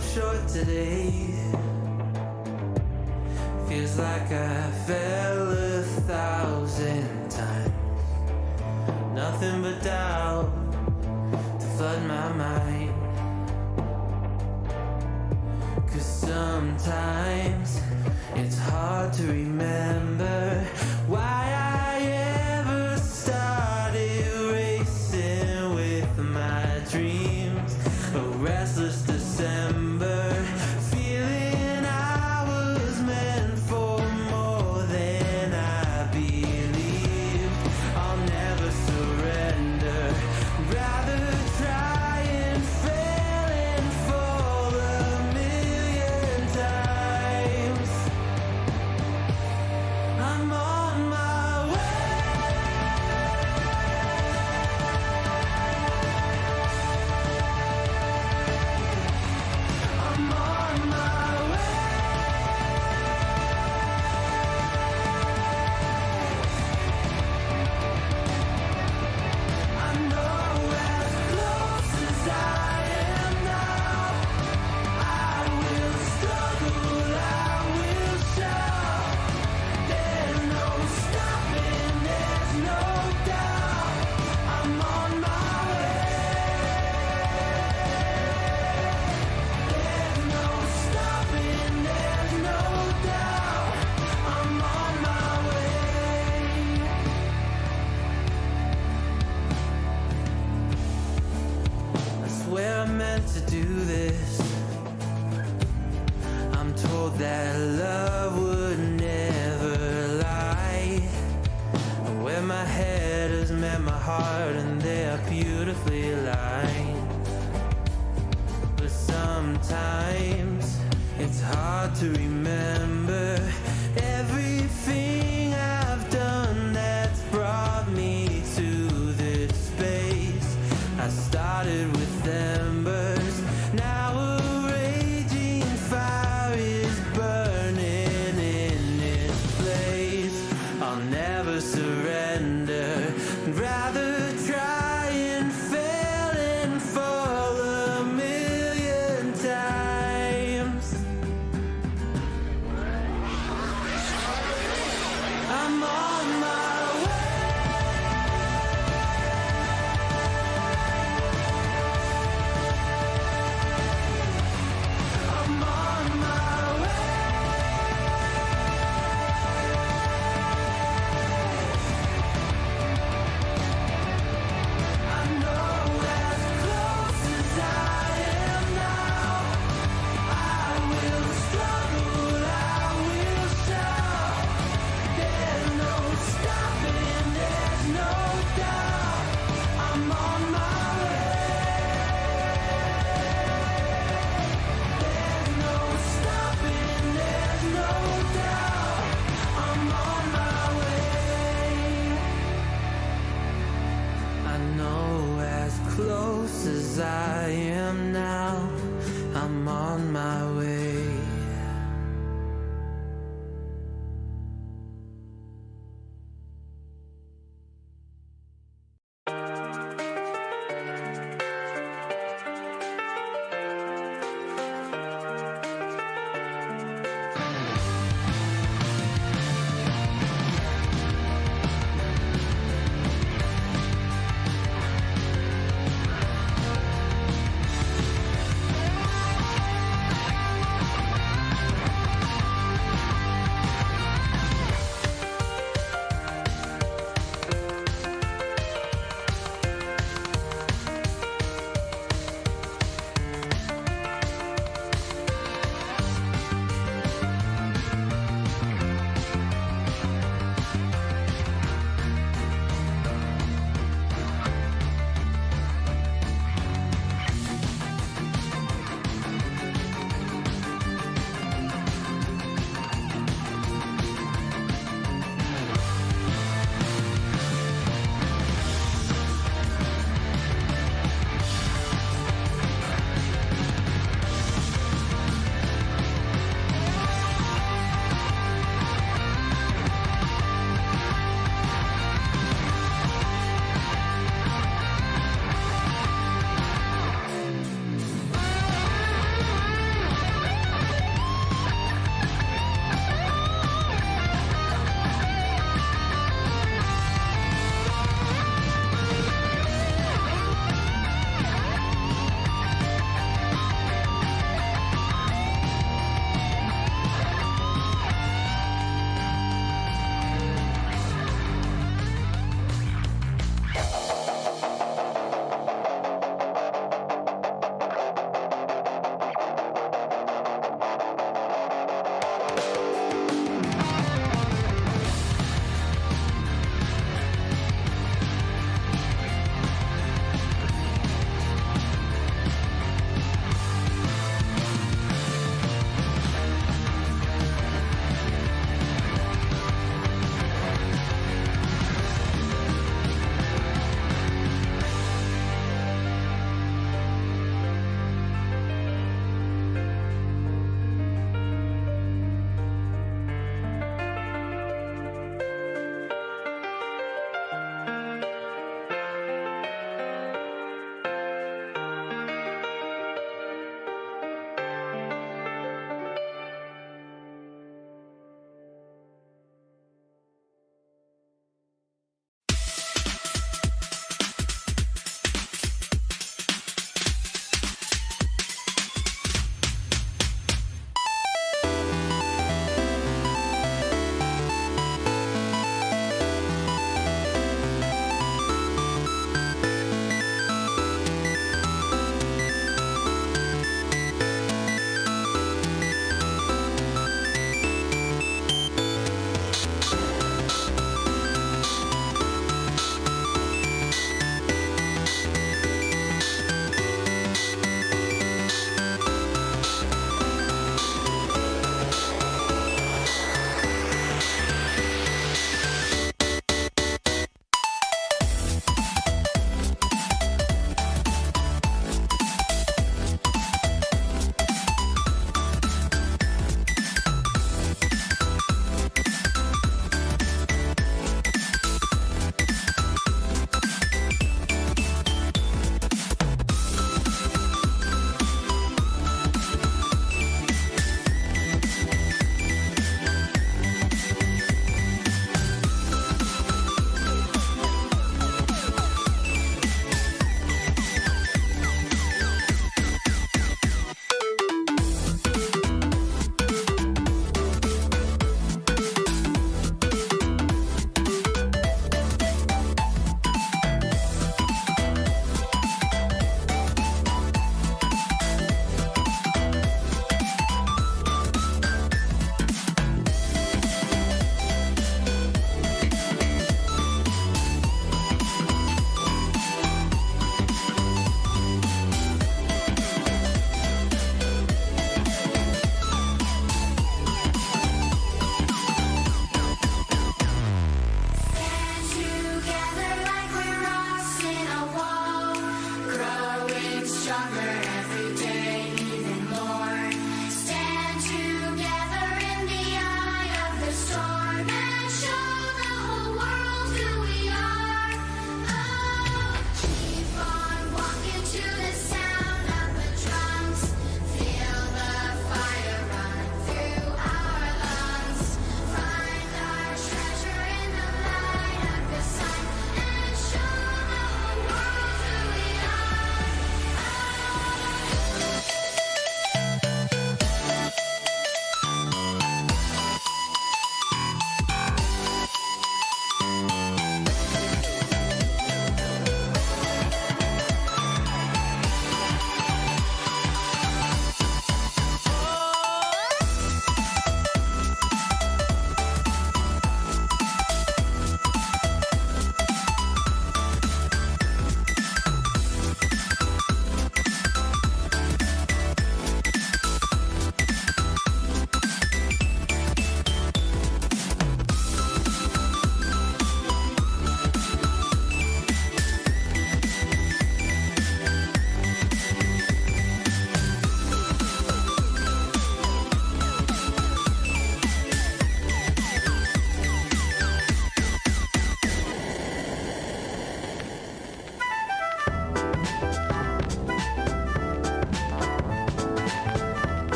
myself short today. Feels like I fell 1,000 times. Nothing but doubt to flood my mind. 'Cause sometimes it's hard to remember why I ever started racing with my dreams. A restless December, feeling I was meant for more than I believed. I'll never surrender, rather try and fail and fall 1,000,000 times. I'm on my way. I'm on my way. I know as close as I am now, I will struggle, I will shout. There's no stopping, there's no doubt. I'm on my way. There's no stopping, there's no doubt. I'm on my way. I swear I meant to do this. I'm told that love would never lie. Where my head has met my heart and they are beautifully aligned. But sometimes it's hard to remember everything I've done that's brought me to this space. I started with embers, now a raging fire is burning in its place. I'll never surrender, rather try and fail and fall 1,000,000 times.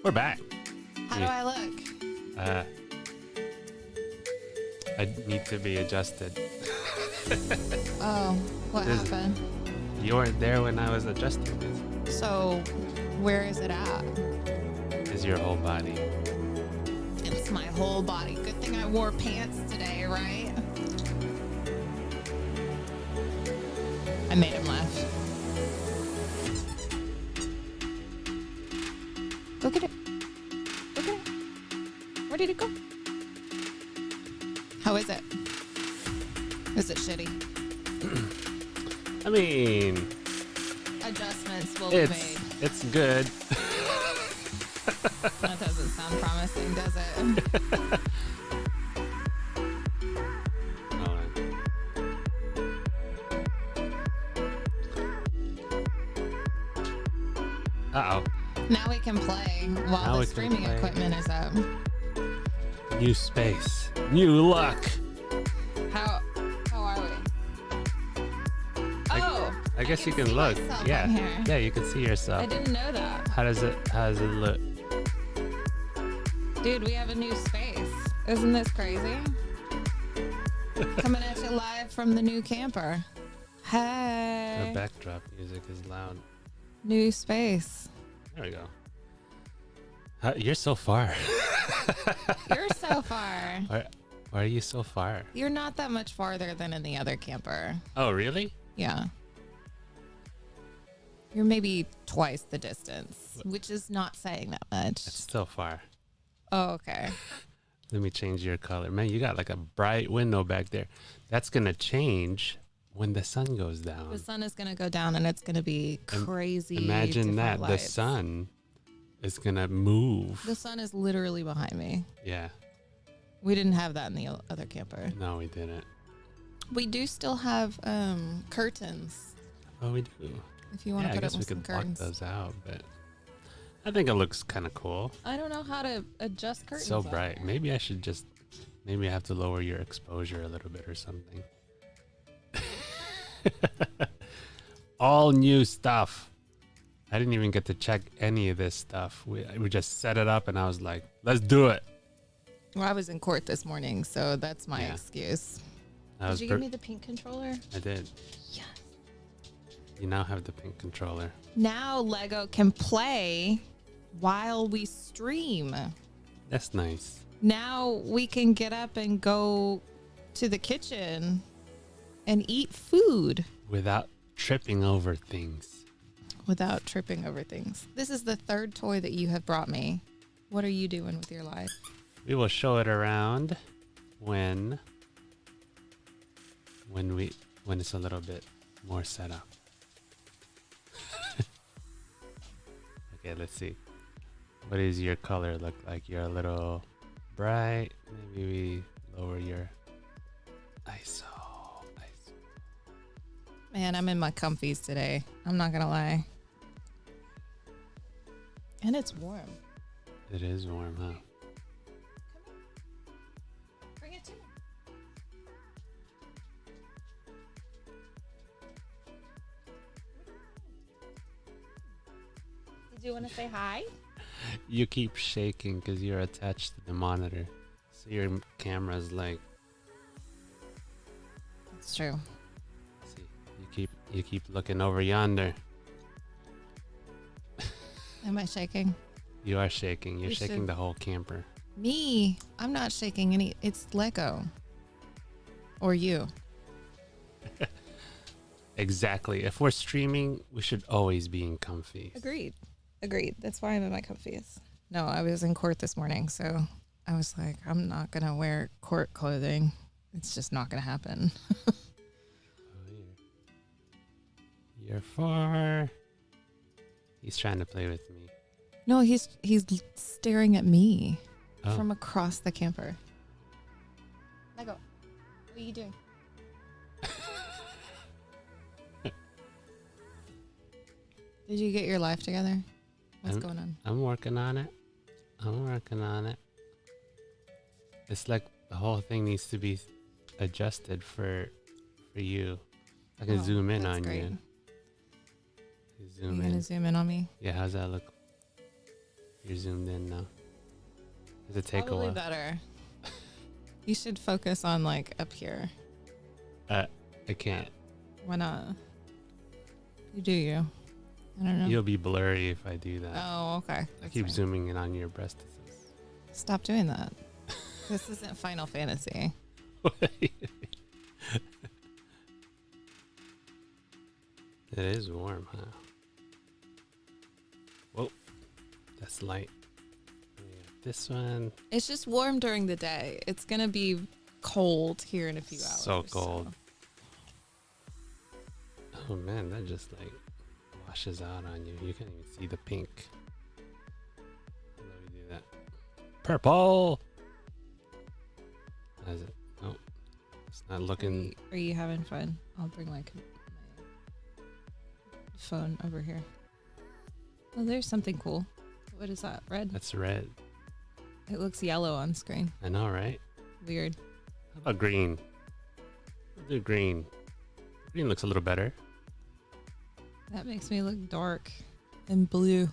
We're back. How do I look? I need to be adjusted. Oh, what happened? You weren't there when I was adjusting this. So, where is it at? Is your whole body. It's my whole body. Good thing I wore pants today, right? I made him laugh. Look at it. Look at it. Where did it go? How is it? Is it shitty? I mean, Adjustments will be made. it's good. That doesn't sound promising, does it? Uh-oh. Now we can play while Now the streaming equipment is up. New space. New luck. How are we? I guess you can see look. myself Yeah. on here. Yeah, you can see yourself. I didn't know that. How does it look? Dude, we have a new space. Isn't this crazy? Coming at you live from the new camper. Hey. The backdrop music is loud. New space. There we go. You're so far. You're so far. Why are you so far? You're not that much farther than in the other camper. Oh, really? Yeah. You're maybe twice the distance, which is not saying that much. It's still far. Oh, okay. Let me change your color. Man, you got like a bright window back there. That's going to change when the sun goes down. The sun is going to go down and it's going to be crazy. Imagine that. lights. The sun is going to move. The sun is literally behind me. Yeah. We didn't have that in the other camper. No, we didn't. We do still have curtains. Oh, we do. If you want to I put guess up we some could block curtains. those out, but I think it looks kind of cool. I don't know how to adjust curtains. So on bright. there. Maybe I should maybe I have to lower your exposure a little bit or something. All new stuff. I didn't even get to check any of this stuff. We just set it up and I was like, let's do it. Well, I was in court this morning, so that's my Yeah. excuse. I Did you give me the pink controller? I did. Yes. You now have the pink controller. Now Lego can play while we stream. That's nice. Now we can get up and go to the kitchen and eat food Without tripping over things. without tripping over things. This is the third toy that you have brought me. What are you doing with your life? We will show it around when it's a little bit more set up. Okay, let's see. What does your color look like? You're a little bright. Maybe we lower your ISO. Man, I'm in my comfies today. I'm not gonna lie. And it's warm. It is warm, huh? Bring it to me. Did you want to say hi? You keep shaking because you're attached to the monitor. So your camera's like, It's true. see, you keep looking over yonder. Am I shaking? You are shaking. You're We shaking should- the whole camper. Me? I'm not shaking any. It's Lego. Or you. Exactly. If we're streaming, we should always be in comfy. Agreed. That's why I'm in my comfies. No, I was in court this morning, so I was like, I'm not going to wear court clothing. It's just not going to happen. You're far. He's trying to play with me. No, he's staring at me Oh. from across the camper. Lego, what are you doing? Did you get your life together? What's going on? I'm working on it. It's like the whole thing needs to be adjusted for you. I can zoom in on you. Are you gonna zoom in on me? Yeah, how's that look? You're zoomed in now. Does it take Probably a while? better. You should focus on like up here. I can't. Why not? You do you. I don't know. You'll be blurry if I do that. Oh, okay. I That's keep fine. zooming in on your breasts. Stop doing that. This isn't Final Fantasy. It is warm, huh? Whoa, that's light. Yeah, this one. It's just warm during the day. It's gonna be cold here in a few hours. So cold. Oh man, that just like washes out on you. You can't even see the pink. How do we do that? Purple. How's it? Oh, it's not looking. Are you having fun? I'll bring my phone over here. Oh, there's something cool. What is that? Red? That's red. It looks yellow on screen. I know, right? Weird. How about green? We'll do green. Green looks a little better. That makes me look dark and blue.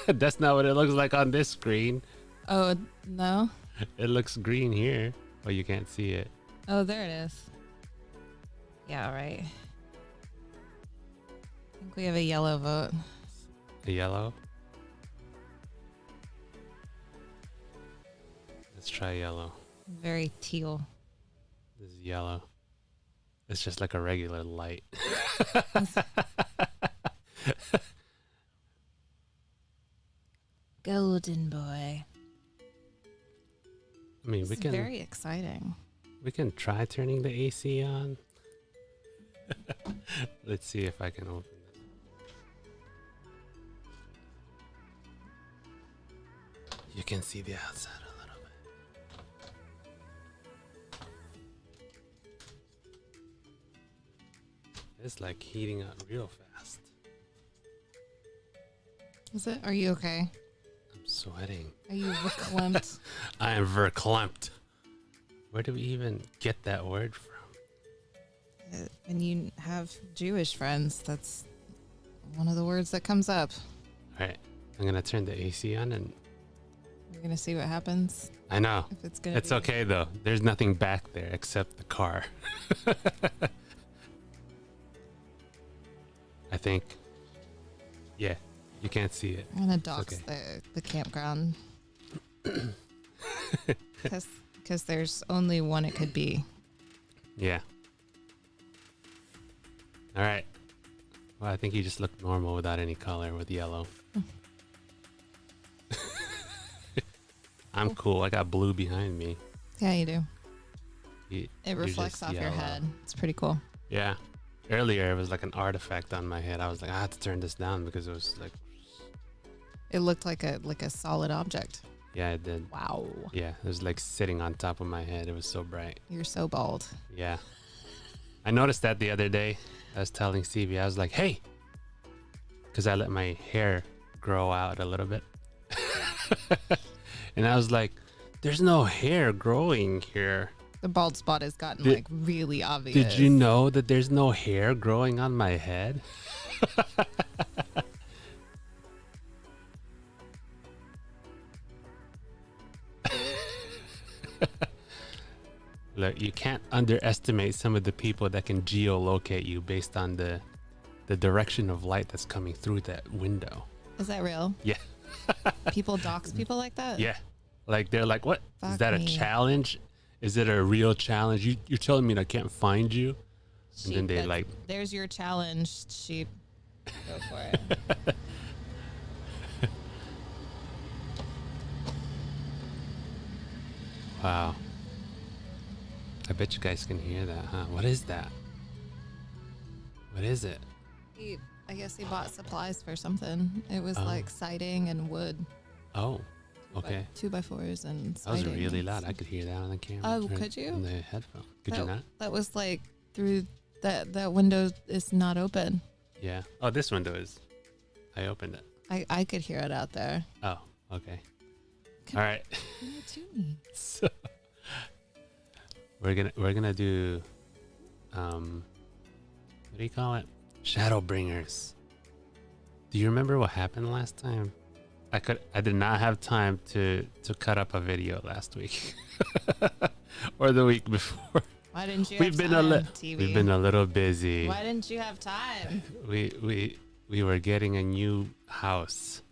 That's not what it looks like on this screen. Oh, no? It looks green here, but you can't see it. Oh, there it is. Yeah, right. I think we have a yellow vote. A yellow. Let's try yellow. Very teal. This is yellow. It's just like a regular light. Golden boy. I mean, It's very exciting. we can try turning the AC on. Let's see if I can open this. You can see the outside a little bit. It's like heating up real fast. Is it? Are you okay? I'm sweating. Are you verklempt? I am verklempt. Where do we even get that word from? And you have Jewish friends. That's one of the words that comes up. All right, I'm gonna turn the AC on, and We're gonna see what happens. I know If it's gonna. it's be... okay though. There's nothing back there except the car. I think. Yeah, you can't see it. I'm gonna dox okay. the campground because there's only one it could be. Yeah. All right. Well, I think you just look normal without any color with yellow. I'm cool. I got blue behind me. Yeah, you do. It It reflects off your head. It's pretty cool. Yeah. Earlier, it was like an artifact on my head. I was like, I had to turn this down because it was like, It looked like a solid object. yeah, it did. Wow. Yeah, it was like sitting on top of my head. It was so bright. You're so bald. Yeah. I noticed that the other day. I was telling Stevie, I was like, hey, because I let my hair grow out a little bit. And I was like, there's no hair growing here. The bald spot has gotten Did- like really obvious. Did you know that there's no hair growing on my head? Look, you can't underestimate some of the people that can geolocate you based on the direction of light that's coming through that window. Is that real? Yeah. People dox people like that? Yeah. Like they're like, what? Is Fuck that a me. challenge? Is it a real challenge? You're telling me I can't find you? Sheep, and then they that's- like, There's your challenge, sheep. Go for it. wow. I bet you guys can hear that, huh? What is that? What is it? I guess he bought supplies for something. It was Oh. like siding and wood. Oh, okay. 2x4s and That was siding really and loud. I stuff. could hear that on the camera. Oh, or could you? On the headphone. Could you not? That was like through that window is not open. Yeah. Oh, this window is. I opened it. I could hear it out there. Oh, okay. Come All right. Bring it to me. So we're gonna do what do you call it? ShadowBringers. Do you remember what happened last time? I did not have time to cut up a video last week. Or the week before. Why didn't you We've have been time, we've been a little busy. Why didn't you have time? We were getting a new house.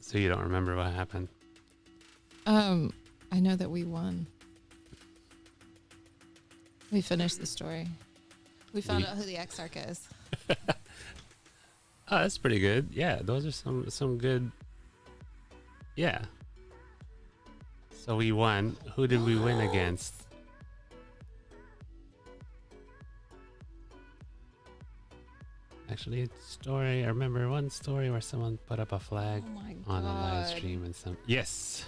So you don't remember what happened? I know that we won. We finished the story. We found out who the Exarch is. Oh, that's pretty good. Yeah, those are some good. Yeah. So we won. Who did we win against? Actually, it's story. I remember one story where someone put up a flag Oh my on a live God. stream and some. Yes.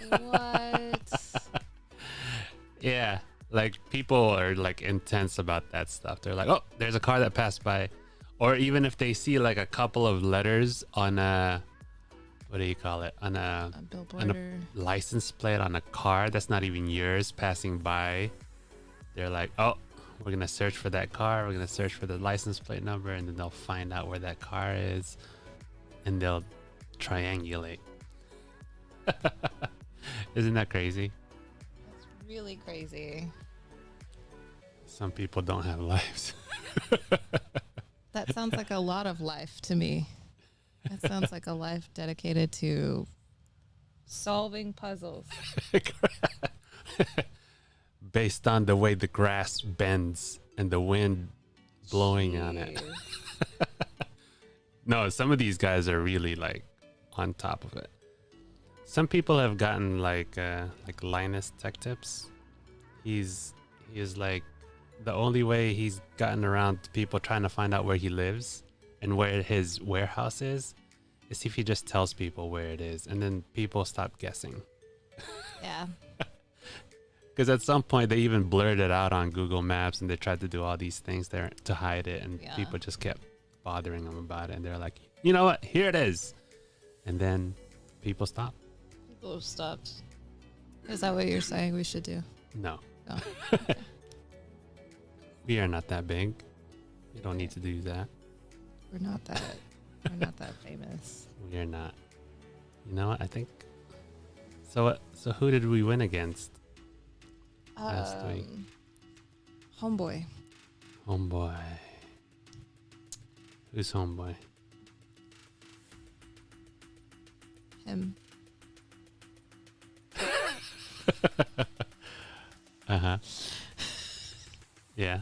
What? Yeah, like people are like intense about that stuff. They're like, oh, there's a car that passed by, or even if they see like a couple of letters on a, what do you call it, on a billboard or... license plate on a car that's not even yours passing by, they're like, oh, we're gonna search for that car, we're gonna search for the license plate number, and then they'll find out where that car is, and they'll triangulate. Isn't that crazy? That's really crazy. Some people don't have lives. That sounds like a lot of life to me. That sounds like a life dedicated to solving puzzles. Based on the way the grass bends and the wind blowing on it. Jeez. No, some of these guys are really like on top of it. Some people have gotten like Linus Tech Tips. He is like the only way he's gotten around to people trying to find out where he lives and where his warehouse is if he just tells people where it is, and then people stop guessing. Yeah. Because at some point they even blurred it out on Google Maps, and they tried to do all these things there to hide it, and Yeah. people just kept bothering them about it, and they're like, you know what, here it is, and then people stop. People have stopped. Is that what you're saying we should do? No. Oh. We are not that big. We don't need to do that. We're not that famous. We are not. You know what? I think. So who did we win against last week? Homeboy. Homeboy. Who's homeboy? Him. Uh-huh. Yeah.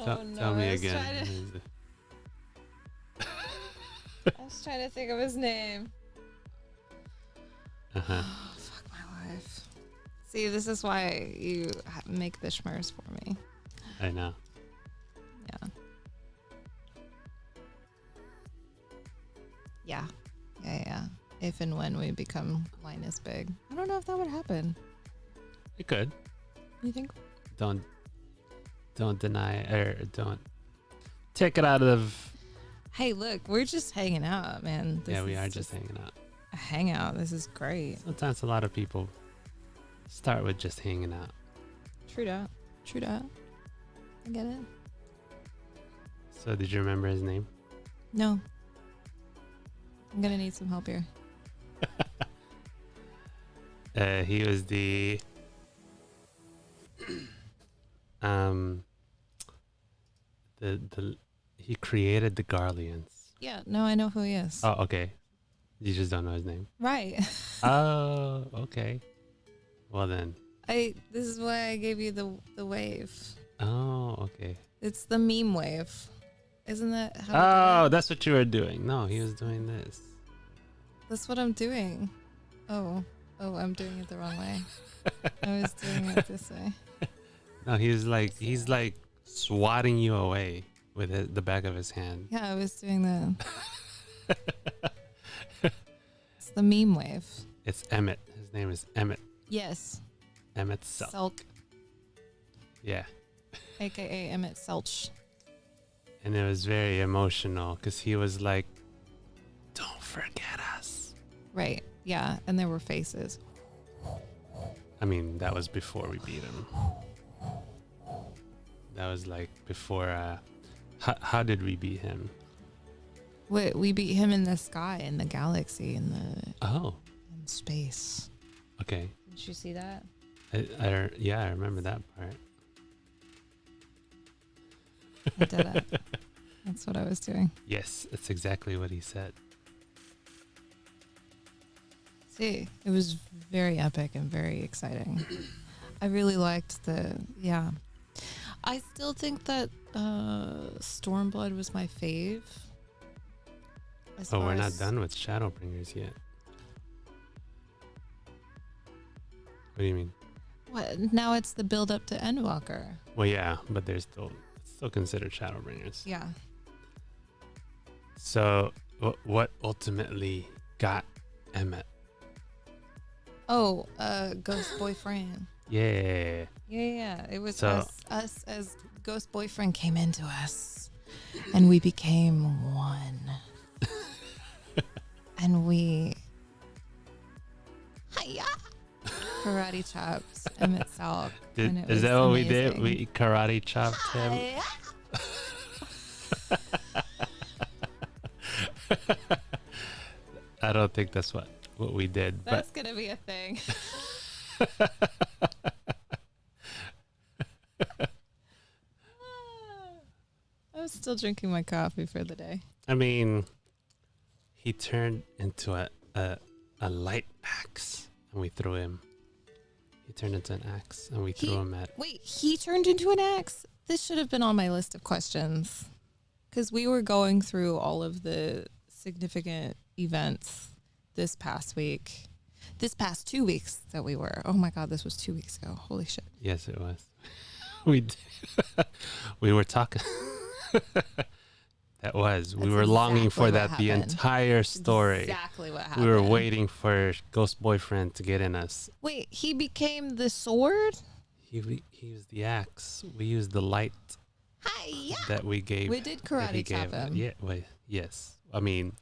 Tell me I was again. I was trying to think of his name. Uh-huh. Oh, fuck my life. See, this is why you make the schmers for me. I know. Yeah. Yeah. Yeah. If and when we become Linus big. I don't know if that would happen. It could. You think? Don't deny, or don't take it out of. Hey, look, we're just hanging out, man. This Yeah, we is are just hanging out. a hangout. This is great. Sometimes a lot of people start with just hanging out. True that. True that. I get it. So did you remember his name? No. I'm gonna need some help here. He was the he created the Garleans. Yeah, no, I know who he is. Oh, okay. You just don't know his name. Right. Oh, okay. Well then. This is why I gave you the wave. Oh, okay. It's the meme wave. Isn't that how Oh, that's what you were doing. No, he was doing this. That's what I'm doing. Oh, I'm doing it the wrong way. I was doing it this way. No, he's like swatting you away with the back of his hand. Yeah, I was doing the It's the meme wave. It's Emmett. His name is Emmett. Yes. Emmett Selk. Selk, Yeah. aka Emmett Selch. And it was very emotional because he was like, don't forget us. Right. Yeah, and there were faces. I mean, that was before we beat him. That was like before How did we beat him? We beat him in the sky, in the galaxy, in space. Okay. Did you see that? I remember that part. I did it. That's what I was doing. Yes, that's exactly what he said. See, it was very epic and very exciting. I really liked I still think that Stormblood was my fave. Oh, we're not done with ShadowBringers yet. What do you mean? What? Now it's the build up to Endwalker. Well, yeah, but it's still considered Shadowbringers. Yeah. So, what ultimately got Emmett? Oh, Ghost Boyfriend. Yeah. Yeah. It was So- us as Ghost Boyfriend came into us, and we became one. And we hiya karate chopped Emmett Salk. and it Is was that what we amazing. did? We karate chopped him. Hiya. I don't think that's what we did, That's gonna be a thing. I was still drinking my coffee for the day. I mean, he turned into a light axe, and we threw him. He turned into an axe, and we threw him at. Wait, he turned into an axe? This should have been on my list of questions. Because we were going through all of the significant events this past week. This past 2 weeks that we were. Oh my God, this was 2 weeks ago. Holy shit. Yes, it was. We did. We were talking. That was. We That's were longing for exactly what that the happened. entire story. Exactly what happened. We were waiting for Ghost Boyfriend to get in us. Wait, he became the sword? He used the axe. We used the light Hiya! that we gave. We did that he karate chop gave. him. Yeah. Wait. Yes. I mean,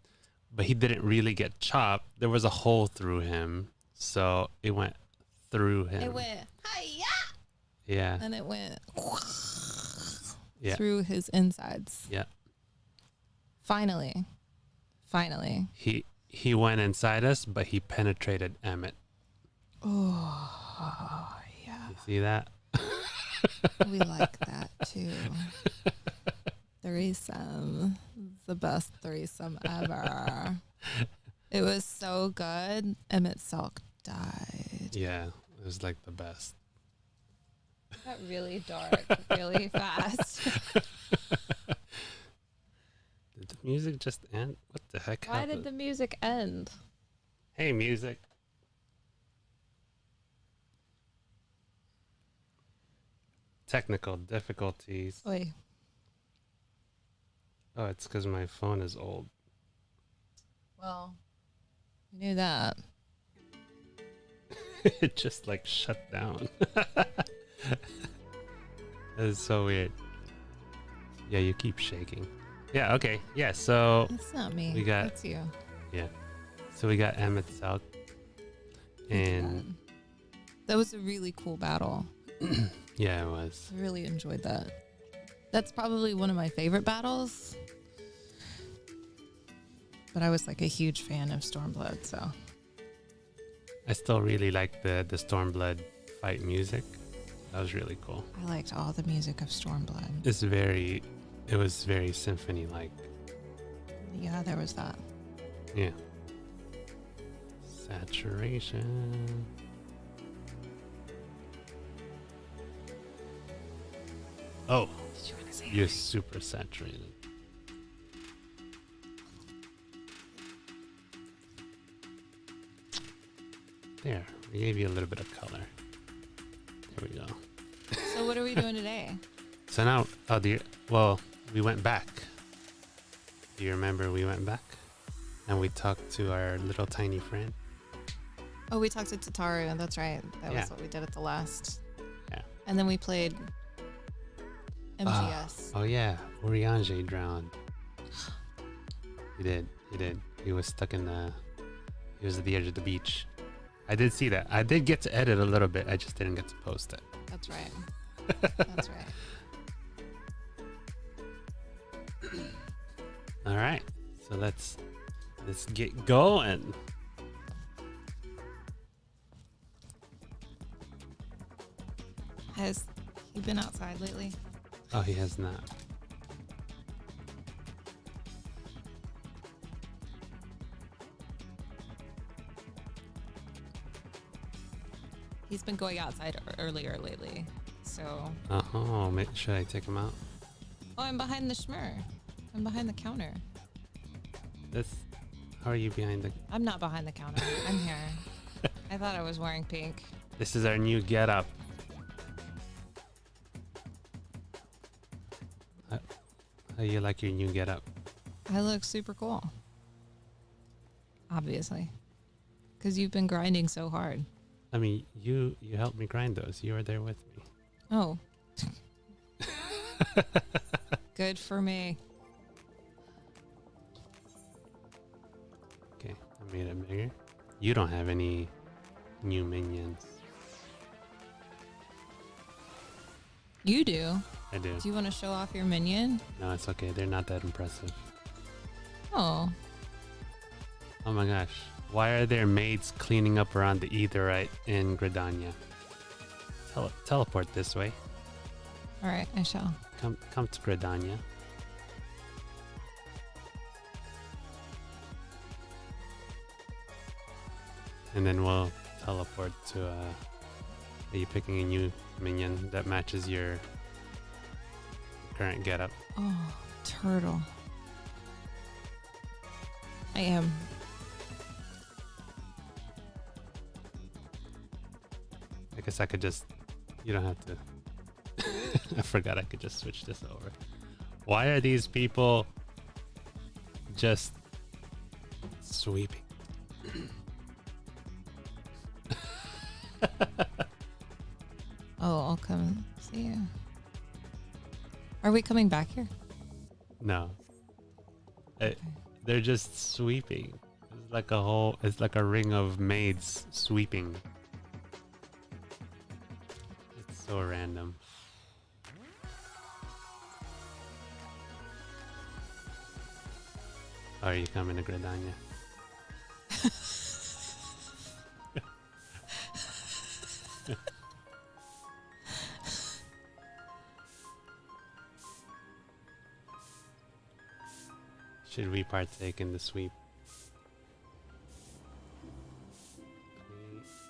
but he didn't really get chopped. There was a hole through him, so it went through him. It went hiya! Yeah. And it went Yeah. through his insides. Yeah. Finally. He went inside us, but he penetrated Emmett. Oh, yeah. You see that? We like that too. Threesome. The best threesome ever. It was so good. Emmett Salk died. Yeah, it was like the best. Got really dark really fast. Did the music just end? What the heck Why happened? did the music end? Hey, music. Technical difficulties. Wait. Oh, it's because my phone is old. Well, we knew that. It just like shut down. That is so weird. Yeah, you keep shaking. Yeah, okay. Yeah, so It's not me. We got- It's you. so we got Emmett South. And That was a really cool battle. yeah, it was. I really enjoyed that. That's probably one of my favorite battles. But I was like a huge fan of Stormblood, so. I still really like the Stormblood fight music. That was really cool. I liked all the music of Stormblood. It was very symphony like. Yeah, there was that. Yeah. Saturation. Oh, Did you want to say you're super saturated. There, we gave you a little bit of color. There we go. So what are we doing today? So now, we went back. Do you remember we went back? And we talked to our little tiny friend. Oh, we talked to Tataru. That's right. That Yeah. was what we did at the last. Yeah. And then we played MGS. Oh yeah, Uriange drowned. He did. He was stuck he was at the edge of the beach. I did see that. I did get to edit a little bit. I just didn't get to post it. That's right. That's right. All right, so let's get going. Has he been outside lately? Oh, he has not. He's been going outside earlier lately. So. Oh, should I take him out? Oh, I'm behind the schmur. I'm behind the counter. How are you behind the? I'm not behind the counter. I'm here. I thought I was wearing pink. This is our new getup. How you like your new getup? I look super cool. Obviously. Because you've been grinding so hard. I mean, you helped me grind those. You were there with me. Oh. Good for me. Okay, I made it bigger. You don't have any new minions. You do. I do. Do you want to show off your minion? No, it's okay. They're not that impressive. Oh. Oh my gosh. Why are there maids cleaning up around the Aetherite in Gridania? Teleport this way. All right, I shall. Come to Gridania. And then we'll teleport to are you picking a new minion that matches your current getup? Oh, turtle. I am. I guess I could just, you don't have to. I forgot I could just switch this over. Why are these people just sweeping? Oh, I'll come see you. Are we coming back here? No. Okay. They're just sweeping. It's like a ring of maids sweeping. It's so random. Oh, are you coming to Gridania? Should we partake in the sweep?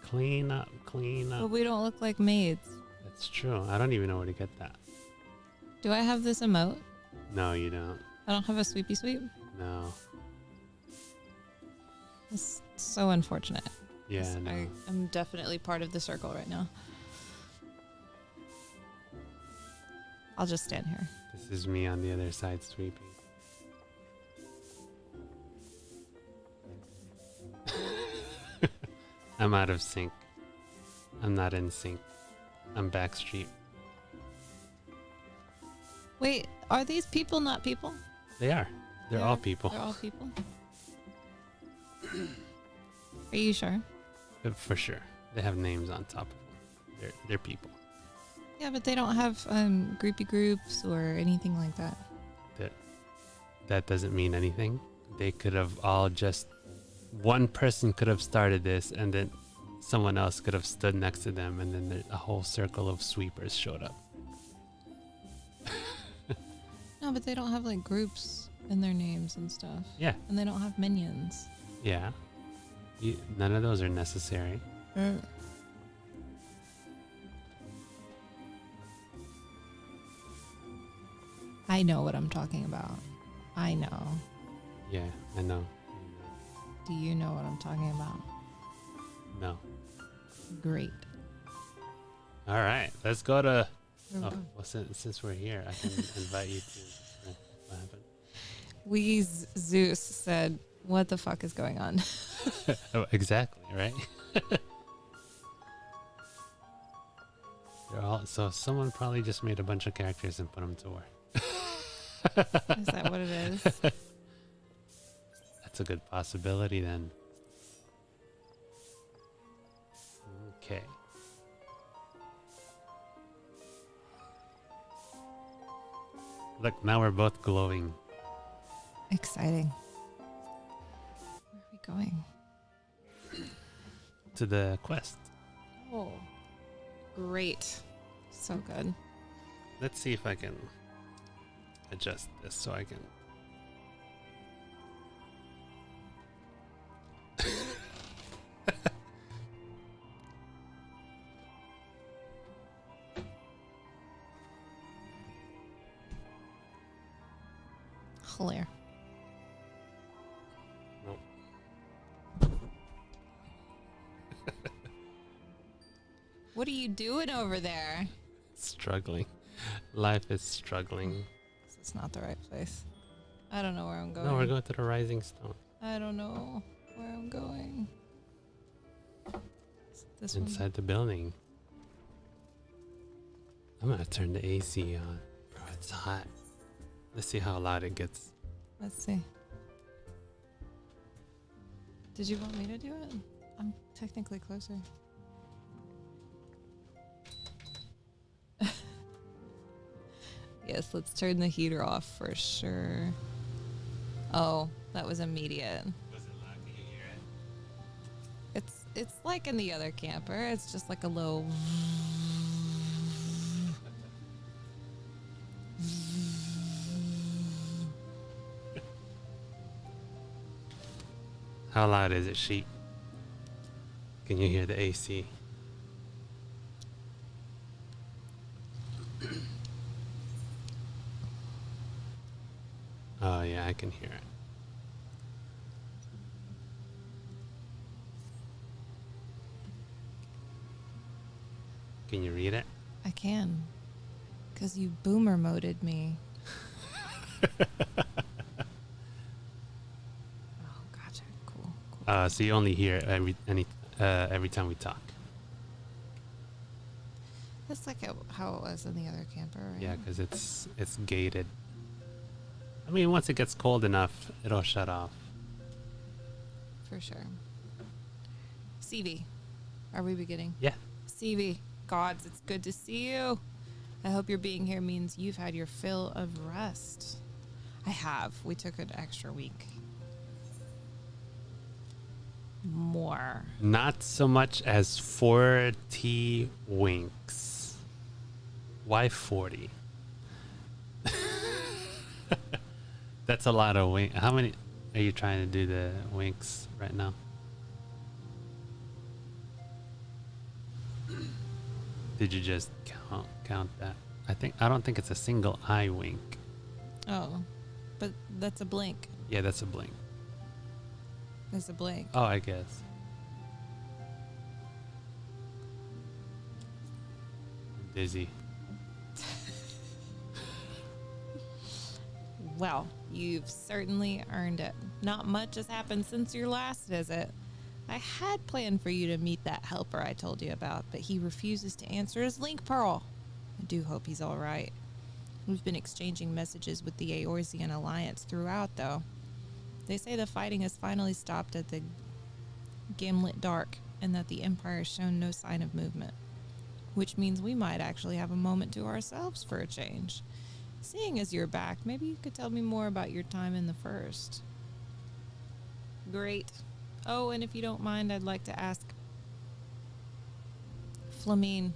Clean up, clean But up. we don't look like maids. That's true. I don't even know where to get that. Do I have this emote? No, you don't. I don't have a sweepy sweep. No. It's so unfortunate. Yeah, no. I'm definitely part of the circle right now. I'll just stand here. This is me on the other side sweeping. I'm out of sync. I'm not in sync. I'm backstreet. Wait, are these people not people? They are. They're all people. They're all people. Are you sure? For sure. They have names on top of them. They're people. Yeah, but they don't have groupie groups or anything like that. That doesn't mean anything. They could have all just... One person could have started this, and then someone else could have stood next to them, and then a whole circle of sweepers showed up. No, but they don't have like groups in their names and stuff. Yeah. And they don't have minions. Yeah. None of those are necessary. I know what I'm talking about. I know. Yeah, I know. Do you know what I'm talking about? No. Great. All right, let's go to... Where we Oh, going? well, since we're here, I can invite you to... What happened? Zeus said, "What the fuck is going on?" Oh, exactly, right? So someone probably just made a bunch of characters and put them to work. Is that what it is? That's a good possibility then. Okay. Look, now we're both glowing. Exciting. Where are we going? To the quest. Oh, great. So good. Let's see if I can adjust this so I can. Hilarious. Nope. What are you doing over there? Struggling. Life is struggling. This is not the right place. I don't know where I'm going. No, we're going to the Rising Stone. I don't know where I'm going. Is it this one? Inside the building. I'm gonna turn the AC on. Bro, it's hot. Let's see how loud it gets. Let's see. Did you want me to do it? I'm technically closer. Yes, let's turn the heater off for sure. Oh, that was immediate. Was it loud? Can you hear it? It's like in the other camper. It's just like a low. How loud is it, sheep? Can you hear the AC? Oh yeah, I can hear it. Can you read it? I can. Because you boomer moded me. Oh, gotcha. Cool. So you only hear it every time we talk. That's like how it was in the other camper, right? Yeah, because it's gated. I mean, once it gets cold enough, it'll shut off. For sure. Seavy, are we beginning? Yeah. Seavy, gods, it's good to see you. I hope your being here means you've had your fill of rest. I have. We took an extra week. More. Not so much as 40 winks. Why 40? That's a lot of winks. How many are you trying to do the winks right now? Did you just count that? I don't think it's a single eye wink. Oh, but that's a blink. Yeah, that's a blink. That's a blink. Oh, I guess. I'm dizzy. Well, you've certainly earned it. Not much has happened since your last visit. I had planned for you to meet that helper I told you about, but he refuses to answer his link pearl. I do hope he's all right. We've been exchanging messages with the Eorzean Alliance throughout, though. They say the fighting has finally stopped at the Gimlet Dark, and that the Empire has shown no sign of movement. Which means we might actually have a moment to ourselves for a change. Seeing as you're back, maybe you could tell me more about your time in the First. Great. Oh, and if you don't mind, I'd like to ask Flamine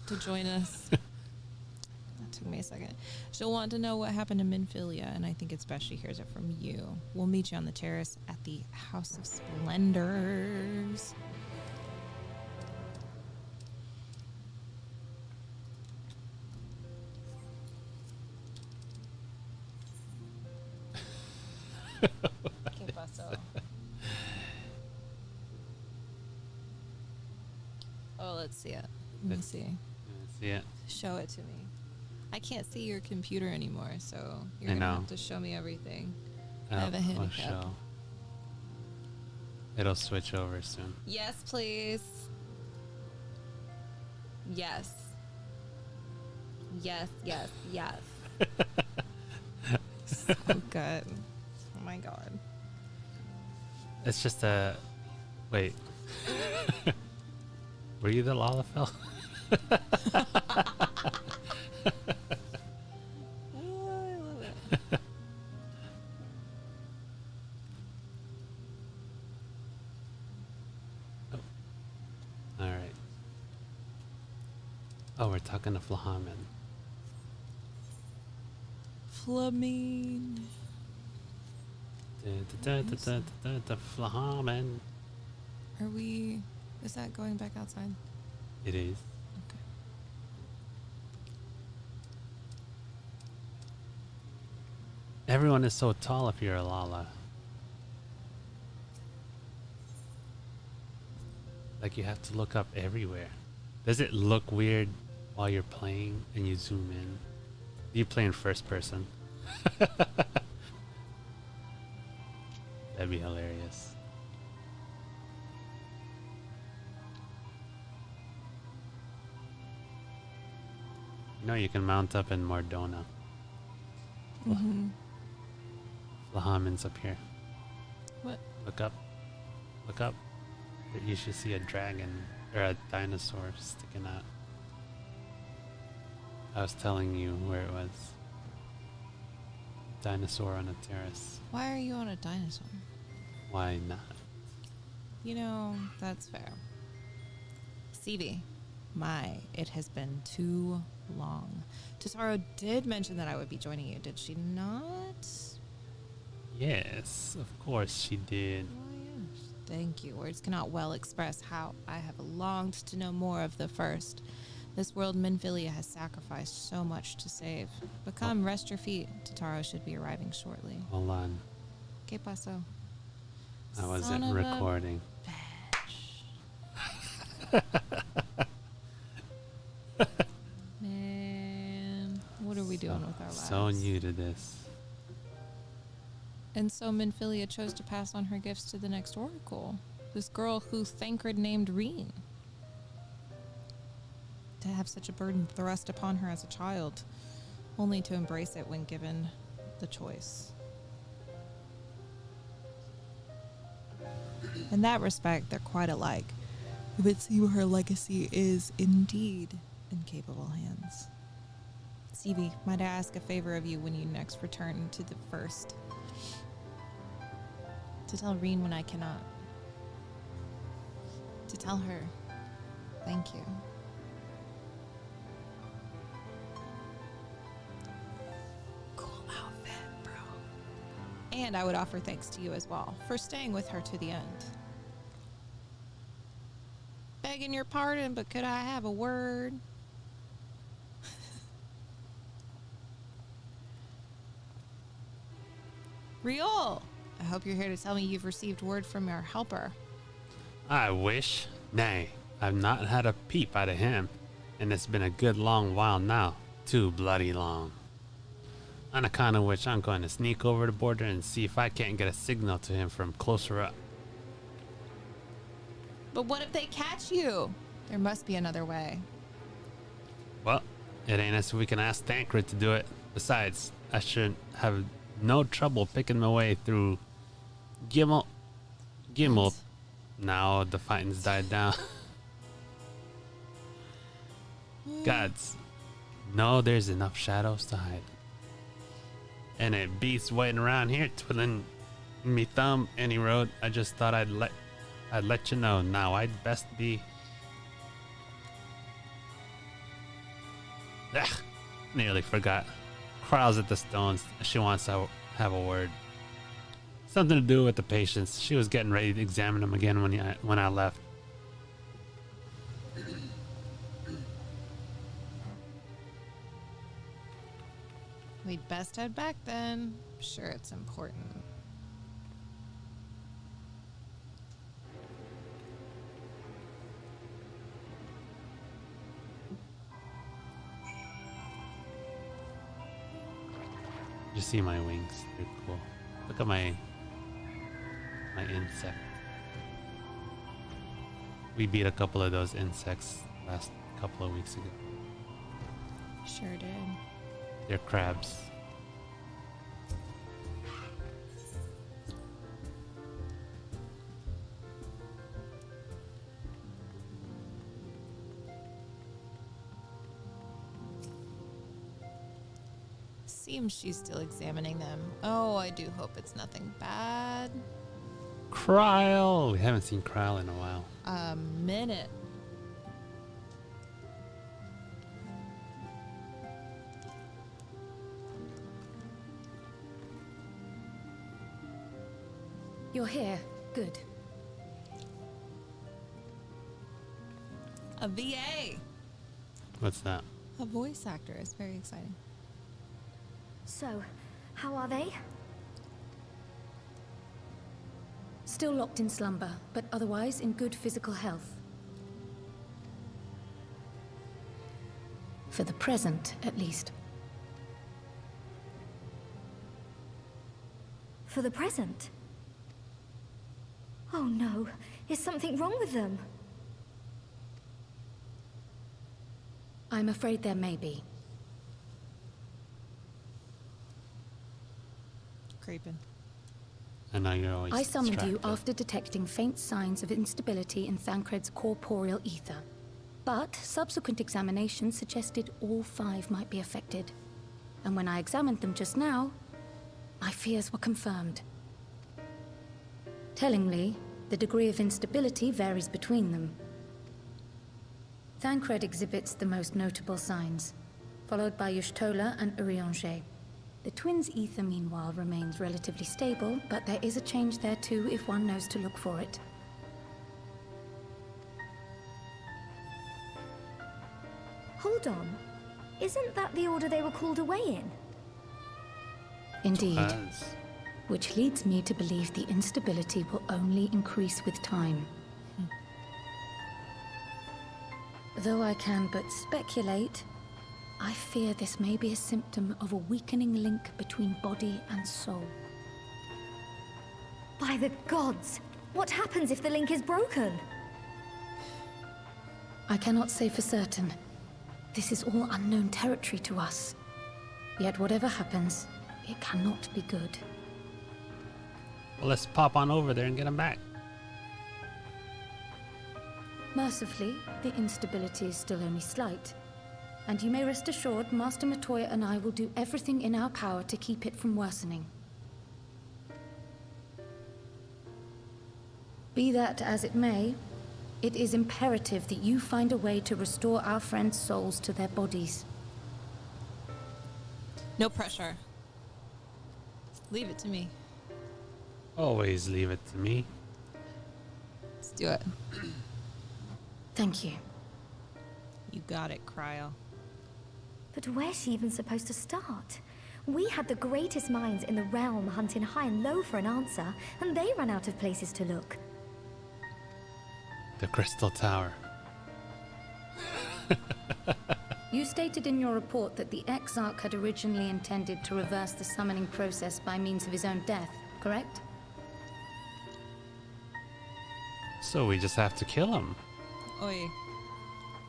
to join us. That took me a second. She'll want to know what happened to Minfilia, and I think it's best she hears it from you. We'll meet you on the terrace at the House of Splendors. ¿Qué pasó? Oh, let's see it. Let me see. Let's see it. Show it to me. I can't see your computer anymore, so you're I gonna know. have to show me everything. I have a handicap. Show. It'll switch over soon. Yes, please. Yes. Yes, yes, yes. So good. Oh my god. It's just a... Wait. Were you the Lalafell? Oh, I love it. Oh, we're talking to Flahaman. Flamine. The Flahaman. Are we... Is that going back outside? It is. Okay. Everyone is so tall if you're a Lala. Like you have to look up everywhere. Does it look weird while you're playing and you zoom in? Do you play in first person? That'd be hilarious. You know you can mount up in Mordona. Mm-hmm. Flahaman's up here. What? Look up. Look up. You should see a dragon or a dinosaur sticking out. I was telling you where it was. Dinosaur on a terrace. Why are you on a dinosaur? Why not? You know, that's fair. Seavy, it has been too long. Totaro did mention that I would be joining you, did she not? Yes, of course she did. Oh, yes. Thank you. Words cannot well express how I have longed to know more of the first. This world Minfilia has sacrificed so much to save. But come, rest your feet. Totaro should be arriving shortly. Hold on. ¿Qué pasó? I wasn't Son of a recording. Man, what are we doing with our lives? So new to this. And so Minfilia chose to pass on her gifts to the next oracle. This girl who Thancred named Reen. To have such a burden thrust upon her as a child, only to embrace it when given the choice. In that respect, they're quite alike. It would seem her legacy is indeed in capable hands. Seavy, might I ask a favor of you when you next return to the first? To tell Reen when I cannot. To tell her, thank you. Cool outfit, bro. And I would offer thanks to you as well for staying with her to the end. Begging your pardon, but could I have a word? Riol, I hope you're here to tell me you've received word from your helper. I wish. Nay, I've not had a peep out of him, and it's been a good long while now. Too bloody long. On account of which I'm going to sneak over the border and see if I can't get a signal to him from closer up. But what if they catch you? There must be another way. Well, it ain't as if we can ask Thancred to do it. Besides, I should have no trouble picking my way through Gimel. Now the fighting's died down. Gods, no, there's enough shadows to hide. And a beast waiting around here twiddling me thumb any road. I just thought I'd let you know. Now I'd best be. Ugh, nearly forgot. Crawls at the stones. She wants to have a word. Something to do with the patients. She was getting ready to examine them again when I left. We'd best head back then. Sure, it's important. You see my wings? They're cool. Look at my insect. We beat a couple of those insects last couple of weeks ago. Sure did. They're crabs. Seems she's still examining them. Oh, I do hope it's nothing bad. Kryl! We haven't seen Kryl in a while. A minute. You're here. Good. A VA. What's that? A voice actor. It's very exciting. So, how are they? Still locked in slumber, but otherwise in good physical health. For the present, at least. For the present? Oh no, is something wrong with them? I'm afraid there may be. Creeping. I know you're always I summoned you distracted. after detecting faint signs of instability in Thancred's corporeal ether. But subsequent examination suggested all 5 might be affected. And when I examined them just now, my fears were confirmed. Tellingly, the degree of instability varies between them. Thancred exhibits the most notable signs, followed by Y'shtola and Urianger. The twins' ether, meanwhile, remains relatively stable, but there is a change there too if one knows to look for it. Hold on. Isn't that the order they were called away in? Indeed. Buzz. Which leads me to believe the instability will only increase with time. Though I can but speculate, I fear this may be a symptom of a weakening link between body and soul. By the gods! What happens if the link is broken? I cannot say for certain. This is all unknown territory to us. Yet whatever happens, it cannot be good. Well, let's pop on over there and get him back. Mercifully, the instability is still only slight. And you may rest assured, Master Matoya and I will do everything in our power to keep it from worsening. Be that as it may, it is imperative that you find a way to restore our friends' souls to their bodies. No pressure. Leave it to me. Always leave it to me. Let's do it. Thank you. You got it, Cryo. But where's she even supposed to start? We had the greatest minds in the realm hunting high and low for an answer, and they ran out of places to look. The Crystal Tower. You stated in your report that the Exarch had originally intended to reverse the summoning process by means of his own death, correct? So we just have to kill him. Oi.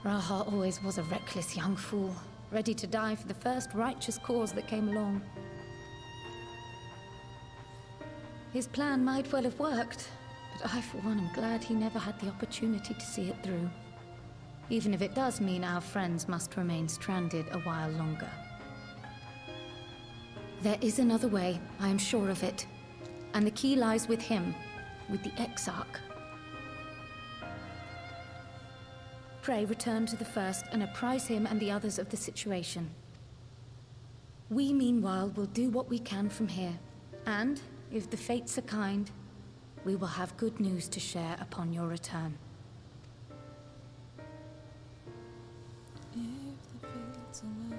Raha always was a reckless young fool, ready to die for the first righteous cause that came along. His plan might well have worked, but I, for one, am glad he never had the opportunity to see it through. Even if it does mean our friends must remain stranded a while longer. There is another way, I am sure of it. And the key lies with him, with the Exarch. Pray return to the First and apprise him and the others of the situation. We, meanwhile, will do what we can from here. And, if the fates are kind, we will have good news to share upon your return. If the fates allow.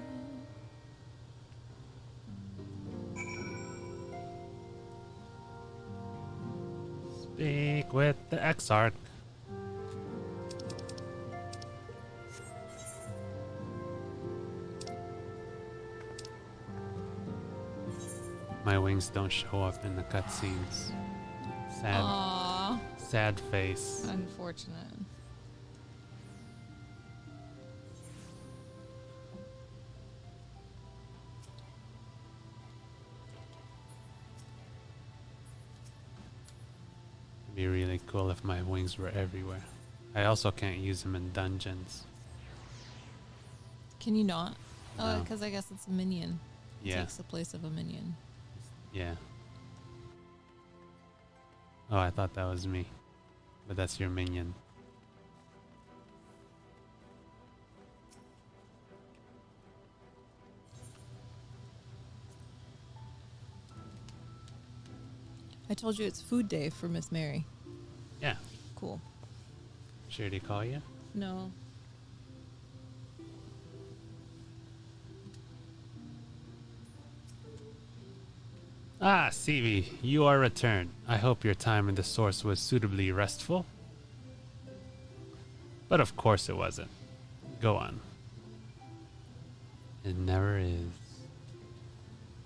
Speak with the Exarch. My wings don't show up in the cutscenes. Sad, Aww. sad face. Unfortunate. It'd be really cool if my wings were everywhere. I also can't use them in dungeons. Can you not? Oh, No. because I guess it's a minion. It Yeah, takes the place of a minion. yeah. Oh, I thought that was me. But that's your minion. told you it's food day for Miss Mary. Yeah. Cool. Sure to call you? No. Ah, Seavy, you are returned. I hope your time in the source was suitably restful. But of course it wasn't. Go on. It never is.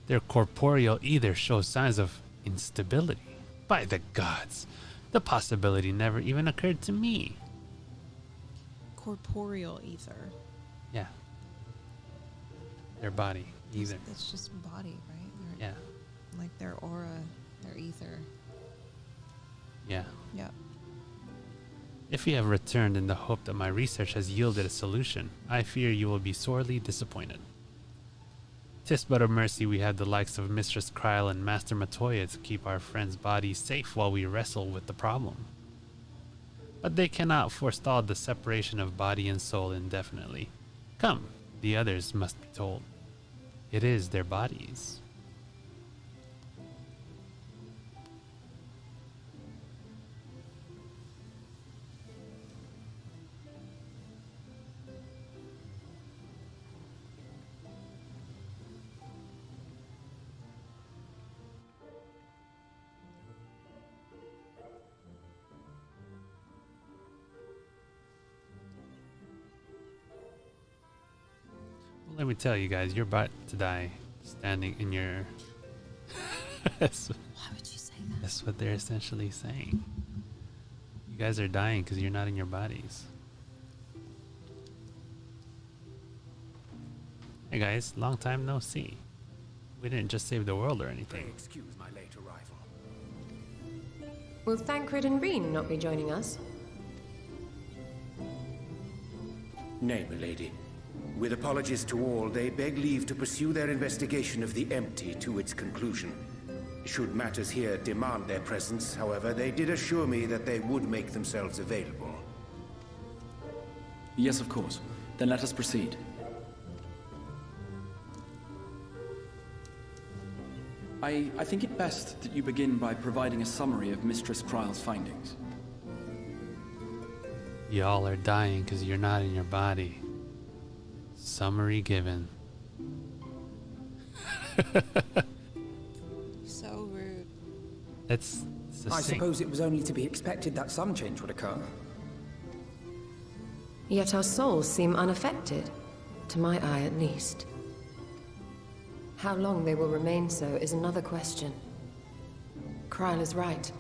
Their corporeal ether shows signs of instability. By the gods, the possibility never even occurred to me. Corporeal ether. Yeah. Their body, ether. That's just body, right? Yeah. Like their aura, their ether. Yeah. Yep. If you have returned in the hope that my research has yielded a solution, I fear you will be sorely disappointed. 'Tis but a mercy we have the likes of Mistress Kryl and Master Matoya to keep our friend's body safe while we wrestle with the problem. But they cannot forestall the separation of body and soul indefinitely. Come, the others must be told. It is their bodies. Let me tell you guys, you're about to die standing in your... that's, Why would you say that? that's what they're essentially saying. You guys are dying because you're not in your bodies. Hey guys, long time no see. We didn't just save the world or anything. Excuse my late arrival. Will Thancred and Reen not be joining us? Nay, milady. With apologies to all, they beg leave to pursue their investigation of the empty to its conclusion. Should matters here demand their presence, however, they did assure me that they would make themselves available. Yes, of course. Then let us proceed. I think it best that you begin by providing a summary of Mistress Kryl's findings. Y'all are dying because you're not in your body. Summary given. So rude. It's I succinct. suppose it was only to be expected that some change would occur. Yet our souls seem unaffected, to my eye at least. How long they will remain so is another question. Kryl is right.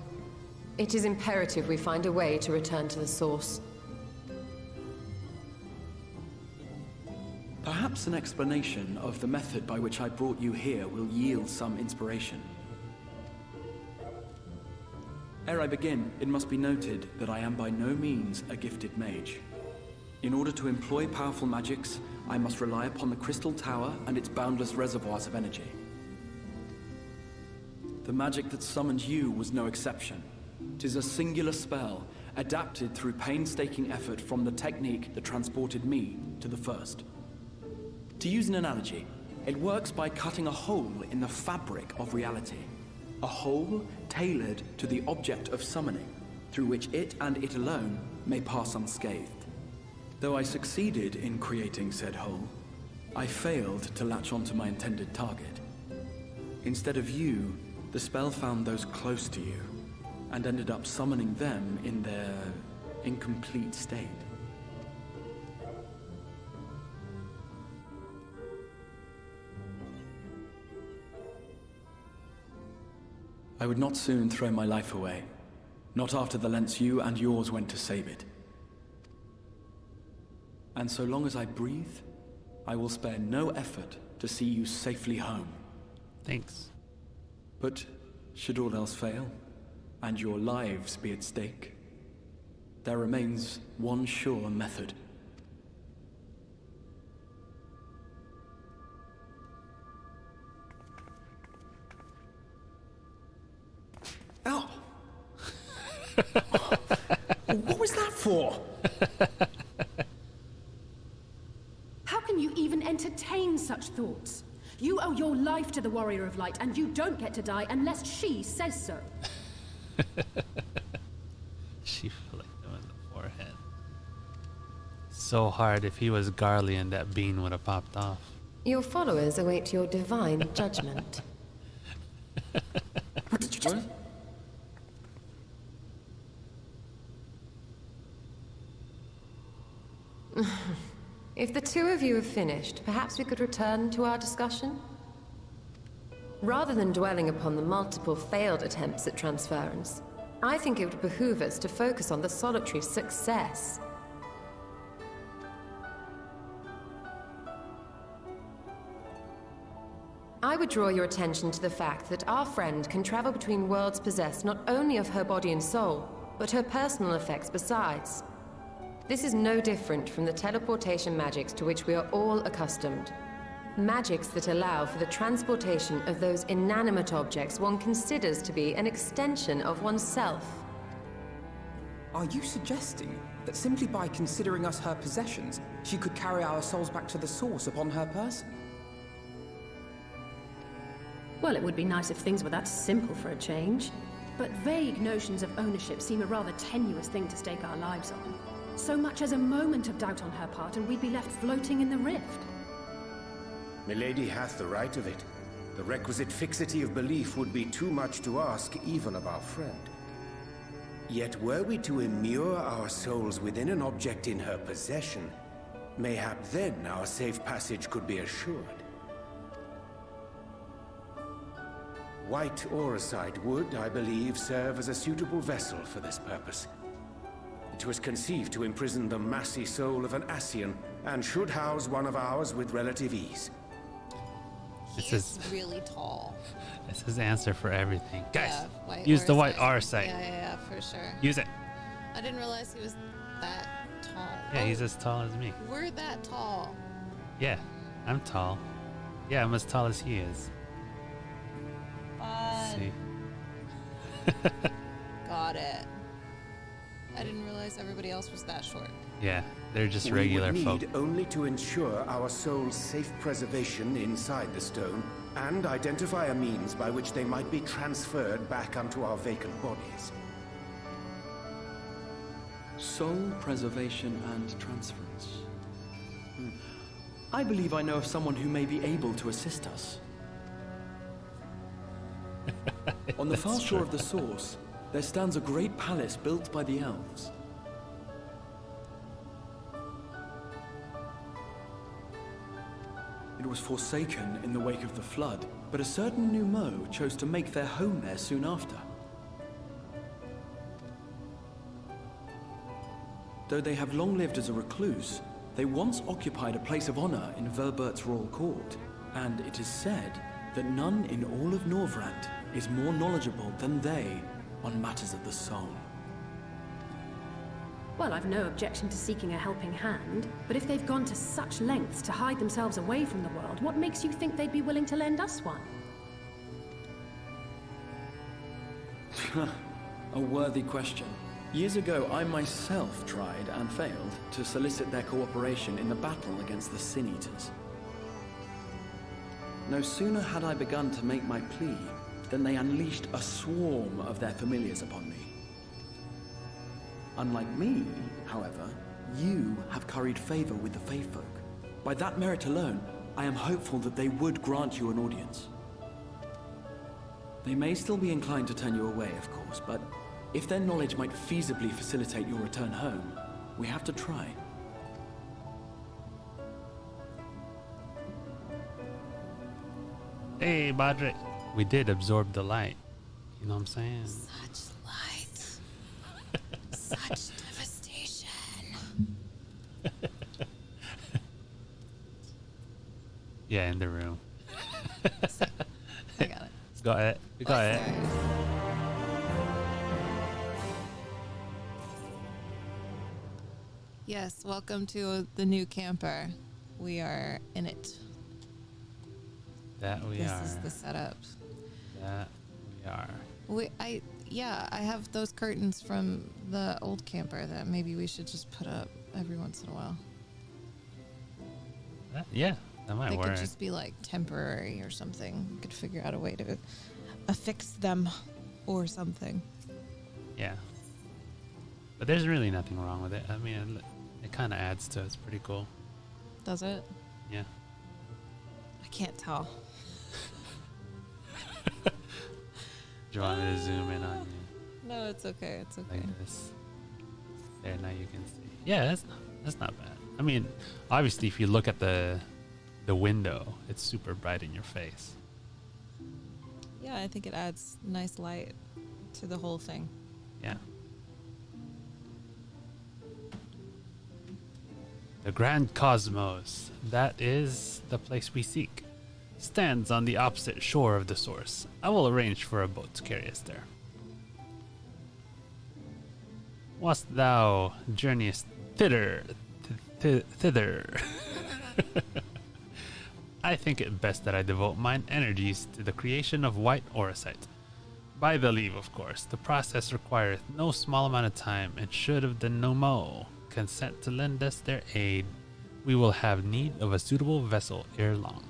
It is imperative we find a way to return to the source. Perhaps an explanation of the method by which I brought you here will yield some inspiration. Ere I begin, it must be noted that I am by no means a gifted mage. In order to employ powerful magics, I must rely upon the Crystal Tower and its boundless reservoirs of energy. The magic that summoned you was no exception. 'Tis a singular spell, adapted through painstaking effort from the technique that transported me to the First. To use an analogy, it works by cutting a hole in the fabric of reality. A hole tailored to the object of summoning, through which it and it alone may pass unscathed. Though I succeeded in creating said hole, I failed to latch onto my intended target. Instead of you, the spell found those close to you, and ended up summoning them in their incomplete state. I would not soon throw my life away, not after the lengths you and yours went to save it. And so long as I breathe, I will spare no effort to see you safely home. Thanks. But should all else fail, and your lives be at stake, there remains one sure method. Oh! What was that for? How can you even entertain such thoughts? You owe your life to the Warrior of Light, and you don't get to die unless she says so. She flicked him in the forehead. So hard. If he was Garlean, that bean would have popped off. Your followers await your divine judgment. What did you do? If the two of you have finished, perhaps we could return to our discussion? Rather than dwelling upon the multiple failed attempts at transference, I think it would behoove us to focus on the solitary success. I would draw your attention to the fact that our friend can travel between worlds possessed not only of her body and soul, but her personal effects besides. This is no different from the teleportation magics to which we are all accustomed. Magics that allow for the transportation of those inanimate objects one considers to be an extension of oneself. Are you suggesting that simply by considering us her possessions, she could carry our souls back to the source upon her person? Well, it would be nice if things were that simple for a change. But vague notions of ownership seem a rather tenuous thing to stake our lives on. So much as a moment of doubt on her part and we'd be left floating in the rift. Milady hath the right of it. The requisite fixity of belief would be too much to ask even of our friend. Yet were we to immure our souls within an object in her possession, mayhap then our safe passage could be assured. White Auracite would, I believe, serve as a suitable vessel for this purpose. It was conceived to imprison the massy soul of an Ascian, and should house one of ours with relative ease. He's really tall. It's his answer for everything. Guys, Yeah, use the white Auracite. R site. Yeah, for sure. Use it. I didn't realize he was that tall. Yeah, he's as tall as me. We're that tall. Yeah, I'm tall. Yeah, I'm as tall as he is. Fun. See? Got it. I didn't realize everybody else was that short. Yeah, they're just We regular would folk. need only to ensure our soul's safe preservation inside the stone, and identify a means by which they might be transferred back unto our vacant bodies. Soul preservation and transference. I believe I know of someone who may be able to assist us. On the far shore of the source, there stands a great palace built by the elves. It was forsaken in the wake of the flood, but a certain Numo chose to make their home there soon after. Though they have long lived as a recluse, they once occupied a place of honor in Verbert's royal court, and it is said that none in all of Norvrant is more knowledgeable than they on matters of the soul. Well, I've no objection to seeking a helping hand, but if they've gone to such lengths to hide themselves away from the world, what makes you think they'd be willing to lend us one? A worthy question. Years ago, I myself tried and failed to solicit their cooperation in the battle against the Sin Eaters. No sooner had I begun to make my plea than they unleashed a swarm of their familiars upon me. Unlike me, however, you have curried favor with the Fae folk. By that merit alone, I am hopeful that they would grant you an audience. They may still be inclined to turn you away, of course, but if their knowledge might feasibly facilitate your return home, we have to try. Hey, Badre. We did absorb the light. You know what I'm saying? Such light. Such devastation. Yeah, in the room. I got it. Got it. We got it. Sorry. Yes, welcome to the new camper. We are in it. That we This are. is the setup. That we are. I have those curtains from the old camper that maybe we should just put up every once in a while. Yeah, that might They work. could just be like temporary or something. We could figure out a way to affix them or something. Yeah. But there's really nothing wrong with it. I mean, it kind of adds to it. It's pretty cool. Does it? Yeah. I can't tell. Do you want me to zoom in on you? No, it's okay. It's okay. Like this. There, now you can see. Yeah, that's not bad. I mean, obviously, if you look at the window, it's super bright in your face. Yeah, I think it adds nice light to the whole thing. Yeah. The Grand Cosmos, that is the place we seek, stands on the opposite shore of the source. I will arrange for a boat to carry us there. Whilst thou journeyest thither, I think it best that I devote mine energies to the creation of white orosite. By the leave, of course. The process requireth no small amount of time, and should of the Nomo consent to lend us their aid, we will have need of a suitable vessel ere long.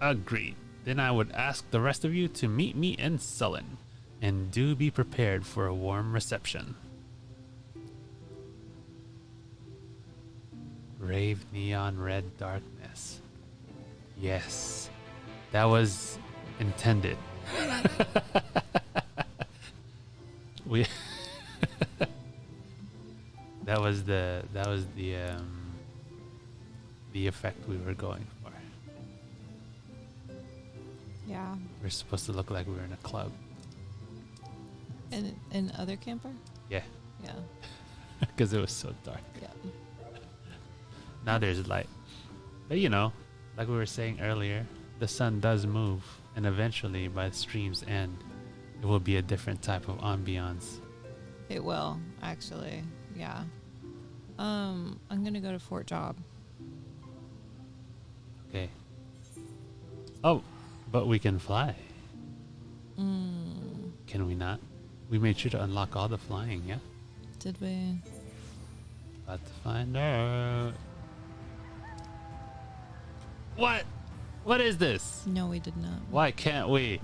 Agreed. Then I would ask the rest of you to meet me in Sullen, and do be prepared for a warm reception. Rave neon red darkness. Yes, that was intended. We that was the effect we were going for. Yeah. We're supposed to look like we were in a club. In other camper? Yeah, Yeah. because it was so dark. Yeah. Now there's light. But you know, like we were saying earlier, the sun does move, and eventually by the stream's end, it will be a different type of ambiance. It will, actually. Yeah. I'm gonna go to Fort Job. Okay. Oh, but we can fly. Can we not? We made sure to unlock all the flying, yeah? Did we? About to find out. What? What is this? No, we did not. Why can't we?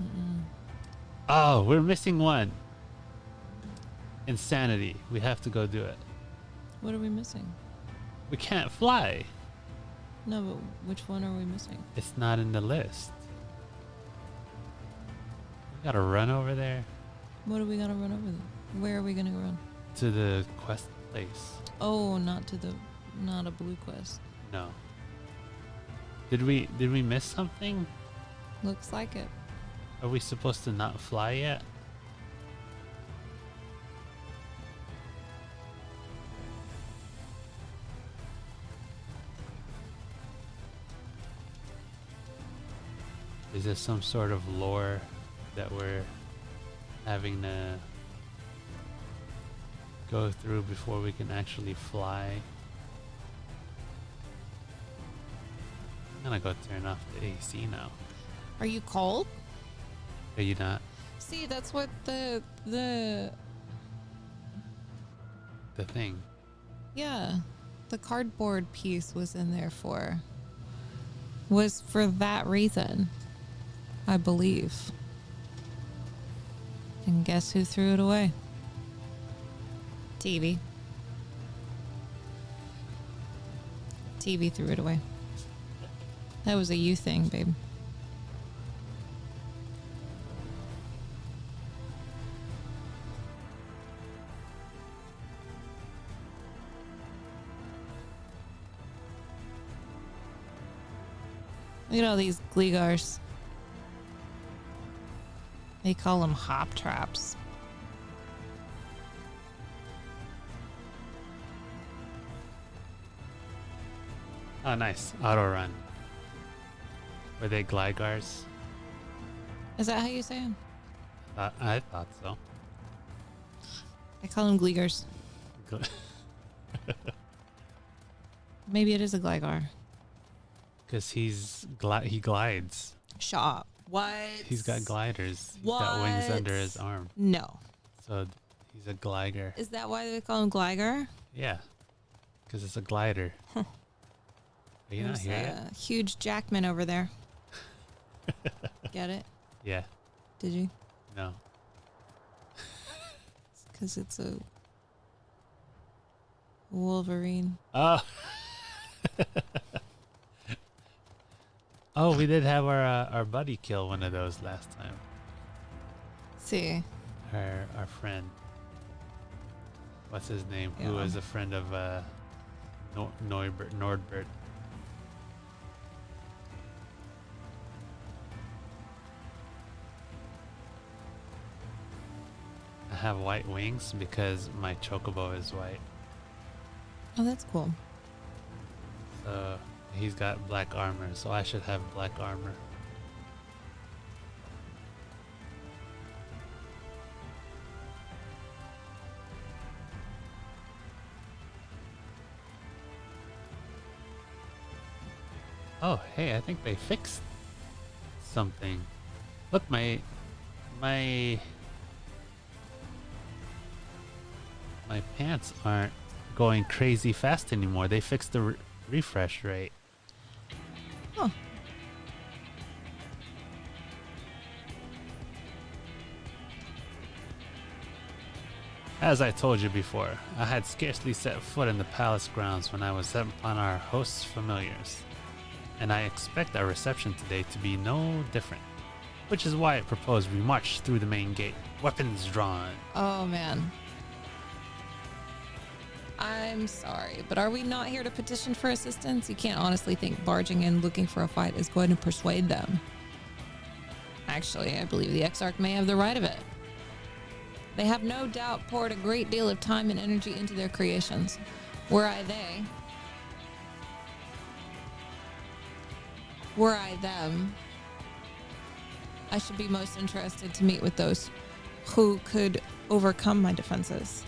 Oh, we're missing one. Insanity. We have to go do it. What are we missing? We can't fly. No, but which one are we missing? It's not in the list. We gotta run over there What are we gonna run over there? Where are we gonna run? to the quest place. Oh, not a blue quest. No. Did we miss something? Looks like it. Are we supposed to not fly yet? Is this some sort of lore that we're having to go through before we can actually fly? I'm gonna go turn off the AC now. Are you cold? Are you not? See, that's what the thing. yeah, the cardboard piece was in there for. Was for that reason, I believe. And guess who threw it away? TV. TV threw it away. That was a you thing, babe. Look at all these Gleegars. They call them hop traps. Oh, nice. Auto run. Were they Glygars? Is that how you say them? I thought so. I call them Gleegars. Maybe it is a Gligar. Because he glides. Shop. What? He's got gliders. He's got wings under his arm. No. So he's a glider. Is that why they call him Gligar? Yeah. Because it's a glider. Are you not There's here yet? a huge Jackman over there. Get it? Yeah. Did you? No. Because it's a Wolverine. Oh. Oh, we did have our buddy kill one of those last time. See. Our friend. What's his name? Yeah. Who was a friend of Nordbert. I have white wings because my chocobo is white. Oh, that's cool. So he's got black armor, so I should have black armor. Oh, hey, I think they fixed something. Look, my pants aren't going crazy fast anymore. They fixed the refresh rate. Huh. As I told you before, I had scarcely set foot in the palace grounds when I was set upon our host's familiars, and I expect our reception today to be no different, which is why I propose we march through the main gate, weapons drawn. Oh, man. I'm sorry, but are we not here to petition for assistance? You can't honestly think barging in looking for a fight is going to persuade them. Actually, I believe the Exarch may have the right of it. They have no doubt poured a great deal of time and energy into their creations. Were I them, I should be most interested to meet with those who could overcome my defenses.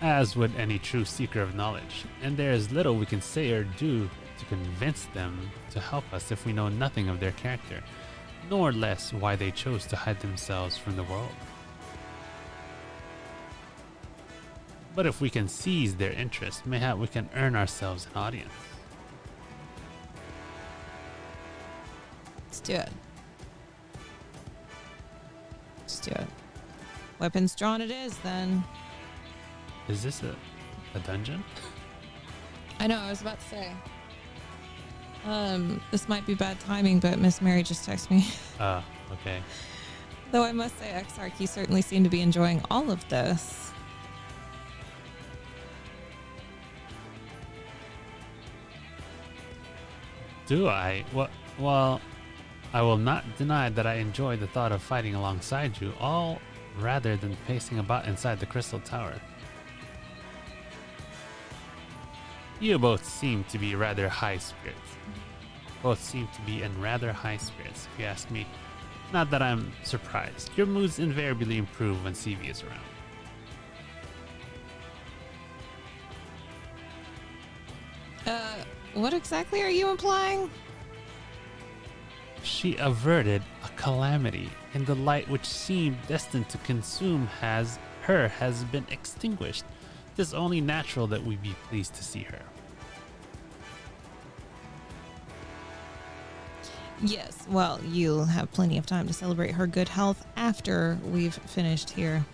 As would any true seeker of knowledge, and there is little we can say or do to convince them to help us if we know nothing of their character, nor less why they chose to hide themselves from the world. But if we can seize their interest, mayhap we can earn ourselves an audience. Let's do it. Let's do it. Weapons drawn it is, then. Is this a dungeon? I know, I was about to say. This might be bad timing, but Miss Mary just texted me. Oh, okay. Though I must say, Exarch, you certainly seem to be enjoying all of this. Do I? Well, I will not deny that I enjoy the thought of fighting alongside you, all rather than pacing about inside the Crystal Tower. You both seem to be rather high spirits. Both seem to be in rather high spirits, if you ask me. Not that I'm surprised. Your moods invariably improve when Seavy is around. What exactly are you implying? She averted a calamity, and the light which seemed destined to consume has been extinguished. It is only natural that we be pleased to see her. Yes, well, you'll have plenty of time to celebrate her good health after we've finished here.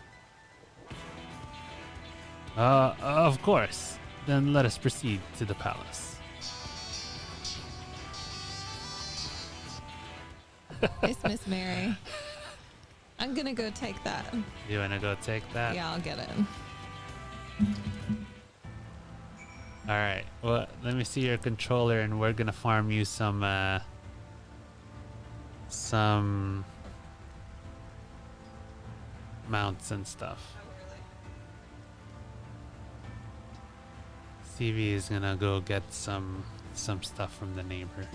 Of course. Then let us proceed to the palace. It's Miss Mary. I'm gonna go take that. You wanna go take that? Yeah, I'll get it. Alright, well, let me see your controller and we're gonna farm you some mounts and stuff. CV is gonna go get some stuff from the neighbor.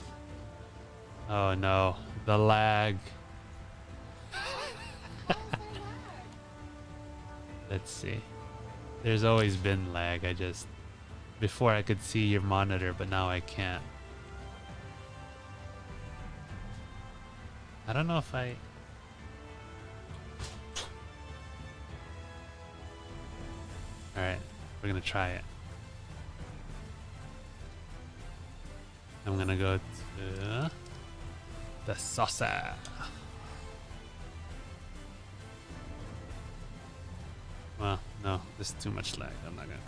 Oh no, the lag. Let's see. There's always been lag. Before I could see your monitor, but now I can't. I don't know if I... Alright, we're gonna try it. I'm gonna go to the saucer. Well, no, there's too much lag. I'm not gonna.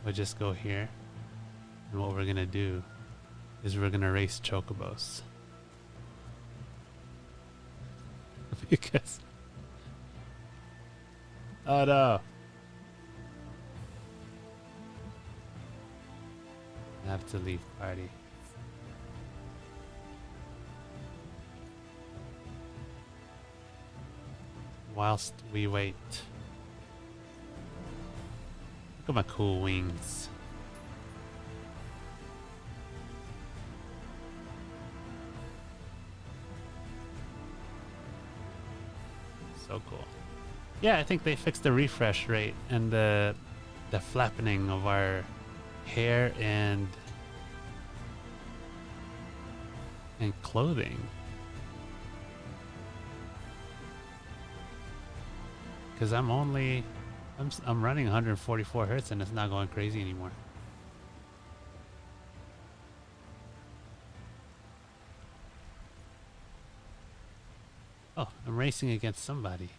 We'll just go here. And what we're gonna do is we're gonna race chocobos. Because. Oh no. I have to leave party. Whilst we wait. Look at my cool wings. So cool. Yeah, I think they fixed the refresh rate and the flattening of our hair and clothing. Because I'm running 144 hertz and it's not going crazy anymore. Oh, I'm racing against somebody.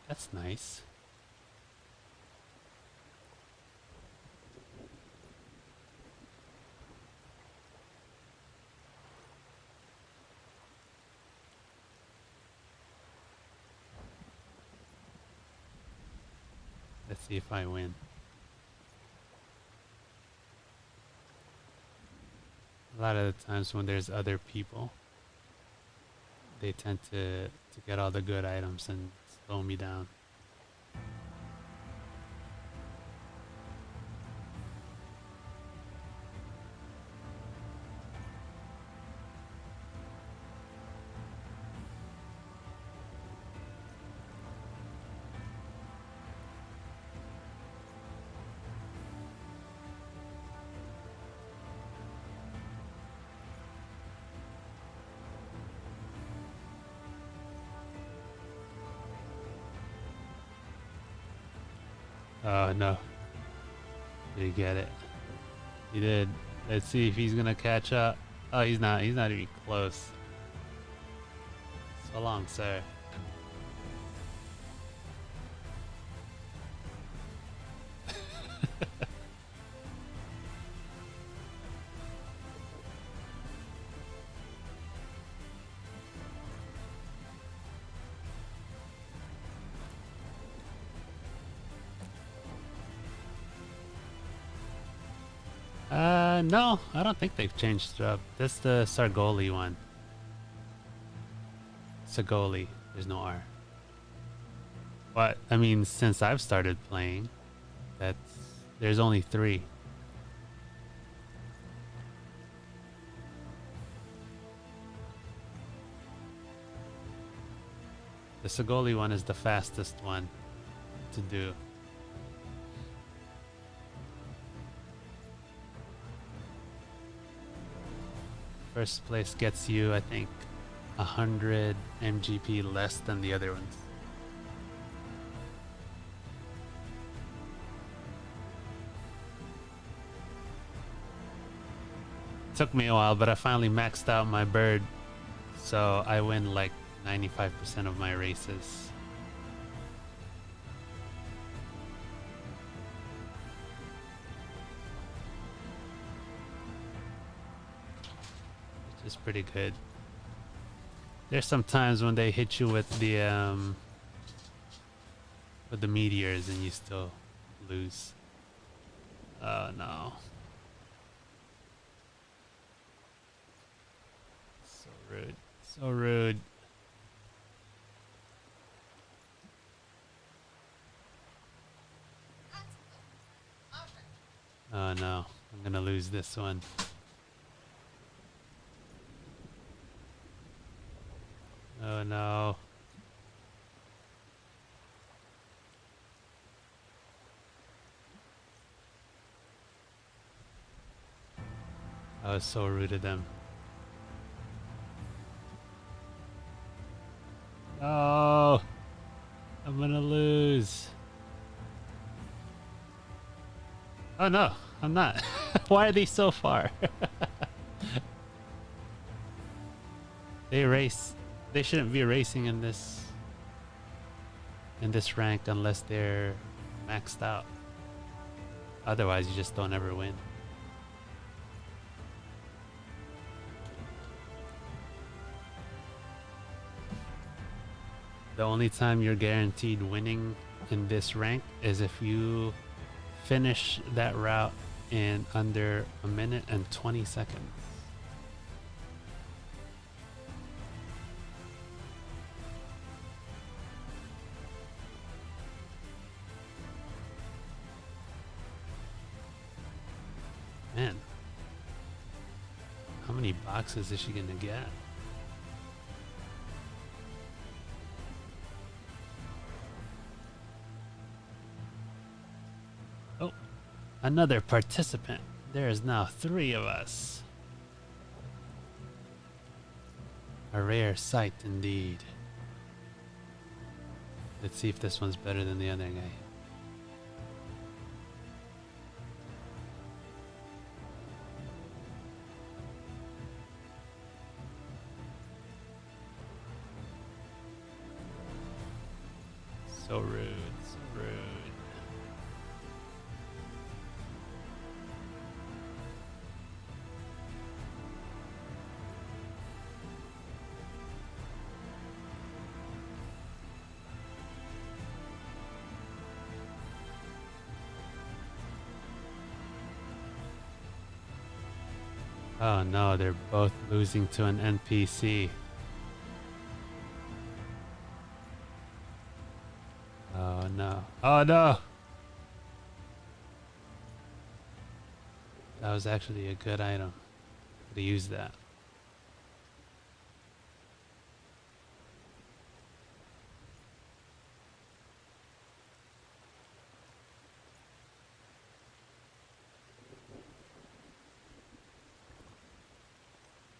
That's nice. Let's see if I win. A lot of the times when there's other people, they tend to get all the good items and slow me down. Oh no. Did he get it? He did. Let's see if he's gonna catch up. Oh, he's not even close. So long, sir. No, I don't think they've changed it up. That's the Sargoli one. Sagoli. There's no R. But, I mean, since I've started playing, there's only 3. The Sagoli one is the fastest one to do. First place gets you, I think, 100 MGP less than the other ones. Took me a while, but I finally maxed out my bird, so I win like 95% of my races. Which is pretty good. There's some times when they hit you with the meteors and you still lose. Oh no. So rude. So rude. Oh no. I'm gonna lose this one. Oh no. I was so rude to them. Oh, I'm gonna lose. Oh no, I'm not. Why are they so far? They race. They shouldn't be racing in this rank unless they're maxed out. Otherwise, you just don't ever win. The only time you're guaranteed winning in this rank is if you finish that route in under 1 minute and 20 seconds. Man, how many boxes is she gonna get? Oh, another participant. There is now 3 of us. A rare sight indeed. Let's see if this one's better than the other guy. So rude, so rude. Oh no, they're both losing to an NPC. Oh no. Oh no! That was actually a good item. Could have used that.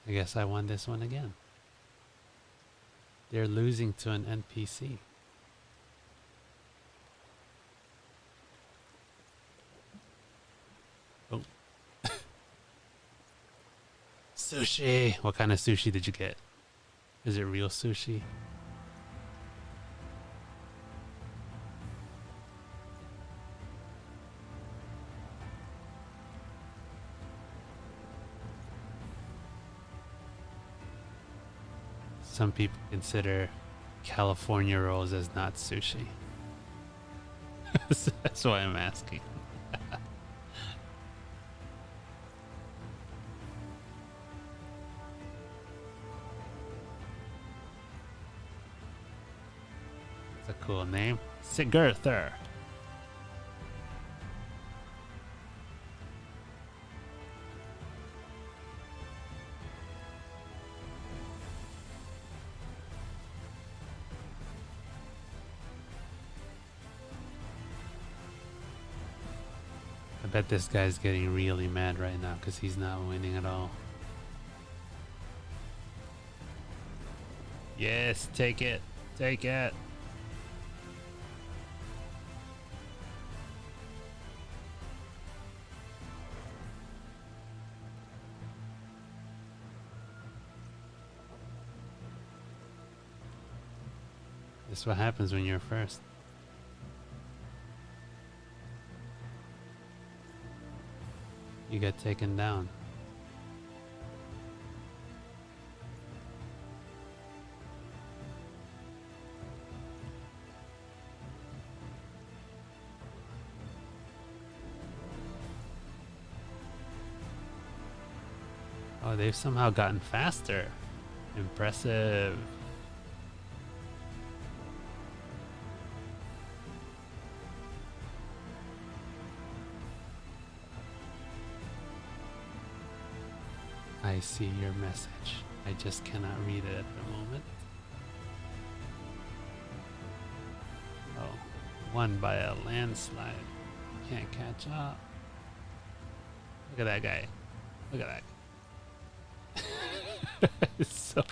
I guess I won this one again. They're losing to an NPC. Oh. Sushi! What kind of sushi did you get? Is it real sushi? Some people consider California rolls as not sushi. That's why I'm asking. It's a cool name. Sigurther. I bet this guy's getting really mad right now because he's not winning at all. Yes, take it. Take it. This is what happens when you're first. You get taken down. Oh, they've somehow gotten faster. Impressive. I see your message. I just cannot read it at the moment. Oh, won by a landslide. Can't catch up. Look at that guy. Look at that. It's so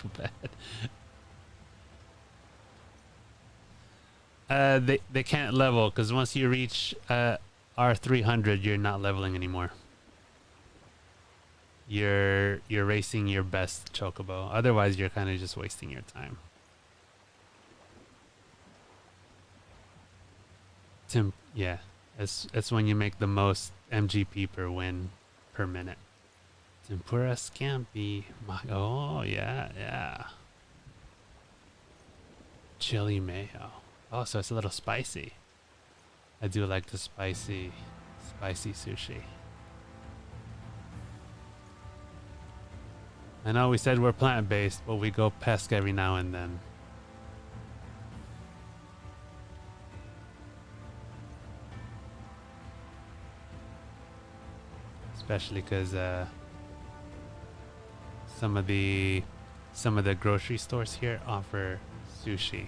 bad. They can't level because once you reach R300, you're not leveling anymore. you're racing your best chocobo. Otherwise, you're kind of just wasting your time. Yeah, it's when you make the most MGP per win per minute. Tempura scampi. Oh yeah. Chili mayo. Oh, so it's a little spicy. I do like the spicy sushi. I know we said we're plant-based, but we go pesque every now and then. Especially because some of the grocery stores here offer sushi.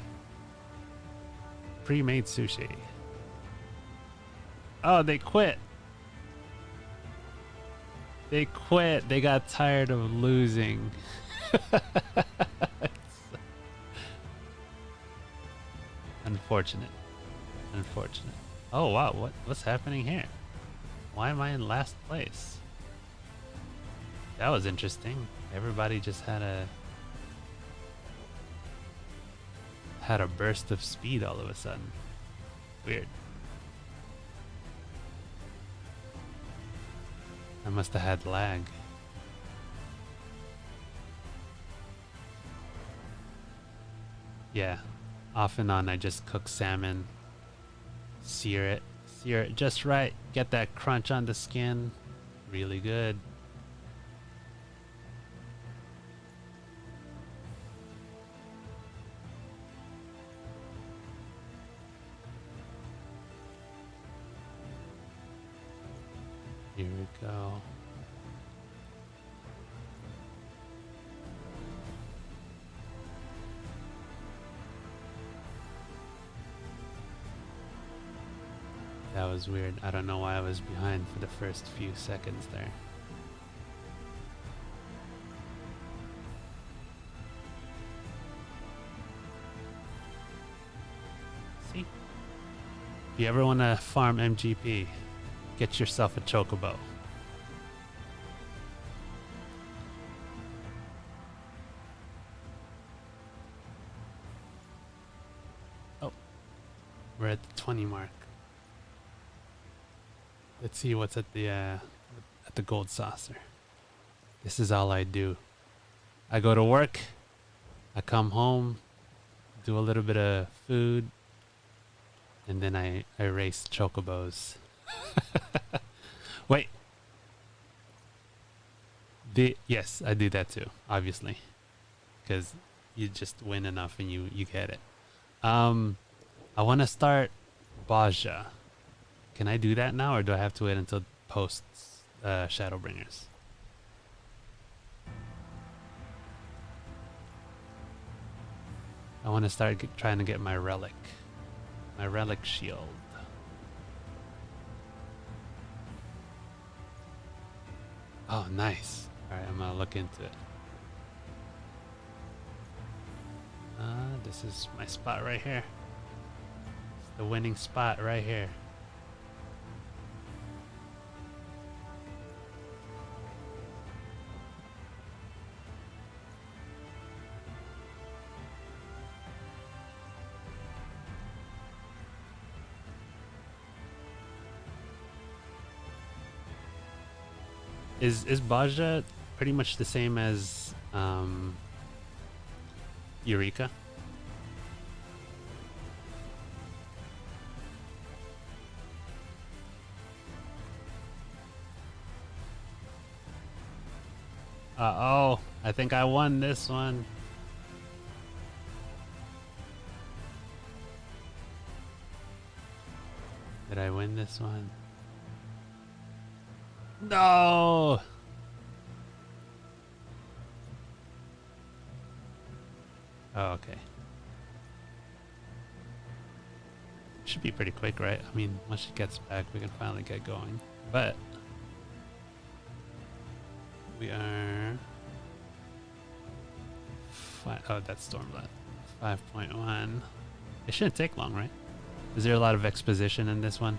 Pre-made sushi. Oh, they quit. They quit. They got tired of losing. Unfortunate. Oh wow, what's happening here? Why am I in last place? That was interesting. Everybody just had a burst of speed all of a sudden. Weird. I must have had lag. Yeah, off and on I just cook salmon, sear it just right, get that crunch on the skin, really good. Here we go. That was weird. I don't know why I was behind for the first few seconds there. See? If you ever want to farm MGP, get yourself a chocobo. Oh, we're at the 20 mark. Let's see what's at the gold saucer. This is all I do. I go to work, I come home, do a little bit of food, and then I race chocobos. Wait. Yes, I do that too, obviously. Because you just win enough and you get it. I want to start Baja. Can I do that now, or do I have to wait until post ShadowBringers? I want to start trying to get my relic shield. Oh, nice. All right, I'm gonna look into it. This is my spot right here. It's the winning spot right here. Is Baja pretty much the same as Eureka? Uh-oh, I think I won this one. Did I win this one? No! Oh, okay. Should be pretty quick, right? I mean, once she gets back, we can finally get going. But we are... Oh, that's Stormblood. 5.1. It shouldn't take long, right? Is there a lot of exposition in this one?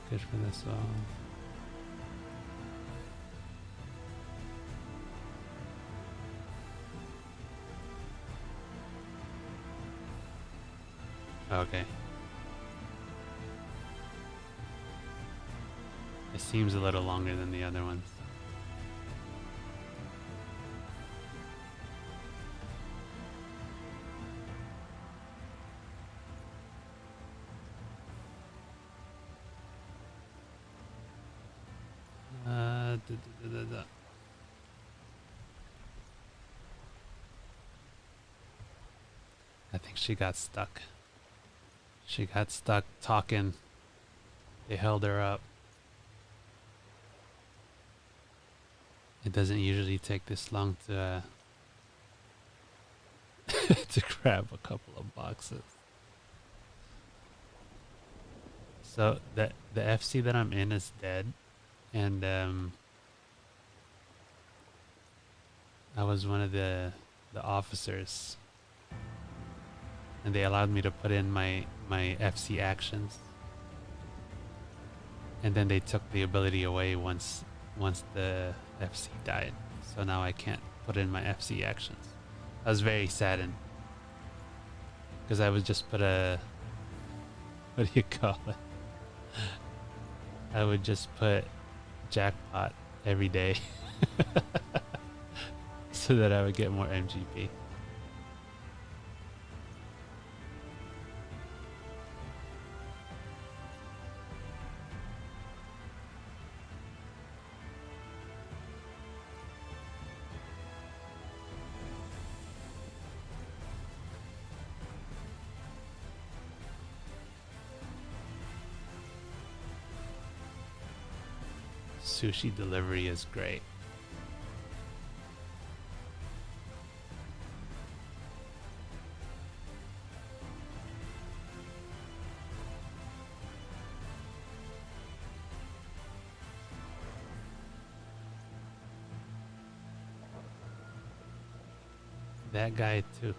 Good for this Okay. It seems a little longer than the other ones. I think she got stuck. She got stuck talking. They held her up. It doesn't usually take this long to to grab a couple of boxes. So the FC that I'm in is dead, and I was one of the officers, and they allowed me to put in my FC actions, and then they took the ability away once the FC died. So now I can't put in my FC actions. I was very saddened because I would just put a, what do you call it? I would just put jackpot every day so that I would get more MGP. Sushi delivery is great. That guy too.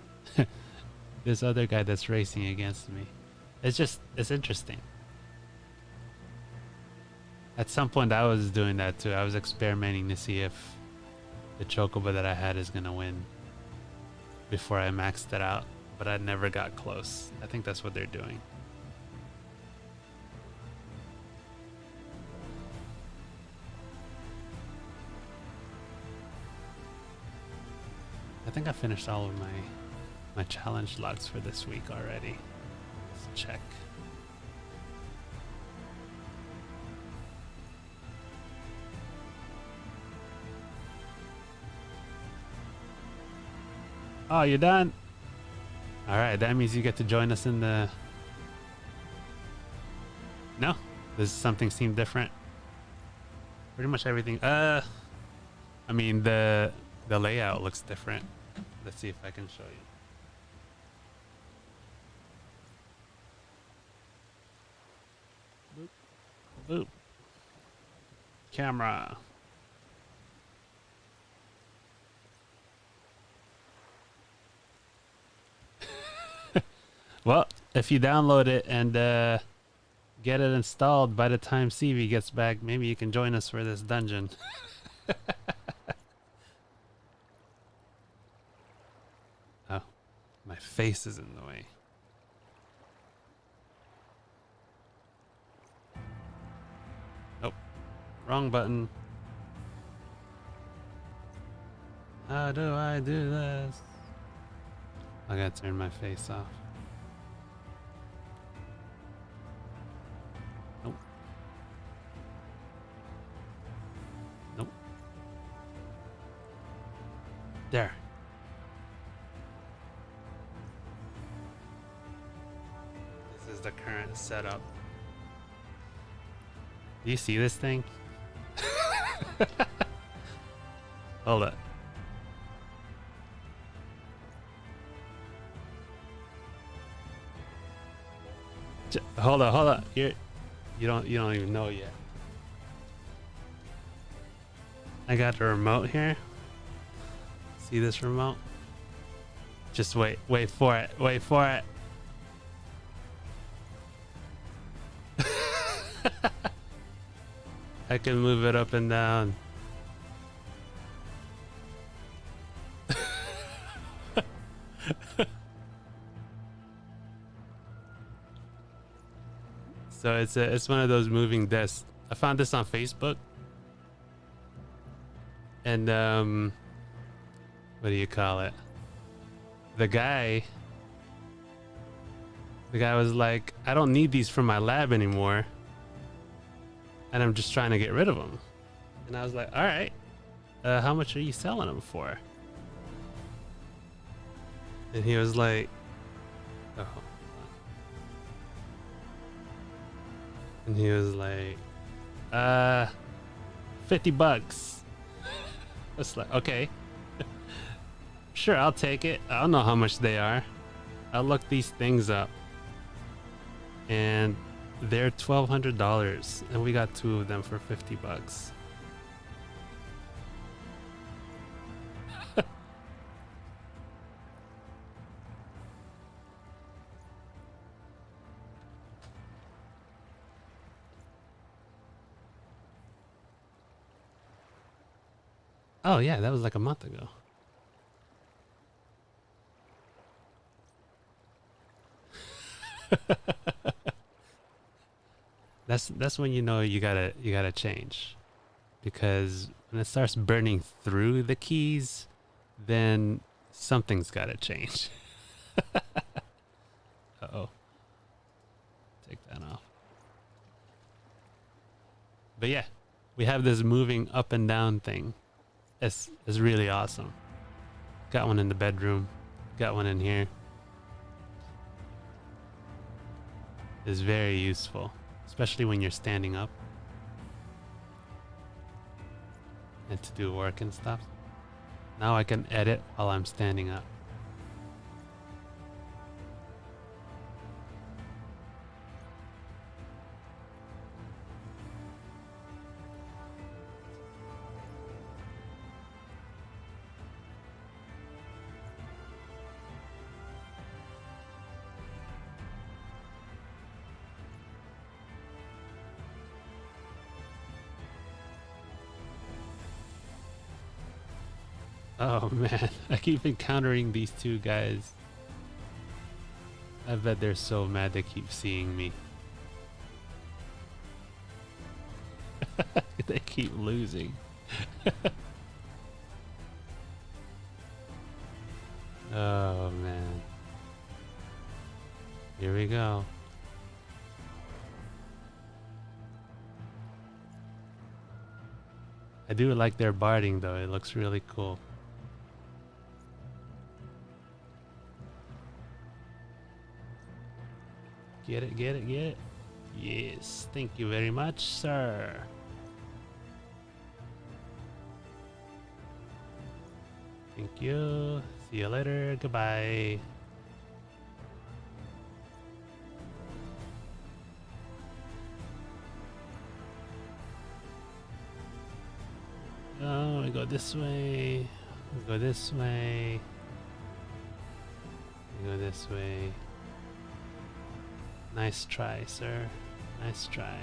This other guy that's racing against me. It's interesting. At some point I was doing that too. I was experimenting to see if the chocobo that I had is gonna win before I maxed it out, but I never got close. I think that's what they're doing. I think I finished all of my challenge logs for this week already. Let's check. Oh, you're done? Alright, that means you get to join us in the... No? Does something seem different? Pretty much everything... I mean, the layout looks different. Let's see if I can show you. Boop. Boop. Camera. Well, if you download it and get it installed by the time Seavy gets back, maybe you can join us for this dungeon. Oh, my face is in the way. Nope, wrong button. How do I do this? I gotta turn my face off. Nope. Nope. There. This is the current setup. Do you see this thing? Hold it. Hold on. You don't even know yet. I got the remote here. See this remote? Just wait for it. Wait for it. I can move it up and down. So it's one of those moving desks. I found this on Facebook. And what do you call it? The guy was like, I don't need these for my lab anymore. And I'm just trying to get rid of them. And I was like, all right, how much are you selling them for? And he was like, oh. And he was like, $50. I was like, okay. Sure, I'll take it. I don't know how much they are. I'll look these things up. And they're $1,200. And we got 2 of them for $50. Oh yeah, that was like a month ago. That's when you know you gotta change, because when it starts burning through the keys, then something's gotta change. Uh-oh. Take that off. But yeah, we have this moving up and down thing. It's really awesome. Got one in the bedroom. Got one in here. It's very useful, especially when you're standing up and to do work and stuff. Now I can edit while I'm standing up. Oh man, I keep encountering these 2 guys. I bet they're so mad they keep seeing me. They keep losing. Oh man. Here we go. I do like their barding though, it looks really cool. Get it, get it, get it. Yes, thank you very much, sir. Thank you. See you later. Goodbye. Oh, we go this way. We go this way. We go this way. Nice try, sir. Nice try.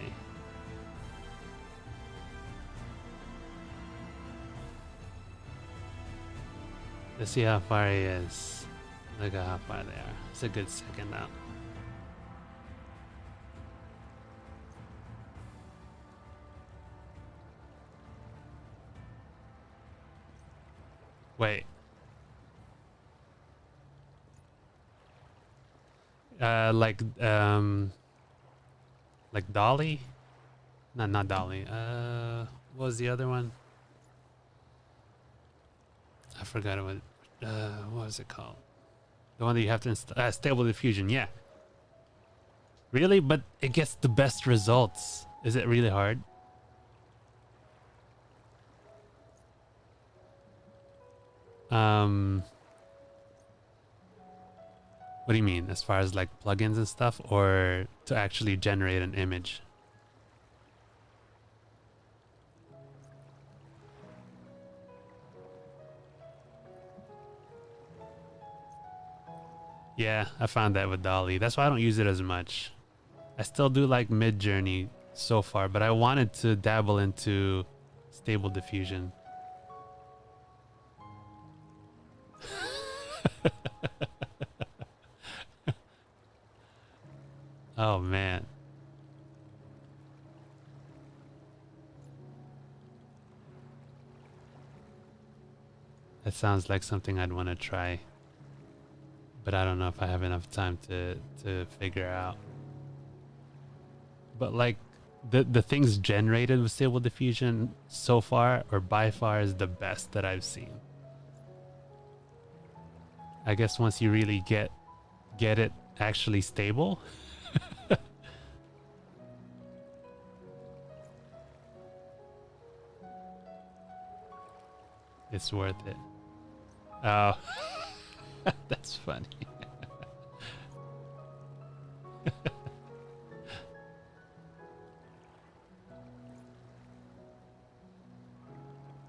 Let's see how far he is. Look at how far they are. It's a good second out. Wait. Like Dolly? No, not Dolly. What was the other one? I forgot what was it called? The one that you have to install. Stable Diffusion, yeah. Really? But it gets the best results. Is it really hard? What do you mean? As far as like plugins and stuff, or to actually generate an image? Yeah, I found that with Dolly. That's why I don't use it as much. I still do like Mid-Journey so far, but I wanted to dabble into Stable Diffusion. Oh man. That sounds like something I'd want to try. But I don't know if I have enough time to figure out. But like the things generated with Stable Diffusion so far, or by far, is the best that I've seen. I guess once you really get it actually stable. It's worth it. Oh, that's funny.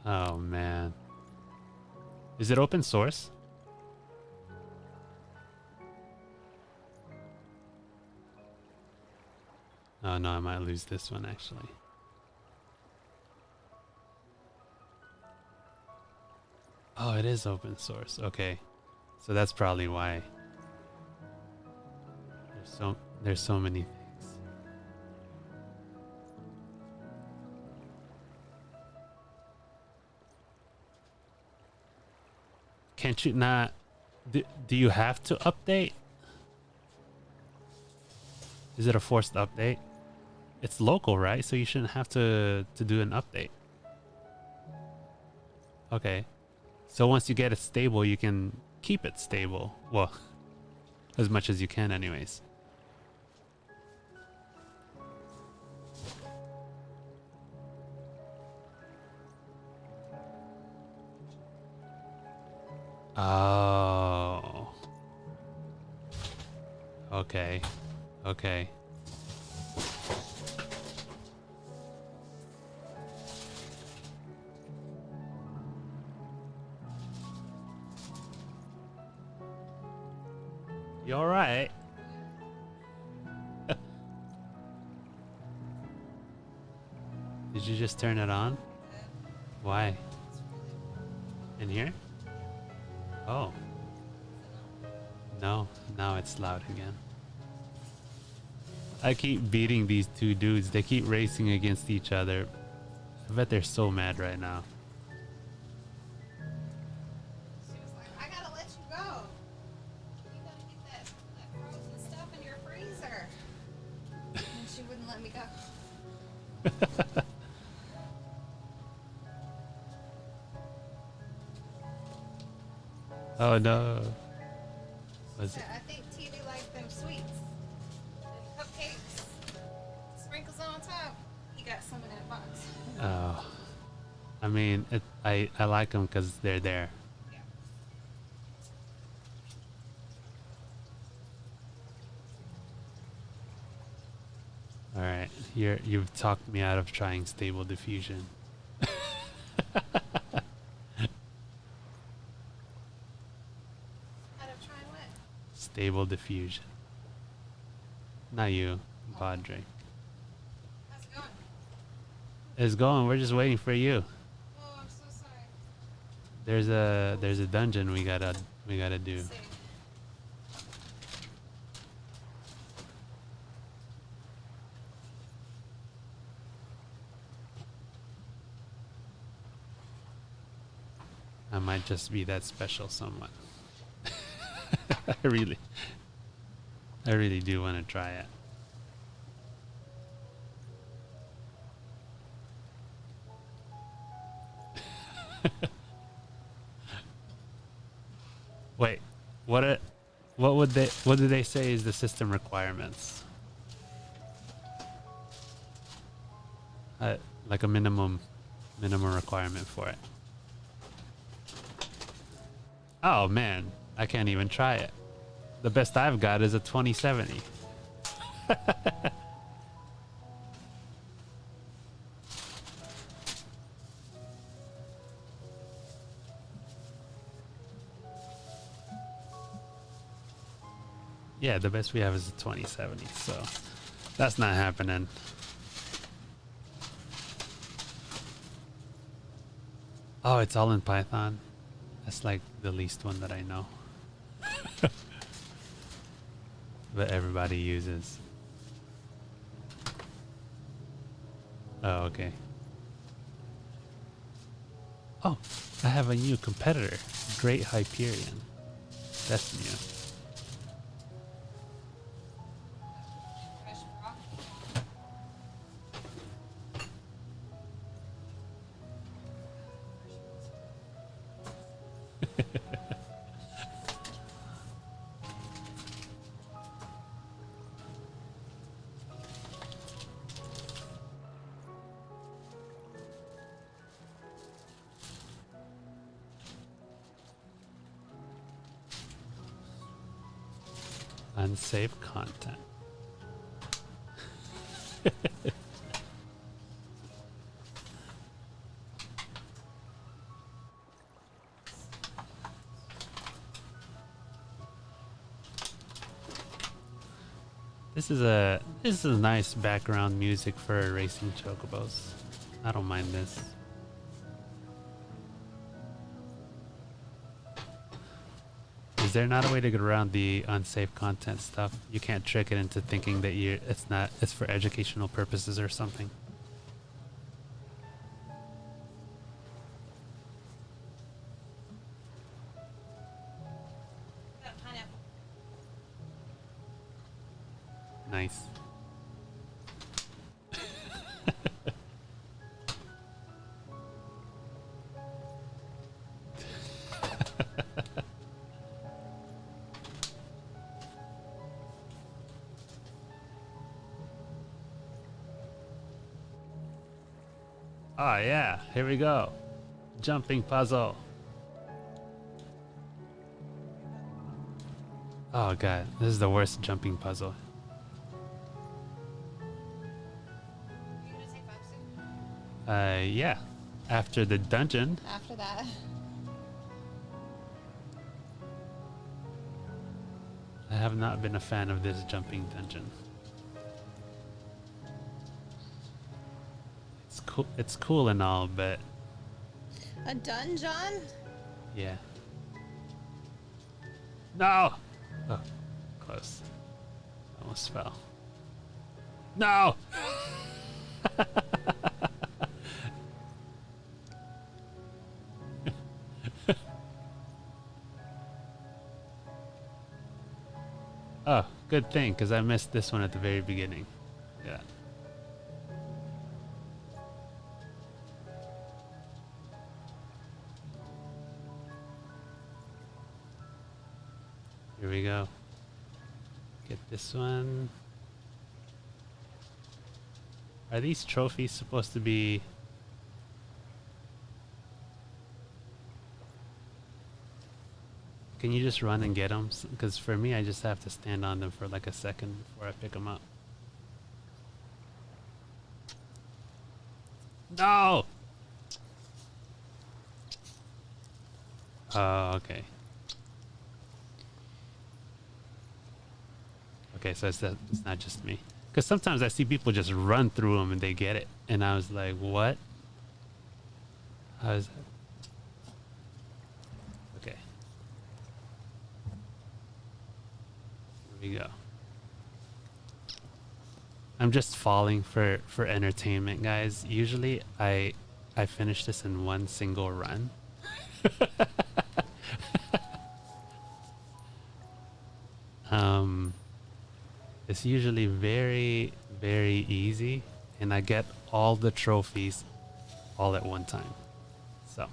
Oh man. Is it open source? Oh no, I might lose this one actually. Oh, it is open source. Okay. So that's probably why. There's so many things. Can't you not do you have to update? Is it a forced update? It's local, right? So you shouldn't have to do an update. Okay. So once you get it stable, you can keep it stable. Well, as much as you can anyways. Oh. Okay. Okay. You all right? Did you just turn it on? Why? In here? Oh. No, now it's loud again. I keep beating these two dudes. They keep racing against each other. I bet they're so mad right now. She was like, I gotta let you go. You gotta get that frozen stuff in your freezer. And she wouldn't let me go. Oh no. Was it? I think TV likes them sweets. Them cupcakes. Sprinkles on top. He got some in that box. Oh. I mean, I like them because they're there. Yeah. All right, you've talked me out of trying Stable Diffusion. Out of trying what? Stable Diffusion. Not you, Padre. How's it going? It's going. We're just waiting for you. Oh, I'm so sorry. There's a dungeon we gotta do. Let's see. I might just be that special somewhat. I really do want to try it. Wait, what do they say is the system requirements? Like a minimum requirement for it. Oh man, I can't even try it. The best I've got is a 2070. Yeah, the best we have is a 2070, so that's not happening. Oh, it's all in Python. That's like the least one that I know. But everybody uses. Oh, okay. Oh, I have a new competitor. Great Hyperion. That's new. Unsafe content. This is nice background music for racing chocobos. I don't mind this. Is there not a way to get around the unsafe content stuff? You can't trick it into thinking that it's for educational purposes or something. Nice. Oh yeah, here we go. Jumping puzzle. Oh god, this is the worst jumping puzzle. Yeah. After the dungeon. After that. I have not been a fan of this jumping dungeon. It's cool and all, but A dungeon? yeah. No! Oh, close. Almost fell. No! Oh, good thing, because I missed this one at the very beginning. Yeah. Here we go. Get this one. Are these trophies supposed to be... Can you just run and get them? Because for me, I just have to stand on them for like a second before I pick them up. No! Oh, okay. Okay, so it's not just me. Because sometimes I see people just run through them and they get it. And I was like, what? How is that? Okay. Here we go. I'm just falling for entertainment, guys. Usually I finish this in one single run. It's usually very, very easy, and I get all the trophies all at one time. So.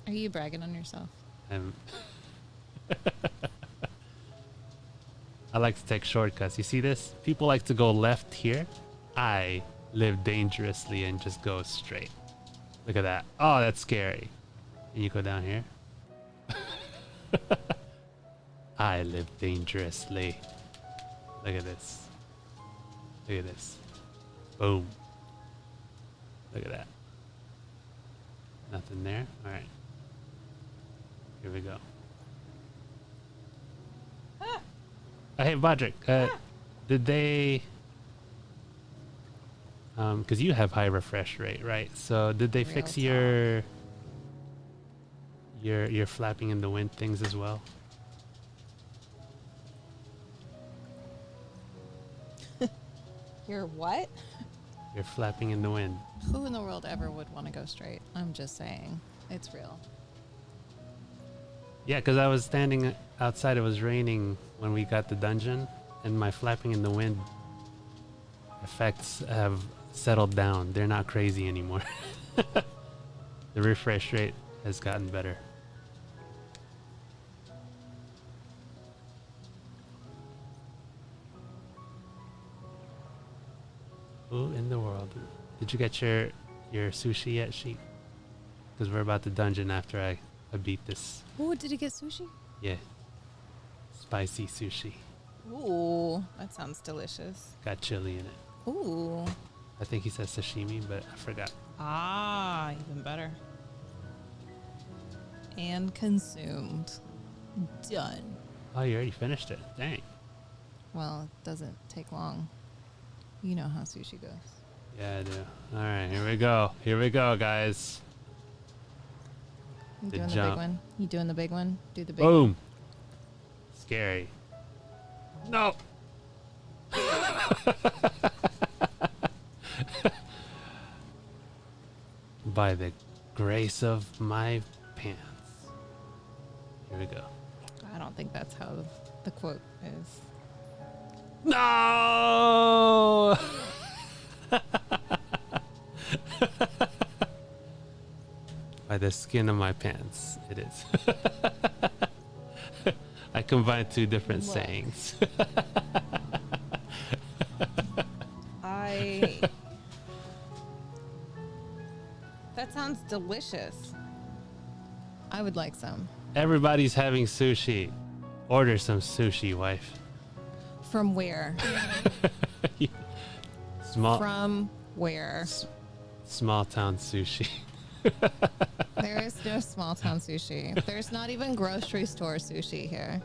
Are you bragging on yourself? I like to take shortcuts. You see this? People like to go left here. I live dangerously and just go straight. Look at that. Oh, that's scary. And you go down here. I live dangerously. Look at this. Look at this. Boom. Look at that. Nothing there. All right. Here we go. Hey, Bodrick. Did they... because you have high refresh rate, right? So did they fix your flapping in the wind things as well? Your what? You're flapping in the wind. Who in the world ever would want to go straight? I'm just saying. It's real. Yeah, because I was standing outside. It was raining when we got the dungeon, and my flapping in the wind effects have settled down. They're not crazy anymore. The refresh rate has gotten better. Who in the world? Did you get your sushi yet, Sheep? Because we're about to dungeon after I beat this. Oh, did he get sushi? Yeah. Spicy sushi. Ooh, that sounds delicious. Got chili in it. Ooh. I think he said sashimi, but I forgot. Ah, even better. And consumed. Done. Oh, you already finished it. Dang. Well, it doesn't take long. You know how sushi goes. Yeah, I do. All right, here we go. Here we go, guys. You The doing the jump. big one? You doing the big one? Do the big Boom. Scary. No. By the grace of my pants. Here we go. one. I don't think that's how the quote is. No! By the skin of my pants, it is. I combined two different Look. sayings. That sounds delicious. I would like some. Everybody's having sushi. Order some sushi, wife. From where? Small From where? small town sushi. There is no small town sushi. There's not even grocery store sushi here.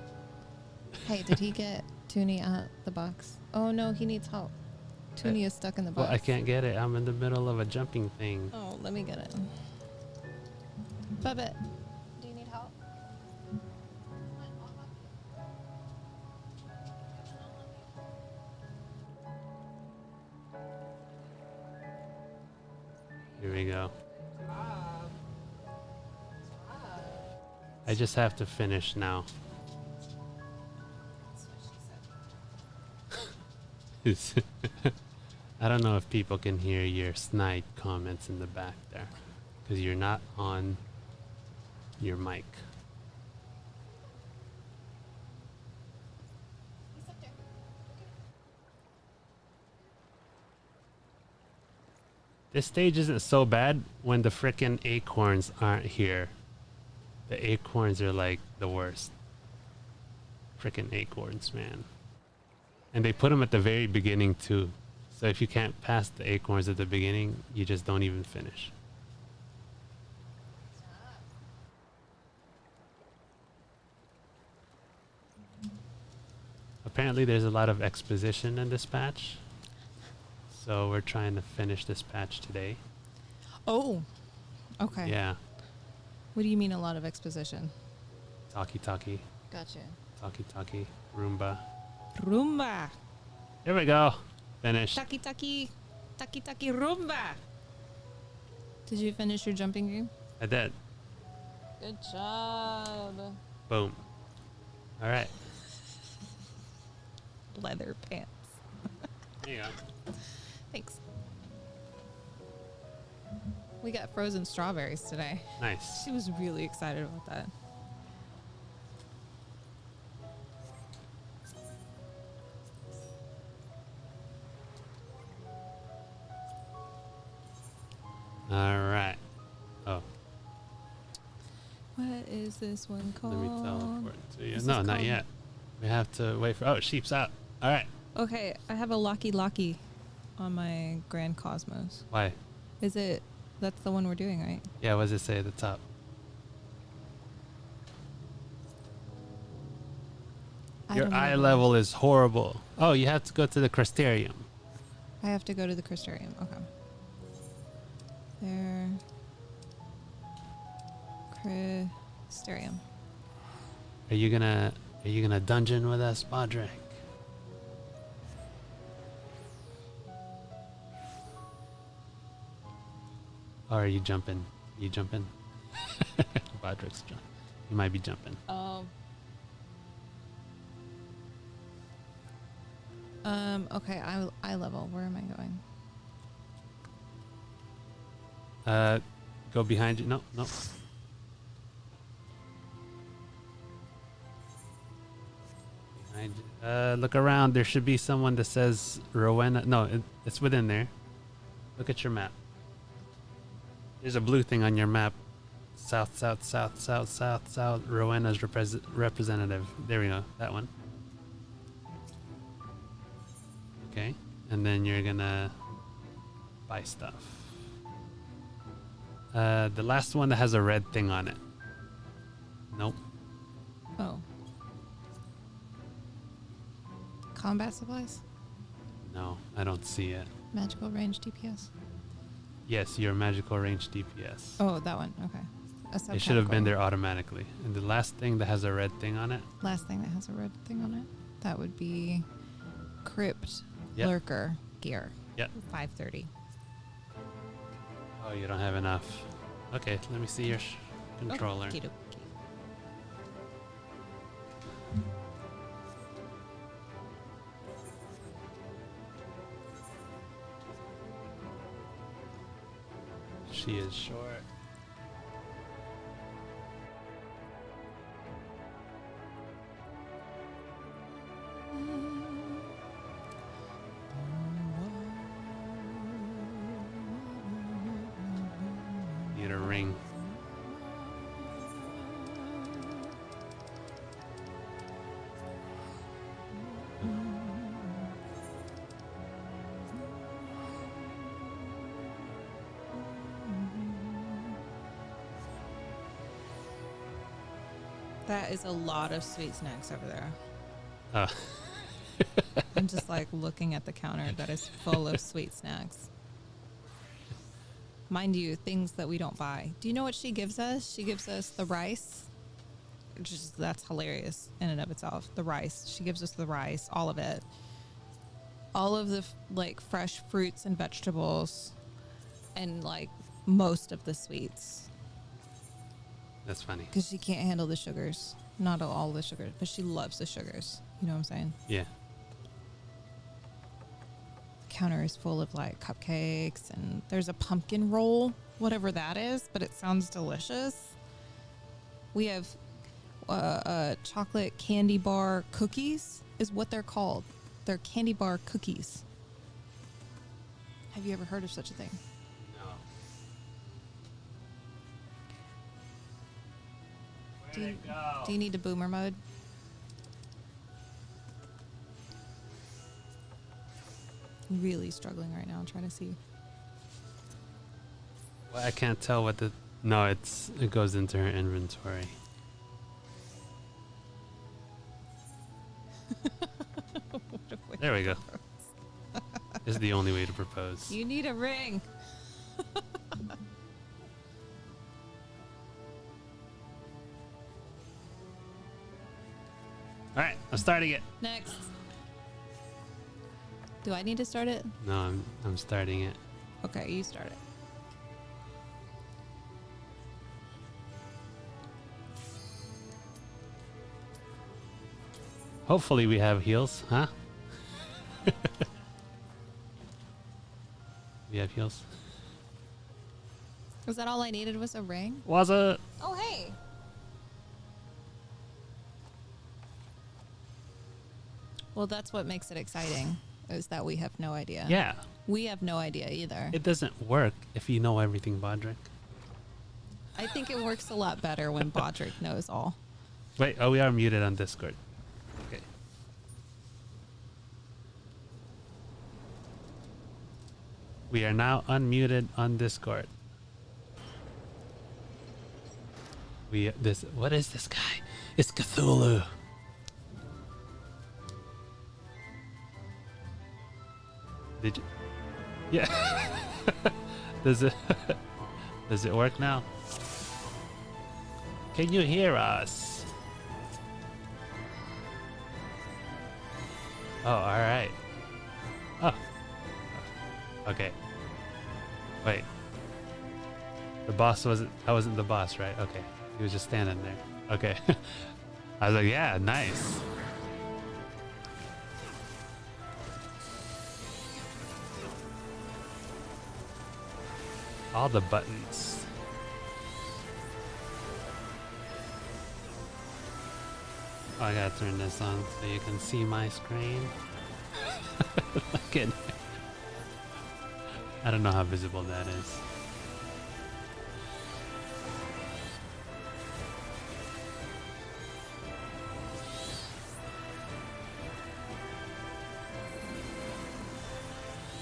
Hey, did he get Toonie out the box? Oh no, he needs help. Toonie is stuck in the box. Well, I can't get it. I'm in the middle of a jumping thing. Oh, let me get it. Bubbit, do you need help? Here we go. I just have to finish now. I don't know if people can hear your snide comments in the back there because you're not on your mic. This stage isn't so bad when the frickin' acorns aren't here. The acorns are like the worst. Frickin' acorns, man. And they put them at the very beginning too. So if you can't pass the acorns at the beginning, you just don't even finish. Apparently there's a lot of exposition in this patch. So we're trying to finish this patch today. Oh, okay. Yeah. What do you mean a lot of exposition? Talkie. Gotcha. Talkie. Roomba. Roomba. Here we go. Finished. Taki Roomba. Did you finish your jumping game? I did. Good job. Boom. All right. Leather pants. There you go. Thanks. We got frozen strawberries today. Nice. She was really excited about that. All right. Oh, What is this one called? let me teleport to you. Is No, this not called- yet. We have to wait for. Oh, sheep's out. All right. Okay, I have a Locky on my Grand Cosmos. Why? Is it? That's the one we're doing, right? Yeah. What does it say at the top? I Your don't eye know. level is horrible. Oh, you have to go to the Crystarium. I have to go to the Crystarium. Okay. There. Crystarium. Are you gonna dungeon with us, Bodrick? Or are you jumping? You jumping? Bodrick's jump. You might be jumping. Okay, eye level. Where am I going? Go behind you. No. Behind you. Look around. There should be someone that says Rowena. No, it's within there. Look at your map. There's a blue thing on your map. South. Rowena's representative. There we go. That one. Okay. And then you're gonna buy stuff. The last one that has a red thing on it. Nope. Oh. Combat supplies? No, I don't see it. Magical range DPS? Yes, your magical range DPS. Oh, that one. Okay. It should have been there automatically. And the last thing that has a red thing on it. Last thing that has a red thing on it. That would be Crypt Lurker gear. Yep. 530. Oh, you don't have enough. Okay, let me see your controller. Okey-dokey. She is short. Need a ring. That is a lot of sweet snacks over there. Oh. I'm just like looking at the counter that is full of sweet snacks. Mind you, things that we don't buy. Do you know what she gives us? She gives us the rice. That's hilarious in and of itself. The rice. She gives us the rice, all of it. All of the like fresh fruits and vegetables and like most of the sweets. That's funny. Because she can't handle the sugars. Not all the sugars, but she loves the sugars. You know what I'm saying? Yeah. The counter is full of like cupcakes and there's a pumpkin roll, whatever that is, but it sounds delicious. We have chocolate candy bar cookies is what they're called. They're candy bar cookies. Have you ever heard of such a thing? Do you need a boomer mode? I'm really struggling right now. I'm trying to see. Well, I can't tell what the... No, it goes into her inventory. There we go. This is the only way to propose. You need a ring. All right, I'm starting it. Next. Do I need to start it? No, I'm starting it. Okay, you start it. Hopefully we have heals, huh? We have heals. Was that all I needed was a ring? Was it? Oh, hey. Well, that's what makes it exciting, is that we have no idea. Yeah. We have no idea either. It doesn't work if you know everything, Bodrick. I think it works a lot better when Bodrick knows all. Wait, oh, we are muted on Discord. Okay. We are now unmuted on Discord. What is this guy? It's Cthulhu. Did you? Yeah. Does it work now? Can you hear us? Oh, all right. Oh. Okay. Wait. The boss wasn't. I wasn't the boss, right? Okay. He was just standing there. Okay. I was like, yeah, nice. All the buttons. Oh, I gotta turn this on so you can see my screen. Look at it. I don't know how visible that is.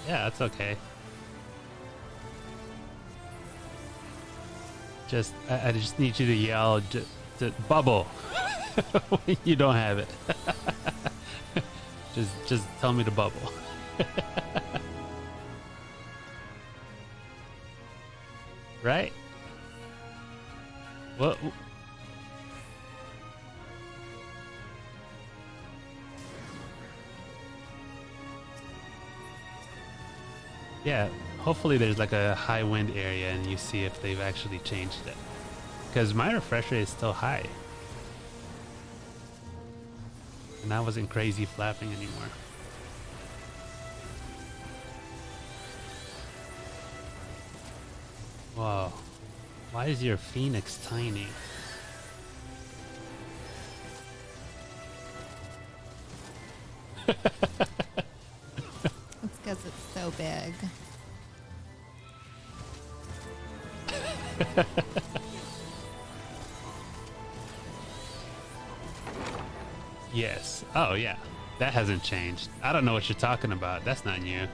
Yeah, that's okay. I just need you to yell to bubble when you don't have it. just tell me to bubble. Right? What? Yeah, hopefully there's like a high wind area and you see if they've actually changed it. Because my refresh rate is still high. And I wasn't crazy flapping anymore. Whoa. Why is your phoenix tiny? It's because it's so big. Yes. Oh, yeah. That hasn't changed. I don't know what you're talking about. That's not new.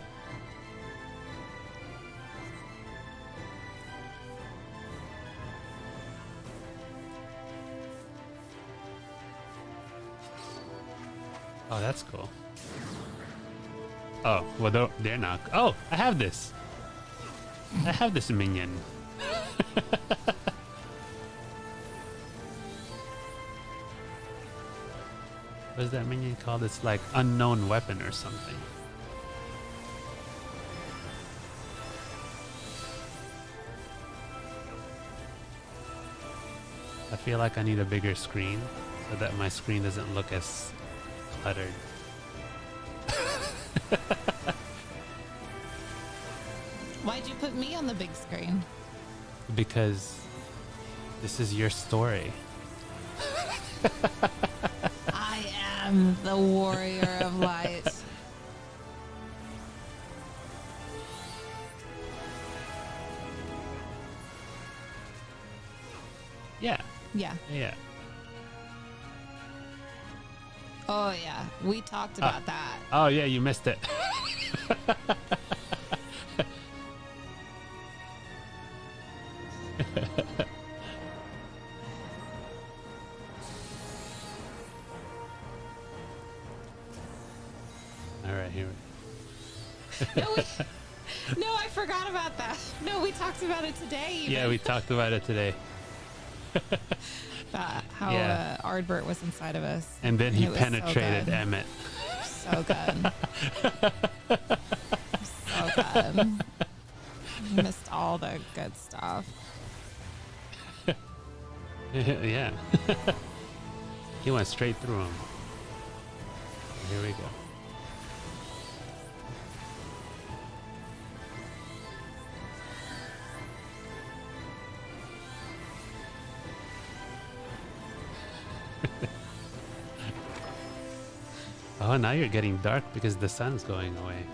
Oh, that's cool. Oh, well, they're not. Oh, I have this. I have this minion. What is that minion called? It's like unknown weapon or something. I feel like I need a bigger screen so that my screen doesn't look as cluttered. Why'd you put me on the big screen? Because this is your story. I am the warrior of light. Yeah. Yeah. Yeah. Oh, yeah. We talked about that. Oh, yeah, you missed it. All right, here we go. No, I forgot about that. No, we talked about it today. Even. Yeah, we talked about it today. About how Yeah. Ardbert was inside of us. And then he it was penetrated so good. Emmett. So good. So good. You missed all the good stuff. Yeah. He went straight through him. Here we go. Oh, now you're getting dark because the sun's going away.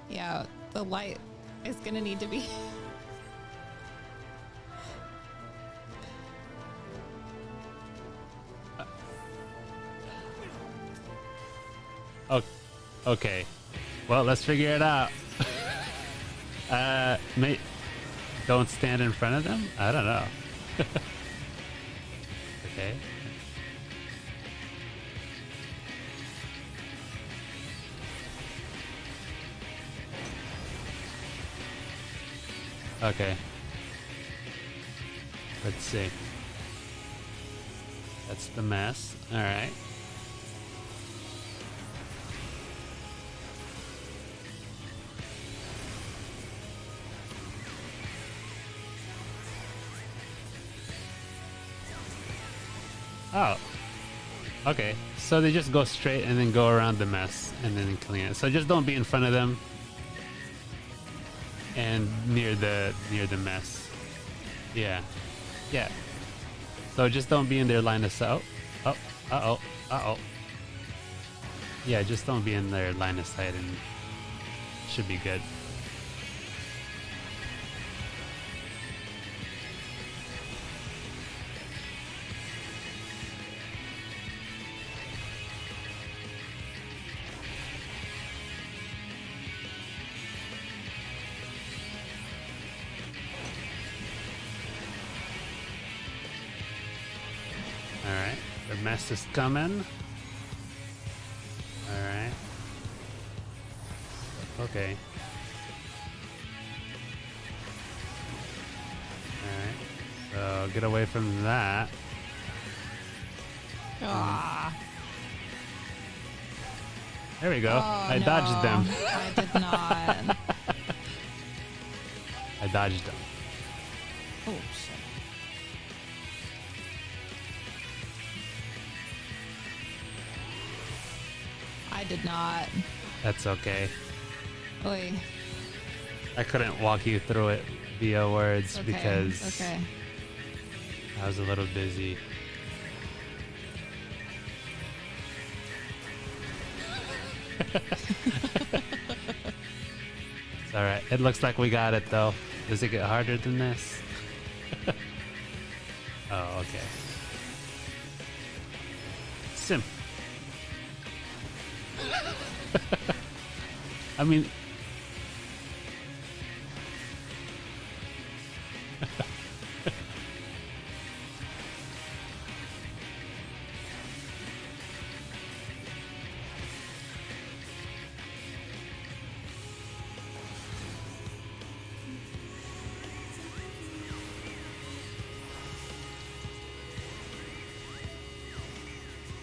Yeah, the light is going to need to be... Oh, okay. Well, let's figure it out. Don't stand in front of them? I don't know. Okay. Okay. Let's see. That's the mess. All right. Oh. Okay. So they just go straight and then go around the mess and then clean it. So just don't be in front of them and near the mess. Yeah. Yeah. So just don't be in their line of sight. Oh. Uh-oh. Uh-oh. Yeah, just don't be in their line of sight and should be good. Alright, the mess is coming. Alright. Okay. Alright. So get away from that. Ah. There we go. Oh, I dodged them. I did not. I dodged them. Oh, shit. I did not. That's okay. Oy. I couldn't walk you through it via words Okay, because okay. I was a little busy. It's alright. It looks like we got it though. Does it get harder than this? Oh, okay. Sim. I mean...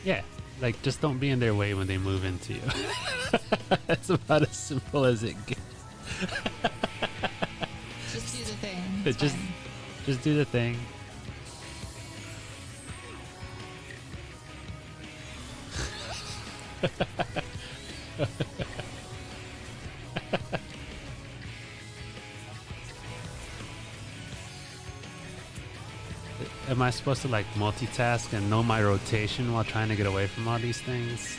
Yeah, like just don't be in their way when they move into you. That's about as simple as it gets. Just do the thing. It's Just fine. just do the thing. Am I supposed to like multitask and know my rotation while trying to get away from all these things?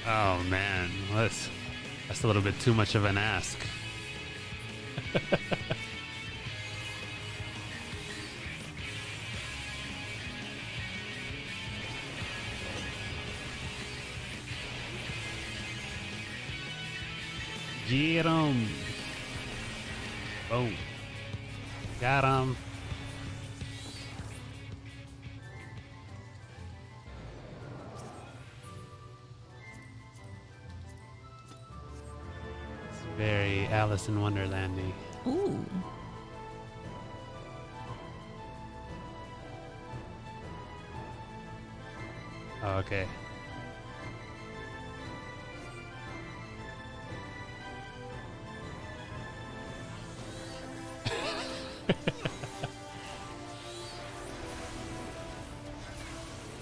Oh man, that's a little bit too much of an ask. Get 'em. Boom. Got 'em. Very Alice in Wonderlandy. Ooh. Oh, okay.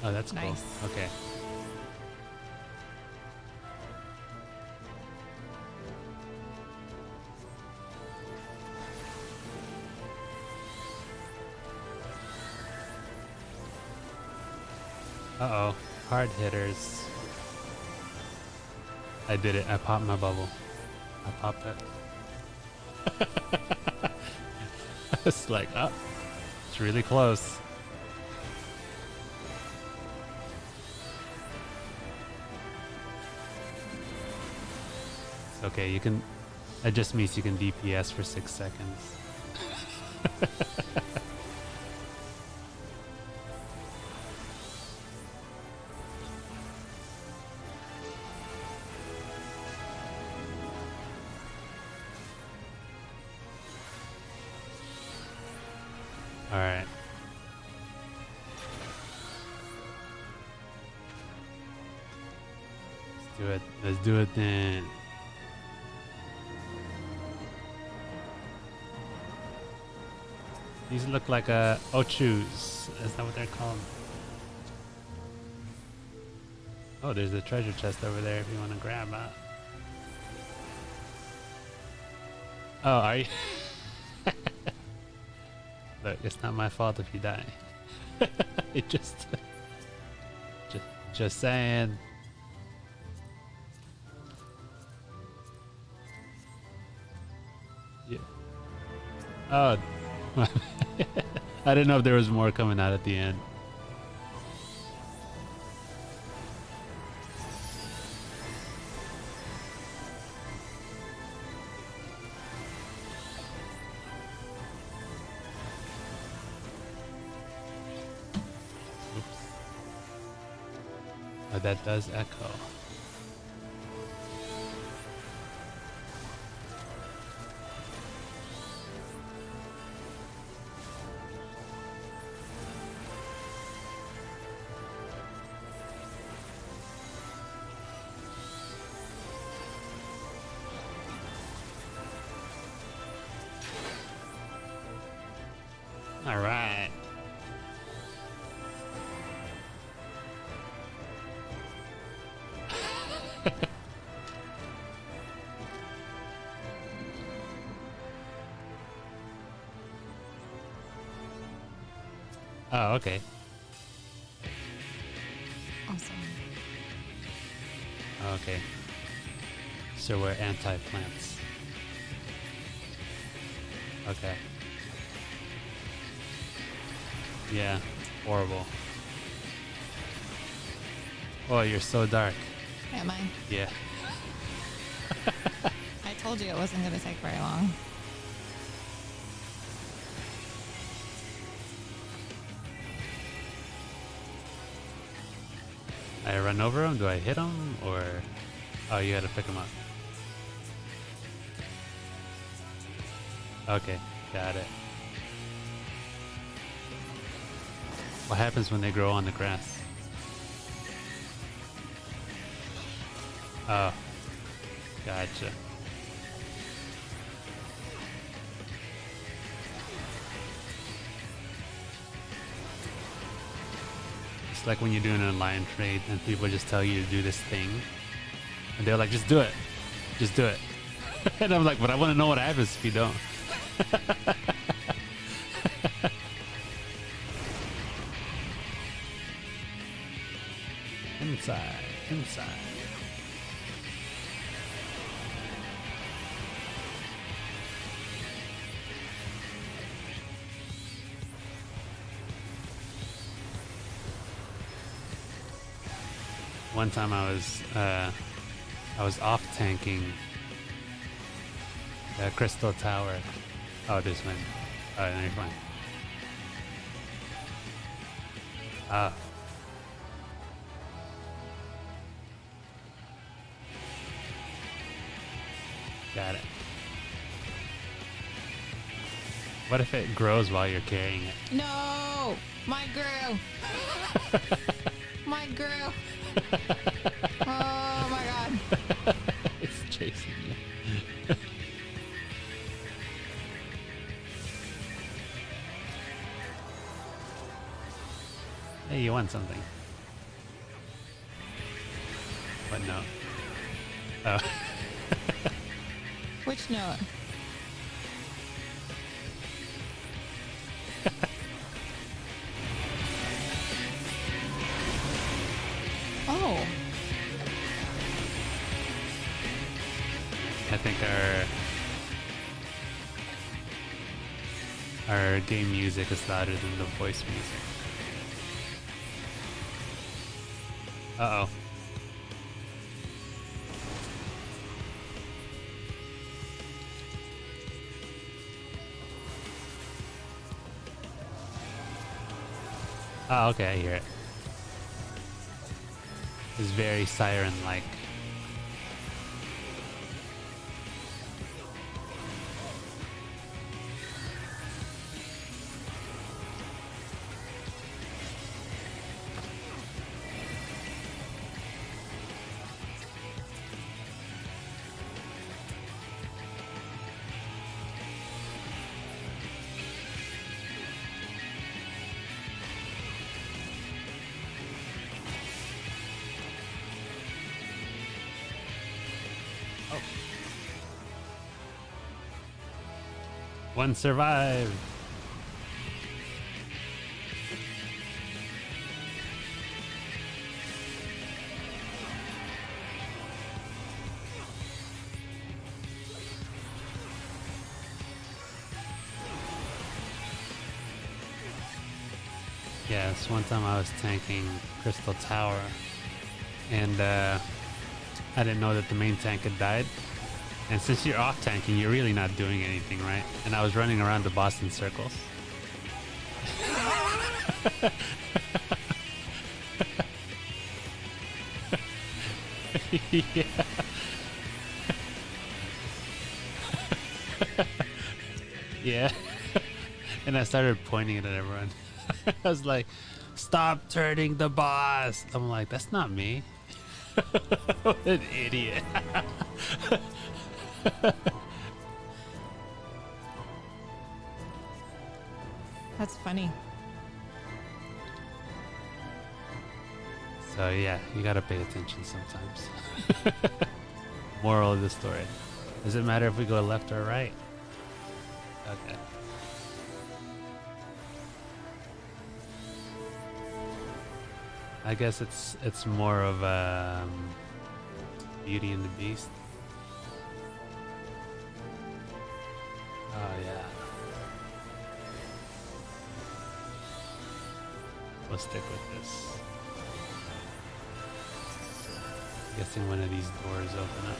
Oh, that's cool. Nice. Okay. Uh-oh. Hard hitters. I did it. I popped my bubble. I popped it. It's like, oh, it's really close. It's okay, you can... That just means you can DPS for 6 seconds. Alright. Let's do it. Let's do it then. These look like ochus. Is that what they're called? Oh, there's a treasure chest over there if you want to grab that. Oh, are you? Look, it's not my fault if you die. It just saying. Yeah. Oh, I didn't know if there was more coming out at the end. Oh, that does echo. All right. Oh, okay. Awesome. Okay. So we're anti-plants. Okay. Yeah, horrible. Oh, you're so dark. Am I? Yeah. I told you it wasn't going to take very long. I run over him? Do I hit him? Or... Oh, you gotta pick him up. Okay, got it. What happens when they grow on the grass? Oh, gotcha. It's like when you're doing an online trade and people just tell you to do this thing. And they're like, just do it. Just do it. And I'm like, but I want to know what happens if you don't. Inside, inside. One time I was off tanking the crystal tower. Oh, this one. Oh, no, you're fine. Ah. Got it. What if it grows while you're carrying it? No! Mine grew! Mine grew! Oh my god. It's chasing you. Hey, you want something? But no. Oh. Which note? Oh. I think our game music is louder than the voice music. Uh-oh. Oh, okay, I hear it. It's very siren-like. One survived. Yeah, this one time I was tanking Crystal Tower, and I didn't know that the main tank had died. And since you're off tanking, you're really not doing anything, right? And I was running around the boss in circles. Yeah. Yeah. And I started pointing it at everyone. I was like, stop turning the boss. I'm like, that's not me. What an idiot. That's funny. So yeah, you gotta pay attention sometimes. Moral of the story. Does it matter if we go left or right? Okay. I guess it's more of Beauty and the Beast. Oh yeah. We'll stick with this. Guessing one of these doors open up.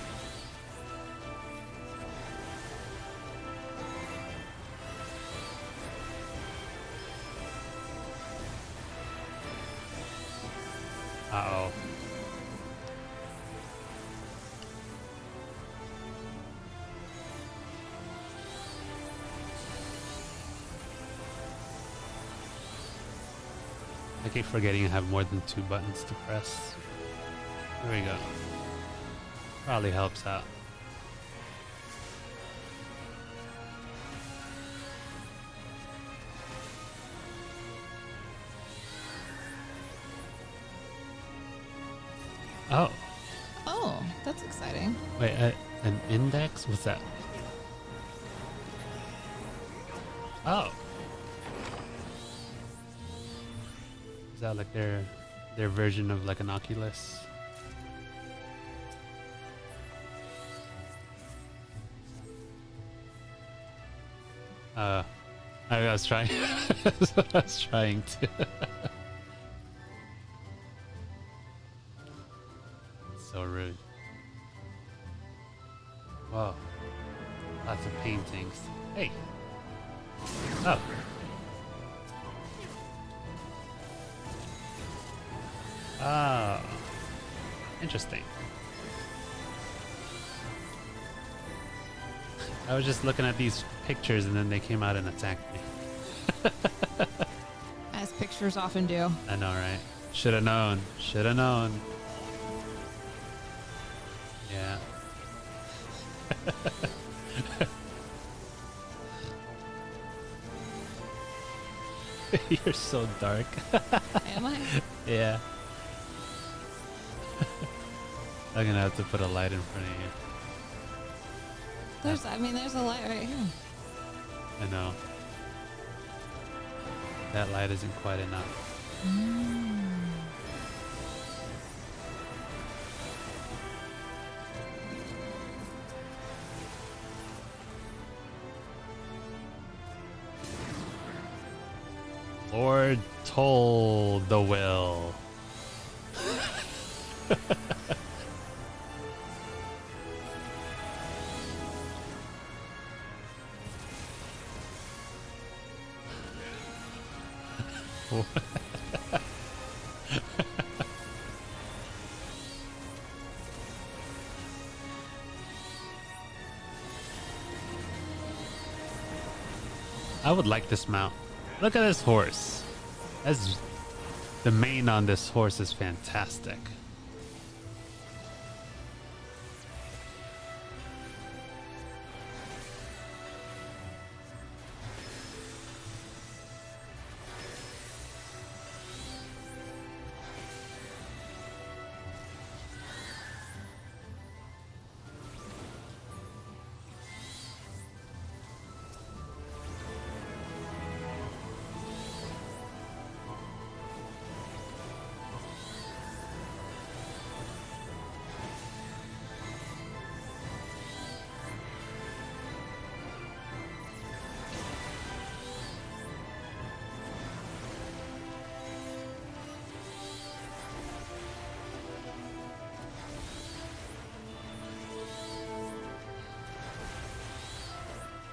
Uh-oh. I keep forgetting I have more than 2 buttons to press. There we go. Probably helps out. Oh. Oh, that's exciting. Wait, an index? What's that? Oh. Is that like their version of like an Oculus? I was trying. I was trying to. So rude. Whoa. Lots of paintings. Hey. Oh. Oh. Interesting. I was just looking at these pictures and then they came out and attacked me. As pictures often do. I know, right? Should have known. Should have known. Yeah. You're so dark. Am I? Yeah. I'm gonna have to put a light in front of you. There's a light right here. I know. That light isn't quite enough. Lord told the will. I would like this mount. Look at this horse. That's the mane on this horse is fantastic.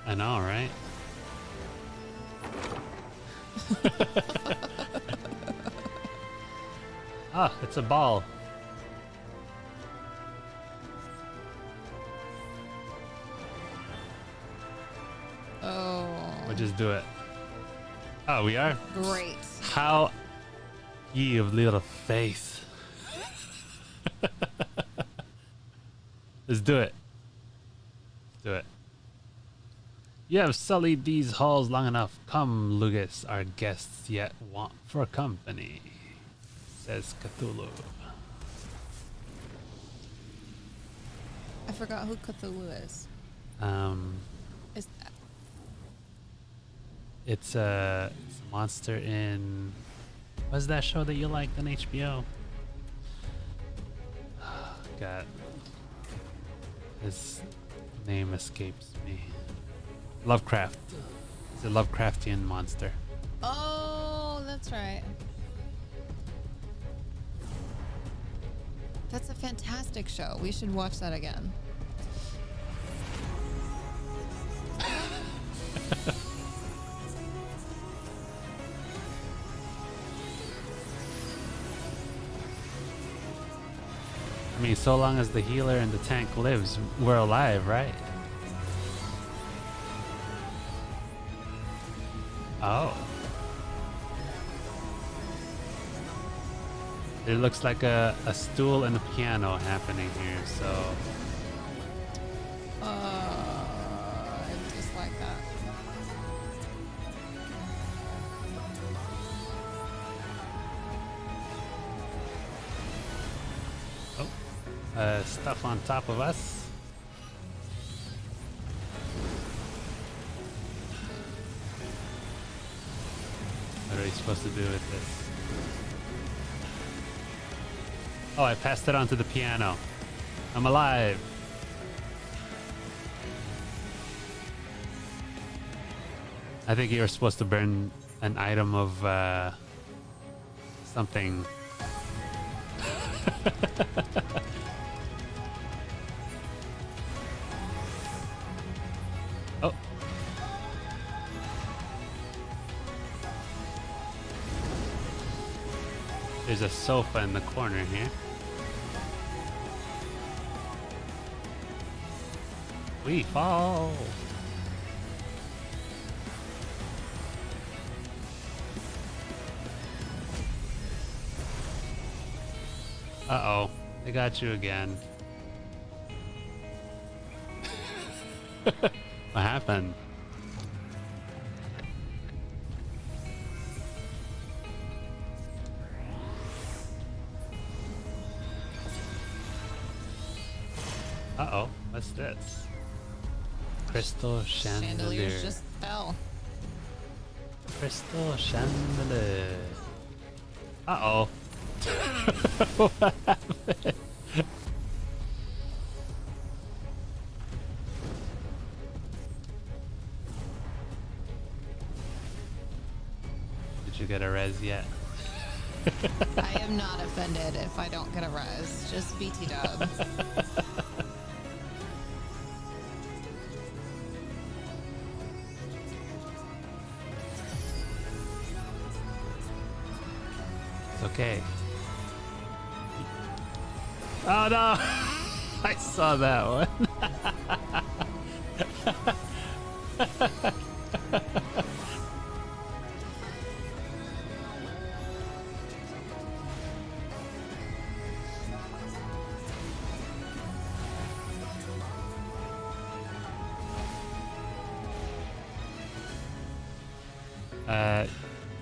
I know, right? Ah, it's a ball. Oh. We'll just do it. Oh, we are? Great. How ye of little faith. Let's do it. Let's do it. You have sullied these halls long enough. Come, Lugus, our guests yet want for company, says Cthulhu. I forgot who Cthulhu is. Is that? It's a monster in... What's that show that you liked on HBO? God. His name escapes me. Lovecraft. It's a Lovecraftian monster. Oh, that's right. That's a fantastic show. We should watch that again. I mean, so long as the healer and the tank lives, we're alive, right? Oh. It looks like a stool and a piano happening here, so... I just like that. Stuff on top of us. What are we supposed to do with this? Oh, I passed it onto the piano. I'm alive. I think you were supposed to burn an item of something. Oh. There's a sofa in the corner here. We fall. Uh-oh. They got you again. What happened? Uh-oh. What's this? Crystal chandelier. Chandeliers just fell. Crystal chandelier. Uh-oh. What happened? Did you get a res yet? I am not offended if I don't get a res. Just BT dub. It's okay. Oh no! I saw that one.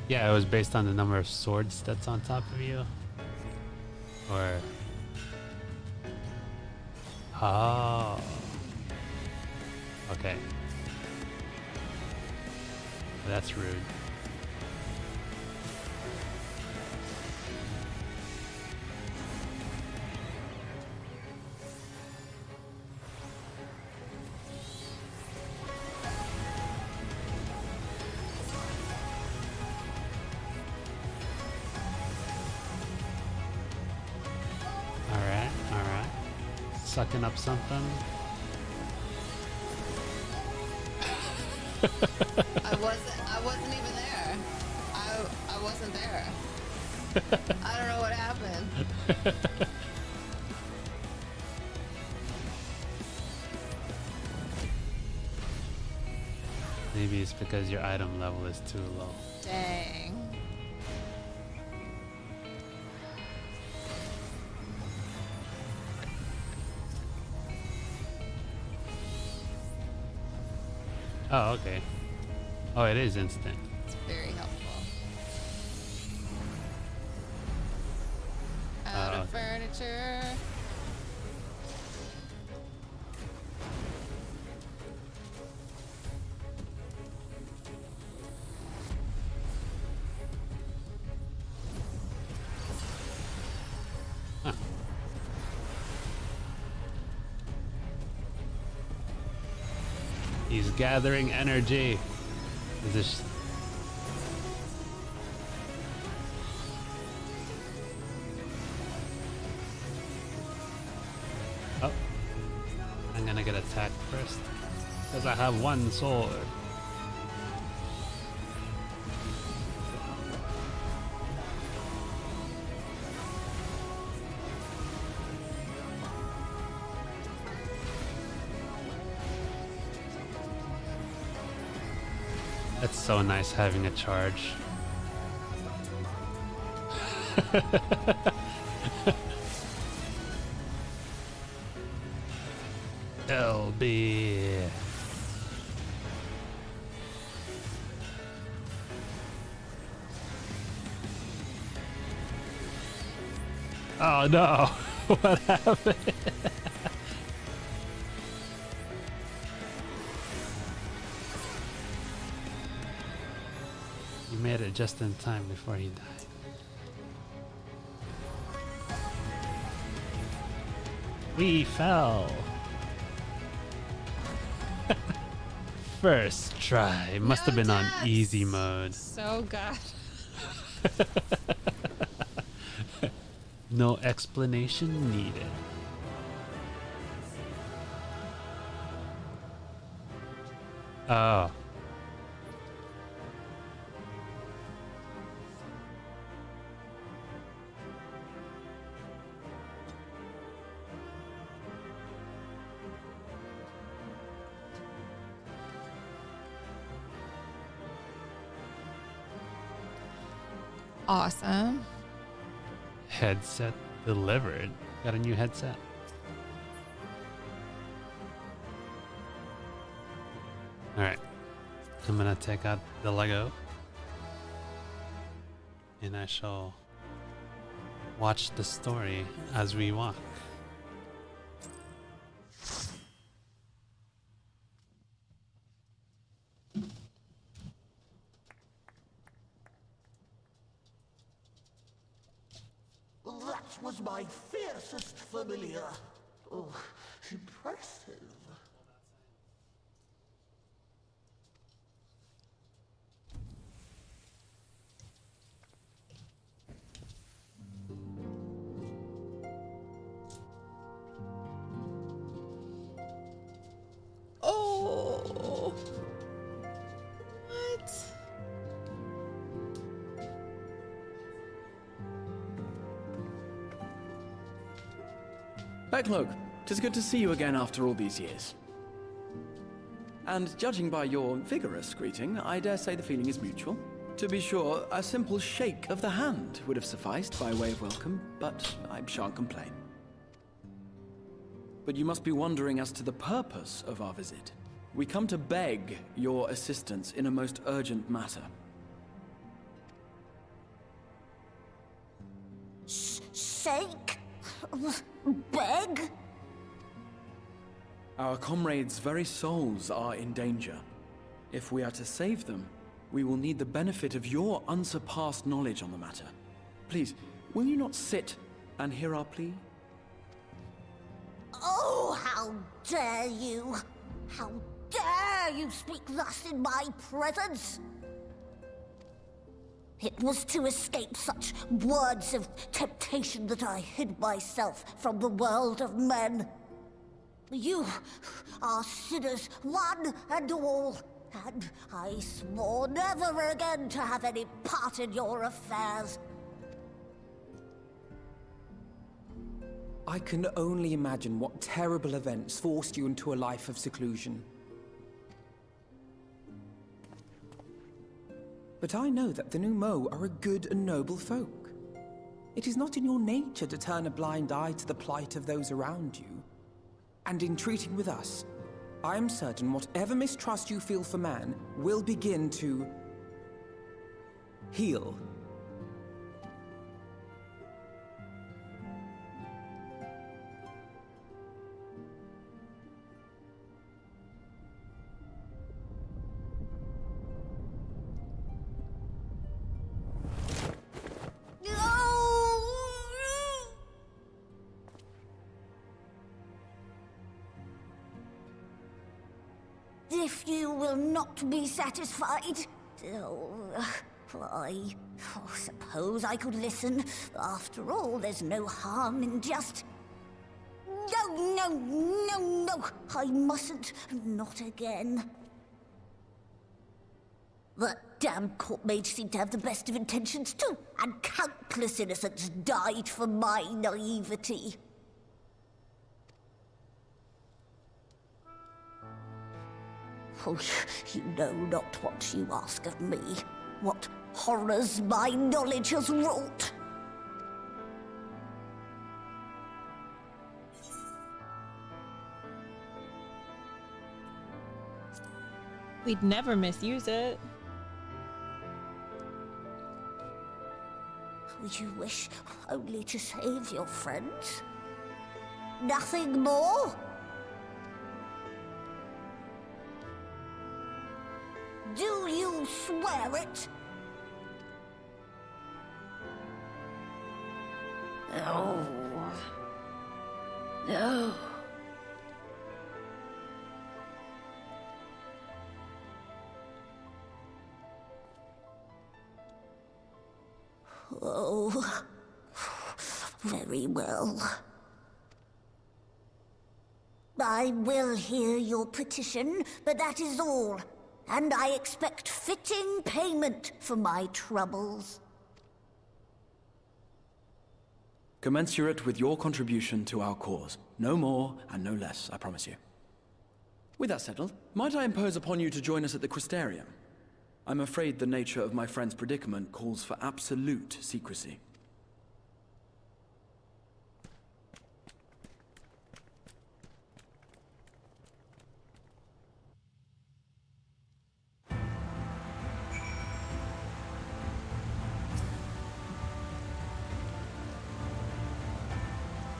Yeah, it was based on the number of swords that's on top of you. Or... Oh. Okay. That's rude. Sucking up something. I wasn't even there. I wasn't there. I don't know what happened. Maybe it's because your item level is too low. Dang. Oh, okay. Oh, it is instant. It's very helpful. Out of furniture. Huh. He's gathering energy. Is this? Oh, I'm gonna get attacked first because I have one sword. It's so nice having a charge. LB. Oh no, what happened? You made it just in time before he died. We fell. First try. Must have been on easy mode. So good. No explanation needed. Oh. Awesome. Headset delivered. Got a new headset. Alright. I'm gonna take out the Lego. And I shall watch the story as we walk. That was my fiercest familiar. Oh, impressive. Oh. What? Backlook, 'tis good to see you again after all these years. And judging by your vigorous greeting, I dare say the feeling is mutual. To be sure, a simple shake of the hand would have sufficed by way of welcome, but I shan't complain. But you must be wondering as to the purpose of our visit. We come to beg your assistance in a most urgent matter. Sake? Beg? Our comrades' very souls are in danger. If we are to save them, we will need the benefit of your unsurpassed knowledge on the matter. Please, will you not sit and hear our plea? Oh, how dare you! How dare you speak thus in my presence! It was to escape such words of temptation that I hid myself from the world of men. You are sinners, one and all, and I swore never again to have any part in your affairs. I can only imagine what terrible events forced you into a life of seclusion. But I know that the Numo are a good and noble folk. It is not in your nature to turn a blind eye to the plight of those around you. And in treating with us, I am certain whatever mistrust you feel for man will begin to heal. If you will not be satisfied, I suppose I could listen. After all, there's no harm in just... No, I mustn't. Not again. That damn court mage seemed to have the best of intentions too, and countless innocents died for my naivety. Oh, you know not what you ask of me. What horrors my knowledge has wrought. We'd never misuse it. You wish only to save your friends? Nothing more? Do you swear it? No. No. Oh, very well. I will hear your petition, but that is all. And I expect fitting payment for my troubles. Commensurate with your contribution to our cause. No more and no less, I promise you. With that settled, might I impose upon you to join us at the Crystarium? I'm afraid the nature of my friend's predicament calls for absolute secrecy.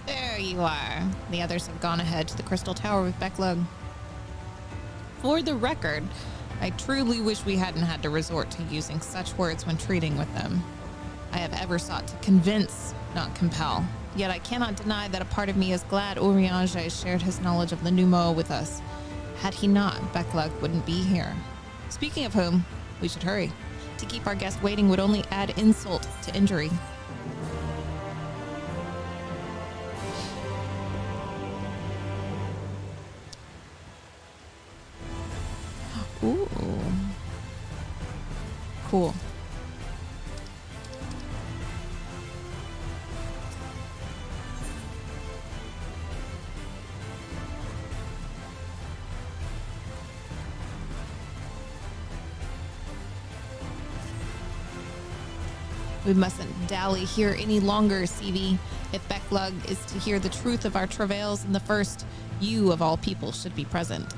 There you are. The others have gone ahead to the Crystal Tower with Becklug. For the record, I truly wish we hadn't had to resort to using such words when treating with them. I have ever sought to convince, not compel. Yet I cannot deny that a part of me is glad Urianger shared his knowledge of the Numo with us. Had he not, Becklug wouldn't be here. Speaking of whom, we should hurry. To keep our guest waiting would only add insult to injury. Ooh. Cool. We mustn't dally here any longer, Seavy. If Becklug is to hear the truth of our travails in the first, you of all people should be present.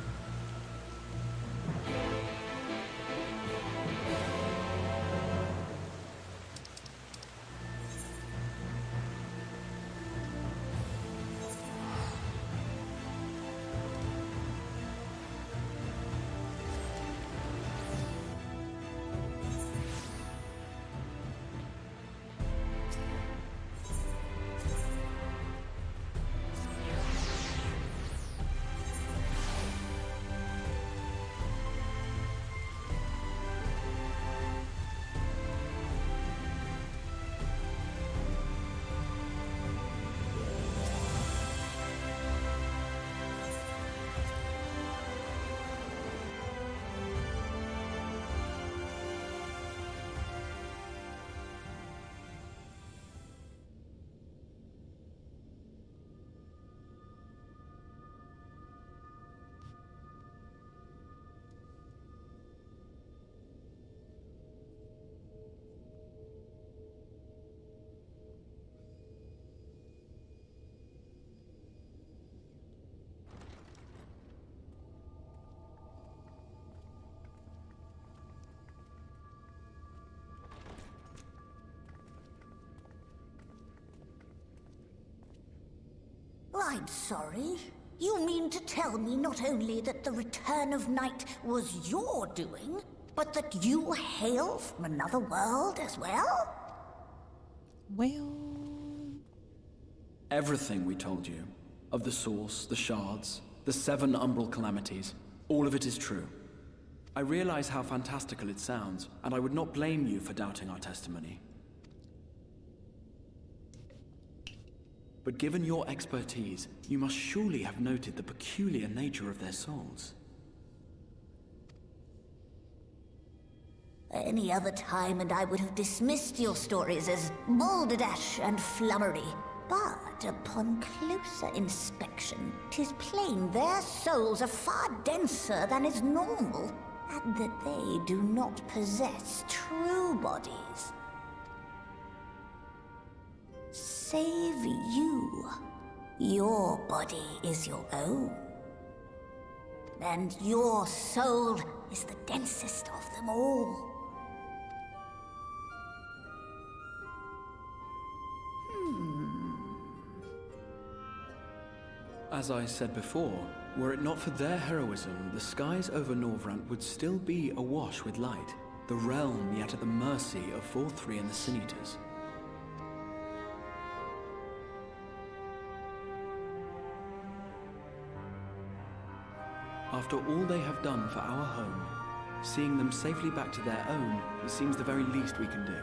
I'm sorry. You mean to tell me not only that the return of night was your doing, but that you hail from another world as well? Well... Everything we told you, of the source, the shards, the 7 umbral calamities, all of it is true. I realize how fantastical it sounds, and I would not blame you for doubting our testimony. But given your expertise, you must surely have noted the peculiar nature of their souls. Any other time and I would have dismissed your stories as balderdash and flummery. But upon closer inspection, 'tis plain their souls are far denser than is normal, and that they do not possess true bodies. Save you. Your body is your own. And your soul is the densest of them all. As I said before, were it not for their heroism, the skies over Norvrant would still be awash with light, the realm yet at the mercy of Vorthri and the Sin Eaters. After all they have done for our home, seeing them safely back to their own, it seems the very least we can do.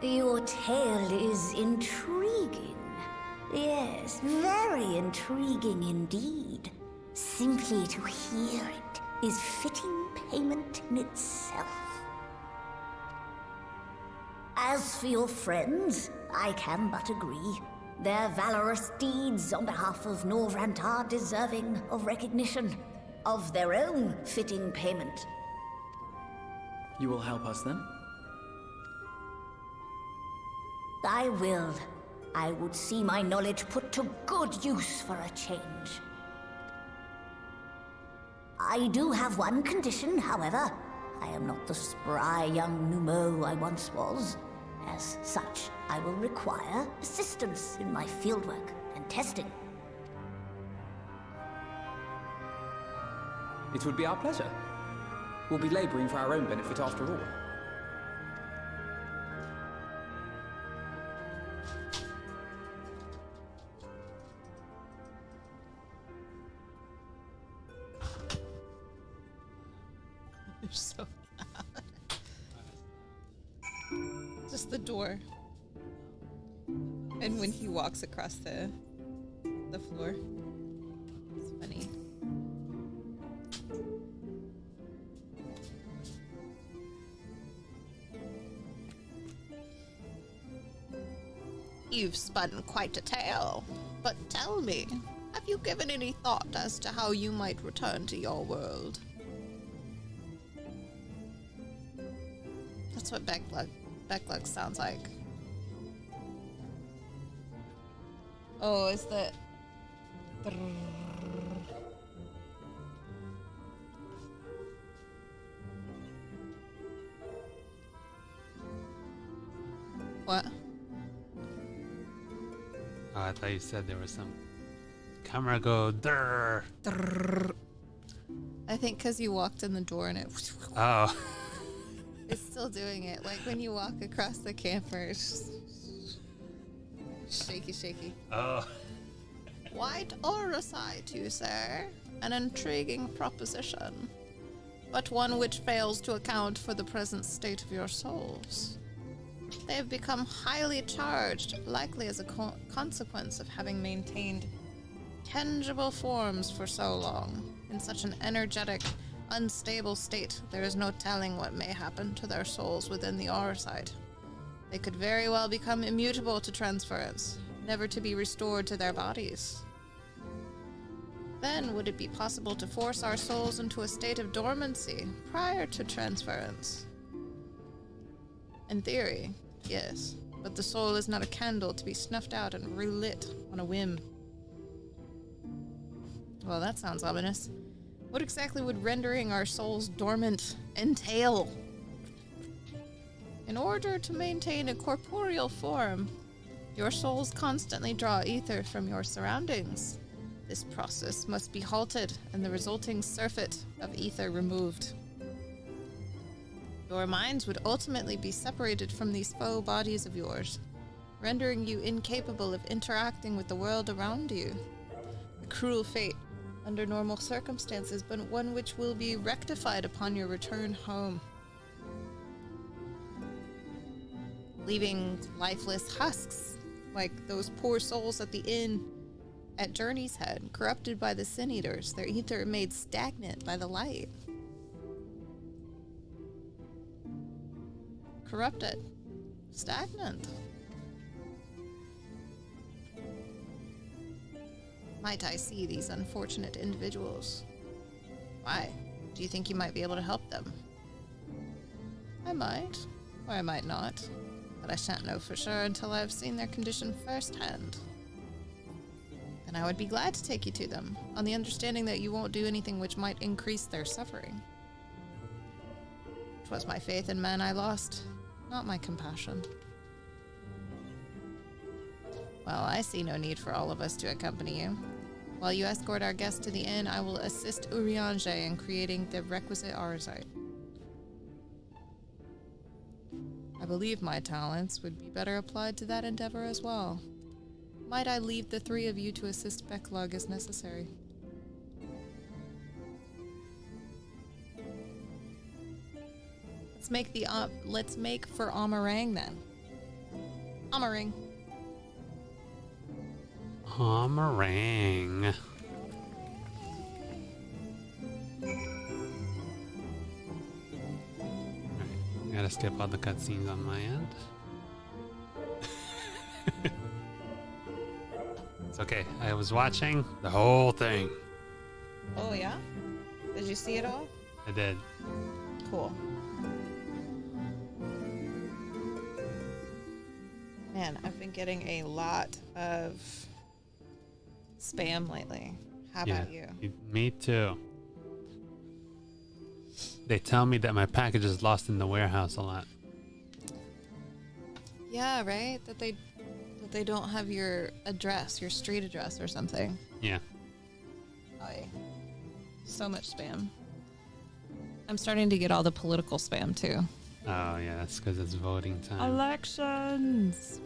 Your tale is intriguing. Yes, very intriguing indeed. Simply to hear it is fitting payment in itself. As for your friends, I can but agree. Their valorous deeds on behalf of Norvrant are deserving of recognition, of their own fitting payment. You will help us then? I will. I would see my knowledge put to good use for a change. I do have one condition, however. I am not the spry young Numo I once was. As such, I will require assistance in my fieldwork and testing. It would be our pleasure. We'll be laboring for our own benefit after all. They're so loud. Just the door. And when he walks across the floor. It's funny. You've spun quite a tale, but tell me, have you given any thought as to how you might return to your world? That's what Becklug sounds like. Oh, is that... What? Oh, I thought you said there was some camera go durr. I think because you walked in the door and it... Oh. It's still doing it. Like when you walk across the camper, it's just shaky, shaky. Oh. White oversight, you say? An intriguing proposition, but one which fails to account for the present state of your souls. They have become highly charged, likely as a consequence of having maintained tangible forms for so long. In such an energetic, unstable state, there is no telling what may happen to their souls within the aura site. They could very well become immutable to transference, never to be restored to their bodies. Then would it be possible to force our souls into a state of dormancy prior to transference? In theory, yes, but the soul is not a candle to be snuffed out and relit on a whim. Well, that sounds ominous. What exactly would rendering our souls dormant entail? In order to maintain a corporeal form, your souls constantly draw ether from your surroundings. This process must be halted and the resulting surfeit of ether removed. Your minds would ultimately be separated from these faux bodies of yours, rendering you incapable of interacting with the world around you. A cruel fate under normal circumstances, but one which will be rectified upon your return home. Leaving lifeless husks, like those poor souls at the inn at Journey's Head, corrupted by the Sin Eaters, their ether made stagnant by the light. Corrupted. Stagnant. Might I see these unfortunate individuals? Why? Do you think you might be able to help them? I might, or I might not, but I shan't know for sure until I've seen their condition firsthand. Then I would be glad to take you to them, on the understanding that you won't do anything which might increase their suffering. 'Twas my faith in men I lost, not my compassion. Well, I see no need for all of us to accompany you. While you escort our guests to the inn, I will assist Urianger in creating the requisite arsite. I believe my talents would be better applied to that endeavor as well. Might I leave the three of you to assist Becklug as necessary? Let's make for Amarang then. Amarang. Meringue. I gotta skip all the cutscenes on my end. It's okay. I was watching the whole thing. Oh, yeah? Did you see it all? I did. Cool. Man, I've been getting a lot of spam lately. How about you? Me too. They tell me that my package is lost in the warehouse a lot. Yeah, right? That they don't have your address, your street address or something. Yeah. Oy. So much spam. I'm starting to get all the political spam too. Oh yeah, that's because it's voting time. Elections.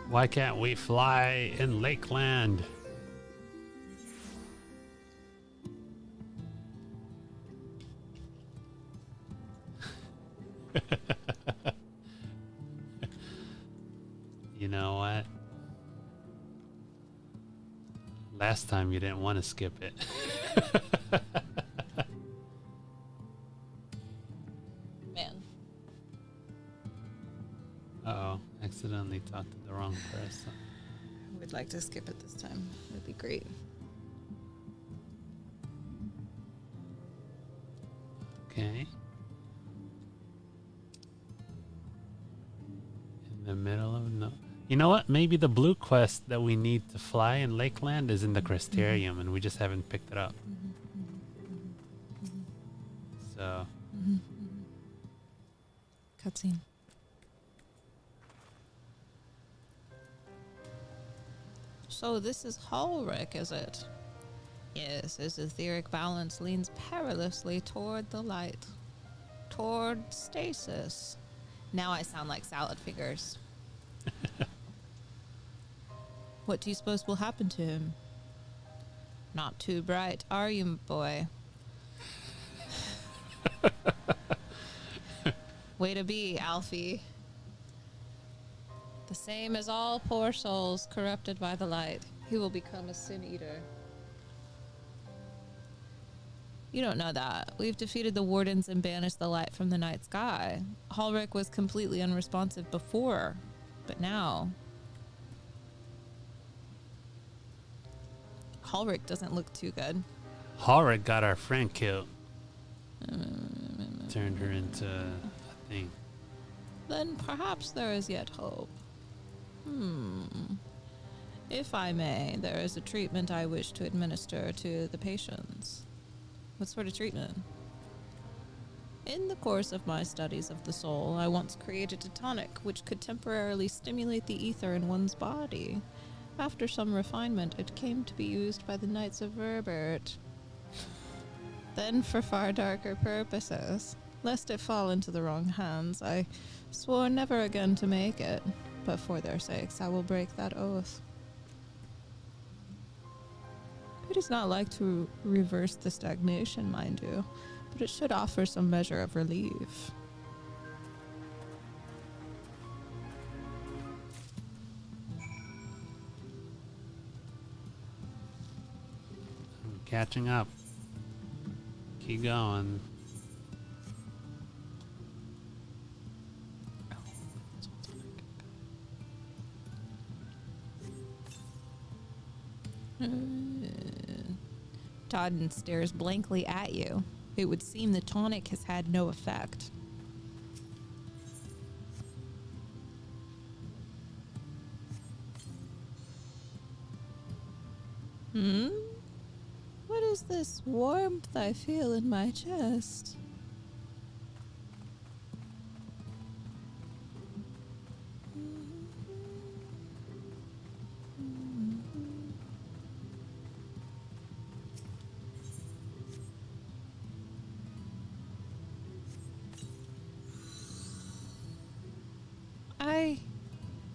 Why can't we fly in Lakeland? You know what? Last time you didn't want to skip it. Man. Uh-oh, accidentally talked to the wrong person. I would like to skip it this time. That'd be great. Okay. In the middle of no. You know what? Maybe the blue quest that we need to fly in Lakeland is in the Crystarium, and we just haven't picked it up. So. Cutscene. So this is Hulric, is it? Yes, his etheric balance leans perilously toward the light. Toward stasis. Now I sound like salad fingers. What do you suppose will happen to him? Not too bright, are you, boy? Way to be, Alfie. The same as all poor souls corrupted by the light. He will become a sin eater. You don't know that. We've defeated the wardens and banished the light from the night sky. Hulric was completely unresponsive before, but now... Halric doesn't look too good. Halric got our friend killed. Turned her into a thing. Then perhaps there is yet hope. If I may, there is a treatment I wish to administer to the patients. What sort of treatment? In the course of my studies of the soul, I once created a tonic which could temporarily stimulate the ether in one's body. After some refinement, it came to be used by the Knights of Verbert. Then, for far darker purposes, lest it fall into the wrong hands, I swore never again to make it, but for their sakes I will break that oath. It is not like to reverse the stagnation, mind you, but it should offer some measure of relief. I'm catching up. Keep going. Todd stares blankly at you. It would seem the tonic has had no effect. What is this warmth I feel in my chest?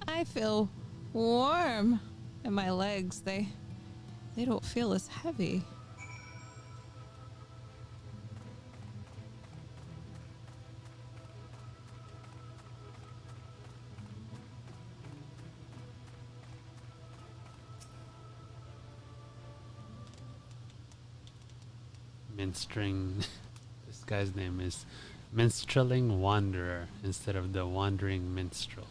I feel warm, and my legs, they don't feel as heavy. Minstring. This guy's name is Minstrelling Wanderer instead of the Wandering Minstrel.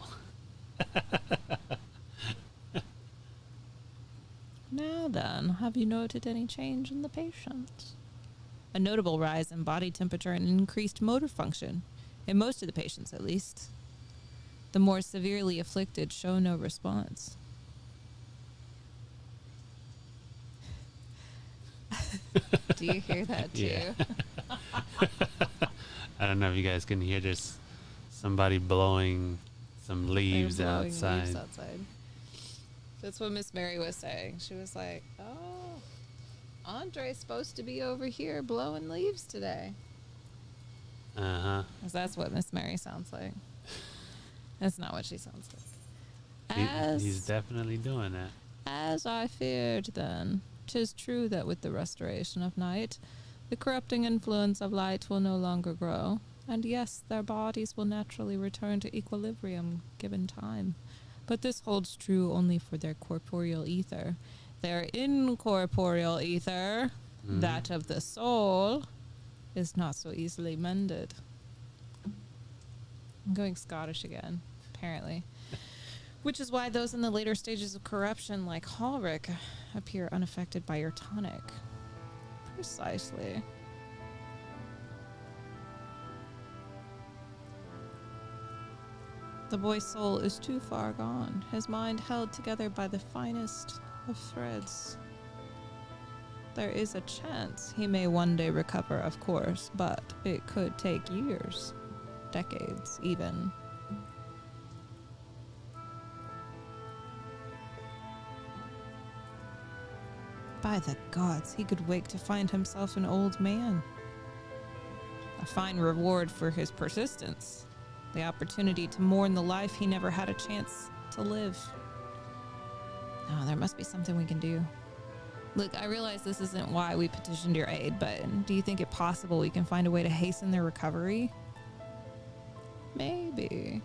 Now then, have you noted any change in the patient? A notable rise in body temperature and increased motor function, in most of the patients at least. The more severely afflicted show no response. Do you hear that too? Yeah. I don't know if you guys can hear this. Somebody blowing some leaves They're blowing outside. leaves outside. That's what Miss Mary was saying. She was like, "Oh, Andre's supposed to be over here blowing leaves today." Because that's what Miss Mary sounds like. That's not what she sounds like. He's definitely doing that. As I feared then, 'tis true that with the restoration of night, the corrupting influence of light will no longer grow, and yes, their bodies will naturally return to equilibrium given time. But this holds true only for their corporeal ether. Their incorporeal ether, that of the soul, is not so easily mended. I'm going Scottish again, apparently. Which is why those in the later stages of corruption, like Halric, appear unaffected by your tonic. Precisely. The boy's soul is too far gone, his mind held together by the finest of threads. There is a chance he may one day recover, of course, but it could take years, decades even. By the gods, he could wake to find himself an old man. A fine reward for his persistence. The opportunity to mourn the life he never had a chance to live. Oh, there must be something we can do. Look, I realize this isn't why we petitioned your aid, but do you think it possible we can find a way to hasten their recovery? Maybe.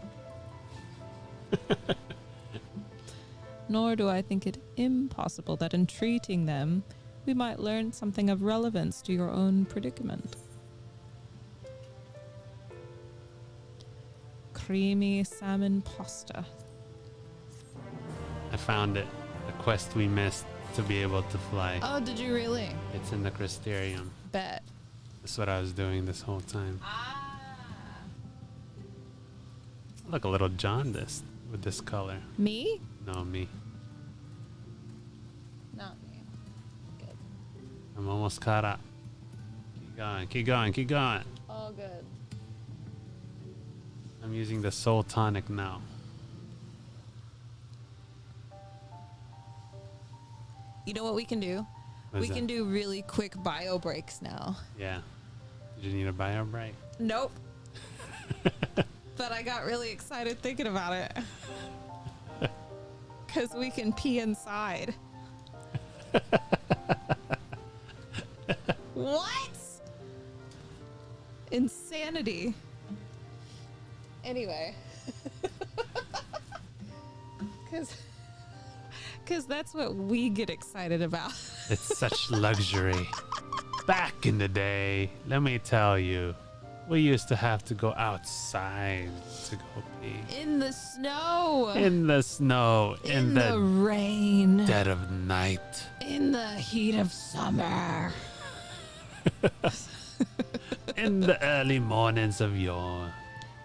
Nor do I think it impossible that in treating them, we might learn something of relevance to your own predicament. Creamy salmon pasta. I found it. The quest we missed. to be able to fly. Oh, did you really? It's in the Crystarium. Bet. That's what I was doing this whole time. Look a little jaundiced with this color. Me? No, me. Not me. Good. I'm almost caught up. Keep going, keep going, keep going. All good. I'm using the Soul Tonic now. You know what we can do? What is We that? can do really quick bio breaks now. Yeah. Did you need a bio break? Nope. But I got really excited thinking about it. Because we can pee inside. What? Insanity. Anyway. Because that's what we get excited about. It's such luxury. Back in the day, let me tell you, we used to have to go outside to go pee. In the snow. In the snow. In the rain. Dead of night. In the heat of summer. In the early mornings of yore.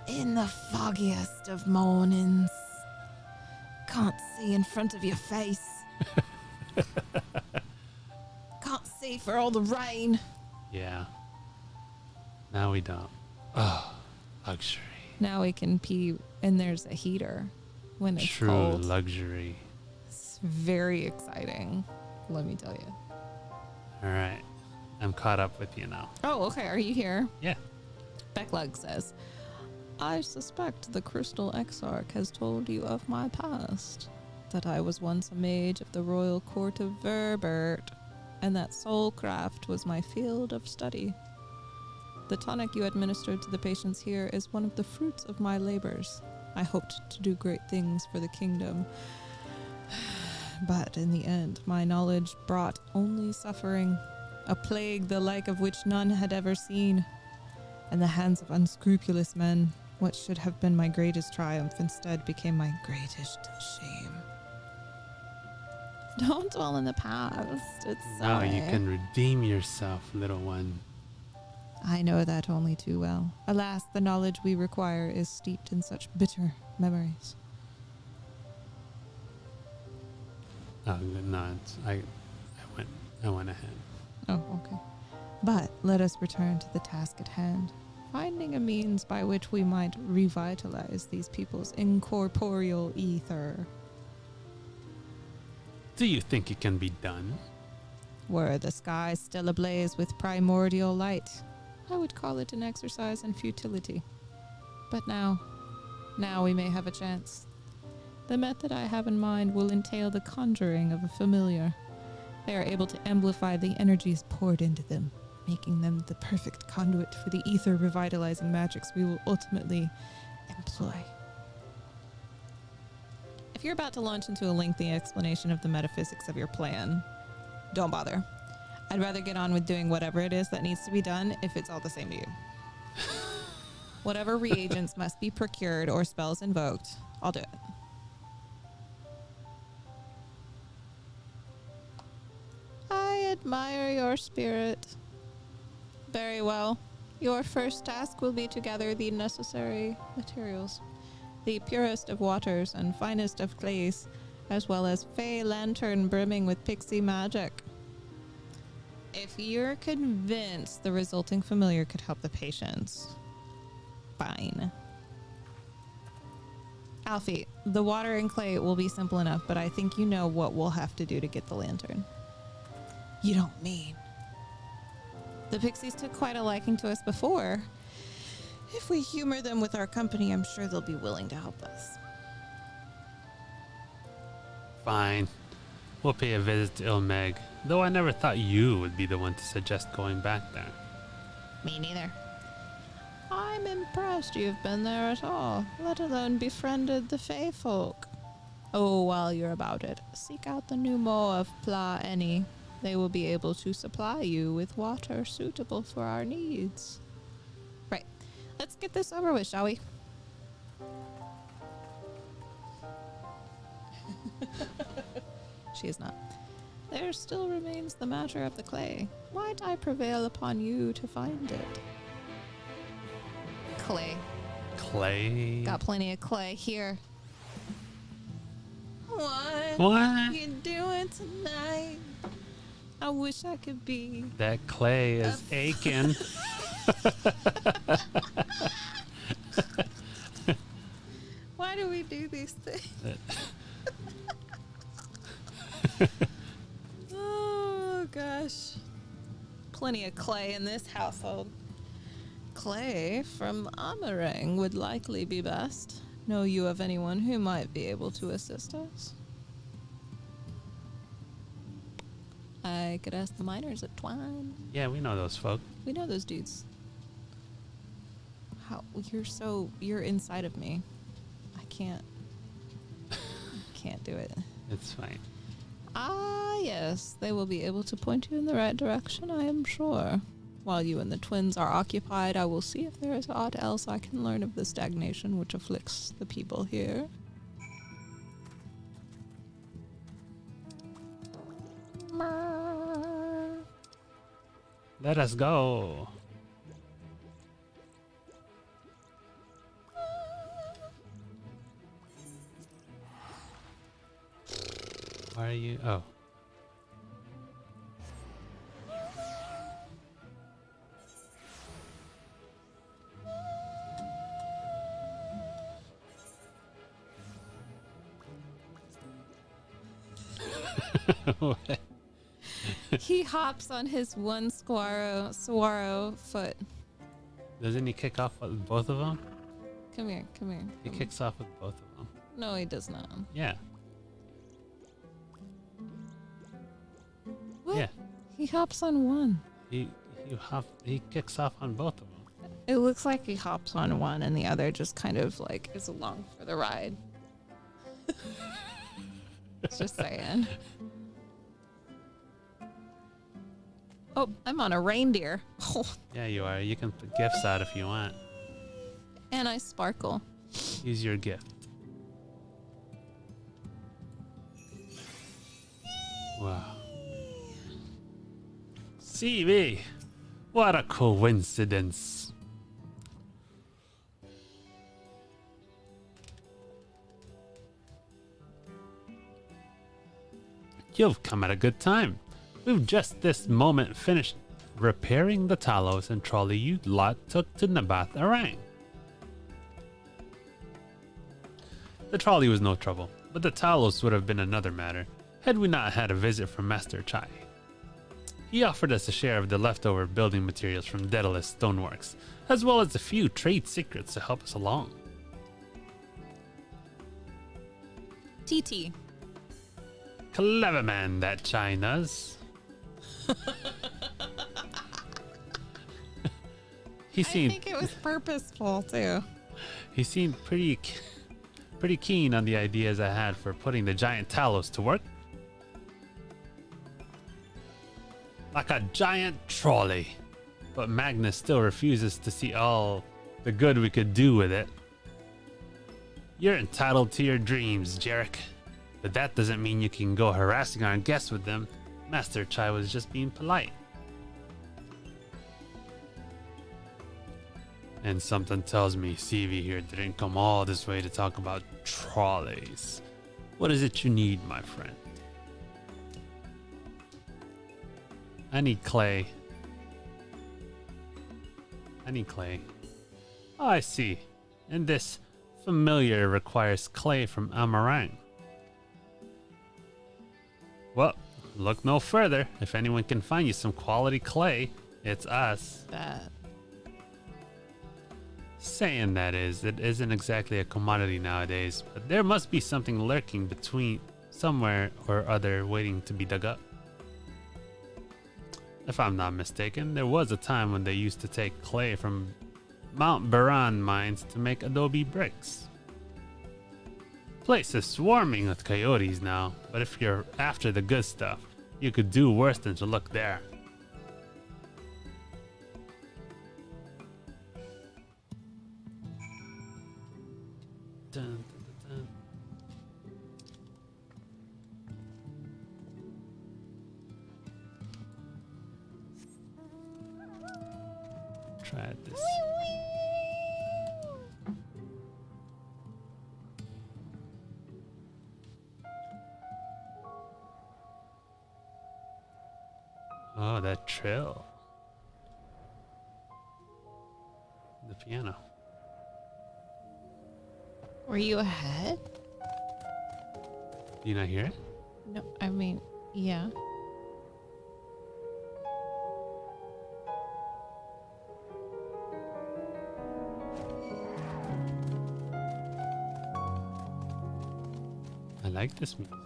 In the foggiest of mornings. Can't see in front of your face. Can't see for all the rain. Yeah. Now we don't. Oh, luxury. Now we can pee and there's a heater when it's True cold. luxury. It's very exciting, let me tell you. All right. I'm caught up with you now. Oh, okay. Are you here? Yeah. Becklug says, I suspect the Crystal Exarch has told you of my past. That I was once a mage of the royal court of Verbert, and that soulcraft was my field of study. The tonic you administered to the patients here is one of the fruits of my labors. I hoped to do great things for the kingdom. But in the end, my knowledge brought only suffering, a plague the like of which none had ever seen. In the hands of unscrupulous men, what should have been my greatest triumph instead became my greatest shame. Don't dwell in the past. It's Now you silly. can redeem yourself, little one. I know that only too well. Alas, the knowledge we require is steeped in such bitter memories. Oh no, I went ahead. Oh, okay. But let us return to the task at hand. Finding a means by which we might revitalize these people's incorporeal ether. Do you think it can be done? Were the sky still ablaze with primordial light, I would call it an exercise in futility. But now we may have a chance. The method I have in mind will entail the conjuring of a familiar. They are able to amplify the energies poured into them, making them the perfect conduit for the ether revitalizing magics we will ultimately employ. If you're about to launch into a lengthy explanation of the metaphysics of your plan, don't bother. I'd rather get on with doing whatever it is that needs to be done if it's all the same to you. Whatever reagents must be procured or spells invoked, I'll do it. I admire your spirit. Very well. Your first task will be to gather the necessary materials. The purest of waters and finest of clays, as well as fey lantern brimming with pixie magic. If you're convinced the resulting familiar could help the patients, fine. Alfie, the water and clay will be simple enough, but I think you know what we'll have to do to get the lantern. You don't mean? The pixies took quite a liking to us before. If we humor them with our company, I'm sure they'll be willing to help us. Fine. We'll pay a visit to Ilmeg, though I never thought you would be the one to suggest going back there. Me neither. I'm impressed you've been there at all, let alone befriended the Fey folk. Oh, while you're about it, seek out the Numo of Pla Eni. They will be able to supply you with water suitable for our needs. Right. Let's get this over with, shall we? She is not. There still remains the matter of the clay. Might I prevail upon you to find it? Clay. Clay. Got plenty of clay here. What? What? You doing tonight? I wish I could be. That clay is aching. Why do we do these things? Oh gosh. Plenty of clay in this household. Clay from Amarang would likely be best. Know you of anyone who might be able to assist us? I could ask the miners at Twine. Yeah, we know those folk. We know those dudes. How you're inside of me. I can't do it. It's fine. Ah, yes. They will be able to point you in the right direction, I am sure. While you and the twins are occupied, I will see if there is aught else I can learn of the stagnation which afflicts the people here. Let us go. Why are you? Oh. What? He hops on his one saguaro foot. Doesn't he kick off with both of them? Come here. He kicks off with both of them. No, he does not. Yeah. What? Yeah. He hops on one. He kicks off on both of them. It looks like he hops on one and the other just kind of like is along for the ride. Just saying. Oh, I'm on a reindeer. Oh, Yeah, you are. You can put gifts out if you want. and I sparkle. Use your gift. Wow. CV! What a coincidence. You've come at a good time. We've just this moment finished repairing the Talos and trolley you lot took to Nabath Arang. The trolley was no trouble, but the Talos would have been another matter had we not had a visit from Master Chai. He offered us a share of the leftover building materials from Daedalus Stoneworks, as well as a few trade secrets to help us along. TT. Clever man, that China's. I think it was purposeful too. He seemed pretty keen on the ideas I had for putting the giant Talos to work. Like a giant trolley. But Magnus still refuses to see all the good we could do with it. You're entitled to your dreams, Jarek. But that doesn't mean you can go harassing our guests with them. Master Chai was just being polite. And something tells me Seavy here didn't come all this way to talk about trolleys. What is it you need, my friend? I need clay. Oh, I see. And this familiar requires clay from Amarang. Well, look no further. If anyone can find you some quality clay, it's us. That. Saying that is, it isn't exactly a commodity nowadays, but there must be something lurking between somewhere or other waiting to be dug up. If I'm not mistaken, there was a time when they used to take clay from Mount Baran mines to make adobe bricks. Place is swarming with coyotes now, but if you're after the good stuff, you could do worse than to look there. Dun, dun, dun, dun. Oh, that trill. The piano. Were you ahead? Do you not hear it? No, I mean, yeah. I like this music.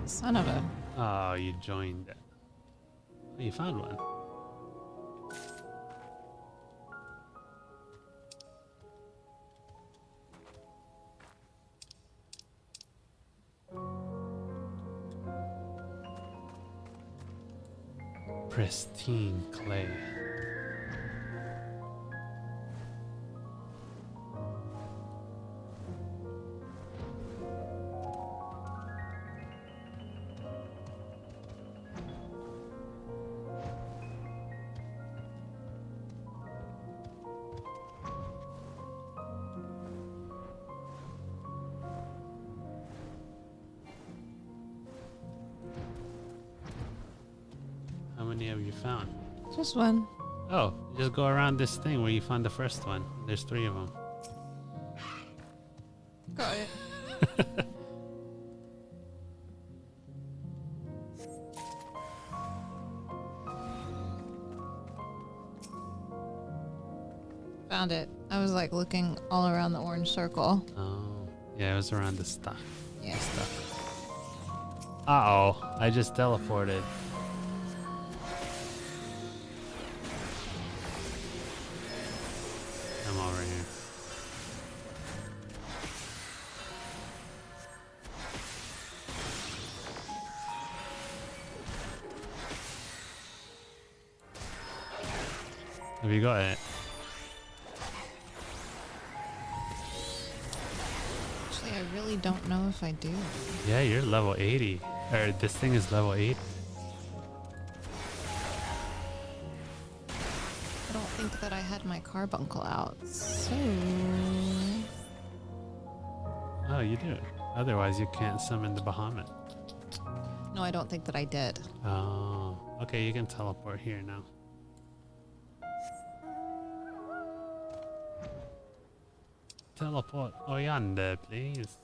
Son of a. Oh, you joined it. Oh, you found one. Pristine clay. How many have you found? Just one. Oh, you just go around this thing where you found the first one. There's 3 of them. Got it. Found it. I was like looking all around the orange circle. Oh, yeah, it was around the stuff. Yeah. Uh-oh, I just teleported. I'm over here. Have you got it? Actually, I really don't know if I do. Yeah, you're level 80. Or this thing is level 8. I don't think that I had my carbuncle out, so... Oh, you do. Otherwise, you can't summon the Bahamut. No, I don't think that I did. Oh, okay, you can teleport here now. Teleport Oyanda, please.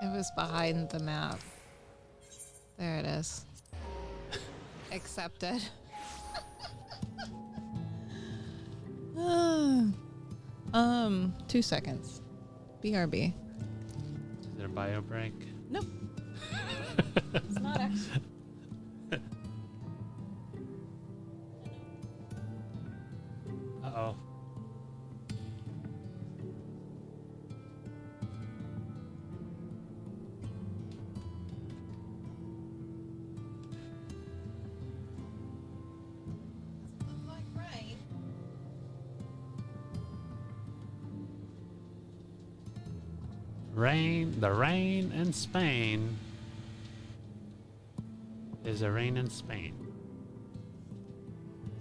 It was behind the map. There it is. Accepted. 2 seconds. BRB. Is there a bio break? Nope. It's not actually. Uh-oh. The rain in Spain is a rain in Spain.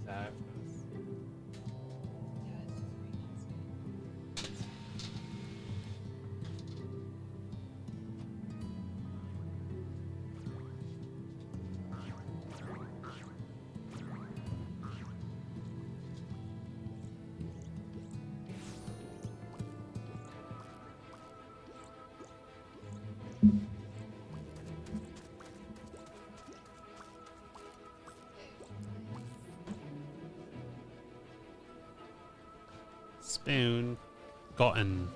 Is that how it goes? Spoon gotten.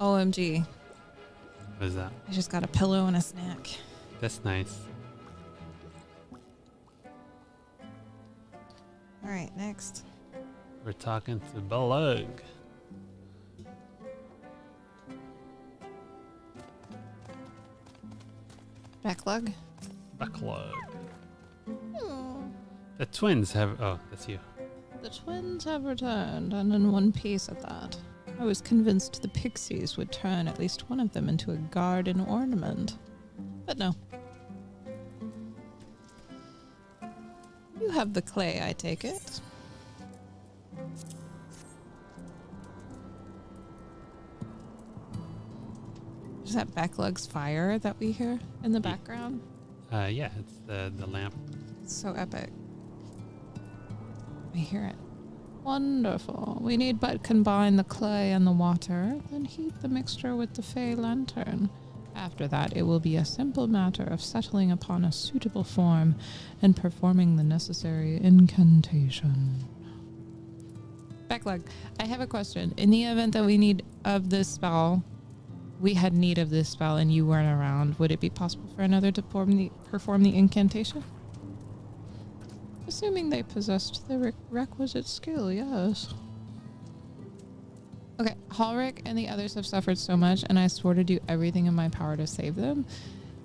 OMG. What is that? I just got a pillow and a snack. That's nice. Alright, next. We're talking to Belug. Backlog. Backlog. Hmm. The twins have. Oh, that's you. The twins have returned, and in one piece at that. I was convinced the pixies would turn at least one of them into a garden ornament. But no. You have the clay, I take it. Is that Backlug's fire that we hear in the background? Yeah, it's the lamp. It's so epic. I hear it. Wonderful. We need but combine the clay and the water, then heat the mixture with the fey lantern. After that, it will be a simple matter of settling upon a suitable form and performing the necessary incantation. Backlug, I have a question. In the event that we need of this spell, we had need of this spell and you weren't around, would it be possible for another to perform the incantation? Assuming they possessed the requisite skill, yes. Okay, Halric and the others have suffered so much, and I swore to do everything in my power to save them.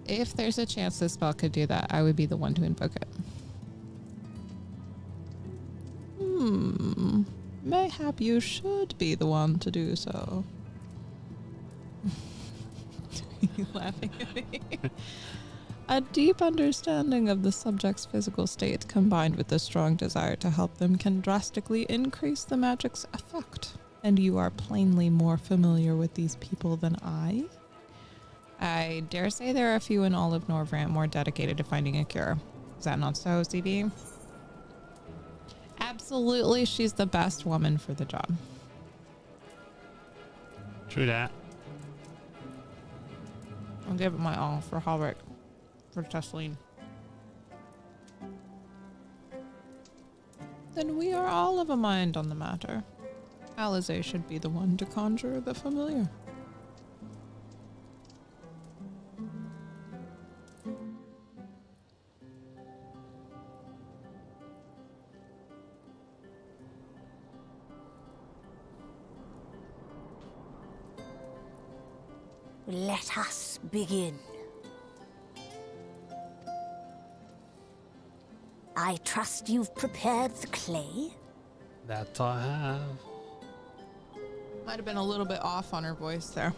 If there's a chance this spell could do that, I would be the one to invoke it. Mayhap you should be the one to do so. Are you laughing at me? A deep understanding of the subject's physical state combined with a strong desire to help them can drastically increase the magic's effect. And you are plainly more familiar with these people than I. I dare say there are a few in all of Norvrant more dedicated to finding a cure. Is that not so, CB? Absolutely, she's the best woman for the job. True that. I'll give it my all for Halric, for Tesseline. Then we are all of a mind on the matter. Alize should be the one to conjure the familiar. Let us begin. I trust you've prepared the clay? That I have. Might have been a little bit off on her voice there.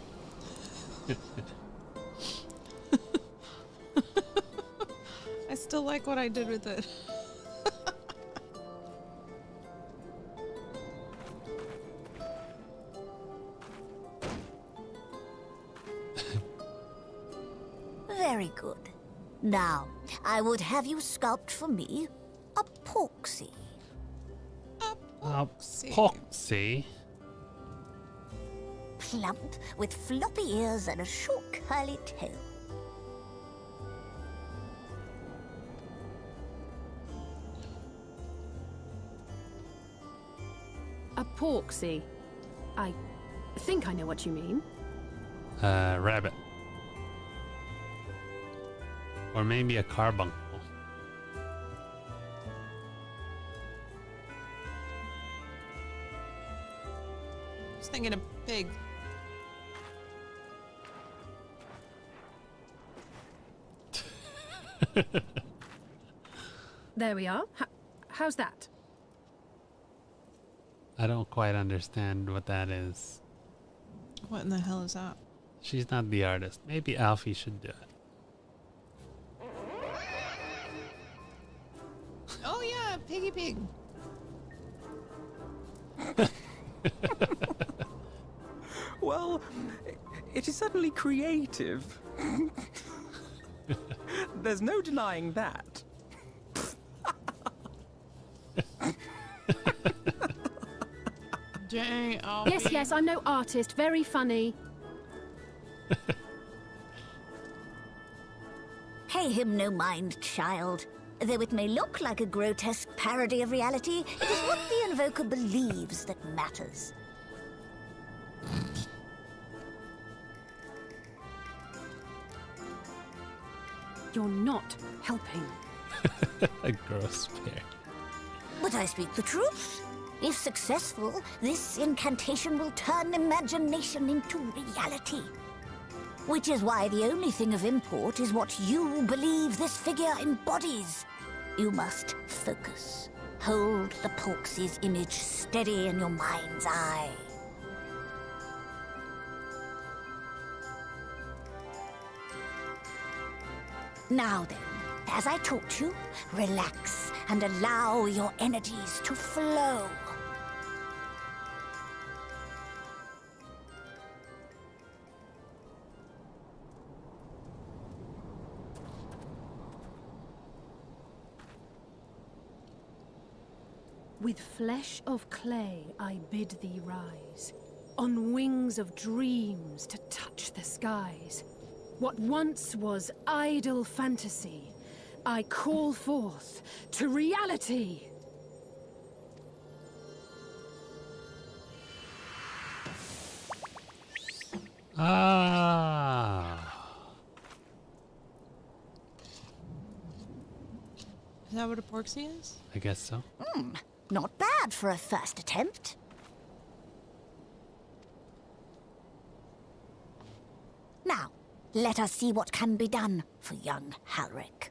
I still like what I did with it. Very good. Now, I would have you sculpt for me a porksy. Poxy. Plump, with floppy ears and a short curly tail. A porksy. I think I know what you mean. Rabbit. Or maybe a carbuncle. I was thinking a pig. There we are. How's that? I don't quite understand what that is. What in the hell is that? She's not the artist. Maybe Alfie should do it. Oh yeah, piggy pig. Well, it is certainly creative. There's no denying that. Dang, Yes, I'm no artist. Very funny. Pay him no mind, child. Though it may look like a grotesque parody of reality, it is what the invoker believes that matters. You're not helping. A gross pair. But I speak the truth. If successful, this incantation will turn imagination into reality. Which is why the only thing of import is what you believe this figure embodies. You must focus. Hold the Porksy's image steady in your mind's eye. Now then, as I taught you, relax and allow your energies to flow. With flesh of clay I bid thee rise, on wings of dreams to touch the skies. What once was idle fantasy, I call forth to reality. Is that what a porksy is? I guess so. Not bad for a first attempt. Now, let us see what can be done for young Halric.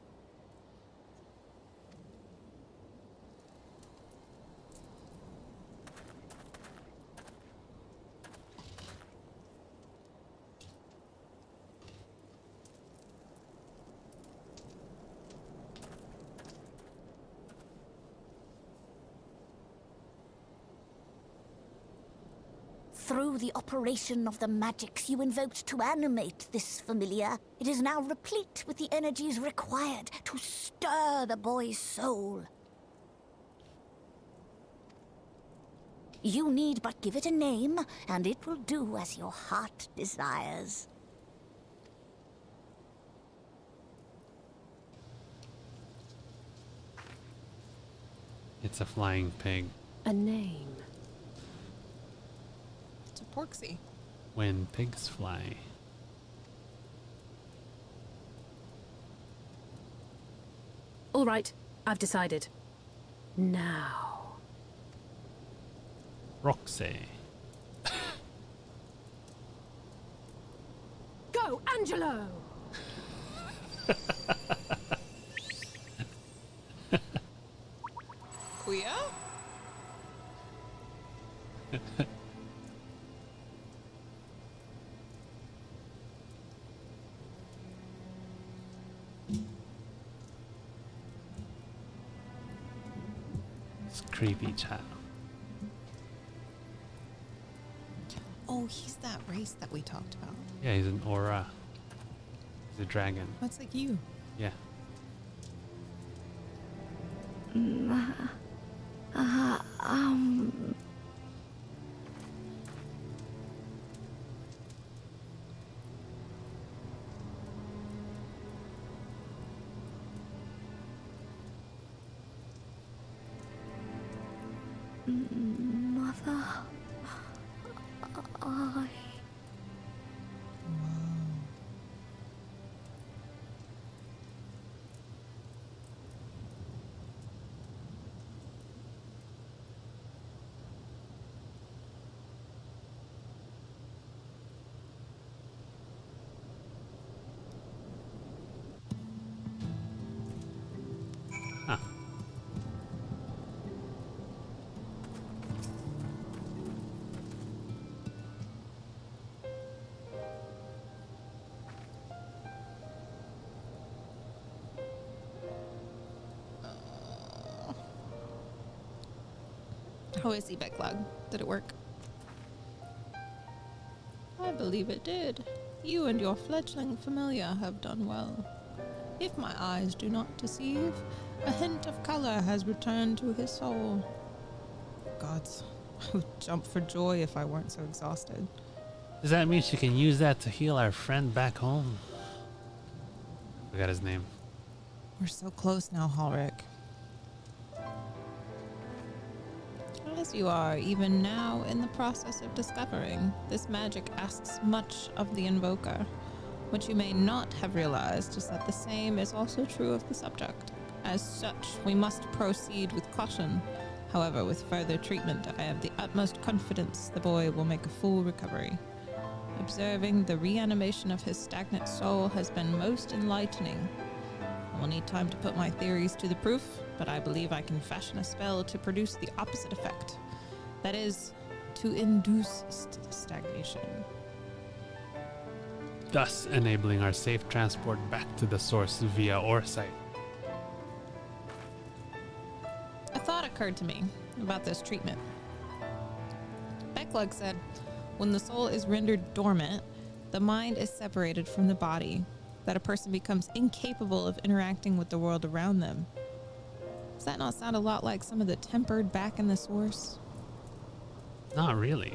Through the operation of the magics you invoked to animate this familiar, it is now replete with the energies required to stir the boy's soul. You need but give it a name, and it will do as your heart desires. It's a flying pig. A name. It's a porksy. When pigs fly. All right, I've decided. Now. Roxy. Go, Angelo! Queer? It's creepy chat. Oh, he's that race that we talked about. Yeah, he's an aura. He's a dragon. That's like you. Yeah. Mother, I... Huh. How is he, Backlog? Did it work? I believe it did. You and your fledgling familiar have done well. If my eyes do not deceive, a hint of color has returned to his soul. Gods, I would jump for joy if I weren't so exhausted. Does that mean she can use that to heal our friend back home? Forgot his name. We're so close now, Halric. As you are, even now, in the process of discovering, this magic asks much of the invoker. What you may not have realized is that the same is also true of the subject. As such, we must proceed with caution. However, with further treatment, I have the utmost confidence the boy will make a full recovery. Observing the reanimation of his stagnant soul has been most enlightening. I will need time to put my theories to the proof, but I believe I can fashion a spell to produce the opposite effect. That is, to induce stagnation. thus enabling our safe transport back to the source via Orsite. A thought occurred to me about this treatment. Becklug said, when the soul is rendered dormant, the mind is separated from the body, that a person becomes incapable of interacting with the world around them. Does that not sound a lot like some of the tempered back in the source? Not really.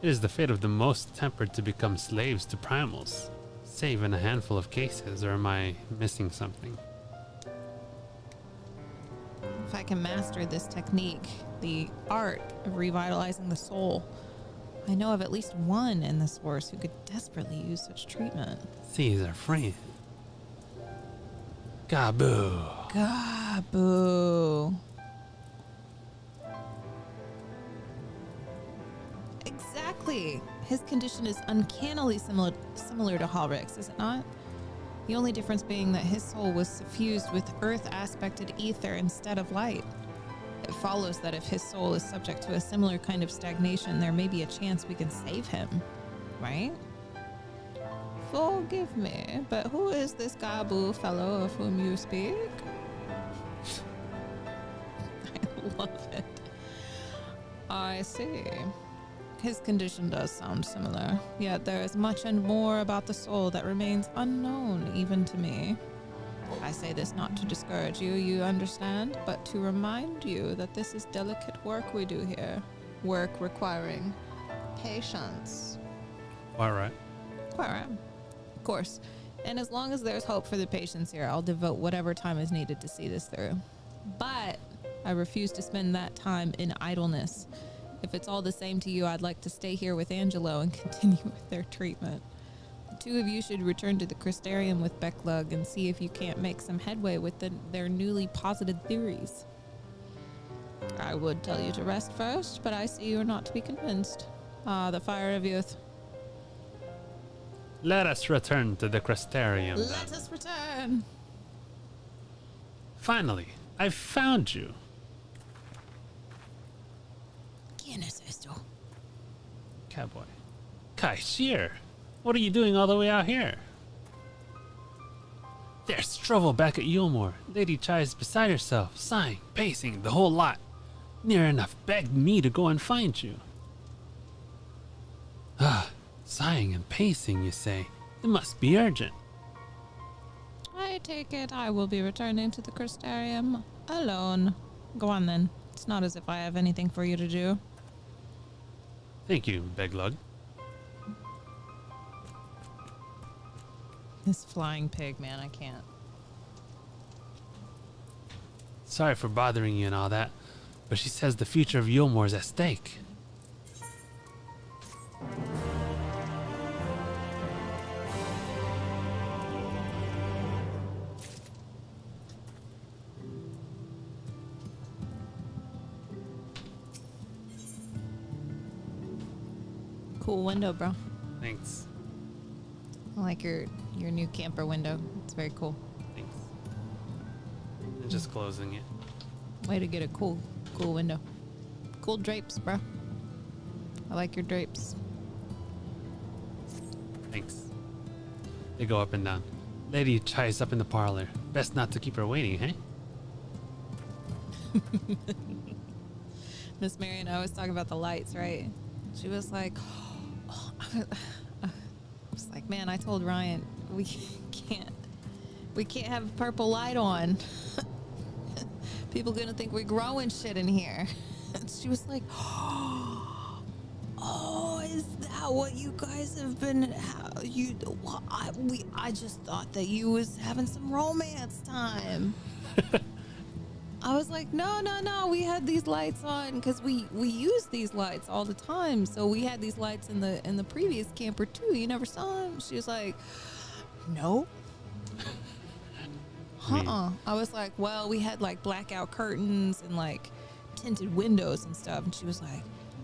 It is the fate of the most tempered to become slaves to primals, save in a handful of cases, or am I missing something? If I can master this technique, the art of revitalizing the soul, I know of at least one in the source who could desperately use such treatment. He's our friend. Gabu. Gabu. Exactly. His condition is uncannily similar to Halrick's, is it not? The only difference being that his soul was suffused with earth-aspected ether instead of light. It follows that if his soul is subject to a similar kind of stagnation, there may be a chance we can save him, right? Forgive me, but who is this Gabu fellow of whom you speak? I love it. I see. His condition does sound similar, yet there is much and more about the soul that remains unknown even to me. I say this not to discourage you, you understand, but to remind you that this is delicate work we do here. Work requiring patience. All right. Quite right. Of course. And as long as there's hope for the patients here, I'll devote whatever time is needed to see this through. But I refuse to spend that time in idleness. If it's all the same to you, I'd like to stay here with Angelo and continue with their treatment. The two of you should return to the Crystarium with Becklug and see if you can't make some headway with their newly posited theories. I would tell you to rest first, but I see you are not to be convinced. Ah, the fire of youth. Let us return to the Crystarium. Let us return. Finally, I found you. ¿Quién es esto? Cowboy. Kai Shear, what are you doing all the way out here? There's Strovo back at Yulmore. Lady Chai is beside herself, sighing, pacing, the whole lot. Near enough begged me to go and find you. Ah, sighing and pacing, you say? It must be urgent. I take it I will be returning to the Crystarium alone. Go on then. It's not as if I have anything for you to do. Thank you, Beglug. This flying pig, man, I can't. Sorry for bothering you and all that, but she says the future of Yulmore is at stake. Cool window, bro. Thanks. I like your new camper window. It's very cool. Thanks. I'm just closing it. Way to get a cool window. Cool drapes, bro. I like your drapes. Thanks. They go up and down. Lady Chai's up in the parlor. Best not to keep her waiting, hey? Miss Marion, I was talking about the lights, right? She was like, oh, I was like, man, I told Ryan we can't have a purple light on. People gonna think we're growing shit in here. And she was like, oh, is that what you guys have been? I just thought that you was having some romance time. I was like, no. We had these lights on because we use these lights all the time. So we had these lights in the previous camper too. You never saw them. She was like, no. I was like, well, we had like blackout curtains and like tinted windows and stuff. And she was like,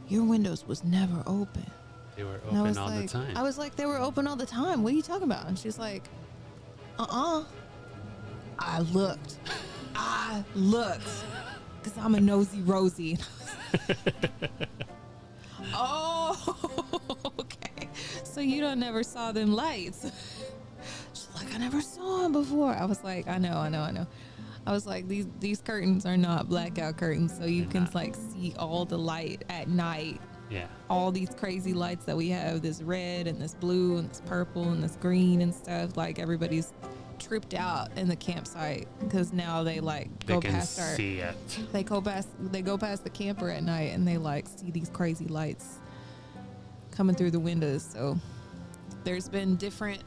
your windows was never open. They were open all the time. I was like, they were open all the time. What are you talking about? And she's like, I looked. Because I'm a nosy Rosie. Oh, okay. so you don't never saw them lights. She's like, I never saw them before. I was like, I know. I was like, these curtains are not blackout curtains, so you can like see all the light at night. Yeah. All these crazy lights that we have, this red and this blue and this purple and this green and stuff. Like everybody's tripped out in the campsite because now they like They go can past our. see it. They go past the camper at night and they like see these crazy lights coming through the windows. So there's been different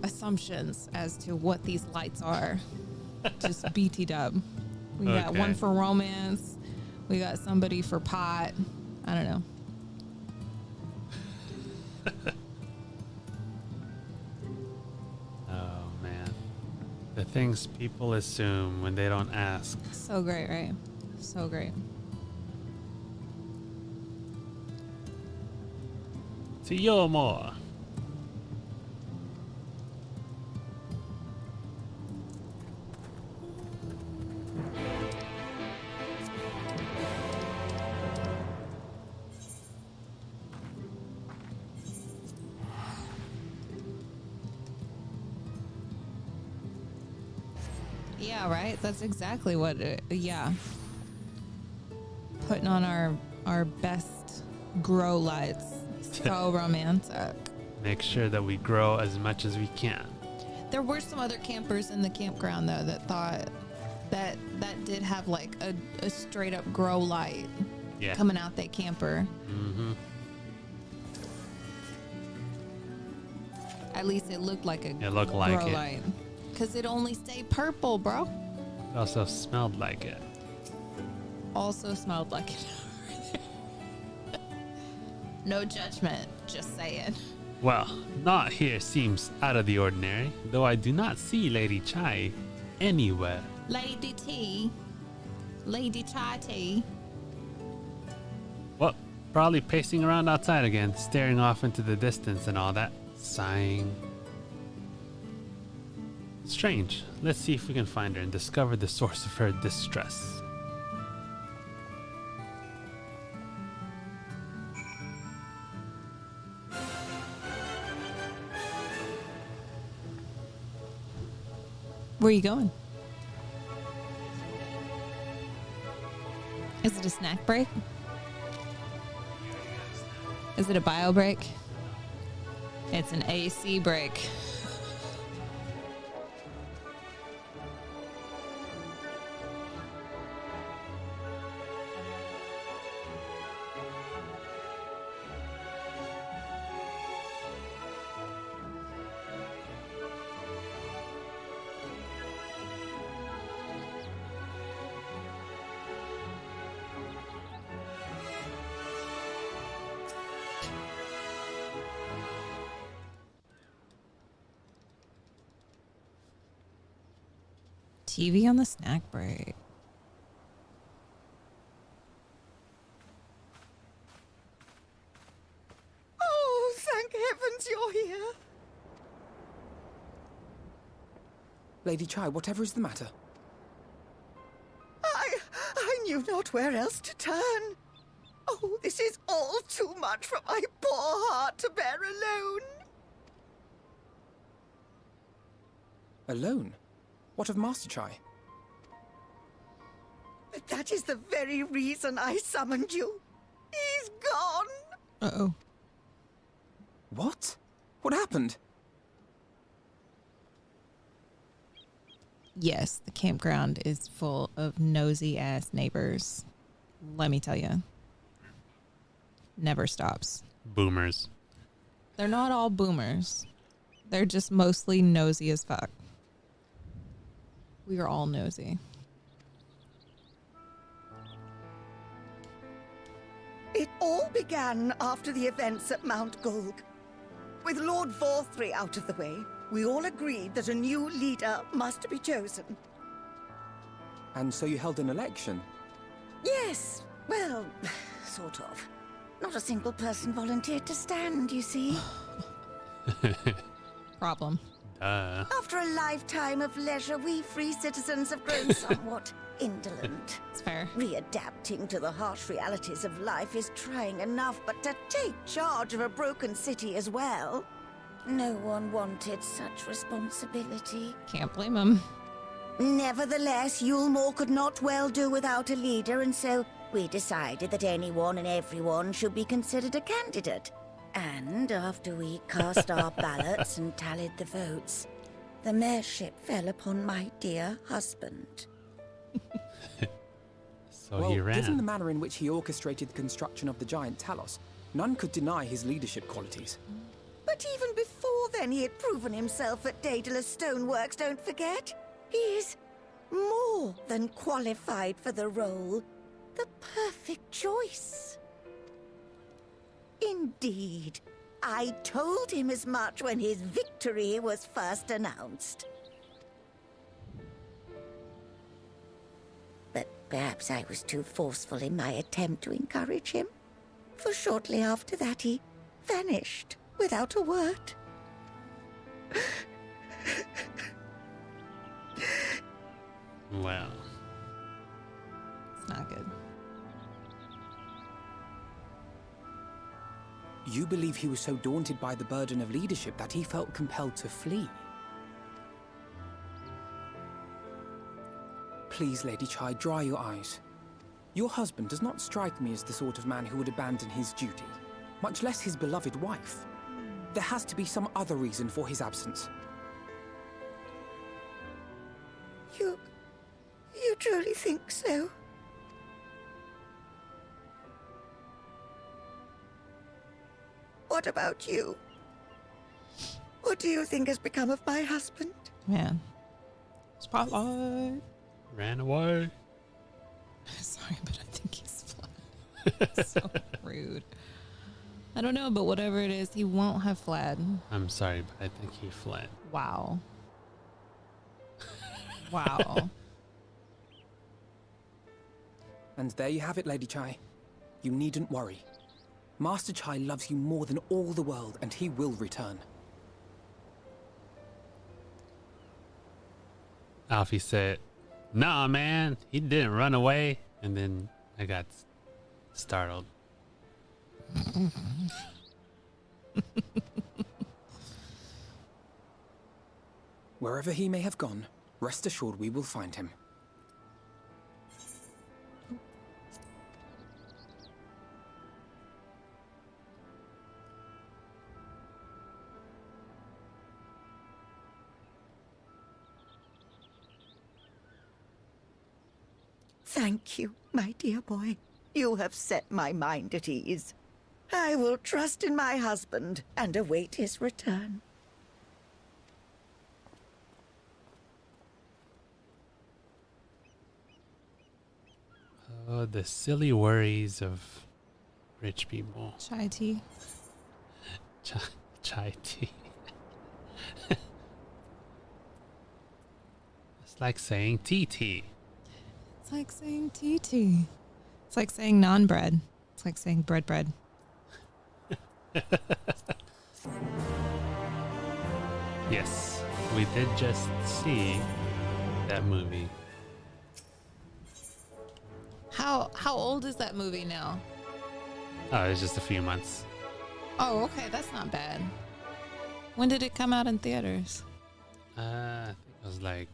assumptions as to what these lights are. Just BT dub. We got Okay. one for romance. We got somebody for pot. I don't know. Oh man, the things people assume when they don't ask. So great, right? So great. See you more. Yeah, right. That's exactly what it. Yeah. Putting on our best grow lights. So romantic. Make sure that we grow as much as we can. There were some other campers in the campground though that thought that did have like a straight up grow light coming out that camper. Mm-hmm. At least it looked like a It looked like grow it. light. Because it only stayed purple, bro. It also smelled like it. Also smelled like it. No judgment, just saying. Well, not here seems out of the ordinary, though I do not see Lady Chai anywhere. Lady T. Lady Chai Tea. Well, probably pacing around outside again, staring off into the distance and all that, sighing. Strange. Let's see if we can find her and discover the source of her distress. Where are you going? Is it a snack break? Is it a bio break? It's an AC break. TV on the snack break. Oh, thank heavens you're here. Lady Chai, whatever is the matter? I knew not where else to turn. Oh, this is all too much for my poor heart to bear alone. Alone? What of Master Chai? But that is the very reason I summoned you. He's gone. Uh-oh. What? What happened? Yes, the campground is full of nosy ass neighbors. Let me tell you. Never stops. Boomers. They're not all boomers. They're just mostly nosy as fuck. We are all nosy. It all began after the events at Mount Gulg. With Lord Vorthry out of the way, we all agreed that a new leader must be chosen. And so you held an election? Yes, well, sort of. Not a single person volunteered to stand, you see. Problem. After a lifetime of leisure, we free citizens have grown somewhat indolent. It's fair. Readapting to the harsh realities of life is trying enough, but to take charge of a broken city as well? No one wanted such responsibility. Can't blame him. Nevertheless, Yulmore could not well do without a leader, and so we decided that anyone and everyone should be considered a candidate. And after we cast our ballots and tallied the votes, the mayorship fell upon my dear husband. So well, he ran. given the manner in which he orchestrated the construction of the giant Talos, none could deny his leadership qualities. But even before then, he had proven himself at Daedalus Stoneworks, don't forget. He's more than qualified for the role. The perfect choice. Indeed. I told him as much when his victory was first announced. But perhaps I was too forceful in my attempt to encourage him. For shortly after that, he vanished without a word. Well, It's not good. You believe he was so daunted by the burden of leadership that he felt compelled to flee? Please, Lady Chai, dry your eyes. Your husband does not strike me as the sort of man who would abandon his duty, much less his beloved wife. There has to be some other reason for his absence. You truly think so? What about you? What do you think has become of my husband? Man. Spotlight. ran away. Sorry, but I think he's fled. So rude. I don't know, but whatever it is, he won't have fled. I'm sorry, but I think he fled. Wow. Wow. And there you have it, Lady Chai. You needn't worry. Master Chai loves you more than all the world, and he will return. Alfie said, "Nah, man, he didn't run away." And then I got startled. Wherever he may have gone, rest assured we will find him. Thank you, my dear boy. You have set my mind at ease. I will trust in my husband and await his return. Oh, the silly worries of rich people. Chai tea. Chai tea. It's like saying TT. It's like saying TT. It's like saying non-bread. It's like saying bread. Yes, we did just see that movie. How old is that movie now? Oh, it's just a few months. Oh, okay, that's not bad. When did it come out in theaters? I think it was like,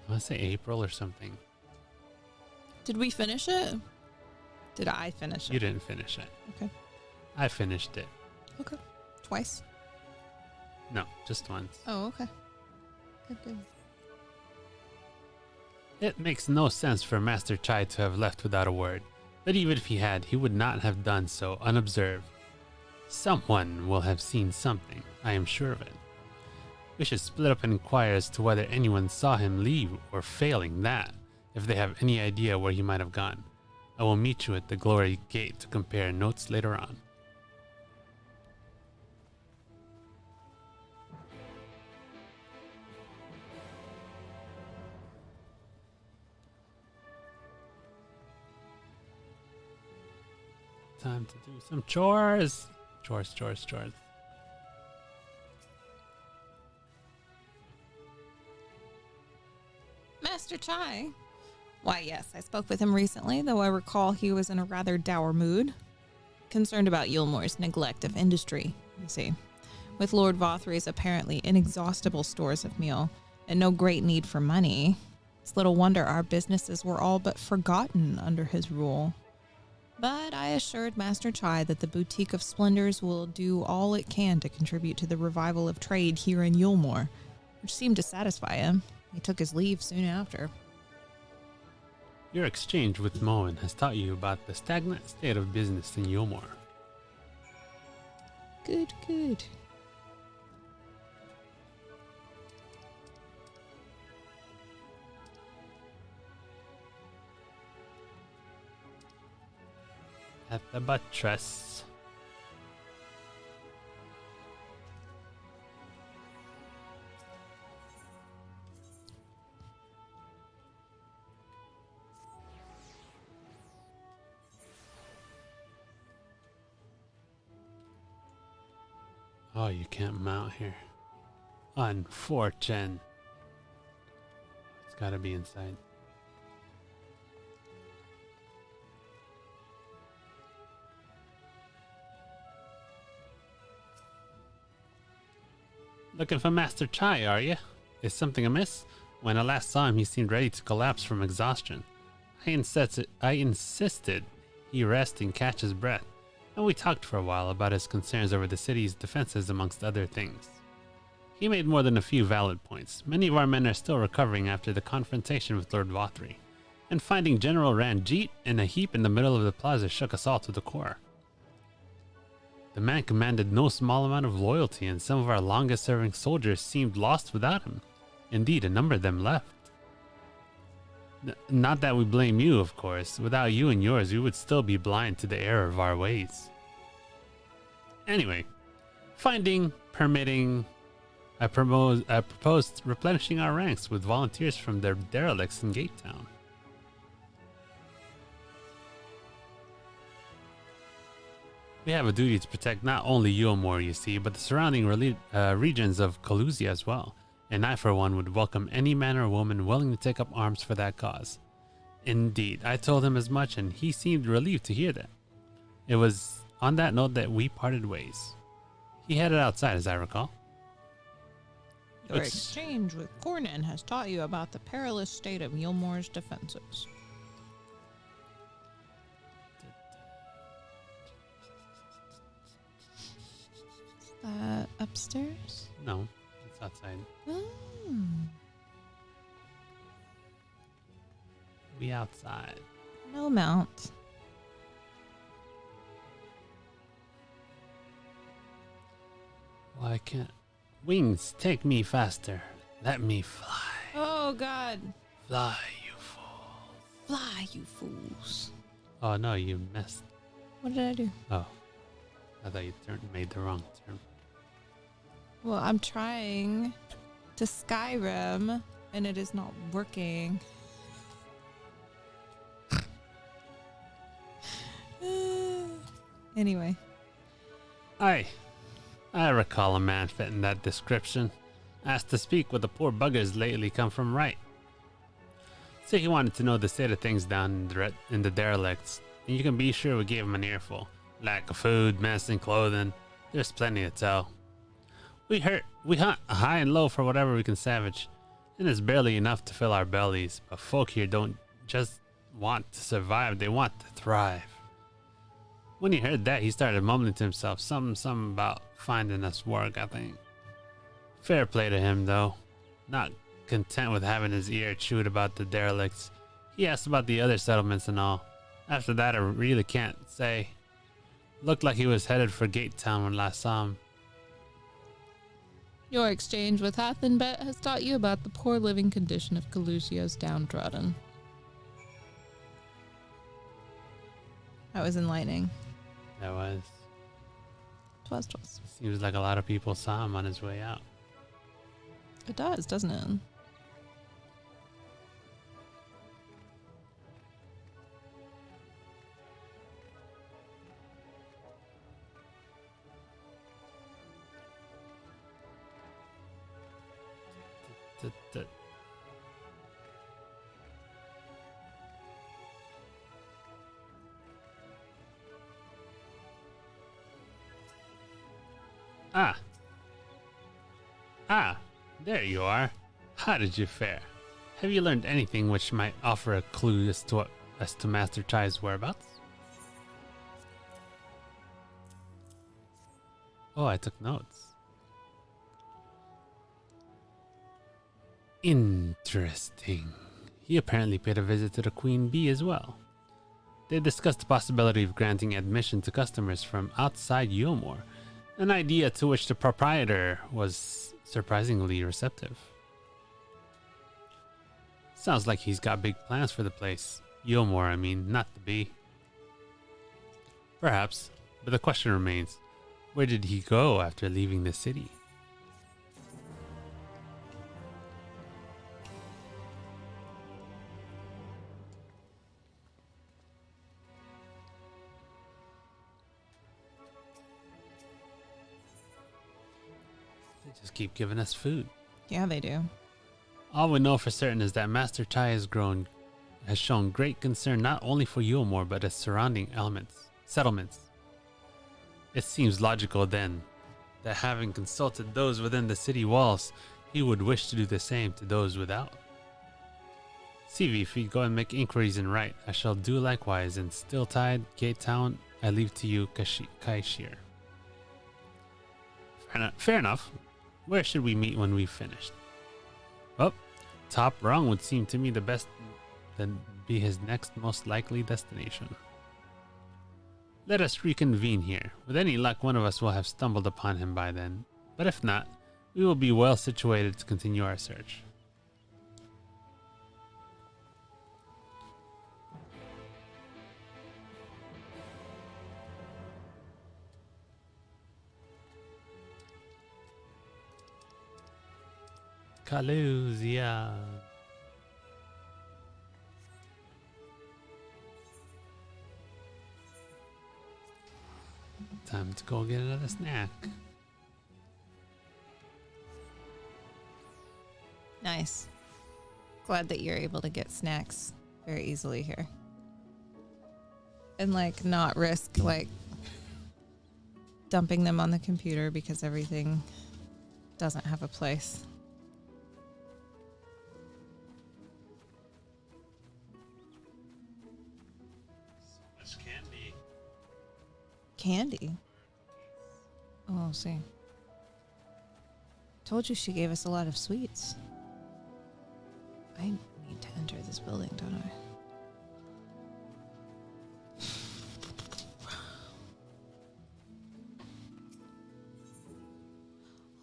I want to say April or something. Did we finish it? Did I finish it? You didn't finish it. Okay. I finished it. Okay. Twice? No, just once. Oh, okay. Good. It makes no sense for Master Chai to have left without a word, but even if he had, he would not have done so unobserved. Someone will have seen something, I am sure of it. We should split up and inquire as to whether anyone saw him leave, or failing that, if they have any idea where he might have gone. I will meet you at the Glory Gate to compare notes later on. Time to do some chores. Chores. Master Chai? Why, yes, I spoke with him recently, though I recall he was in a rather dour mood. Concerned about Yulmore's neglect of industry, you see. With Lord Vothry's apparently inexhaustible stores of meal and no great need for money, it's little wonder our businesses were all but forgotten under his rule. But I assured Master Chai that the Boutique of Splendors will do all it can to contribute to the revival of trade here in Yulmore, which seemed to satisfy him. He took his leave soon after. Your exchange with Moen has taught you about the stagnant state of business in Yulmore. Good, good. At the buttress. Oh, you can't mount here. Unfortunate. It's gotta be inside. Looking for Master Chai, are you? Is something amiss? When I last saw him, he seemed ready to collapse from exhaustion. I insisted he rest and catch his breath, and we talked for a while about his concerns over the city's defenses amongst other things. He made more than a few valid points. Many of our men are still recovering after the confrontation with Lord Vothry, and finding General Ranjit in a heap in the middle of the plaza shook us all to the core. The man commanded no small amount of loyalty, and some of our longest-serving soldiers seemed lost without him. Indeed, a number of them left. Not that we blame you, of course. Without you and yours, we would still be blind to the error of our ways. Anyway, permitting, I proposed replenishing our ranks with volunteers from their derelicts in Gate Town. We have a duty to protect not only Yulmore, you see, but the surrounding regions of Calusia as well. And I, for one, would welcome any man or woman willing to take up arms for that cause. Indeed, I told him as much, and he seemed relieved to hear that. It was on that note that we parted ways. He headed outside, as I recall. Your exchange with Cornan has taught you about the perilous state of Yulmore's defenses. Upstairs? No, it's outside. Oh. We outside. No mount. Why can't wings take me faster? Let me fly. Oh God. Fly, you fools. Fly, you fools. Oh no, you missed. What did I do? Oh. I thought you made the wrong turn. Well, I'm trying to Skyrim, and it is not working. Anyway. I recall a man fitting that description. Asked to speak with the poor buggers lately come from right. So he wanted to know the state of things down in the derelicts, and you can be sure we gave him an earful. Lack of food, mess, and clothing. There's plenty to tell. We hunt high and low for whatever we can salvage, and it's barely enough to fill our bellies. But folk here don't just want to survive, they want to thrive. When he heard that, he started mumbling to himself something about finding us work, I think. Fair play to him, though. Not content with having his ear chewed about the derelicts, he asked about the other settlements and all. After that, I really can't say. Looked like he was headed for Gate Town when last saw him. Your exchange with Hathenbet has taught you about the poor living condition of Calusio's downtrodden. That was enlightening. That was. Twas. Seems like a lot of people saw him on his way out. It does, doesn't it? Ah, there you are. How did you fare? Have you learned anything which might offer a clue as to Master Chai's whereabouts? Oh, I took notes. Interesting. He apparently paid a visit to the Queen Bee as well. They discussed the possibility of granting admission to customers from outside Yomor, an idea to which the proprietor was surprisingly receptive. Sounds like he's got big plans for the place. Yomor, I mean, not the bee. Perhaps, but the question remains, where did he go after leaving the city? They just keep giving us food. Yeah, they do. All we know for certain is that Master Chai has shown great concern not only for Yomor but its surrounding settlements. It seems logical then that having consulted those within the city walls, he would wish to do the same to those without. Seavy, if you go and make inquiries and write, I shall do likewise. In Stilltide, Gate Town, I leave to you, Kaishir. Fair enough. Where should we meet when we've finished? Well, top rung would seem to me the best, then be his next most likely destination. Let us reconvene here. With any luck, one of us will have stumbled upon him by then. But if not, we will be well situated to continue our search. Kaluzia. Time to go get another snack. Nice. Glad that you're able to get snacks very easily here. And like not risk like dumping them on the computer because everything doesn't have a place. Candy. Oh, see. Told you she gave us a lot of sweets. I need to enter this building, don't I?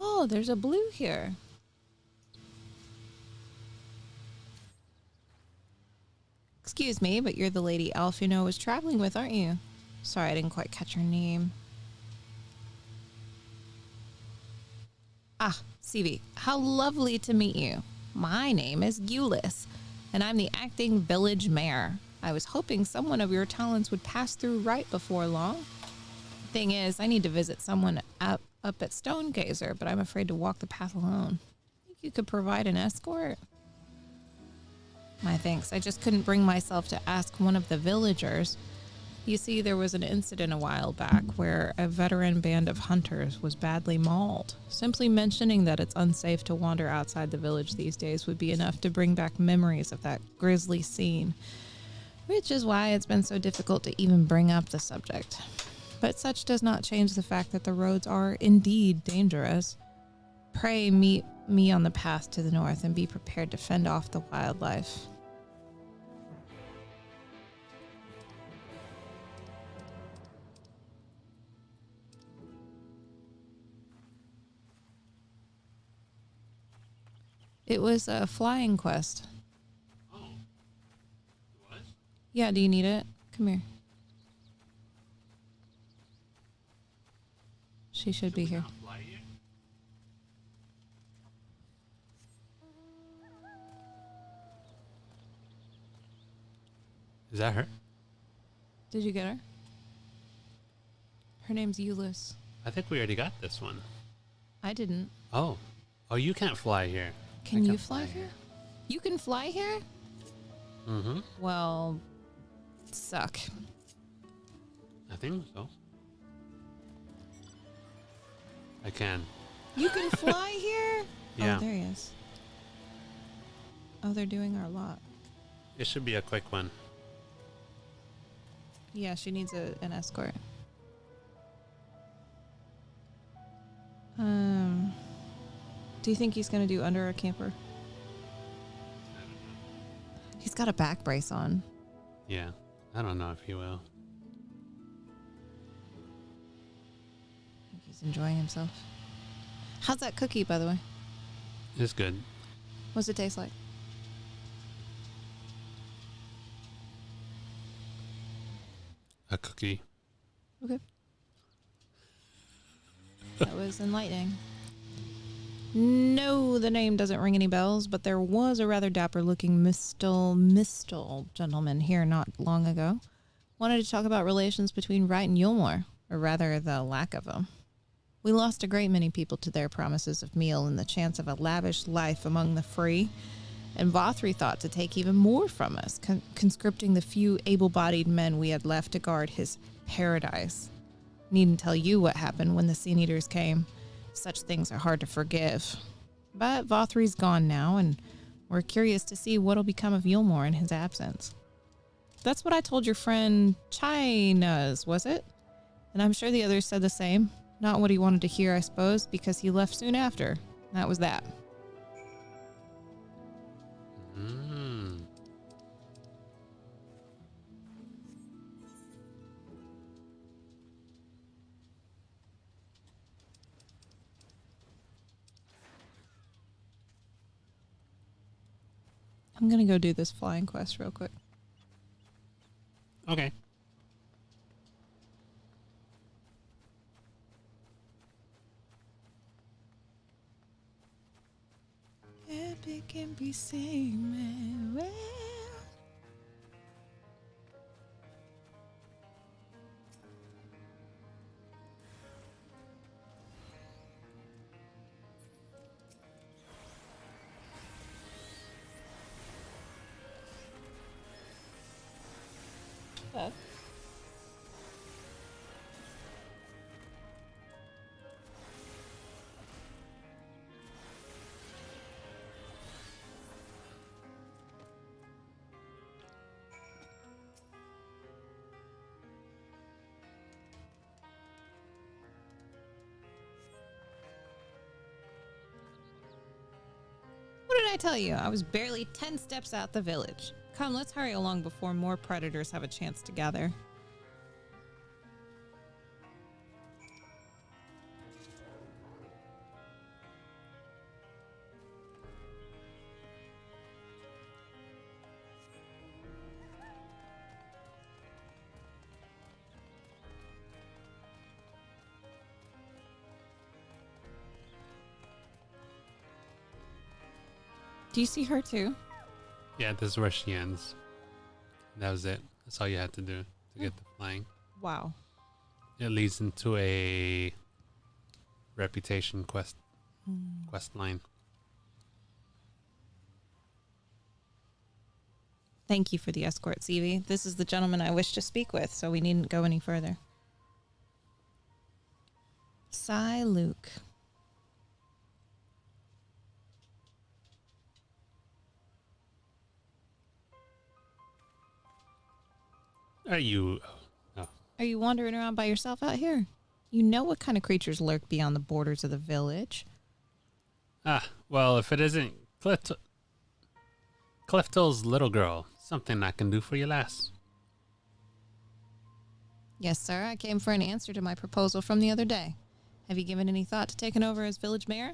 Oh, there's a blue here. Excuse me, but you're the lady Alfino was traveling with, aren't you? Sorry, I didn't quite catch her name. Ah, Seavy, how lovely to meet you. My name is Gulis, and I'm the acting village mayor. I was hoping someone of your talents would pass through right before long. Thing is, I need to visit someone up at Stonegazer, but I'm afraid to walk the path alone. Think you could provide an escort? My thanks. I just couldn't bring myself to ask one of the villagers. You see, there was an incident a while back where a veteran band of hunters was badly mauled. Simply mentioning that it's unsafe to wander outside the village these days would be enough to bring back memories of that grisly scene, which is why it's been so difficult to even bring up the subject. But such does not change the fact that the roads are indeed dangerous. Pray meet me on the path to the north and be prepared to fend off the wildlife. It was a flying quest. Oh. What? Yeah, do you need it? Come here. She should be here. Fly here? Is that her? Did you get her? Her name's Euless. I think we already got this one. I didn't. Oh. Oh, you can't fly here. Can you fly here? You can fly here? Mm-hmm. Well, suck. I think so. I can. You can fly here? Yeah. Oh, there he is. Oh, they're doing our lot. It should be a quick one. Yeah, she needs an escort. Do you think he's going to do under a camper? He's got a back brace on. Yeah. I don't know if he will. I think he's enjoying himself. How's that cookie, by the way? It's good. What's it taste like? A cookie. Okay. That was enlightening. No, the name doesn't ring any bells, but there was a rather dapper-looking Mistal gentleman here not long ago. Wanted to talk about relations between Wright and Yulmore, or rather the lack of them. We lost a great many people to their promises of meal and the chance of a lavish life among the free, and Vothry thought to take even more from us, conscripting the few able-bodied men we had left to guard his paradise. Needn't tell you what happened when the Sin Eaters came. Such things are hard to forgive. But Vothry's gone now, and we're curious to see what'll become of Yulmore in his absence. That's what I told your friend China's, was it? And I'm sure the others said the same. Not what he wanted to hear, I suppose, because he left soon after. That was that. I'm going to go do this flying quest real quick. Okay. Epic and be singing well. What did I tell you? I was barely 10 steps out the village. Come, let's hurry along before more predators have a chance to gather. Do you see her too? Yeah, this is where she ends. That was it. That's all you had to do to get the flying. Wow. It leads into a reputation quest line. Thank you for the escort, Seavy. This is the gentleman I wish to speak with, so we needn't go any further. Cy Luke. Are you... Oh. Are you wandering around by yourself out here? You know what kind of creatures lurk beyond the borders of the village. Ah, well, if it isn't Clifton's little girl, something I can do for you, lass. Yes, sir. I came for an answer to my proposal from the other day. Have you given any thought to taking over as village mayor?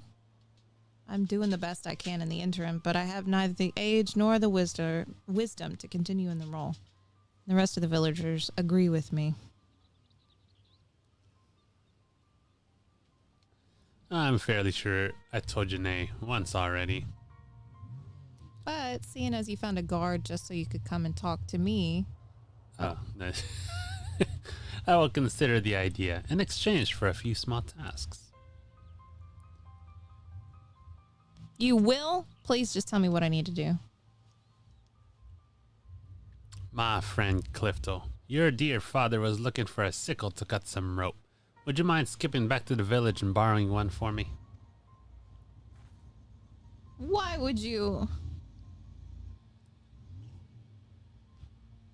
I'm doing the best I can in the interim, but I have neither the age nor the wisdom to continue in the role. The rest of the villagers agree with me. I'm fairly sure I told you nay once already. But seeing as you found a guard just so you could come and talk to me... Oh, I will consider the idea in exchange for a few small tasks. You will? Please just tell me what I need to do. My friend Clifton, your dear father was looking for a sickle to cut some rope. Would you mind skipping back to the village and borrowing one for me? Why would you?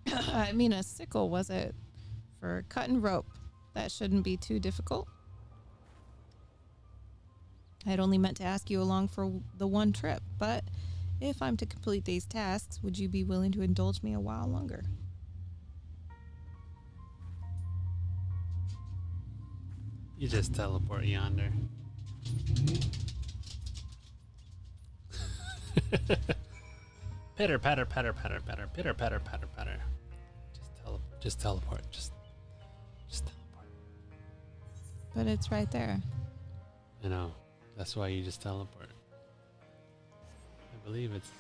I mean, a sickle, was it? For cutting rope. That shouldn't be too difficult. I'd only meant to ask you along for the one trip, but if I'm to complete these tasks, would you be willing to indulge me a while longer? You just teleport yonder. Pitter patter patter patter patter pitter patter patter patter. Just teleport. Just teleport. But it's right there. I know. That's why you just teleport. I believe it's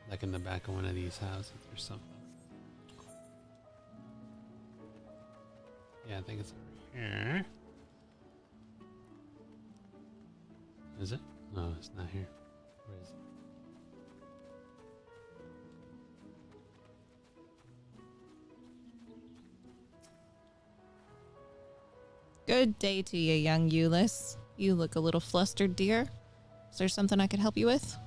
like in the back of one of these houses or something. Yeah, I think it's over here. Is it? No, it's not here. Where is it? Good day to you, young Euless. You look a little flustered, dear. Is there something I could help you with?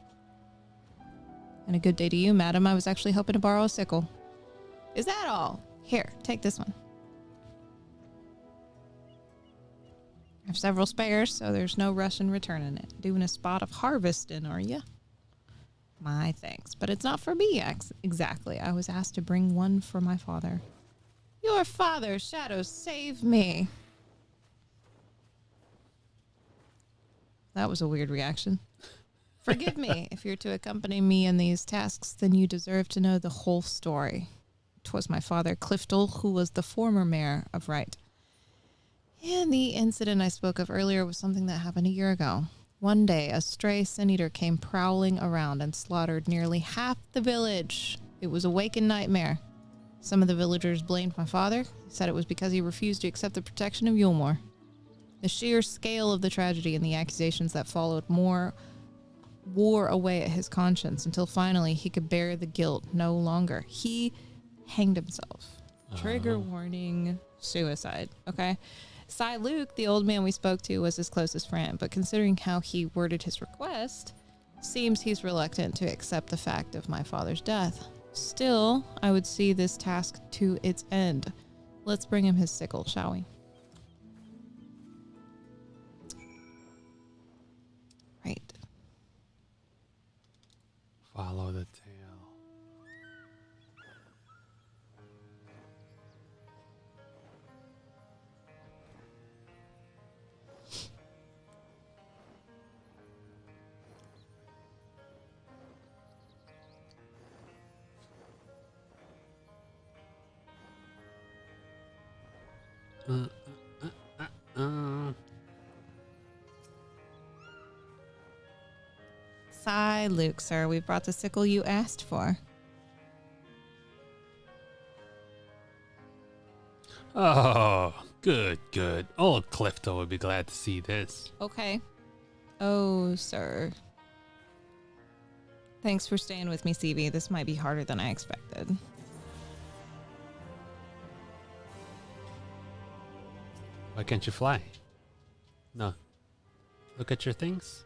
And a good day to you, madam. I was actually hoping to borrow a sickle. Is that all? Here, take this one. I have several spares, so there's no rush in returning it. Doing a spot of harvesting, are you? My thanks, but it's not for me exactly. I was asked to bring one for my father. Your father, Shadow, save me. That was a weird reaction. Forgive me. If you're to accompany me in these tasks, then you deserve to know the whole story. 'Twas my father, Cliftel, who was the former mayor of Wright. And the incident I spoke of earlier was something that happened a year ago. One day, a stray sin eater came prowling around and slaughtered nearly half the village. It was a waking nightmare. Some of the villagers blamed my father. He said it was because he refused to accept the protection of Yulmore. The sheer scale of the tragedy and the accusations that followed wore away at his conscience until finally he could bear the guilt no longer. He hanged himself. Trigger warning, suicide. Okay. Cy Luke, the old man we spoke to, was his closest friend, but considering how he worded his request, seems he's reluctant to accept the fact of my father's death. Still, I would see this task to its end. Let's bring him his sickle, shall we? Right. Follow the tail. Sigh, Luke, sir. We've brought the sickle you asked for. Oh, good, good. Old Clifton would be glad to see this. Okay. Oh, sir. Thanks for staying with me, Seavy. This might be harder than I expected. Why can't you fly? No. Look at your things.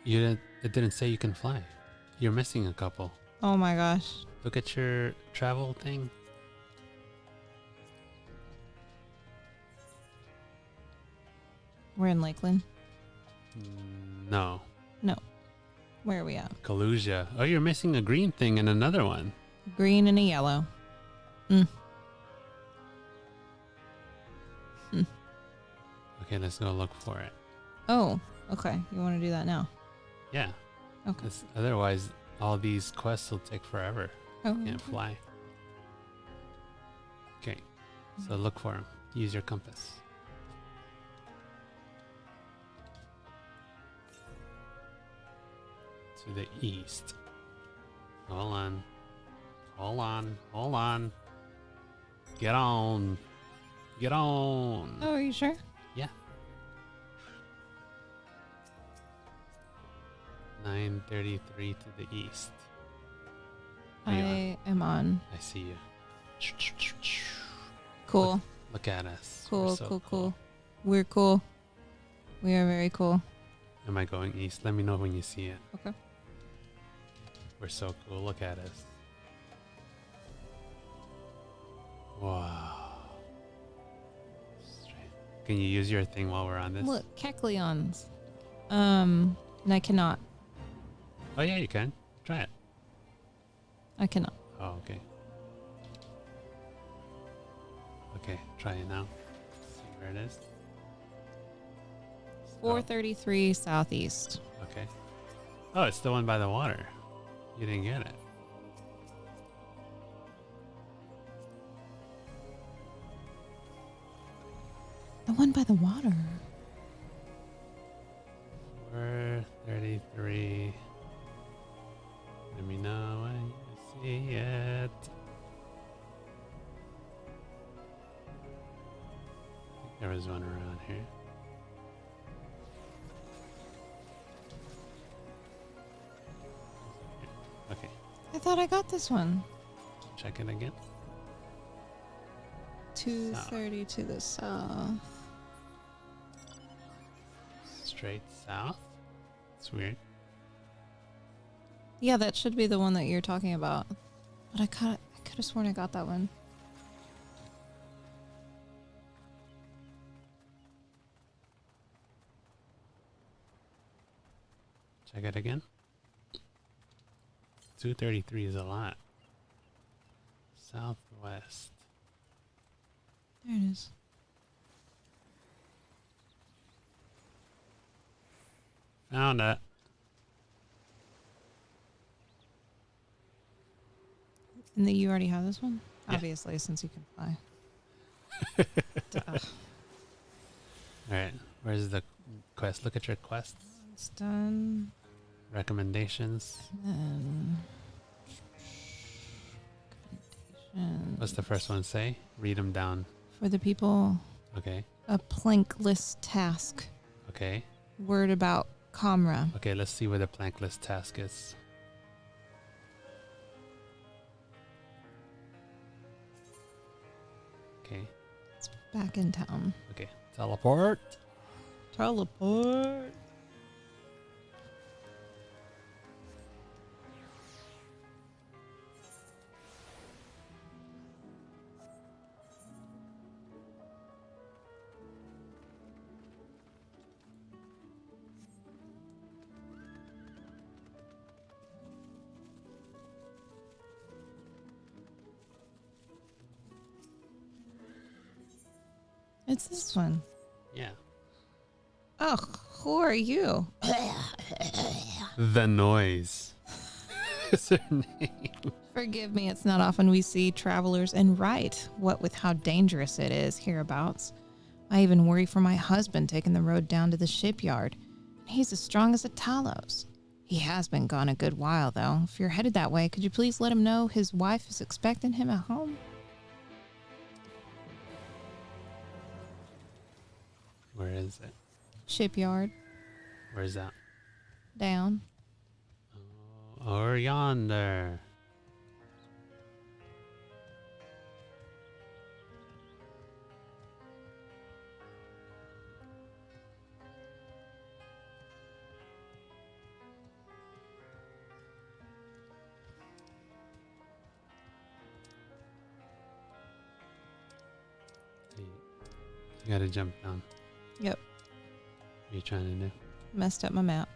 It didn't say you can fly. You're missing a couple. Oh my gosh. Look at your travel thing. We're in Lakeland. No. No. Where are we at? Kalusia. Oh, you're missing a green thing and another one. Green and a yellow. Okay, let's go look for it. Oh, okay. You want to do that now? Yeah. Okay. 'Cause otherwise, all these quests will take forever. Oh. Can't fly. Okay. So look for him. Use your compass. To the east. Hold on. Hold on. Hold on. Get on. Get on. Oh, are you sure? Yeah. 9:33 to the east. There you I am on. I see you. Cool. Look at us. Cool, We're so cool. We're cool. We are very cool. Am I going east? Let me know when you see it. Okay. We're so cool. Look at us. Wow. Straight. Can you use your thing while we're on this? Look, Kecleons. And I cannot. Oh yeah, you can. Try it. I cannot. Oh, okay. Okay, try it now. See where it is. 433 southeast. Okay. Oh, it's the one by the water. You didn't get it. The one by the water. 433. Let me know when you see it. I think there was one around here. Okay, I thought I got this one. check it again. 230 to the south. Straight south. It's weird. Yeah, that should be the one that you're talking about. But I could have sworn I got that one. Check it again. 233 is a lot. Southwest. There it is. Found it. And that you already have this one? Yeah. Obviously, since you can fly. Duh. Alright, where's the quest? Look at your quests. It's done. Recommendations. What's the first one say? Read them down. For the people, Okay. a plank list task. Okay. Word about Comra. Okay, let's see where the plank list task is. Okay. It's back in town. Okay. Teleport. Teleport. It's this one. Yeah. Oh, who are you? The noise. Is her name. Forgive me, it's not often we see travelers and right, what with how dangerous it is hereabouts. I even worry for my husband taking the road down to the shipyard. He's as strong as a Talos. He has been gone a good while, though. If you're headed that way, could you please let him know his wife is expecting him at home? Where is it? Shipyard. Where's that? Down. Or yonder. You gotta jump down. Yep. What are you trying to do? Messed up my map.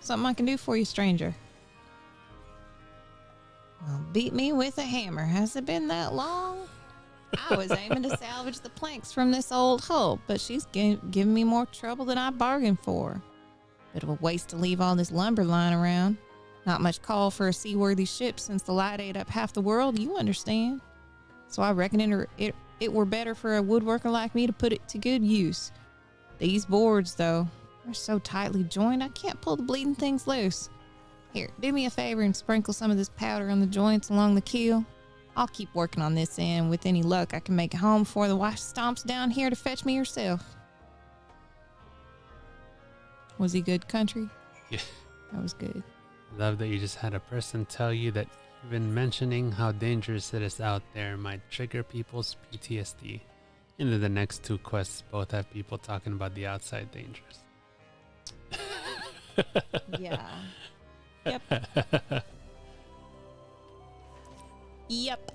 Something I can do for you, stranger. Well, beat me with a hammer. Has it been that long? I was aiming to salvage the planks from this old hull, but she's giving me more trouble than I bargained for. Bit of a waste to leave all this lumber lying around. Not much call for a seaworthy ship since the light ate up half the world, you understand. So I reckon it were better for a woodworker like me to put it to good use. These boards, though, are so tightly joined I can't pull the bleeding things loose. Here, do me a favor and sprinkle some of this powder on the joints along the keel. I'll keep working on this end. With any luck, I can make it home before the wife stomps down here to fetch me herself. Was he good country? Yeah. That was good. Love that you just had a person tell you that Even mentioning how dangerous it is out there might trigger people's PTSD. Into the next two quests both have people talking about the outside dangers. Yeah. Yep. Yep.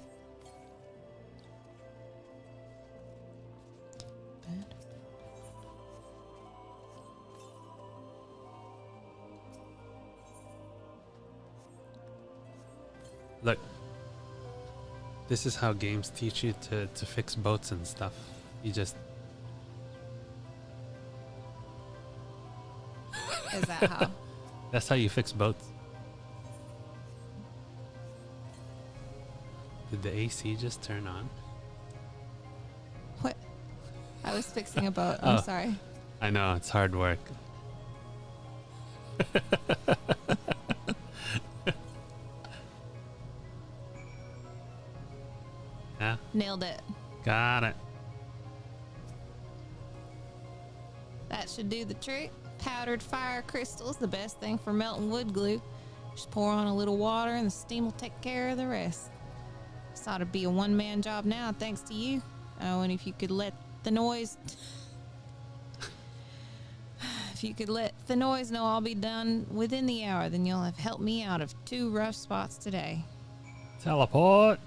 Look, this is how games teach you to fix boats and stuff. You just... Is that how? That's how you fix boats. Did the AC just turn on? What? I was fixing a boat. I'm sorry. I know, it's hard work. Yeah? Nailed it. Got it. That should do the trick. Powdered fire crystals, the best thing for melting wood glue. Just pour on a little water and the steam will take care of the rest. This ought to be a one-man job now, thanks to you. Oh, and if you could let the noise... If you could let the noise know I'll be done within the hour, then you'll have helped me out of 2 rough spots today. Teleport.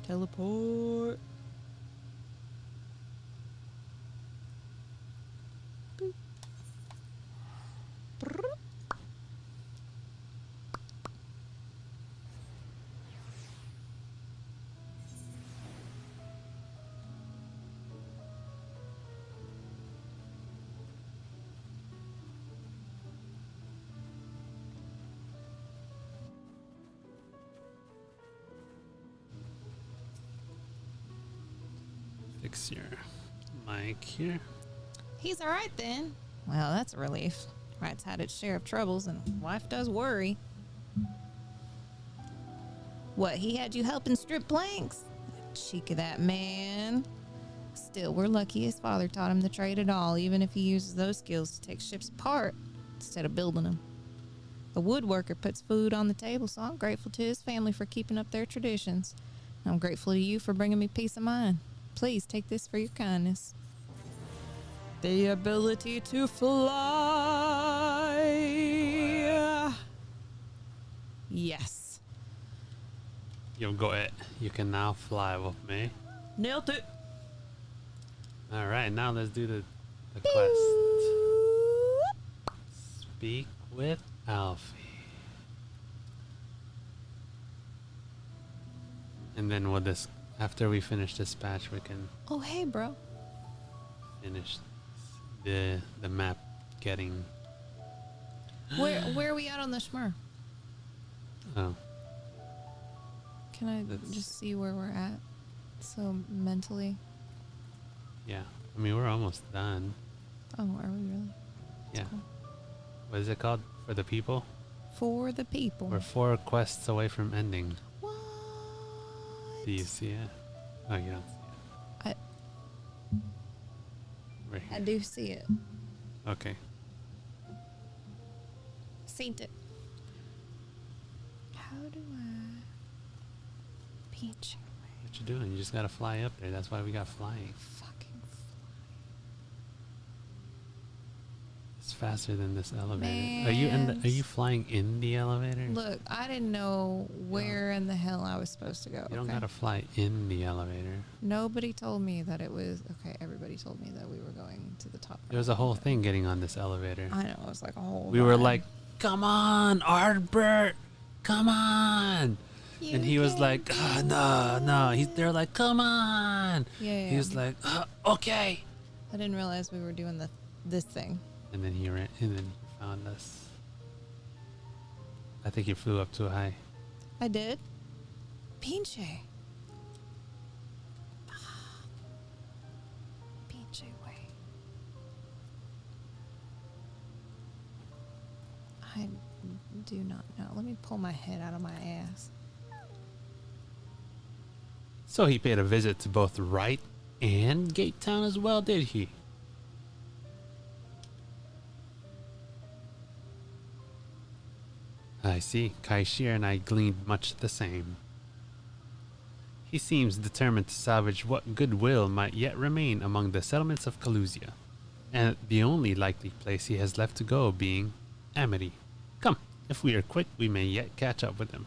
Teleport. Boop. Brrr. Fix your mic here. He's all right then. Well, that's a relief. Right's had its share of troubles, and wife does worry. What, he had you helping strip planks? Cheek of that man. Still, we're lucky his father taught him the trade at all, even if he uses those skills to take ships apart instead of building them. The woodworker puts food on the table, so I'm grateful to his family for keeping up their traditions. I'm grateful to you for bringing me peace of mind. Please take this for your kindness. The ability to fly. Yes. You go it. You can now fly with me. Nailed it. All right, now let's do the quest. Speak with Alfie. And then we'll just, after we finish this patch, we can Oh, hey, bro. finish the map getting... Where are we at on the Shmur? Oh, Can I That's- just see where we're at? So mentally. yeah. I mean, we're almost done. Oh, are we really? Yeah. cool. What is it called? For the people? For the people. We're 4 quests away from ending. What? Do you see it? Oh, you don't see it. Right I here. do see it. Okay. Seen it. How do I... Peach. What you doing? You just gotta fly up there. That's why we got flying. Fucking It's faster than this elevator. Are you in the, Man. are you flying in the elevator? Look, I didn't know where in the hell I was supposed to go. You don't okay? gotta fly in the elevator. Nobody told me that it was... Okay, everybody told me that we were going to the top. There was a whole thing getting on this elevator. I know, it was like a whole... We were vibe. like, come on, Ardbert, come on. And he was like, no. They're like, come on. Yeah. He was like, okay. I didn't realize we were doing this thing. And then he ran, and then he found us. I think he flew up too high. I did. Pinche. Pinche way. I do not know. Let me pull my head out of my ass. So he paid a visit to both Wright and Gate Town as well, did he? I see. Kaishir and I gleaned much the same. He seems determined to salvage what goodwill might yet remain among the settlements of Kalusia, and the only likely place he has left to go being Amity. Come, if we are quick, we may yet catch up with him.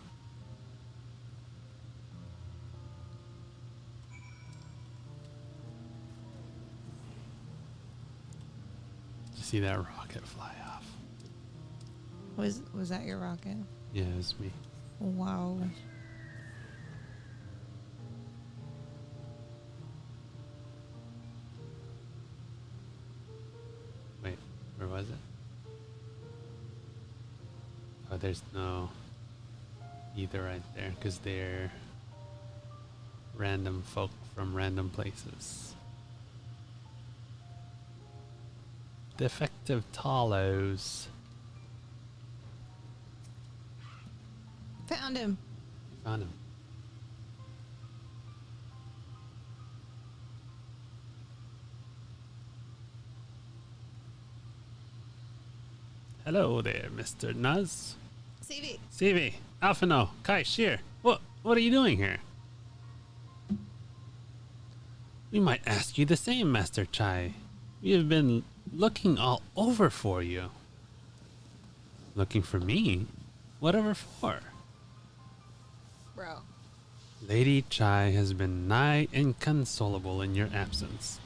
Did you see that rocket fly off? Was that your rocket? Yeah, it was me. Wow. Wait, where was it? Oh, there's no either right there because they're random folk from random places. Defective Talos. Found him. Found him. Hello there, Mr. Nuz. CV. Seavy, Alphino, Kai, Sheer. What are you doing here? We might ask you the same, Master Chai. We have been looking all over for you. Looking for me? Whatever for? Bro. Lady Chai has been nigh inconsolable in your absence.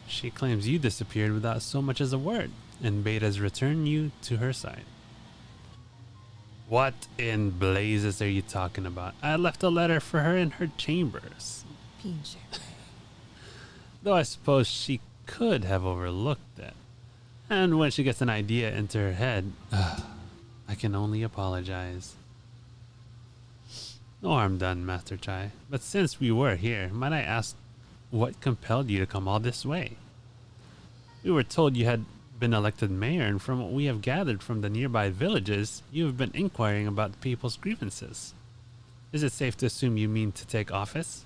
She claims you disappeared without so much as a word, and bade us return you to her side. What in blazes are you talking about? I left a letter for her in her chambers. Pinche. Though I suppose she could have overlooked it. And when she gets an idea into her head, I can only apologize. No harm done, Master Chai. But since we were here, might I ask what compelled you to come all this way? We were told you had been elected mayor, and from what we have gathered from the nearby villages, you have been inquiring about the people's grievances. Is it safe to assume you mean to take office?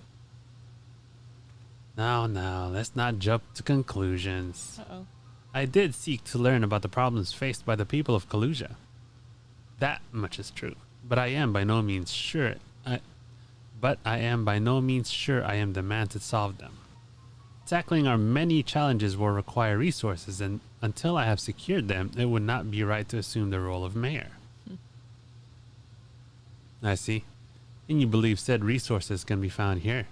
Now, let's not jump to conclusions. Uh-oh. I did seek to learn about the problems faced by the people of Kalusia. That much is true, but I am by no means sure I am the man to solve them. Tackling our many challenges will require resources, and until I have secured them, it would not be right to assume the role of mayor. I see. And you believe said resources can be found here?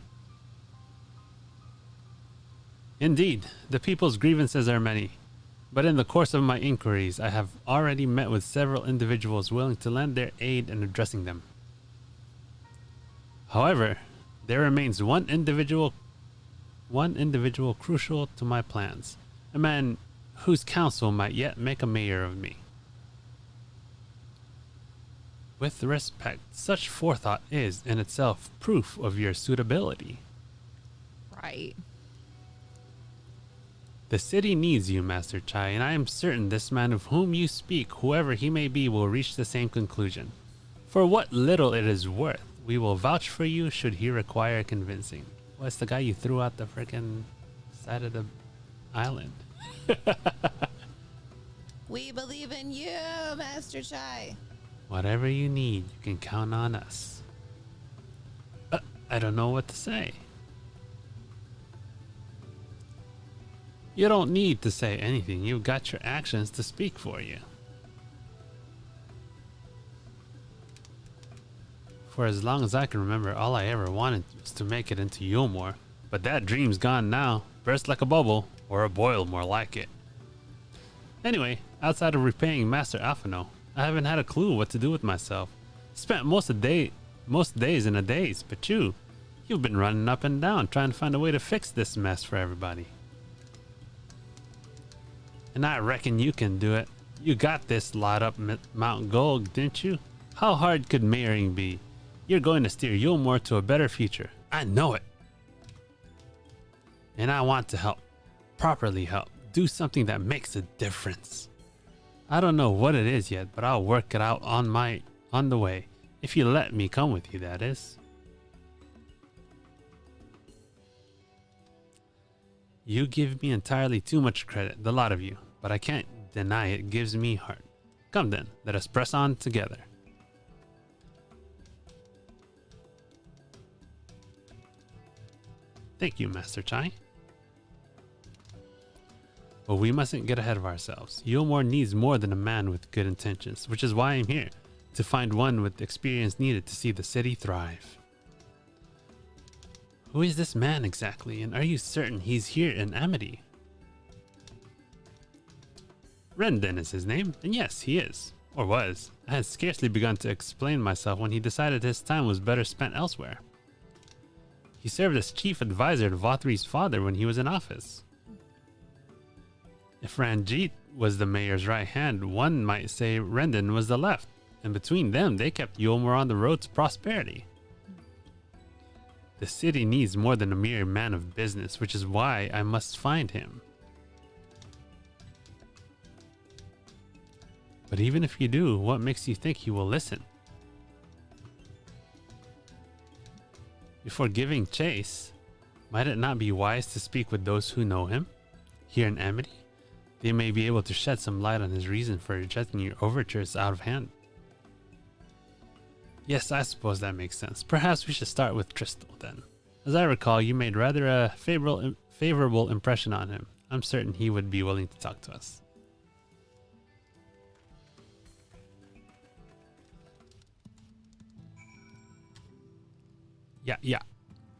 Indeed, the people's grievances are many, but in the course of my inquiries, I have already met with several individuals willing to lend their aid in addressing them. However, there remains one individual crucial to my plans, a man whose counsel might yet make a mayor of me. With respect, such forethought is in itself proof of your suitability. Right. The city needs you, Master Chai, and I am certain this man of whom you speak, whoever he may be, will reach the same conclusion. For what little it is worth, we will vouch for you should he require convincing. What's the guy you threw out the frickin' side of the island? We believe in you, Master Chai. Whatever you need, you can count on us. I don't know what to say. You don't need to say anything. You've got your actions to speak for you. For as long as I can remember, all I ever wanted was to make it into Yulmore. But that dream's gone now. Burst like a bubble, or a boil more like it. Anyway, outside of repaying Master Alphino, I haven't had a clue what to do with myself. Spent most days in a daze, but you've been running up and down trying to find a way to fix this mess for everybody. And I reckon you can do it. You got this lot up Mount Gold, didn't you? How hard could mayoring be? You're going to steer Yulmore to a better future. I know it. And I want to help. Properly help. Do something that makes a difference. I don't know what it is yet, but I'll work it out on the way. If you let me come with you, that is. You give me entirely too much credit, the lot of you, but I can't deny it gives me heart. Come then, let us press on together. Thank you, Master Chai. But we mustn't get ahead of ourselves. Yulmore needs more than a man with good intentions, which is why I'm here, to find one with the experience needed to see the city thrive. Who is this man exactly, and are you certain he's here in Amity? Rendon is his name, and yes, he is. Or was. I had scarcely begun to explain myself when he decided his time was better spent elsewhere. He served as chief advisor to Vothri's father when he was in office. If Ranjit was the mayor's right hand, one might say Rendon was the left, and between them they kept Yulmore on the road to prosperity. The city needs more than a mere man of business, which is why I must find him. But even if you do, what makes you think he will listen? Before giving chase, might it not be wise to speak with those who know him? Here in Amity, they may be able to shed some light on his reason for rejecting your overtures out of hand. Yes, I suppose that makes sense. Perhaps we should start with Crystal then. As I recall, you made rather a favorable impression on him. I'm certain he would be willing to talk to us. Yeah,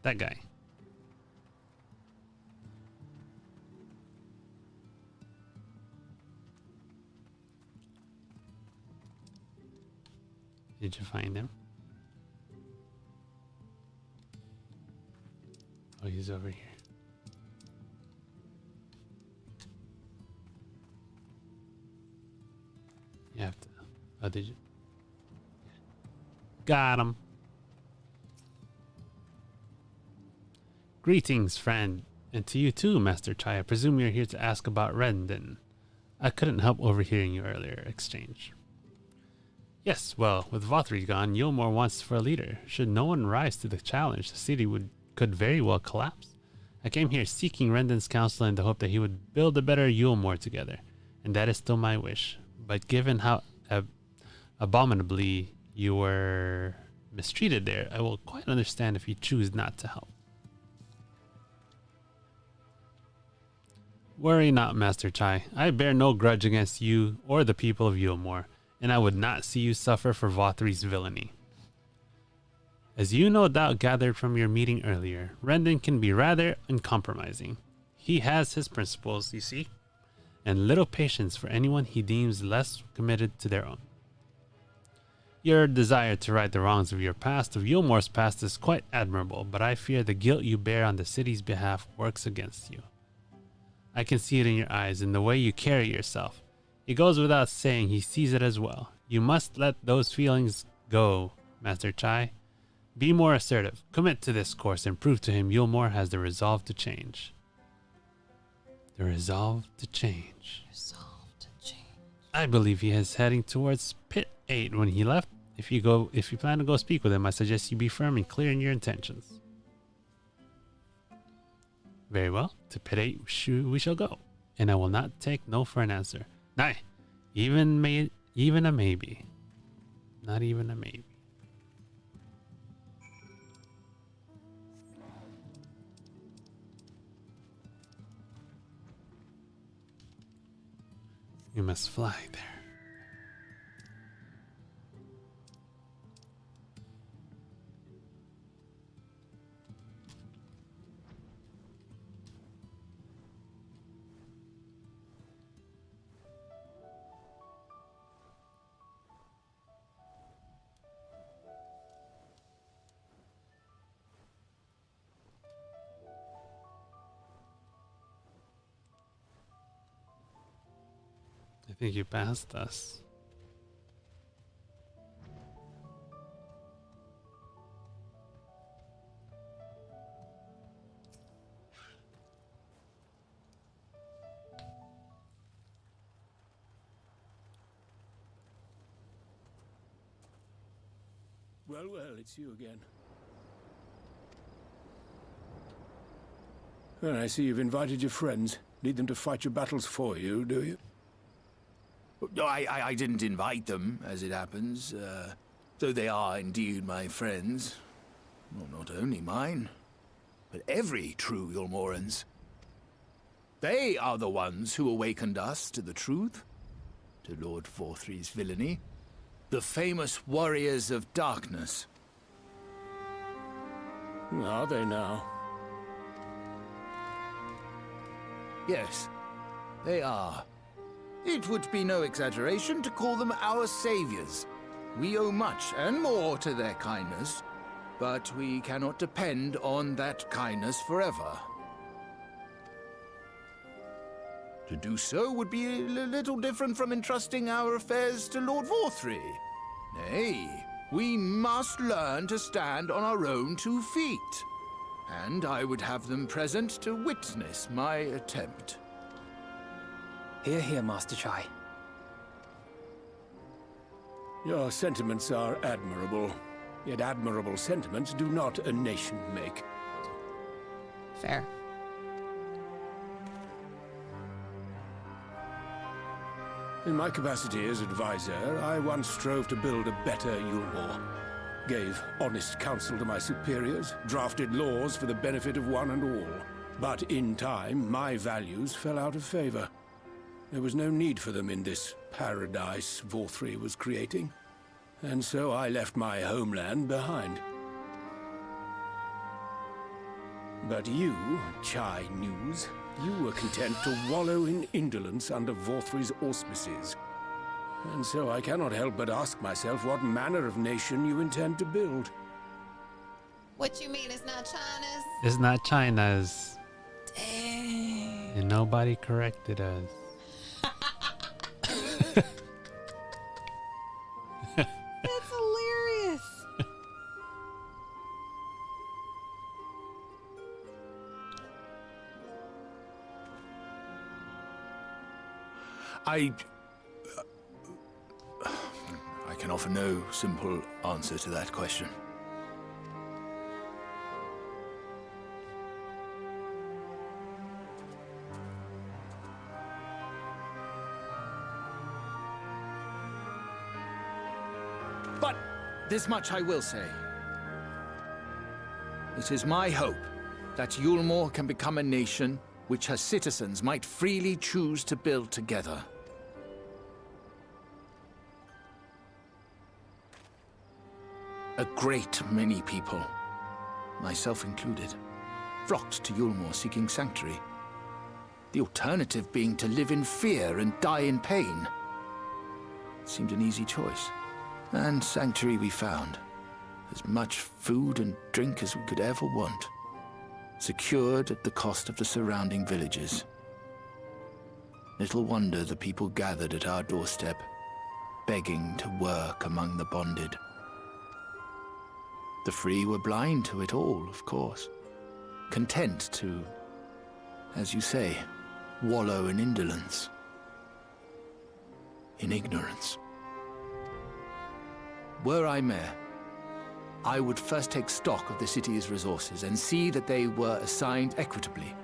that guy. Did you find him? Oh, he's over here. You have to. Oh, did you? Got him. Greetings, friend. And to you too, Master Chai. I presume you're here to ask about Rendon. I couldn't help overhearing your earlier exchange. Yes, well, with Vothri gone, Yulmore wants for a leader. Should no one rise to the challenge, the city could very well collapse. I came here seeking Rendon's counsel in the hope that he would build a better Yulmore together, and that is still my wish. But given how abominably you were mistreated there, I will quite understand if you choose not to help. Worry not, Master Chai. I bear no grudge against you or the people of Yulmore, and I would not see you suffer for Vothri's villainy. As you no doubt gathered from your meeting earlier, Rendon can be rather uncompromising. He has his principles, you see, and little patience for anyone he deems less committed to their own. Your desire to right the wrongs of Yulmore's past is quite admirable, but I fear the guilt you bear on the city's behalf works against you. I can see it in your eyes, in the way you carry yourself. It goes without saying he sees it as well. You must let those feelings go, Master Chai. Be more assertive. Commit to this course and prove to him Yulmore has the resolve to change. The resolve to change. I believe he is heading towards Pit 8 when he left. If you plan to go speak with him, I suggest you be firm and clear in your intentions. Very well, to Pit 8 we shall go, and I will not take no for an answer. Nay, even a maybe. Not even a maybe. You must fly there. I think you passed us. Well, it's you again. Well, I see you've invited your friends. Need them to fight your battles for you, do you? I didn't invite them, as it happens, though they are indeed my friends. Well, not only mine, but every true Yulmoran's. They are the ones who awakened us to the truth, to Lord Vorthry's villainy, the famous warriors of darkness. Are they now? Yes, they are. It would be no exaggeration to call them our saviors. We owe much and more to their kindness, but we cannot depend on that kindness forever. To do so would be a little different from entrusting our affairs to Lord Vorthry. Nay, we must learn to stand on our own 2 feet. And I would have them present to witness my attempt. Hear, hear, Master Chai. Your sentiments are admirable. Yet admirable sentiments do not a nation make. Fair. In my capacity as advisor, I once strove to build a better Yulmore. Gave honest counsel to my superiors, drafted laws for the benefit of one and all. But in time, my values fell out of favor. There was no need for them in this paradise Vorthry was creating. And so I left my homeland behind. But you, Chai News, you were content to wallow in indolence under Vorthry's auspices. And so I cannot help but ask myself what manner of nation you intend to build. What you mean it's not China's? It's not China's. Dang. And nobody corrected us. That's hilarious. I can offer no simple answer to that question. But this much I will say. It is my hope that Yulmore can become a nation which her citizens might freely choose to build together. A great many people, myself included, flocked to Yulmore seeking sanctuary. The alternative being to live in fear and die in pain. It seemed an easy choice. And sanctuary we found. As much food and drink as we could ever want. Secured at the cost of the surrounding villages. Little wonder the people gathered at our doorstep, begging to work among the bonded. The free were blind to it all, of course. Content to, as you say, wallow in indolence. In ignorance. Were I mayor, I would first take stock of the city's resources and see that they were assigned equitably.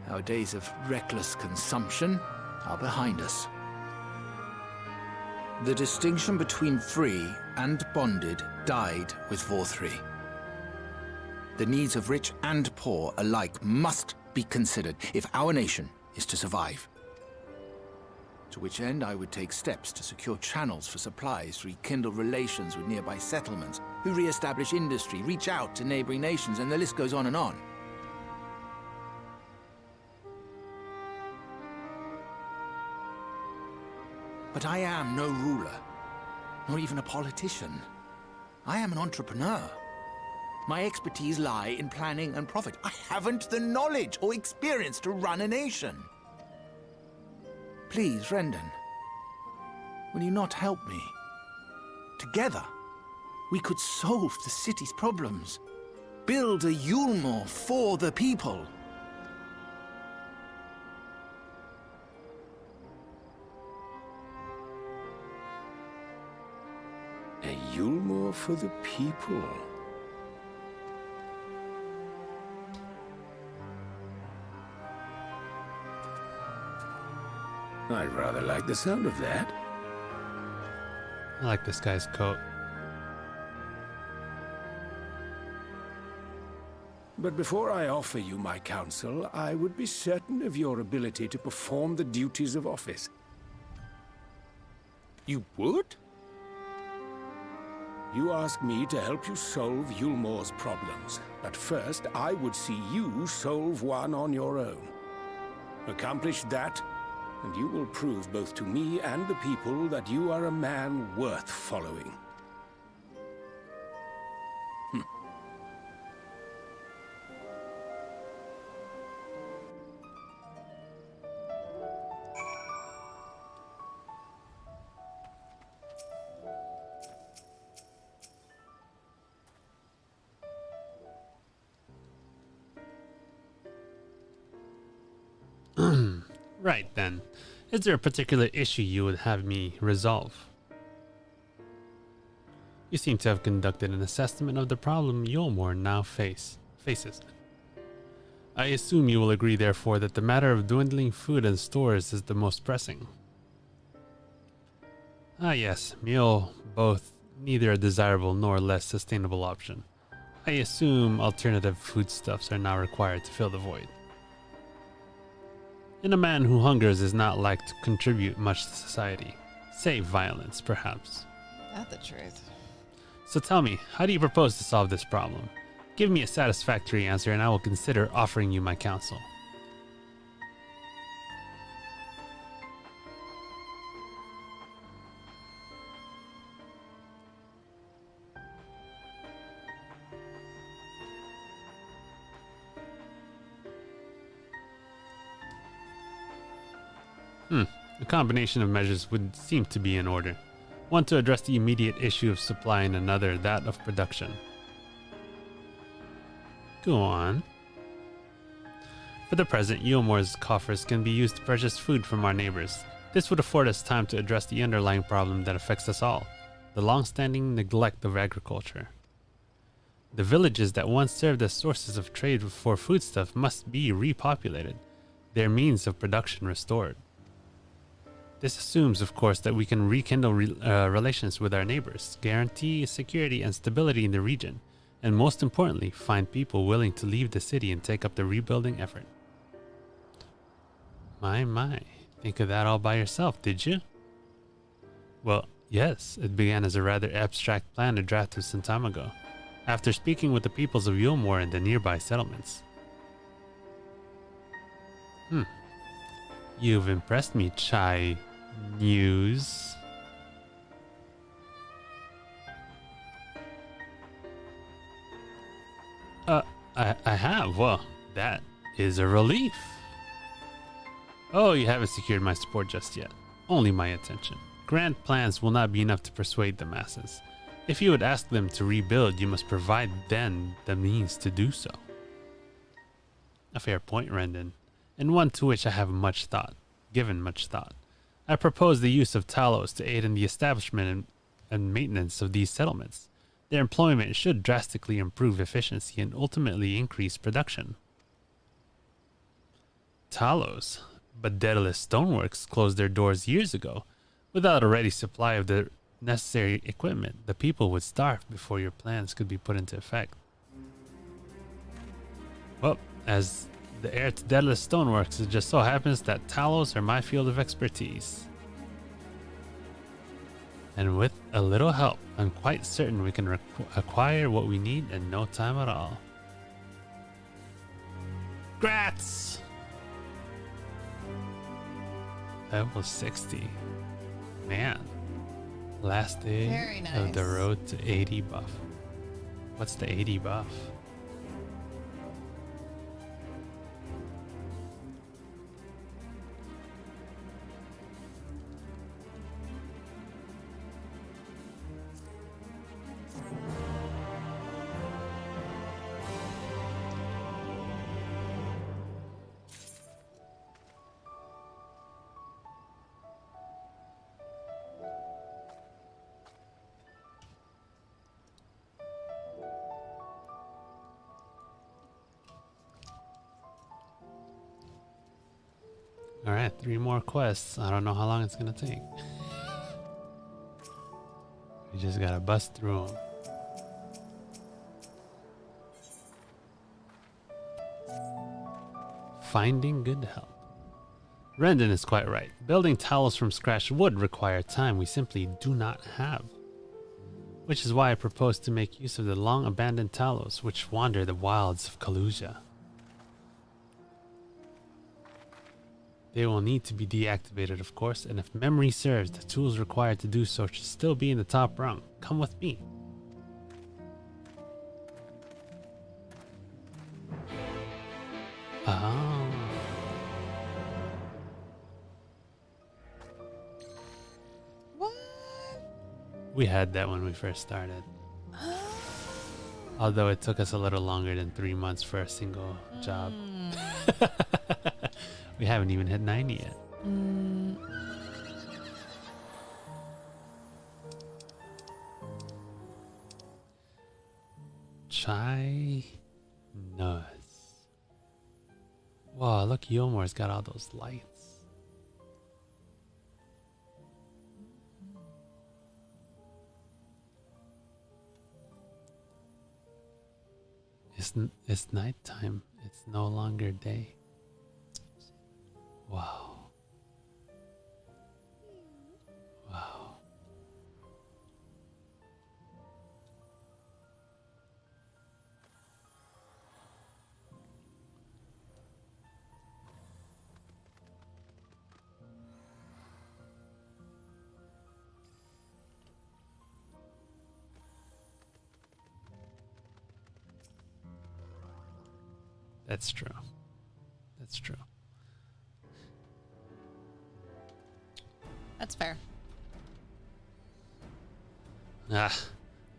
Our days of reckless consumption are behind us. The distinction between free and bonded died with Vorthry. The needs of rich and poor alike must be considered if our nation is to survive. To which end I would take steps to secure channels for supplies, rekindle relations with nearby settlements, who re-establish industry, reach out to neighboring nations, and the list goes on and on. But I am no ruler, nor even a politician. I am an entrepreneur. My expertise lie in planning and profit. I haven't the knowledge or experience to run a nation. Please, Rendon, will you not help me? Together, we could solve the city's problems. Build a Yulmore for the people. A Yulmore for the people. I rather like the sound of that. I like this guy's coat. But before I offer you my counsel, I would be certain of your ability to perform the duties of office. You would? You ask me to help you solve Yulmore's problems, but first I would see you solve one on your own. Accomplish that, and you will prove both to me and the people that you are a man worth following. Right then. Is there a particular issue you would have me resolve? You seem to have conducted an assessment of the problem Yulmore now faces. I assume you will agree, therefore, that the matter of dwindling food and stores is the most pressing. Ah yes, meal both neither a desirable nor less sustainable option. I assume alternative foodstuffs are now required to fill the void. And a man who hungers is not like to contribute much to society, save violence, perhaps. That's the truth. So tell me, how do you propose to solve this problem? Give me a satisfactory answer and I will consider offering you my counsel. A combination of measures would seem to be in order. One to address the immediate issue of supply and another that of production. Go on. For the present, Yulmore's coffers can be used to purchase food from our neighbors. This would afford us time to address the underlying problem that affects us all, the long-standing neglect of agriculture. The villages that once served as sources of trade for foodstuff must be repopulated, their means of production restored. This assumes, of course, that we can rekindle relations with our neighbors, guarantee security and stability in the region, and most importantly, find people willing to leave the city and take up the rebuilding effort. My, think of that all by yourself, did you? Well, yes, it began as a rather abstract plan drafted some time ago, after speaking with the peoples of Yulmore and the nearby settlements. You've impressed me, Chai News. I have. Well, that is a relief. Oh, you haven't secured my support just yet. Only my attention. Grand plans will not be enough to persuade the masses. If you would ask them to rebuild, you must provide them the means to do so. A fair point, Rendon, and one to which I have given much thought. I propose the use of Talos to aid in the establishment and maintenance of these settlements. Their employment should drastically improve efficiency and ultimately increase production. Talos? But Daedalus Stoneworks closed their doors years ago. Without a ready supply of the necessary equipment, the people would starve before your plans could be put into effect. Well, as the heir to Daedalus Stoneworks, it just so happens that Talos are my field of expertise. And with a little help, I'm quite certain we can acquire what we need in no time at all. Grats! Level 60. Man. Last day Very nice. of the road to 80 buff. What's the 80 buff? Alright, 3 more quests. I don't know how long it's gonna take. We just gotta bust through them. Finding good help. Rendon is quite right. Building Talos from scratch would require time we simply do not have. Which is why I propose to make use of the long abandoned Talos which wander the wilds of Kalusia. They will need to be deactivated, of course, and if memory serves, the tools required to do so should still be in the top rung. Come with me. Oh. What? We had that when we first started. Although it took us a little longer than 3 months for a single job. We haven't even hit 90 yet. Chai Nuz. Wow, look, Yomor's got all those lights. It's nighttime. It's no longer day. Wow. Wow. That's true. That's true. That's fair. Ah,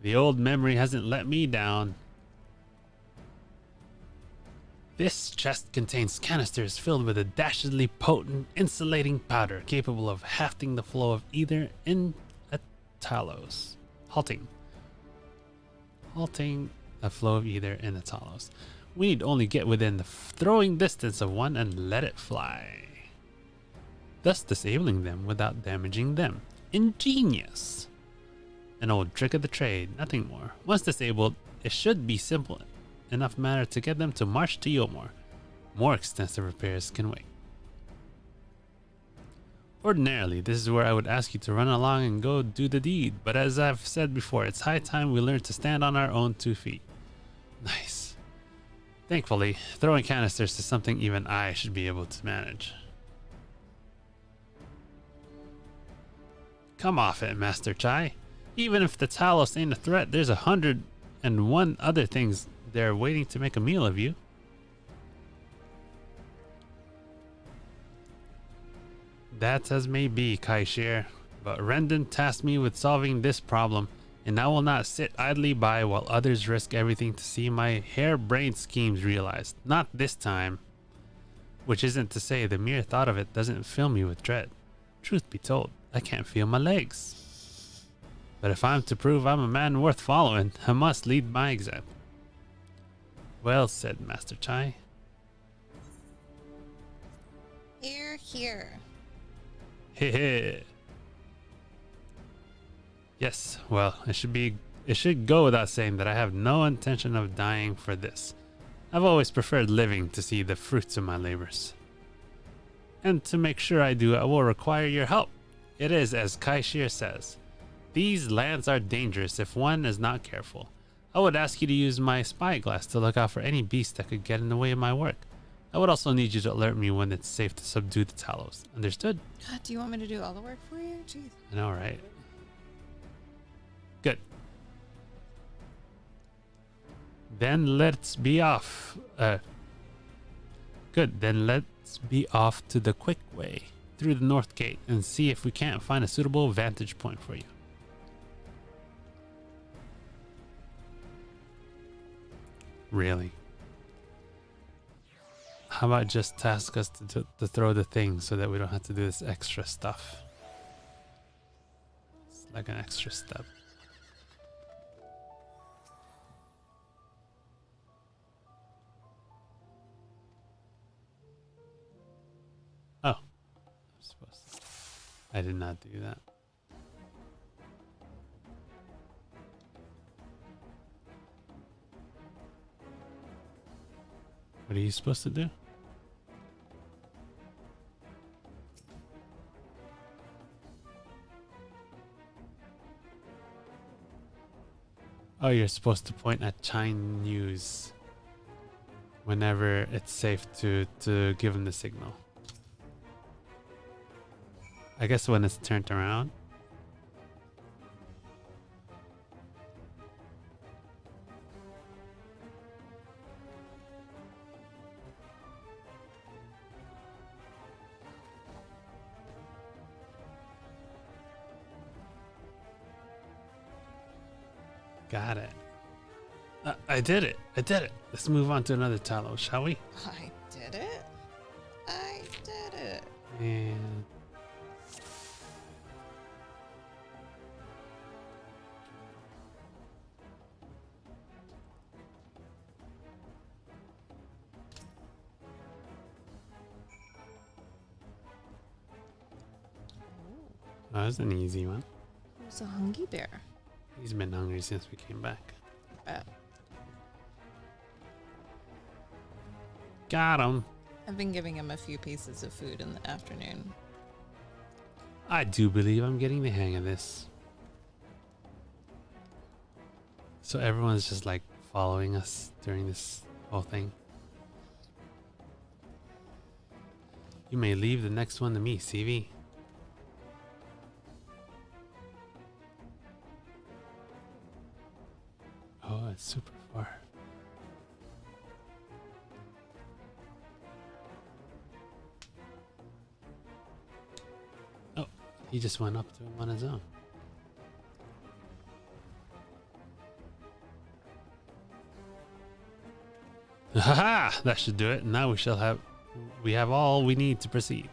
the old memory hasn't let me down. This chest contains canisters filled with a dastardly potent insulating powder capable of halting the flow of ether in a Talos. Halting a flow of ether in a Talos. We need only get within the throwing distance of one and let it fly, thus disabling them without damaging them. Ingenious. An old trick of the trade, nothing more. Once disabled, it should be simple enough matter to get them to march to Yomor. More extensive repairs can wait. Ordinarily, this is where I would ask you to run along and go do the deed, but as I've said before, it's high time we learn to stand on our own 2 feet. Nice. Thankfully, throwing canisters is something even I should be able to manage. Come off it, Master Chai. Even if the Talos ain't a threat, there's 101 other things there waiting to make a meal of you. That's as may be, Kaishir, but Rendon tasked me with solving this problem, and I will not sit idly by while others risk everything to see my harebrained schemes realized. Not this time. Which isn't to say the mere thought of it doesn't fill me with dread. Truth be told, I can't feel my legs. But if I'm to prove I'm a man worth following, I must lead by example. Well said, Master Chai. Here. Heh. Yes, well, it should go without saying that I have no intention of dying for this. I've always preferred living to see the fruits of my labors. And to make sure I do, I will require your help. It is as Kaishir says. These lands are dangerous if one is not careful. I would ask you to use my spyglass to look out for any beast that could get in the way of my work. I would also need you to alert me when it's safe to subdue the Talos. Understood? Do you want me to do all the work for you? Jeez. I know, right? Good. Then let's be off. Good. Then let's be off to the quick way through the north gate and see if we can't find a suitable vantage point for you. Really? How about just task us to throw the thing so that we don't have to do this extra stuff? It's like an extra step. Oh, supposed to. I did not do that. What are you supposed to do? Oh, you're supposed to point at Chine News whenever it's safe to give them the signal. I guess when it's turned around. Got it. I did it. I did it. Let's move on to another Talos, shall we? I did it. I did it. And that was an easy one. Who's a hungry bear? He's been hungry since we came back. Got him. I've been giving him a few pieces of food in the afternoon. I do believe I'm getting the hang of this. So everyone's just like following us during this whole thing. You may leave the next one to me, CV. Oh, it's super far. Oh, he just went up to him on his own. Haha! That should do it. Now we have all we need to proceed.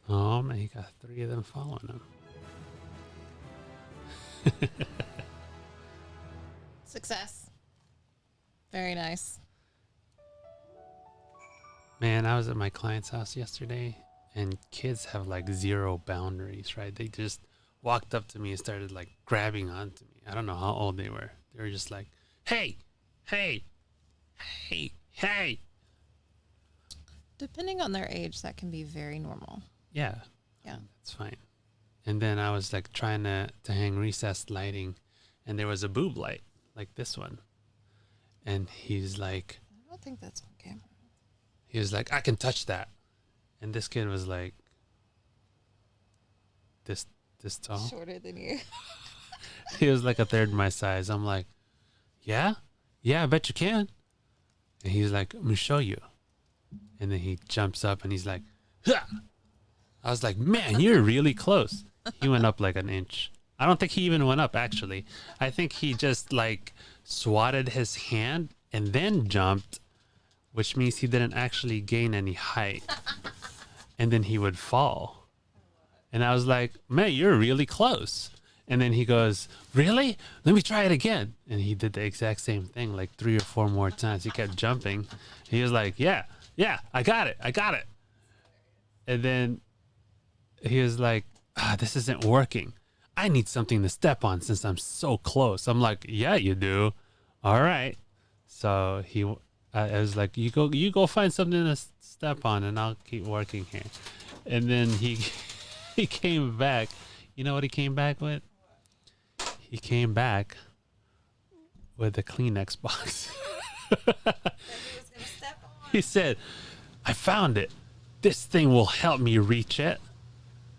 Oh man, he got 3 of them following him. Success. Very nice. Man, I was at my client's house yesterday and kids have like 0 boundaries, right? They just walked up to me and started like grabbing onto me. I don't know how old they were. They were just like, hey, hey, hey, hey. Depending on their age, that can be very normal. Yeah. Yeah. That's fine. And then I was like trying to hang recessed lighting and there was a boob light like this one. And he's like, I don't think that's on camera. He was like, I can touch that. And this kid was like this tall. Shorter than you. He was like a third my size. I'm like, yeah, I bet you can. And he's like, I'm gonna show you. And then he jumps up and he's like, ha! I was like, man, you're really close. He went up like an inch. I don't think he even went up, actually. I think he just like swatted his hand and then jumped, which means he didn't actually gain any height. And then he would fall. And I was like, man, you're really close. And then he goes, really? Let me try it again. And he did the exact same thing like 3 or 4 more times. He kept jumping. He was like, yeah, I got it. And then he was like, this isn't working. I need something to step on since I'm so close. I'm like, yeah, you do. All right. So I was like, you go find something to step on and I'll keep working here. And then he came back. You know what he came back with? He came back with a Kleenex box. He said, I found it. This thing will help me reach it.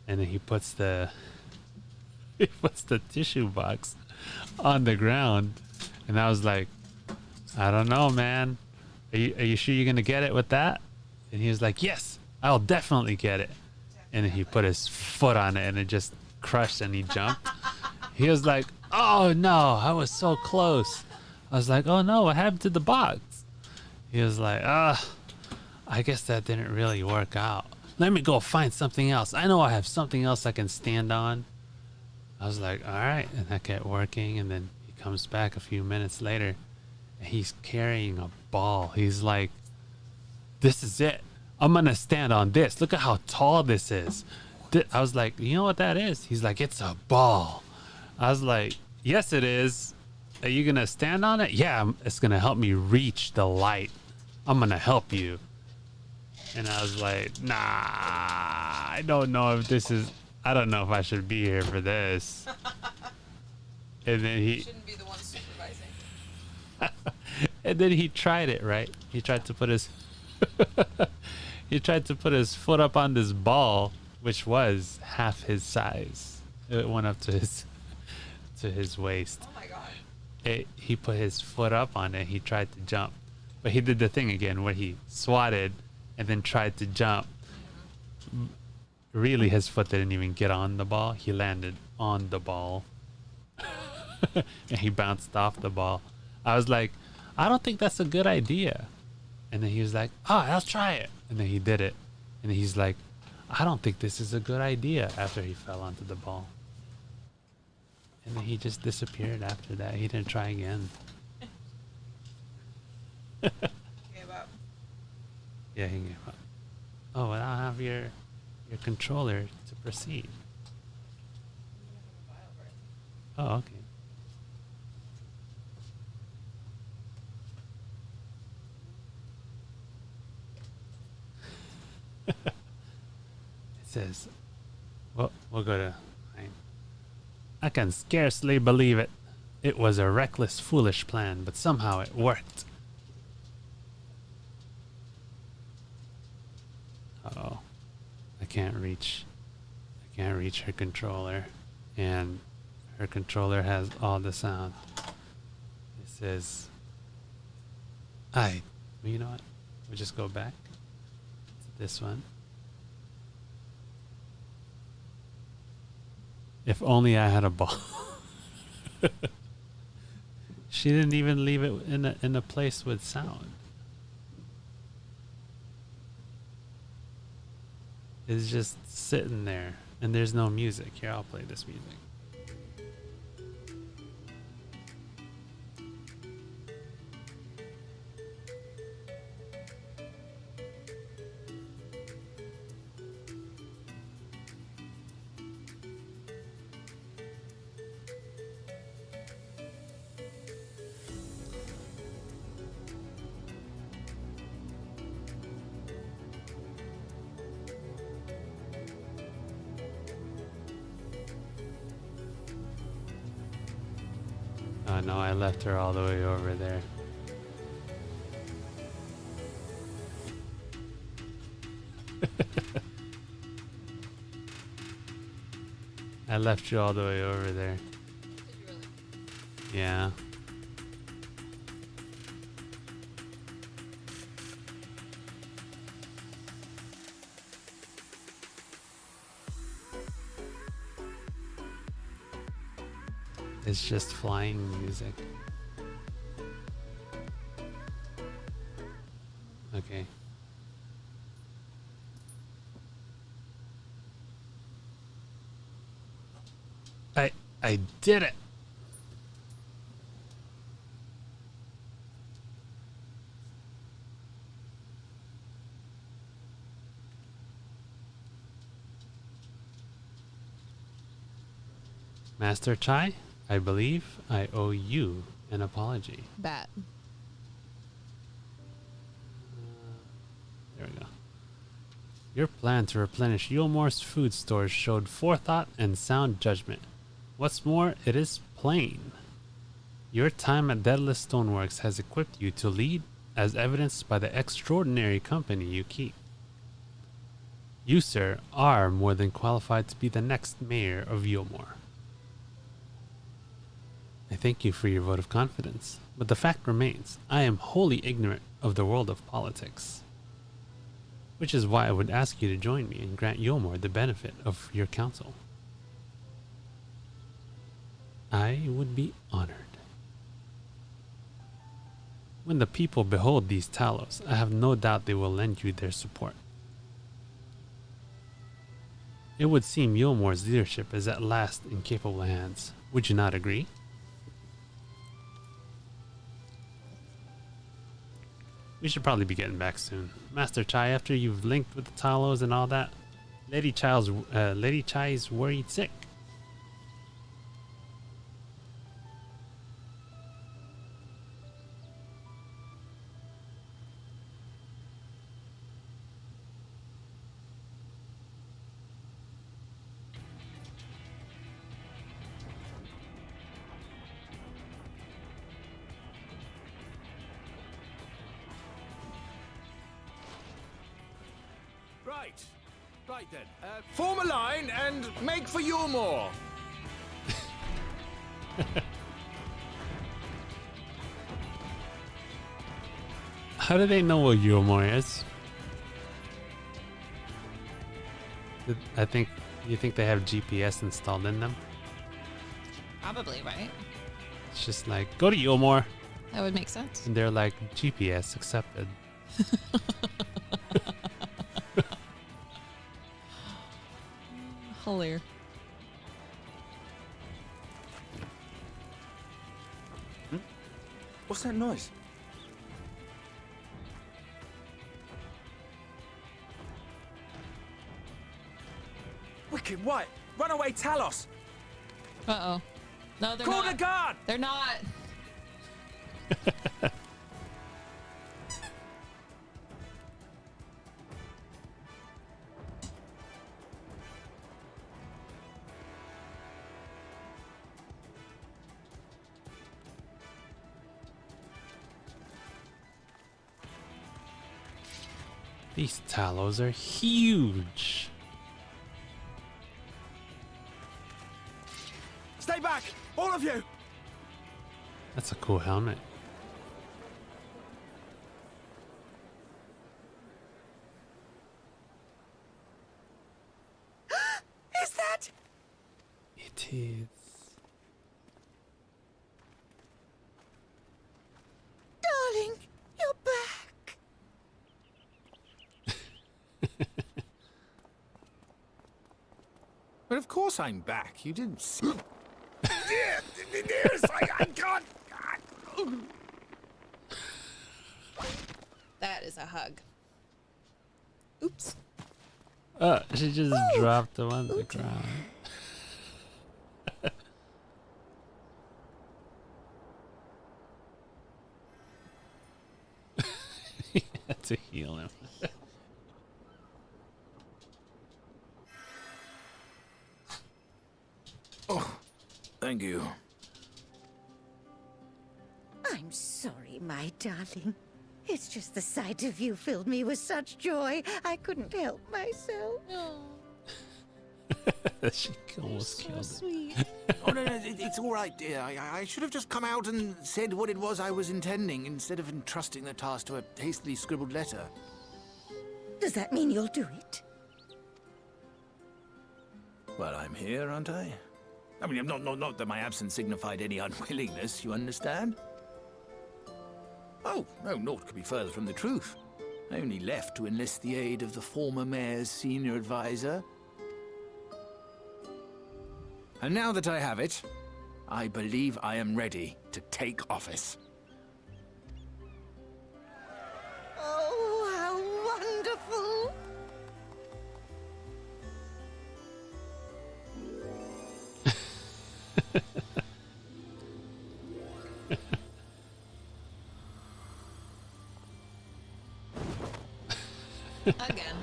And then he puts the tissue box on the ground. And I was like, I don't know, man. Are you sure you're going to get it with that? And he was like, yes, I'll definitely get it. And then he put his foot on it and it just crushed and he jumped. He was like, oh no, I was so close. I was like, oh no, what happened to the box? He was like, I guess that didn't really work out. Let me go find something else. I know I have something else I can stand on. I was like, all right. And I kept working. And then he comes back a few minutes later and he's carrying a ball. He's like, this is it. I'm going to stand on this. Look at how tall this is. I was like, you know what that is? He's like, it's a ball. I was like, yes, it is. Are you going to stand on it? Yeah, it's going to help me reach the light. I'm going to help you. And I was like, nah, I don't know if this is, I don't know if I should be here for this. And then he shouldn't be the one supervising. And then he tried it, right? He tried to put his foot up on this ball, which was half his size. It went up to his waist. Oh my god. He put his foot up on it. He tried to jump, but he did the thing again where he swatted and then tried to jump. Really, his foot didn't even get on the ball. He landed on the ball. And he bounced off the ball. I was like, I don't think that's a good idea. And then he was like, oh, I'll try it. And then he did it. And he's like, I don't think this is a good idea, after he fell onto the ball. And then he just disappeared after that. He didn't try again. Gave up. Yeah, he gave up. Oh, well, I'll have your controller to proceed. Oh, okay. It says, well, we'll go to 9. I can scarcely believe it. It was a reckless, foolish plan, but somehow it worked. Uh-oh. I can't reach her controller, and her controller has all the sound. It says, well, you know what? We'll just go back to this one. If only I had a ball. She didn't even leave it in a place with sound. It's just sitting there, and there's no music. Here, I'll play this music. Oh no, I left her all the way over there. I left you all the way over there. Yeah. It's just flying music. Okay. I did it. Master Chai, I believe I owe you an apology. Bat. There we go. Your plan to replenish Yulmore's food stores showed forethought and sound judgment. What's more, it is plain. Your time at Deadless Stoneworks has equipped you to lead, as evidenced by the extraordinary company you keep. You, sir, are more than qualified to be the next mayor of Yulmore. I thank you for your vote of confidence, but the fact remains, I am wholly ignorant of the world of politics. Which is why I would ask you to join me and grant Yulmore the benefit of your counsel. I would be honored. When the people behold these Talos, I have no doubt they will lend you their support. It would seem Yulmore's leadership is at last in capable hands. Would you not agree? We should probably be getting back soon. Master Chai, after you've linked with the Talos and all that, Lady Chai's worried sick. Right then. Form a line and make for Yulmore. How do they know what Yulmore is? You think they have GPS installed in them? Probably, right? It's just like, go to Yulmore. That would make sense. And they're like, GPS accepted. Hilarious. What's that noise? Wicked White! Runaway Talos! Uh-oh. No, they're Call not. the guard! They're not. These Talos are huge. Stay back! All of you! That's a cool helmet. Is that? It is. Darling, you're back. But of course I'm back. You didn't see. I can't. That is a hug. Oops. She just dropped him on the ground. He had to heal him. Oh, thank you. I'm sorry, my darling. It's just the sight of you filled me with such joy, I couldn't help myself. She almost killed Sweet. Oh, no, it's all right, dear. I should have just come out and said what it was I was intending instead of entrusting the task to a hastily scribbled letter. Does that mean you'll do it? Well, I'm here, aren't I? I mean, not that my absence signified any unwillingness, you understand? Oh, no, naught could be further from the truth. I only left to enlist the aid of the former mayor's senior advisor. And now that I have it, I believe I am ready to take office. Oh, how wonderful! Again.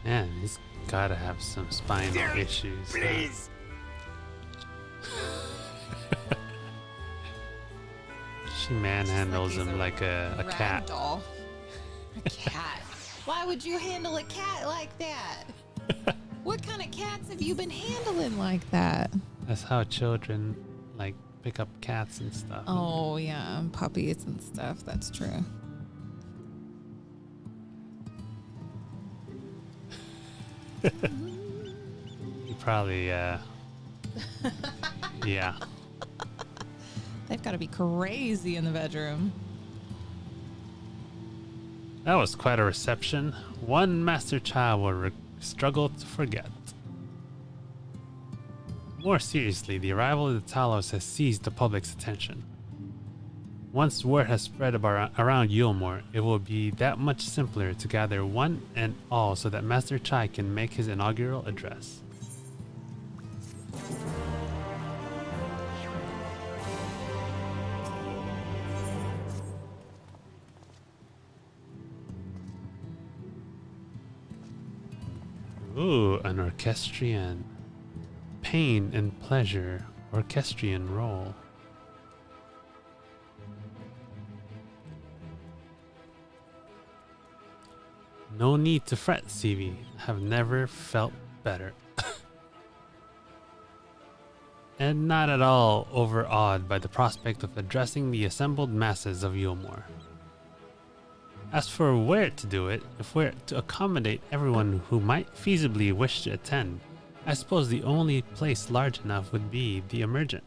Man, he's gotta have some spinal issues. Please! She manhandles he's him a like a cat. Ragdoll. A cat. Why would you handle a cat like that? What kind of cats have you been handling like that? That's how children like pick up cats and stuff. Oh, yeah. Puppies and stuff. That's true. You probably, yeah. They've got to be crazy in the bedroom. That was quite a reception. One master child will struggle to forget. More seriously, the arrival of the Talos has seized the public's attention. Once word has spread around Yulmore, it will be that much simpler to gather one and all so that Master Chai can make his inaugural address. Ooh, an orchestrion. Pain and pleasure, orchestrion role. No need to fret, Seavy. Have never felt better. And not at all overawed by the prospect of addressing the assembled masses of Yulmore. As for where to do it, if we're to accommodate everyone who might feasibly wish to attend, I suppose the only place large enough would be the Emergent.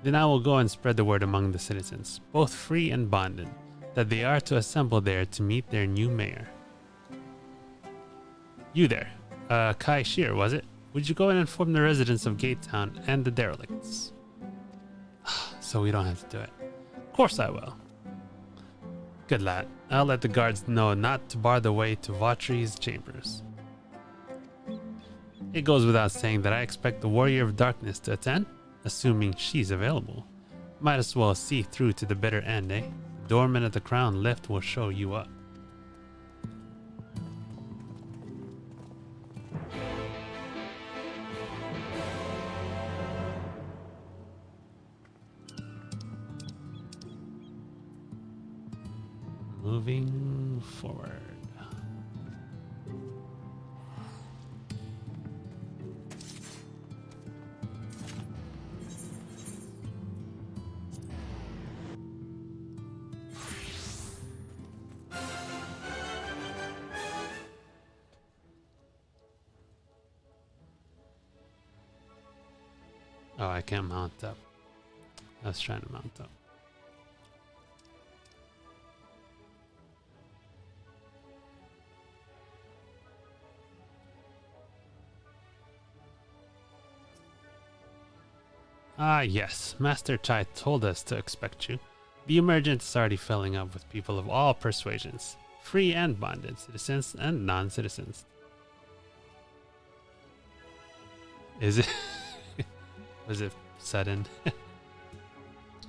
Then I will go and spread the word among the citizens, both free and bonded, that they are to assemble there to meet their new mayor. You there, Kai Shear, was it? Would you go and inform the residents of Gatetown and the derelicts? So we don't have to do it. Of course I will. Good lad. I'll let the guards know not to bar the way to Vautry's chambers. It goes without saying that I expect the Warrior of Darkness to attend, assuming she's available. Might as well see through to the bitter end, eh? The doorman at the Crown Lift will show you up. Moving forward. Oh, I can't mount up. I was trying to mount up. Ah, yes. Master Chai told us to expect you. The Emergent is already filling up with people of all persuasions, free and bonded, citizens and non-citizens. Is it? Was it sudden?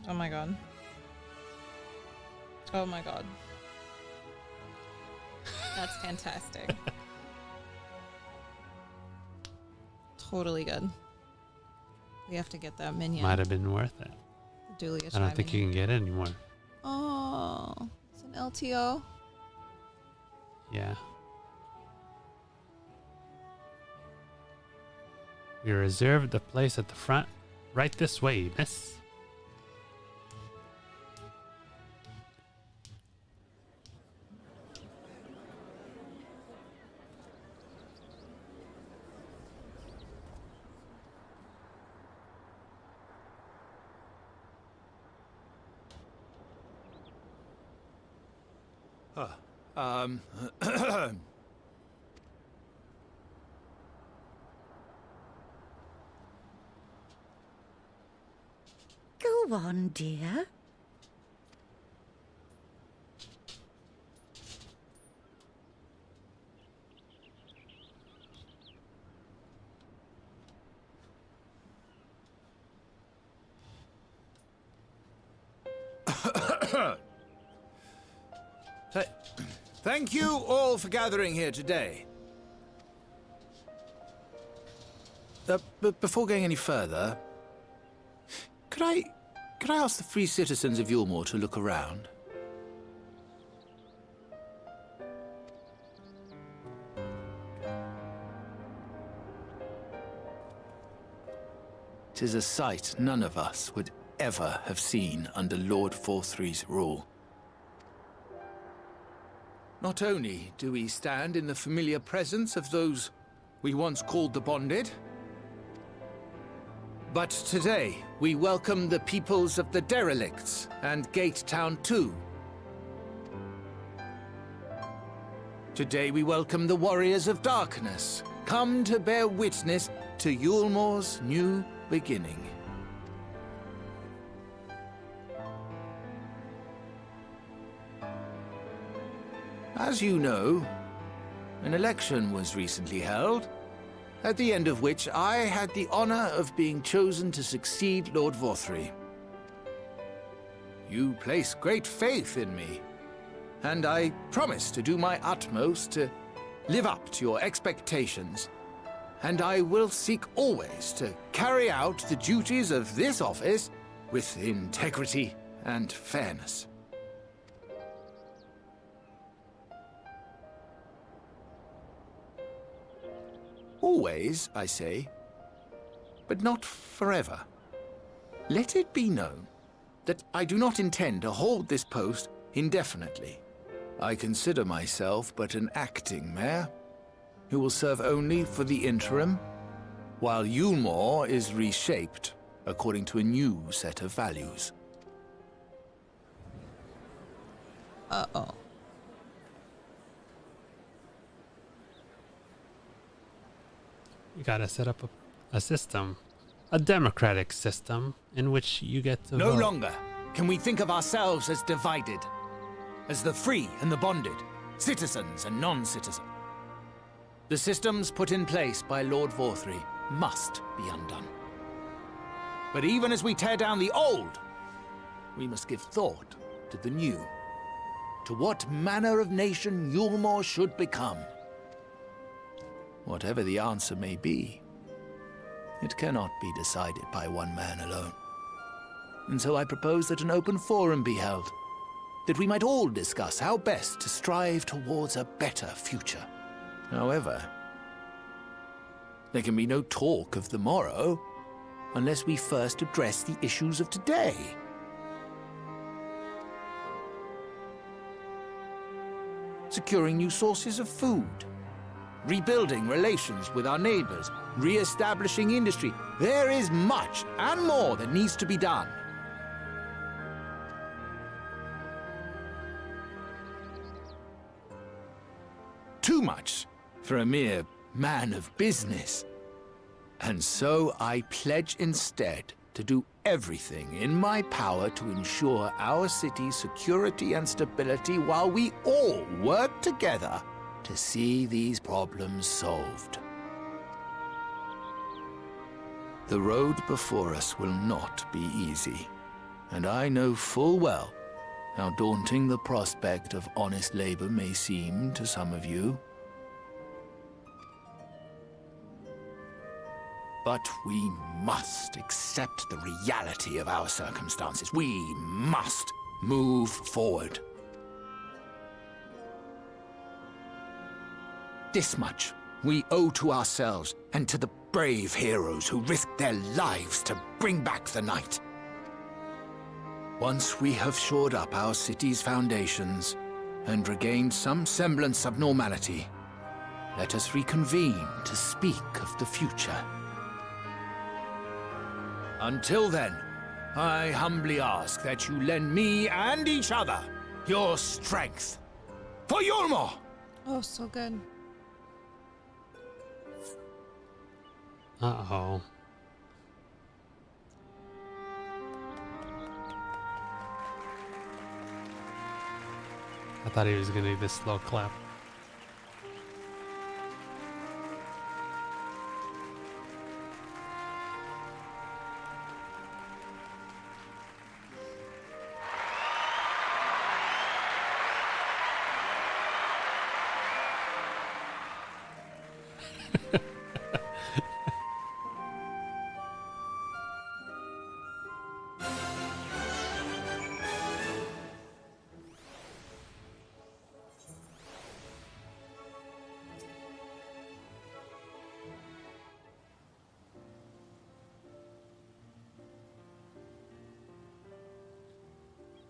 Oh my god. Oh my god. That's fantastic. Totally good. We have to get that minion. Might have been worth it. Dulius I don't think you can get it anymore. Oh, it's an LTO. Yeah. We reserved a place at the front. Right this way, miss. Go on, dear. Thank you all for gathering here today. But before going any further, could I ask the free citizens of Yulmore to look around? "'Tis a sight none of us would ever have seen under Lord Forthree's rule. Not only do we stand in the familiar presence of those we once called the Bonded, But today, we welcome the peoples of the Derelicts and Gate Town 2. Today we welcome the Warriors of Darkness, come to bear witness to Yulmore's new beginning. As you know, an election was recently held, at the end of which I had the honor of being chosen to succeed Lord Vorthry. You place great faith in me, and I promise to do my utmost to live up to your expectations, and I will seek always to carry out the duties of this office with integrity and fairness. Always, I say, but not forever. Let it be known that I do not intend to hold this post indefinitely. I consider myself but an acting mayor, who will serve only for the interim, while Yulmore is reshaped according to a new set of values. Uh-oh. You gotta set up a system, a democratic system, in which you get to No vote. longer can we think of ourselves as divided, as the free and the bonded, citizens and non-citizens. The systems put in place by Lord Vorthry must be undone. But even as we tear down the old, we must give thought to the new, to what manner of nation Yulmore should become. Whatever the answer may be, it cannot be decided by one man alone. And so I propose that an open forum be held, that we might all discuss how best to strive towards a better future. However, there can be no talk of the morrow unless we first address the issues of today. Securing new sources of food, rebuilding relations with our neighbors, re-establishing industry. There is much and more that needs to be done. Too much for a mere man of business. And so I pledge instead to do everything in my power to ensure our city's security and stability while we all work together to see these problems solved. The road before us will not be easy, and I know full well how daunting the prospect of honest labor may seem to some of you. But we must accept the reality of our circumstances. We must move forward. This much we owe to ourselves and to the brave heroes who risked their lives to bring back the night. Once we have shored up our city's foundations and regained some semblance of normality, let us reconvene to speak of the future. Until then, I humbly ask that you lend me and each other your strength. For Yulmore! Oh, so good. Uh-oh. I thought he was gonna do this slow clap.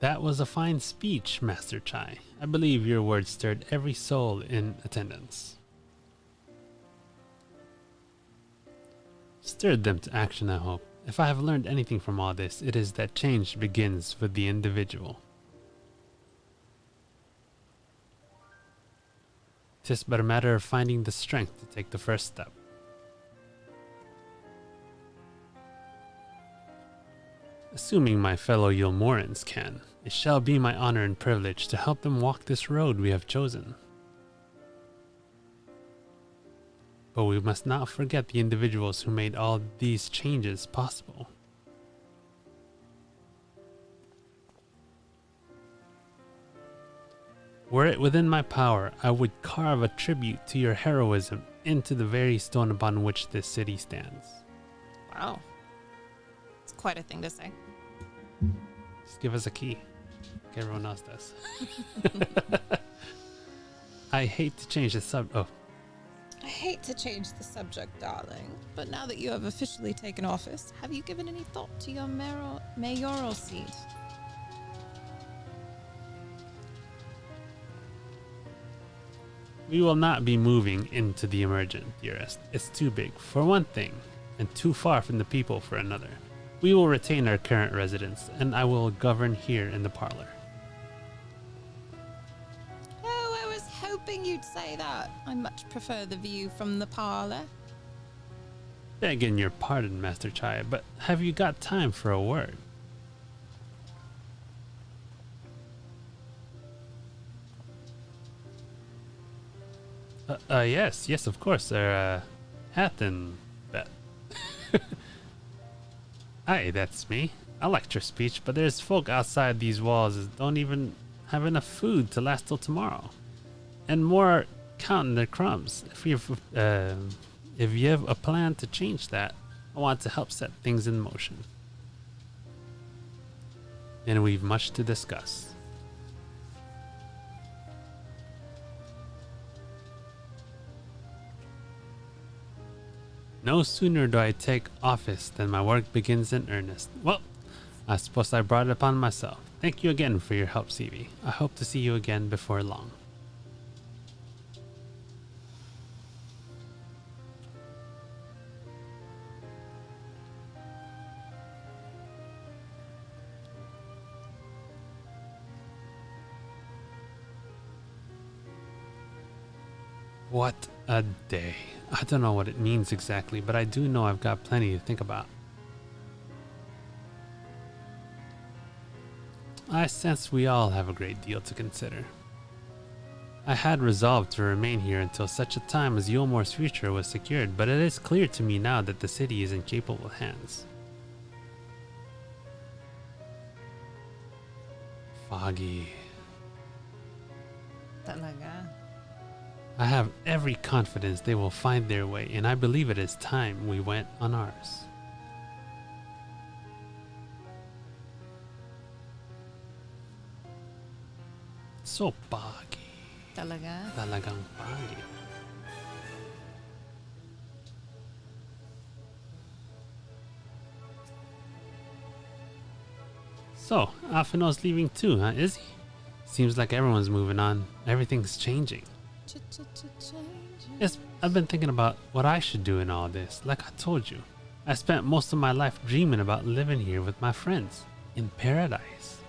That was a fine speech, Master Chai. I believe your words stirred every soul in attendance. Stirred them to action, I hope, If I have learned anything from all this, it is that change begins with the individual. 'Tis but a matter of finding the strength to take the first step. Assuming my fellow Yulmorans can, it shall be my honor and privilege to help them walk this road we have chosen. But we must not forget the individuals who made all these changes possible. Were it within my power, I would carve a tribute to your heroism into the very stone upon which this city stands. Wow. It's quite a thing to say. Just give us a key. Like everyone else does. I hate to change the I hate to change the subject, darling, but now that you have officially taken office, have you given any thought to your mayoral seat? We will not be moving into the emergent, dearest. It's too big for one thing, and too far from the people for another. We will retain our current residence, and I will govern here in the parlor. Oh, I was hoping you'd say that. I much prefer the view from the parlor. Begging your pardon, Master Chai, but have you got time for a word? Yes, of course, sir. Hat and bet. Aye, that's me. I liked your speech, but there's folk outside these walls that don't even have enough food to last till tomorrow. And more counting their crumbs. If you have a plan to change that, I want to help set things in motion. And we've much to discuss. No sooner do I take office than my work begins in earnest. Well, I suppose I brought it upon myself. Thank you again for your help, Seavy. I hope to see you again before long. What a day. I don't know what it means exactly, but I do know I've got plenty to think about. I sense we all have a great deal to consider. I had resolved to remain here until such a time as Yulmore's future was secured, but it is clear to me now that the city is in capable hands. Foggy. Talaga. I have every confidence they will find their way, and I believe it is time we went on ours. So baggy. Talaga. Talagang baggy. So, Alphino's leaving too, huh? Is he? Seems like everyone's moving on. Everything's changing. Yes, I've been thinking about what I should do in all this. Like I told you, I spent most of my life dreaming about living here with my friends in paradise.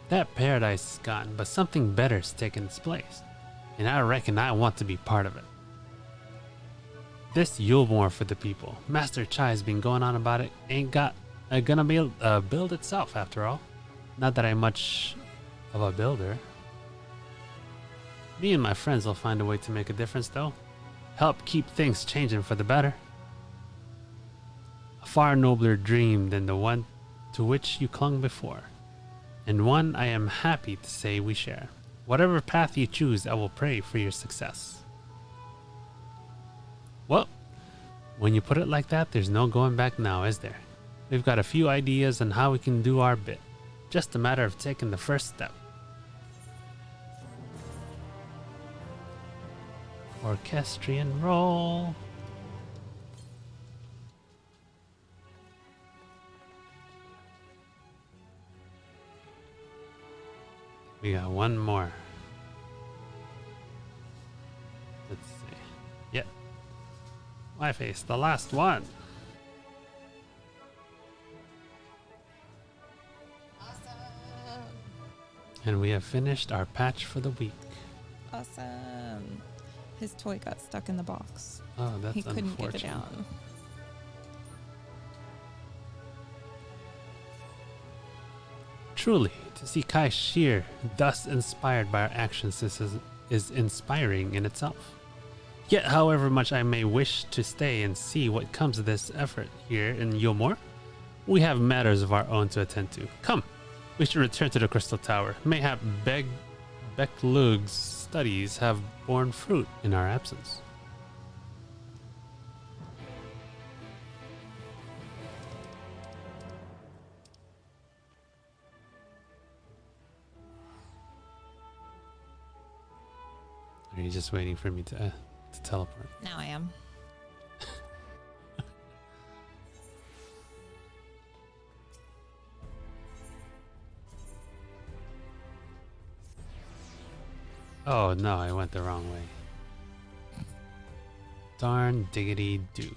That paradise is gone, but something better's taken its place, and I reckon I want to be part of it. This Yulmore for the people. Master Chai's been going on about it. Ain't gonna be build itself after all. Not that I'm much of a builder. Me and my friends will find a way to make a difference, though. Help keep things changing for the better. A far nobler dream than the one to which you clung before, and one I am happy to say we share. Whatever path you choose, I will pray for your success. Well, when you put it like that, there's no going back now, is there? We've got a few ideas on how we can do our bit. Just a matter of taking the first step. Orchestrion roll. We got one more. Let's see. Yep. My face, the last one. And we have finished our patch for the week. Awesome. His toy got stuck in the box. Oh, that's He couldn't get it unfortunate. out. Truly, to see Kai Shear thus inspired by our actions is inspiring in itself. Yet, however much I may wish to stay and see what comes of this effort here in Yulmore, we have matters of our own to attend to. Come, we should return to the Crystal Tower. Mayhap Beklug's studies have borne fruit in our absence. Are you just waiting for me to teleport? Now I am. Oh no, I went the wrong way. Darn diggity do.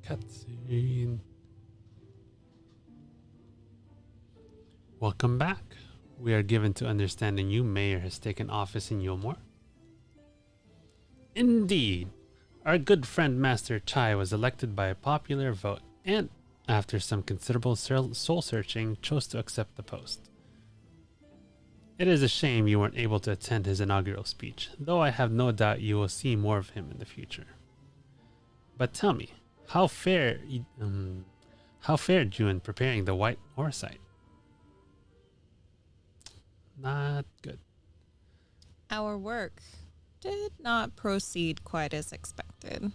Cutscene. Welcome back. We are given to understand a new mayor has taken office in Yulmore. Indeed, our good friend Master Chai was elected by a popular vote and, after some considerable soul searching, chose to accept the post. It is a shame you weren't able to attend his inaugural speech, though I have no doubt you will see more of him in the future. But tell me, how fared you in preparing the White Orsite? Not good. Our work did not proceed quite as expected.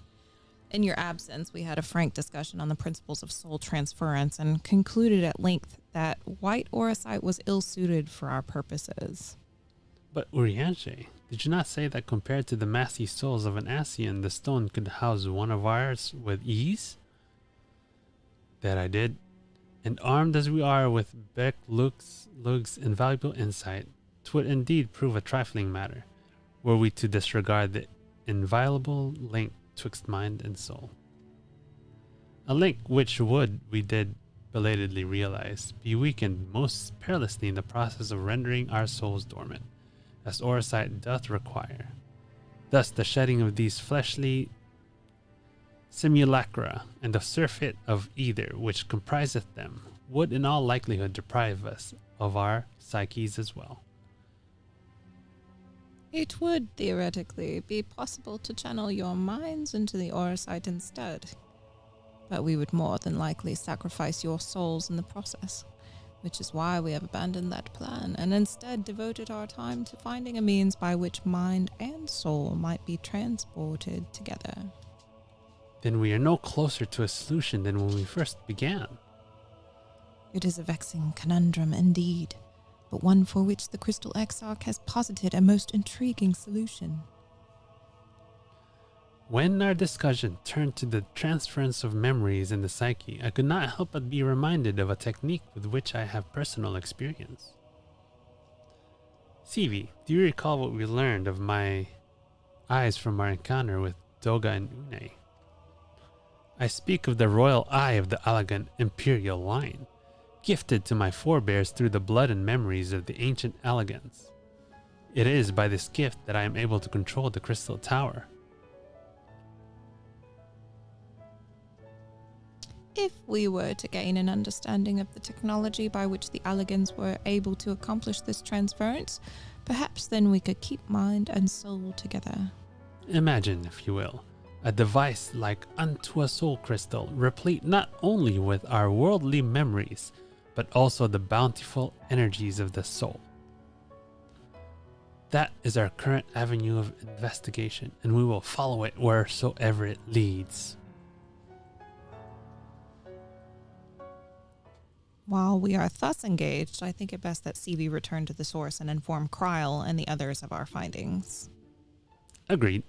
In your absence, we had a frank discussion on the principles of soul transference and concluded at length that White Orisite was ill-suited for our purposes. But Urianger, did you not say that compared to the massy souls of an Asian, the stone could house one of ours with ease? That I did. And armed as we are with Beklug's invaluable insight, 'twould indeed prove a trifling matter, were we to disregard the inviolable link twixt mind and soul. A link which would, we did belatedly realize, be weakened most perilously in the process of rendering our souls dormant, as Orisite doth require. Thus the shedding of these fleshly simulacra and the surfeit of either which compriseth them would in all likelihood deprive us of our psyches as well. It would theoretically be possible to channel your minds into the Orisite instead, but we would more than likely sacrifice your souls in the process, which is why we have abandoned that plan and instead devoted our time to finding a means by which mind and soul might be transported together. Then we are no closer to a solution than when we first began. It is a vexing conundrum indeed, but one for which the Crystal Exarch has posited a most intriguing solution. When our discussion turned to the transference of memories in the psyche, I could not help but be reminded of a technique with which I have personal experience. Seavy, do you recall what we learned of my eyes from our encounter with Doga and Une? I speak of the royal eye of the Alagan imperial line, gifted to my forebears through the blood and memories of the ancient Alagans. It is by this gift that I am able to control the Crystal Tower. If we were to gain an understanding of the technology by which the Alagans were able to accomplish this transference, perhaps then we could keep mind and soul together. Imagine, if you will, a device like unto a soul crystal, replete not only with our worldly memories, but also the bountiful energies of the soul. That is our current avenue of investigation, and we will follow it wheresoever it leads. While we are thus engaged, I think it best that Seavy return to the source and inform Kryl and the others of our findings. Agreed.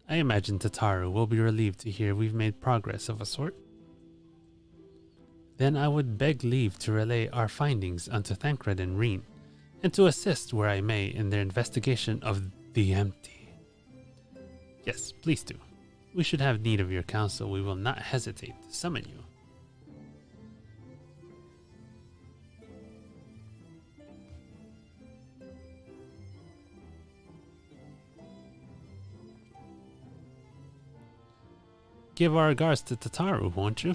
I imagine Tataru will be relieved to hear we've made progress of a sort. then I would beg leave to relay our findings unto Thancred and Reen, and to assist where I may in their investigation of the empty. Yes, please do. We should have need of your counsel. We will not hesitate to summon you. Give our regards to Tataru, won't you?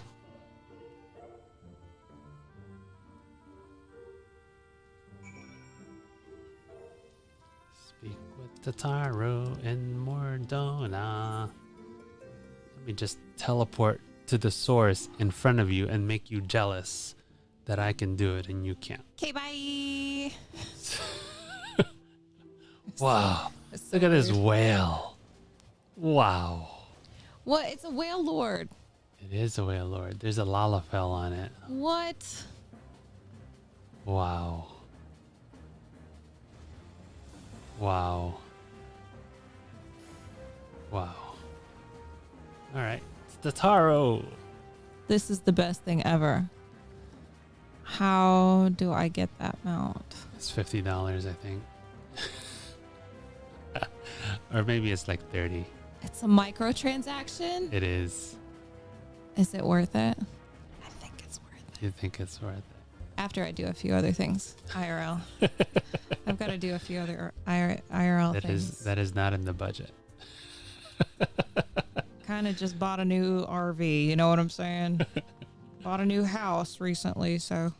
Speak with Tataru and Mordona. Let me just teleport to the source in front of you and make you jealous that I can do it and you can't. Okay, bye. Wow. It's so Look at this weird. whale. Wow. What? It's a whale lord. It is a whale lord. There's a Lalafell on it. What? Wow. Wow. Wow. All right. It's Tataru. This is the best thing ever. How do I get that mount? It's $50, I think. Or maybe it's like 30. It's a microtransaction? It is. Is it worth it? I think it's worth it. You think it's worth it? After I do a few other things. IRL. I've got to do a few other IRL things. That is not in the budget. Kind of just bought a new RV, you know what I'm saying? Bought a new house recently, so.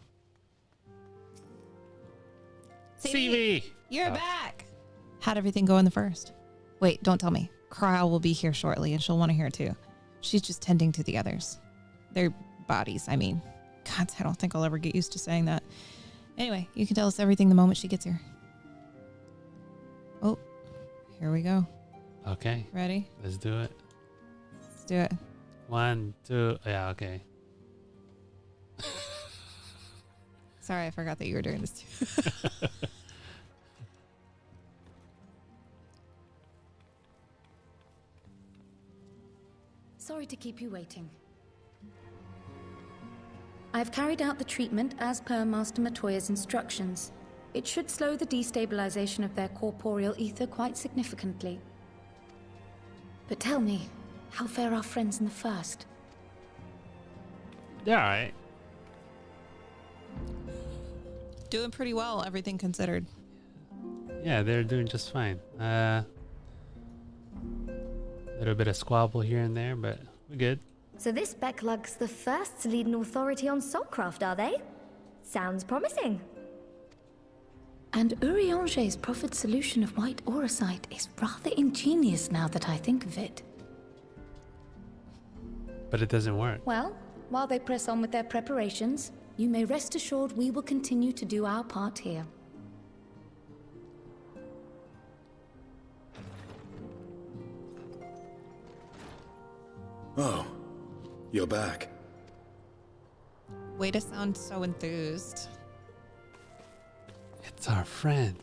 Seavy! You're back! How'd everything go in the first? Wait, don't tell me. Kryle will be here shortly and she'll want to hear it too. She's just tending to the others. Their bodies, I mean. God, I don't think I'll ever get used to saying that. Anyway, you can tell us everything the moment she gets here. Oh, here we go. Okay. Ready? Let's do it. Let's do it. 1, 2. Yeah, okay. Sorry, I forgot that you were doing this too. Sorry to keep you waiting. I've carried out the treatment as per Master Matoya's instructions. It should slow the destabilization of their corporeal ether quite significantly. But tell me, how fare our friends in the first? They're alright. Doing pretty well, everything considered. Yeah, they're doing just fine. Little bit of squabble here and there, but we're good. So this Becklug's the first to lead an authority on soulcraft, are they? Sounds promising. And Urianger's proffered solution of white auracite is rather ingenious now that I think of it. But it doesn't work. Well, while they press on with their preparations, you may rest assured we will continue to do our part here. Oh, you're back. Way to sound so enthused. It's our friend.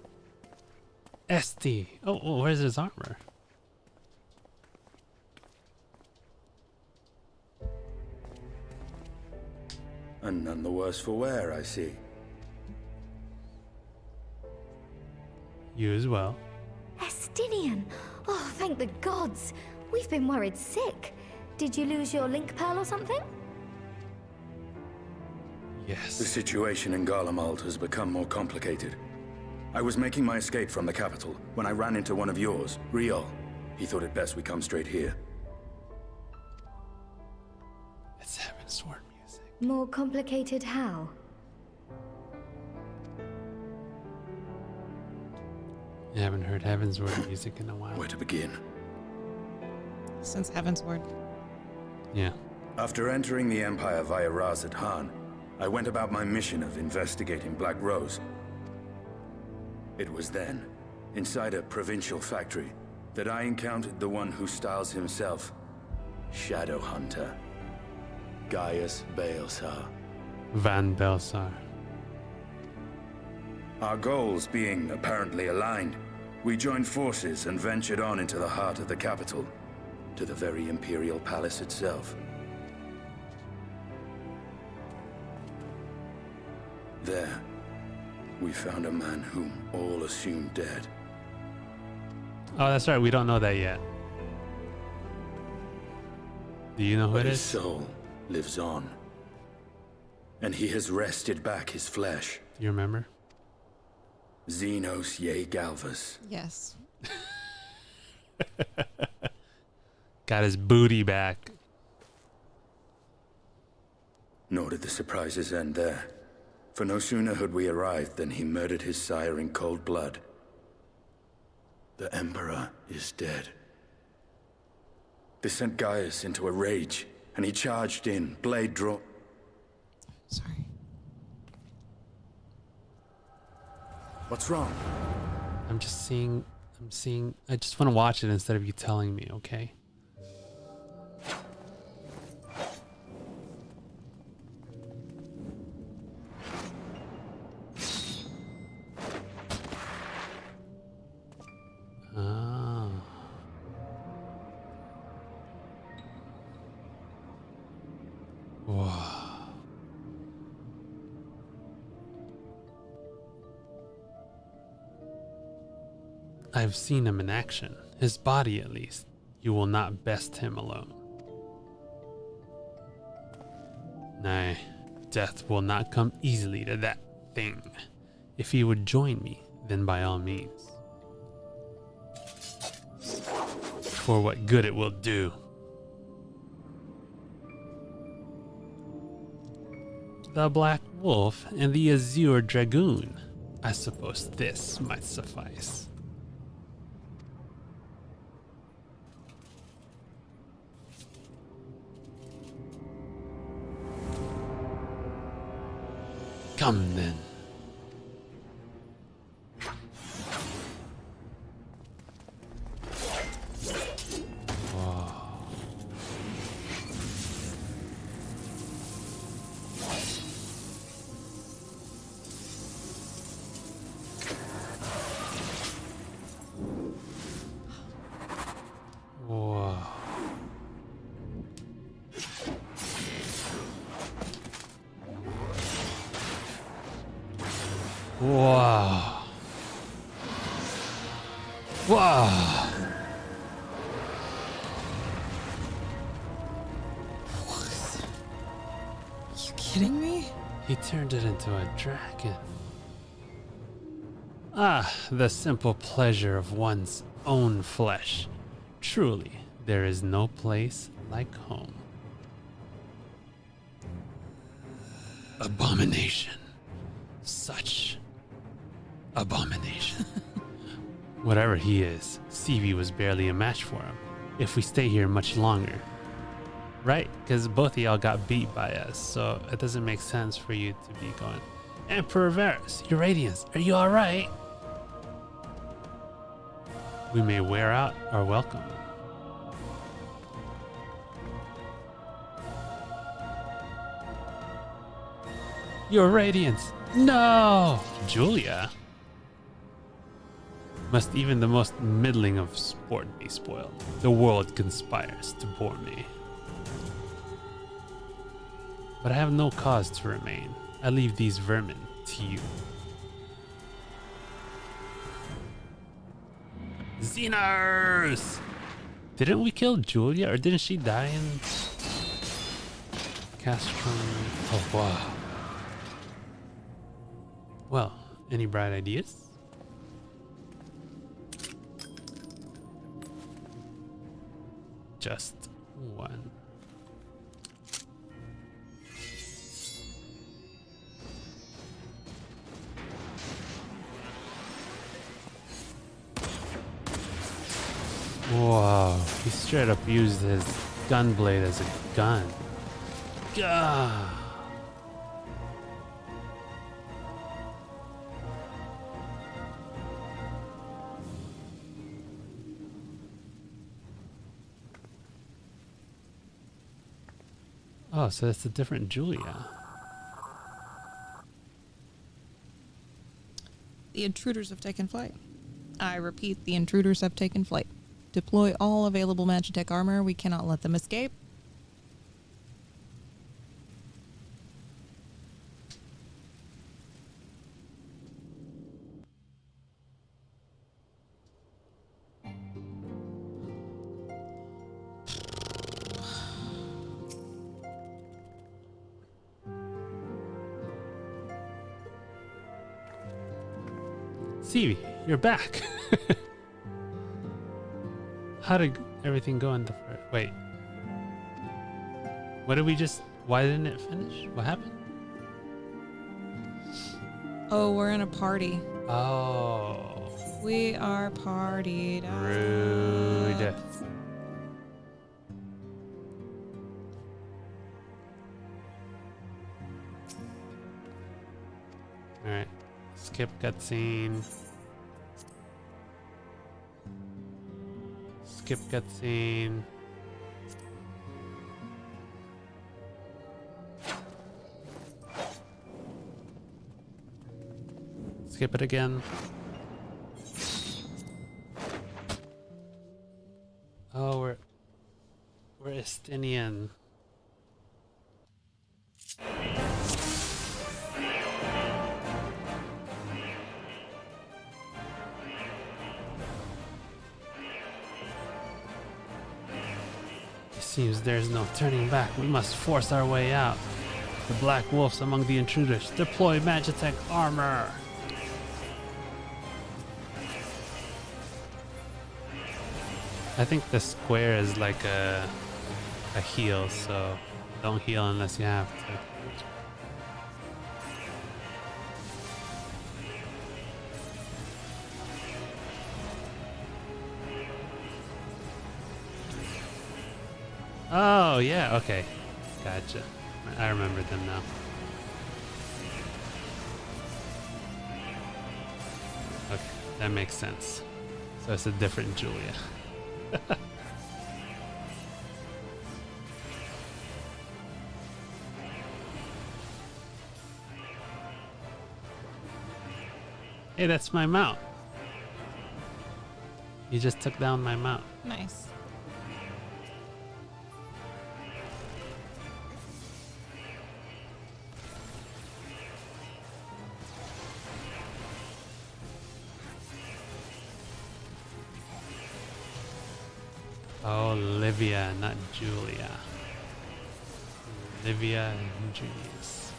Esti. Oh, where's his armor? And none the worse for wear, I see. You as well. Estinian! Oh, thank the gods! We've been worried sick. Did you lose your link pearl or something? Yes. The situation in Garlemald has become more complicated. I was making my escape from the capital when I ran into one of yours, Riol. He thought it best we come straight here. It's Heaven's Sword music. More complicated how? You haven't heard Heaven's Word music in a while. Where to begin? Since Heaven's Word. Yeah. After entering the Empire via Razat Han, I went about my mission of investigating Black Rose. It was then, inside a provincial factory, that I encountered the one who styles himself Shadow Hunter, Gaius Baelsar. Van Belsar. Our goals being apparently aligned, we joined forces and ventured on into the heart of the capital, to the very Imperial Palace itself. There, we found a man whom all assumed dead. Oh, that's right. We don't know that yet. Do you know who But it his is? soul lives on. And he has wrested back his flesh. You remember? Xenos Ye Galvas. Yes. Got his booty back. Nor did the surprises end there. For no sooner had we arrived than he murdered his sire in cold blood. The Emperor is dead. This sent Gaius into a rage, and he charged in, blade drawn. Sorry. What's wrong? I'm seeing, I just want to watch it instead of you telling me, okay? Ah. Whoa. I've seen him in action, his body at least. You will not best him alone. Nay, death will not come easily to that thing. If he would join me, then by all means. For what good it will do. The Black Wolf and the Azure Dragoon. I suppose this might suffice. Come then. Whoa. Wow. Wow. Are you kidding me? He turned it into a dragon. Ah, the simple pleasure of one's own flesh. Truly, there is no place like home. Abomination. Such abomination. Whatever he is, Seavy was barely a match for him. If we stay here much longer. Right? Because both of y'all got beat by us, so it doesn't make sense for you to be going, Emperor Varus, your radiance, are you alright? We may wear out our welcome. Your radiance! No! Julia? Must even the most middling of sport be spoiled? The world conspires to bore me. But I have no cause to remain. I leave these vermin to you. Xenos! Didn't we kill Julia, or didn't she die in Castron? Oh, wow. Well, any bright ideas? Just one. Whoa, he straight up used his gun blade as a gun. Gah! Oh, so that's a different Julia. The intruders have taken flight. I repeat, the intruders have taken flight. Deploy all available Magitech armor. We cannot let them escape. Seavy, you're back. How did everything go in the first? Wait. What did we just? Why didn't it finish? What happened? Oh, we're in a party. Oh. We are partied up. Rude. Alright. Skip cutscene. Skip cutscene. Skip it again. Oh, we're Estinian. It seems there's no turning back. We must force our way out. The Black Wolves among the intruders. Deploy Magitech armor. I think the square is like a heal, so don't heal unless you have to. Oh, yeah, okay. Gotcha. I remember them now. Okay, that makes sense. So it's a different Julia. Hey, that's my mount. You just took down my mount. Nice. Oh, Olivia, not Julia. Olivia and Julius.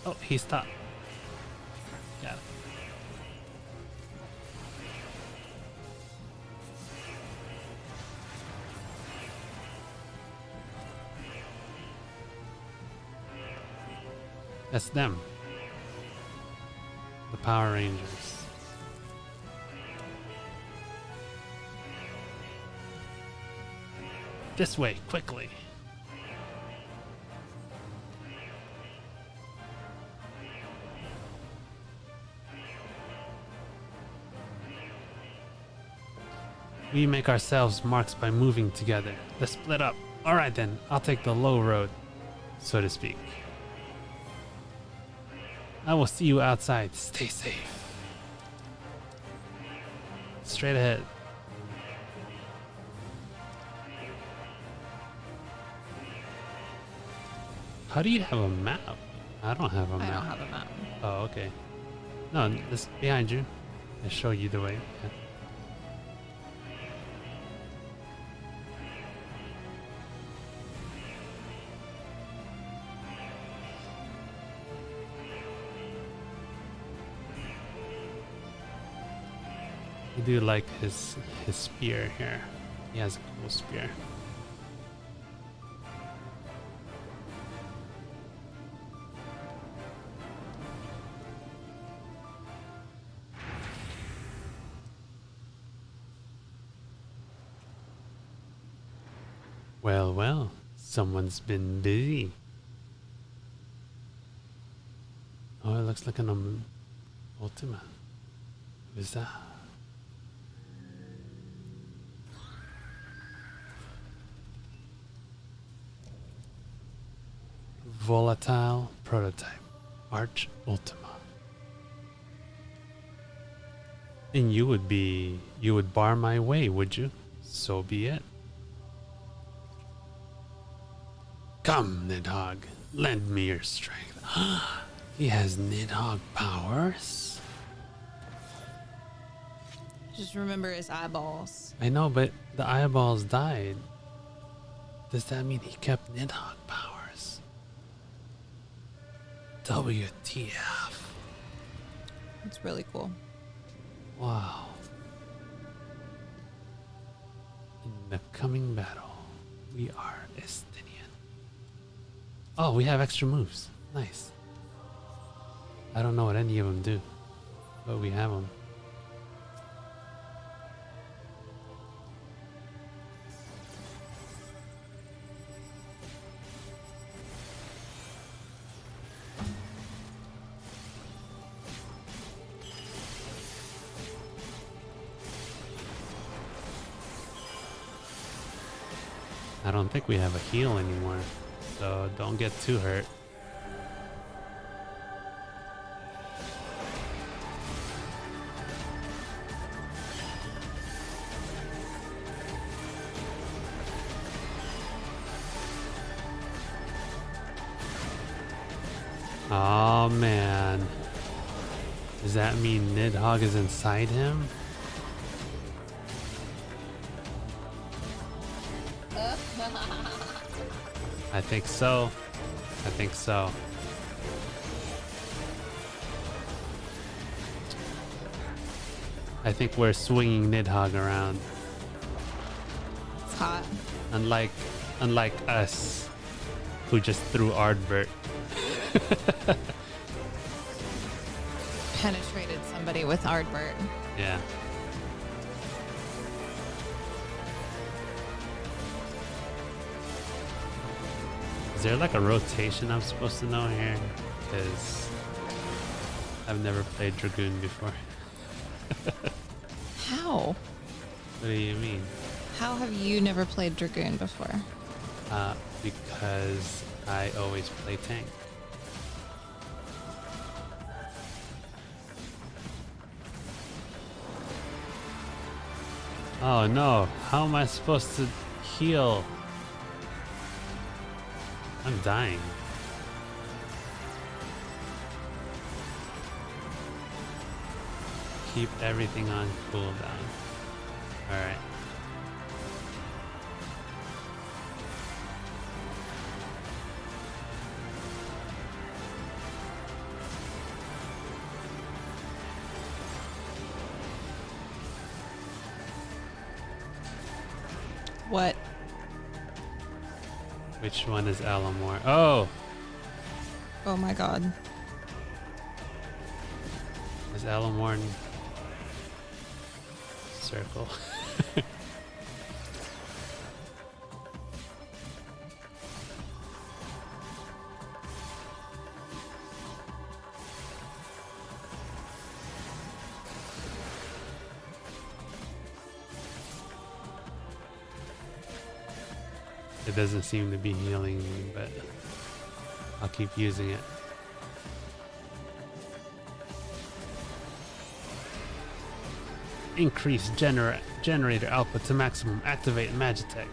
Oh, he stopped. Got it. That's them. The Power Rangers. This way, quickly. We make ourselves marks by moving together. Let's split up. Alright then, I'll take the low road, so to speak. I will see you outside. Stay safe. Straight ahead. How do you have a map? I don't have a map. I don't have a map. Oh, okay. No, this behind you. I show you the way. Yeah. I do like his spear here. He has a cool spear. Well, well, someone's been busy. Oh, it looks like an Ultima. Who's that? Volatile prototype, Arch Ultima. And you would bar my way, would you? So be it. Come, Nidhogg, lend me your strength. He has Nidhogg powers? Just remember his eyeballs. I know, but the eyeballs died. Does that mean he kept Nidhogg powers? WTF. It's really cool. Wow. In the coming battle, we are Estinian. Oh, we have extra moves. Nice. I don't know what any of them do, but we have them. I don't think we have a heal anymore, so don't get too hurt. Oh man. Does that mean Nidhogg is inside him? I think so. I think so. I think we're swinging Nidhogg around. It's hot. Unlike us, who just threw Ardbert. Penetrated somebody with Ardbert. Yeah. Is there like a rotation I'm supposed to know here? Because I've never played Dragoon before. How? What do you mean? How have you never played Dragoon before? Because I always play tank. Oh no, how am I supposed to heal? I'm dying. Keep everything on cooldown. Alright. What? Which one is Alamore? Oh! Oh my god. Is Alamore in circle? It doesn't seem to be healing me, but I'll keep using it. Increase generator output to maximum. Activate Magitech.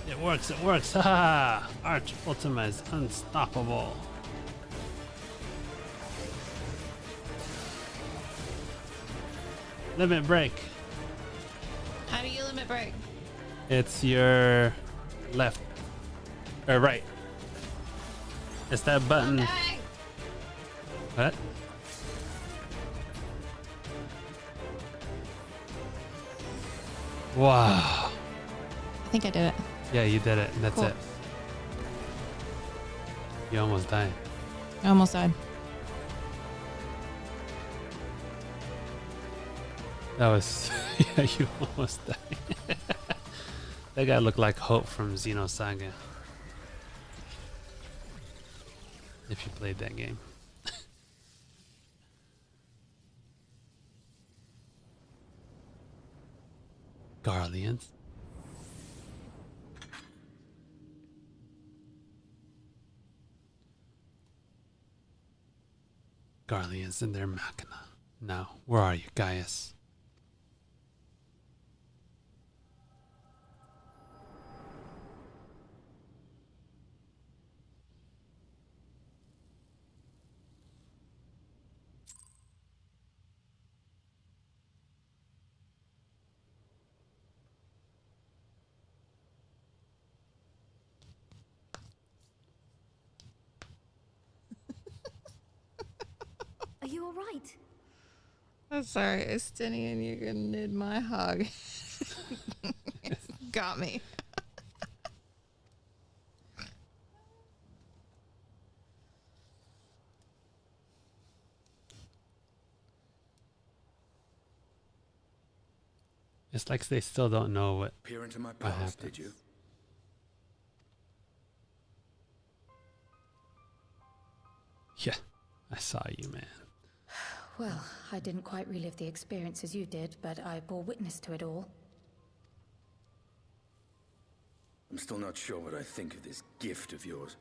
It works, it works. Haha! Arch Ultima is unstoppable. Limit break. How do you limit break? It's your left or right. It's that button. Okay. What? Wow. I think I did it. Yeah, you did it. That's Cool. it. You almost died. I almost died. That was yeah, you almost died. That guy looked like Hope from Xenosaga. If you played that game. Garleans. Garleans and their Machina. Now, where are you, Gaius? you all right? I'm sorry, Estinian, you're gonna need my hug. It's got me. It's like they still don't know what. Peer into my what past, happens. did you? Yeah, I saw you, man. Well, I didn't quite relive the experience as you did, but I bore witness to it all. I'm still not sure what I think of this gift of yours.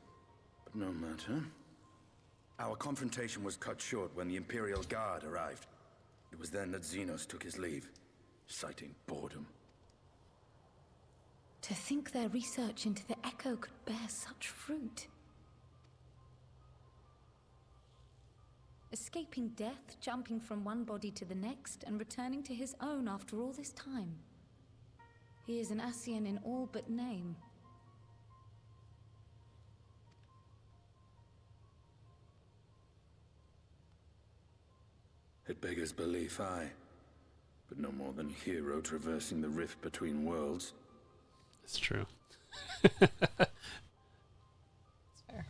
But no matter. Our confrontation was cut short when the Imperial Guard arrived. It was then that Xenos took his leave, citing boredom. To think their research into the Echo could bear such fruit. Escaping death, jumping from one body to the next, and returning to his own after all this time. He is an Ascian in all but name. It beggars belief, aye. But no more than a hero traversing the rift between worlds. It's true. It's fair.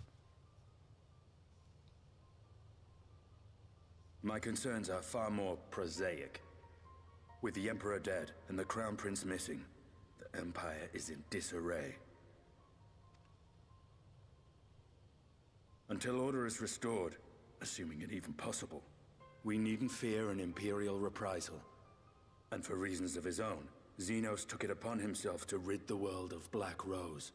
My concerns are far more prosaic. With the Emperor dead and the Crown Prince missing, the Empire is in disarray. Until order is restored, assuming it even possible, we needn't fear an Imperial reprisal. And for reasons of his own, Xenos took it upon himself to rid the world of Black Rose.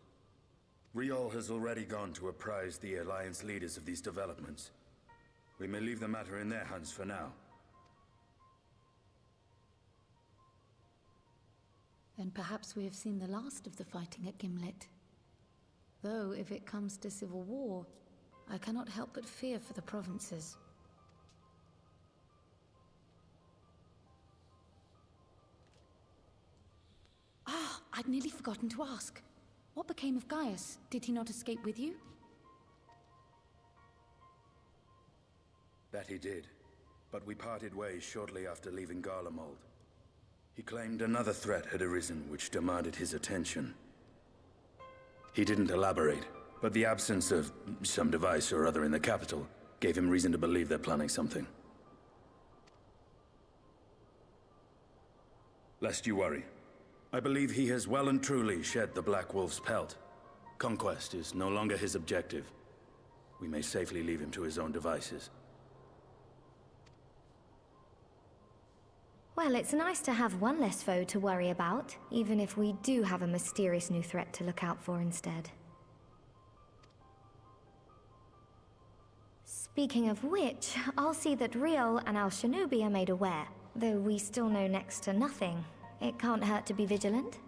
Riol has already gone to apprise the Alliance leaders of these developments. We may leave the matter in their hands for now. Then perhaps we have seen the last of the fighting at Gimlet. Though, if it comes to civil war, I cannot help but fear for the provinces. Ah, I'd nearly forgotten to ask. What became of Gaius? Did he not escape with you? That he did, but we parted ways shortly after leaving Garlemald. He claimed another threat had arisen which demanded his attention. He didn't elaborate, but the absence of some device or other in the capital gave him reason to believe they're planning something. Lest you worry, I believe he has well and truly shed the Black Wolf's pelt. Conquest is no longer his objective. We may safely leave him to his own devices. Well, it's nice to have one less foe to worry about, even if we do have a mysterious new threat to look out for instead. Speaking of which, I'll see that Riol and our shinobi are made aware. Though we still know next to nothing, it can't hurt to be vigilant.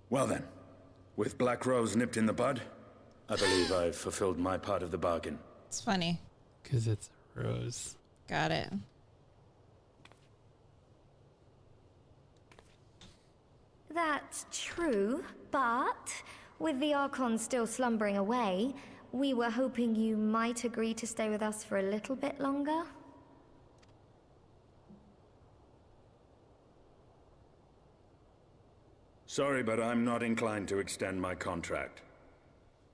Well then, with Black Rose nipped in the bud, I believe I've fulfilled my part of the bargain. It's funny. Because it's a rose. Got it. That's true, but with the Archon still slumbering away, we were hoping you might agree to stay with us for a little bit longer. Sorry, but I'm not inclined to extend my contract.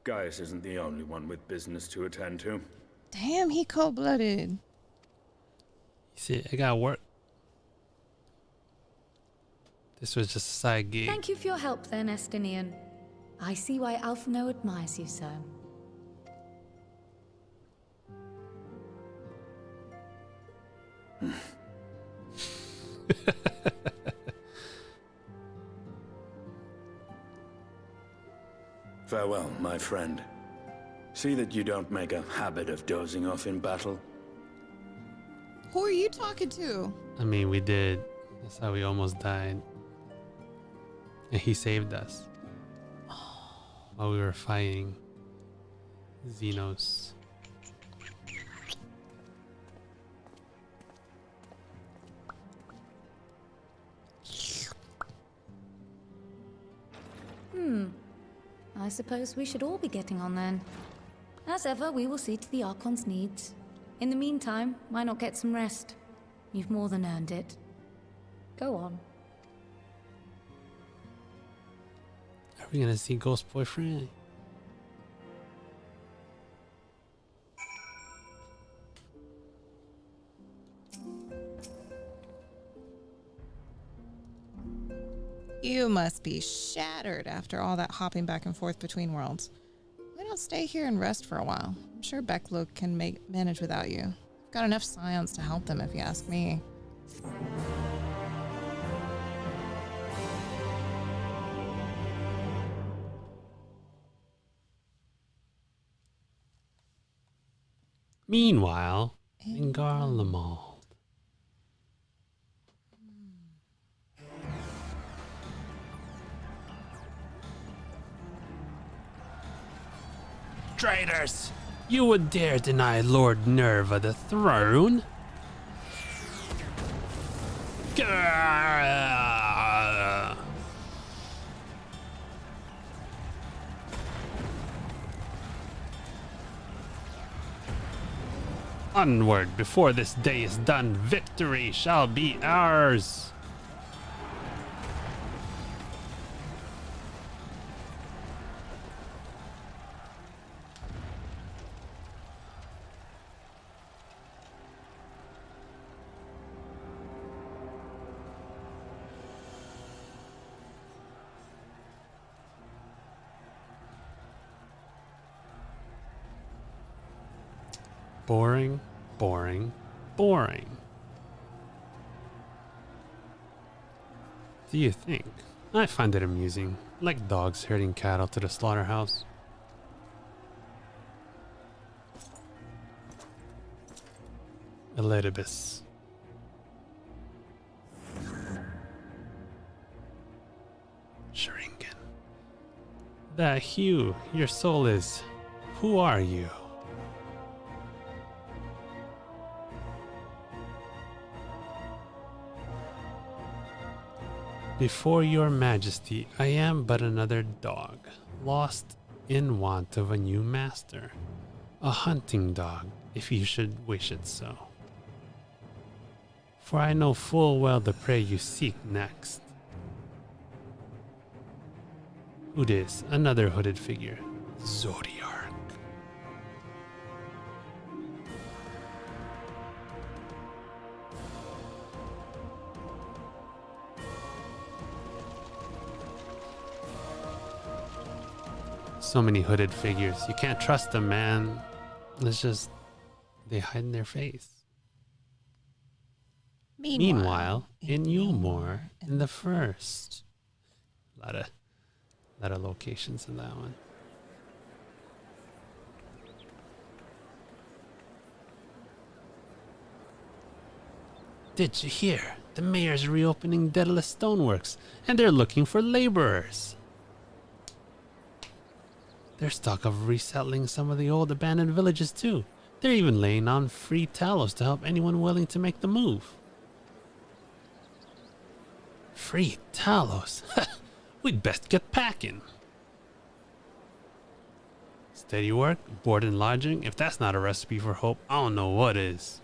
Gaius isn't the only one with business to attend to. Damn, he cold-blooded. You see, I got work. This was just a side gig. Thank you for your help then, Estinian. I see why Alphino admires you so. Farewell, my friend. See that you don't make a habit of dozing off in battle. Who are you talking to? I mean, we did. That's how we almost died. And he saved us. While we were fighting Xenos. I suppose we should all be getting on then. As ever, we will see to the Archon's needs. In the meantime, why not get some rest? You've more than earned it. Go on. Are we gonna see Ghost Boyfriend? You must be shattered after all that hopping back and forth between worlds. Why don't stay here and rest for a while? I'm sure Becklook can manage without you. I've got enough scions to help them if you ask me. Meanwhile, in Garlemald. Traitors! You would dare deny Lord Nerva the throne? Gah! Onward, before this day is done, victory shall be ours! Boring, boring, boring. Do you think? I find it amusing, like dogs herding cattle to the slaughterhouse. Elidibus. Shrinken. That Hugh, your soul is. Who are you? Before your majesty, I am but another dog, lost in want of a new master. A hunting dog, if you should wish it so. For I know full well the prey you seek next. Who dis? Another hooded figure. Zodiac. So many hooded figures. You can't trust them, man. It's just they hide in their face. Meanwhile, in Yulmore, in the first, lot of locations in that one. Did you hear? The mayor's reopening Daedalus Stoneworks, and they're looking for laborers. There's talk of resettling some of the old abandoned villages too. They're even laying on free talos to help anyone willing to make the move. Free talos? We'd best get packing. Steady work, board and lodging. If that's not a recipe for hope, I don't know what is.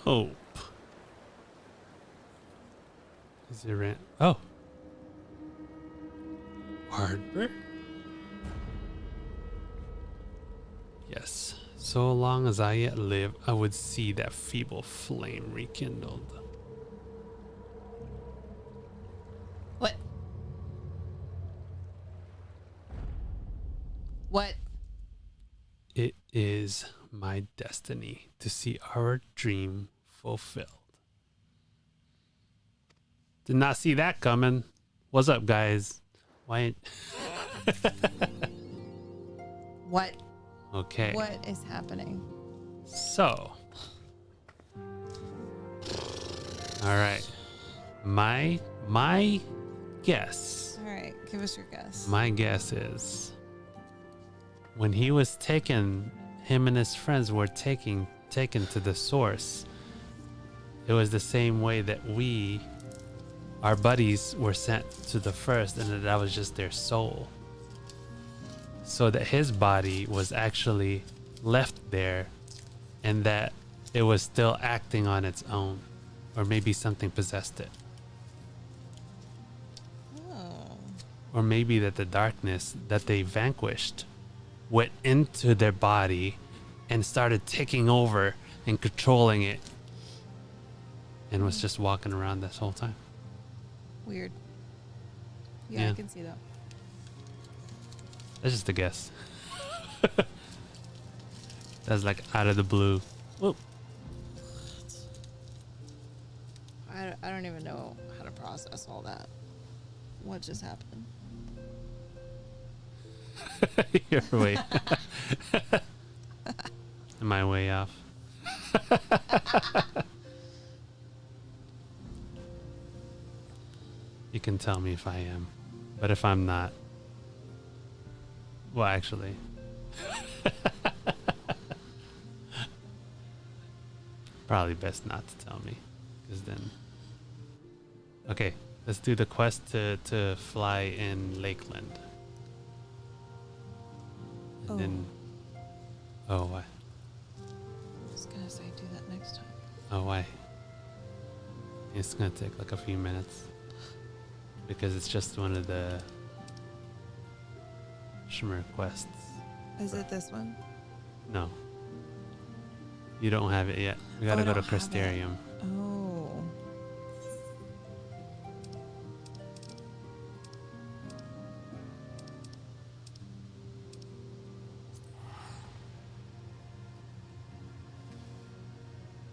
Hope. Is there an... Oh. Hardbird? Yes. So long as I yet live, I would see that feeble flame rekindled. What? What? It is my destiny to see our dream fulfilled. Did not see that coming. What's up, guys? Why? What? Okay. What is happening? So. All right. My guess. All right, give us your guess. My guess is when he was taking him and his friends were taken to the source, it was the same way that our buddies were sent to the first, and that was just their soul. So that his body was actually left there, and that it was still acting on its own, or maybe something possessed it. Or maybe that the darkness that they vanquished went into their body and started taking over and controlling it, and was just walking around this whole time. Weird. Yeah, I can see that. That's just a guess. That's like out of the blue. Whoop. I don't even know how to process all that. What just happened? You're way. Am I way off? You can tell me if I am, but if I'm not, well, actually, probably best not to tell me, because then. Okay, let's do the quest to fly in Lakeland. And then. Oh, why? I was gonna say do that next time. Oh, why? It's gonna take like a few minutes. Because it's just one of the Shimmer quests. Is it this one? No. You don't have it yet. We gotta go to Crystarium. Oh.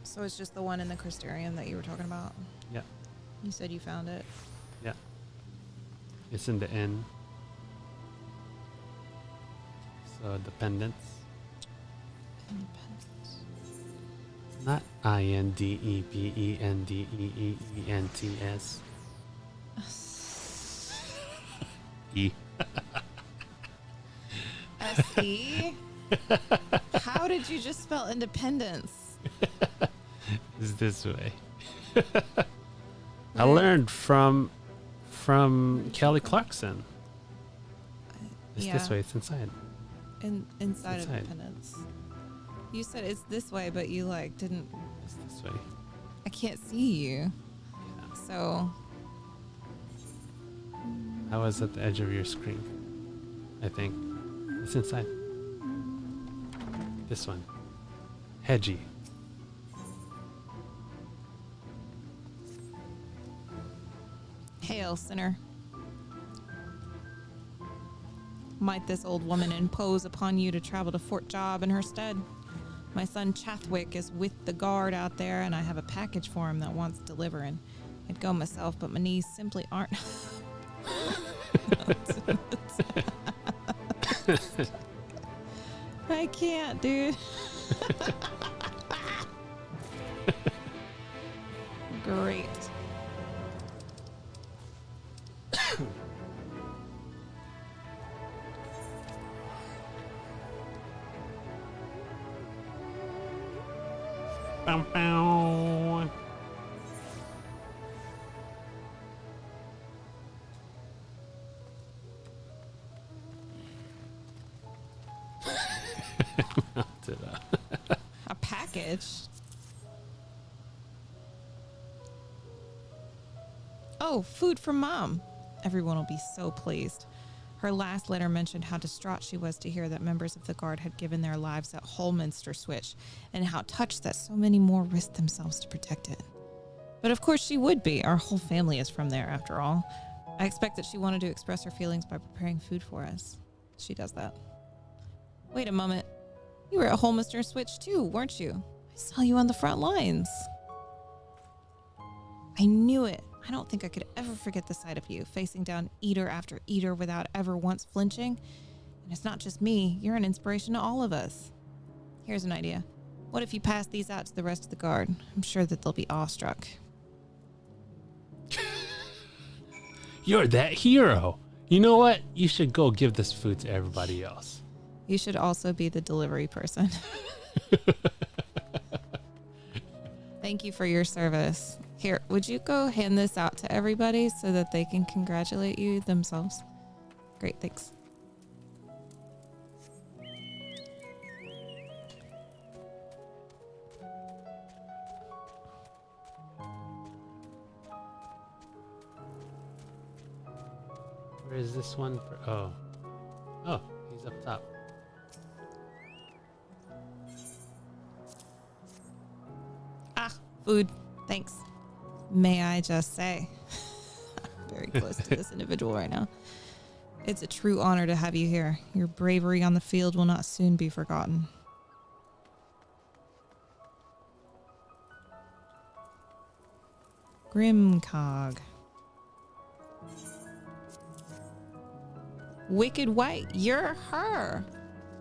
So it's just the one in the Crystarium that you were talking about? Yeah. You said you found it? Yeah. It's in the inn. So Dependence. Not INDEPENDEEENTS. E. S-E? How did you just spell independence? It's this way. I learned from Kelly Clarkson. It's this way. It's inside. Inside it's of Independence. You said it's this way, but you like didn't. It's this way. I can't see you. Yeah. So. I was at the edge of your screen. I think it's inside. This one. Hedgie. Hail, sinner. Might this old woman impose upon you to travel to Fort Job in her stead? My son Chathwick is with the guard out there, and I have a package for him that wants delivering. I'd go myself, but my knees simply aren't. I can't, dude. Great. Bow, bow. A package? Oh, food from Mom. Everyone will be so pleased. Her last letter mentioned how distraught she was to hear that members of the guard had given their lives at Holminster Switch, and how touched that so many more risked themselves to protect it. But of course she would be. Our whole family is from there, after all. I expect that she wanted to express her feelings by preparing food for us. She does that. Wait a moment. You were at Holminster Switch too, weren't you? I saw you on the front lines. I knew it. I don't think I could ever forget the sight of you, facing down eater after eater without ever once flinching. And it's not just me. You're an inspiration to all of us. Here's an idea. What if you pass these out to the rest of the guard? I'm sure that they'll be awestruck. You're that hero. You know what? You should go give this food to everybody else. You should also be the delivery person. Thank you for your service. Here, would you go hand this out to everybody so that they can congratulate you themselves? Great, thanks. Where is this one? Oh, he's up top. Food. Thanks. May I just say, I'm very close to this individual right now. It's a true honor to have you here. Your bravery on the field will not soon be forgotten. Grimcog. Wicked White, you're her.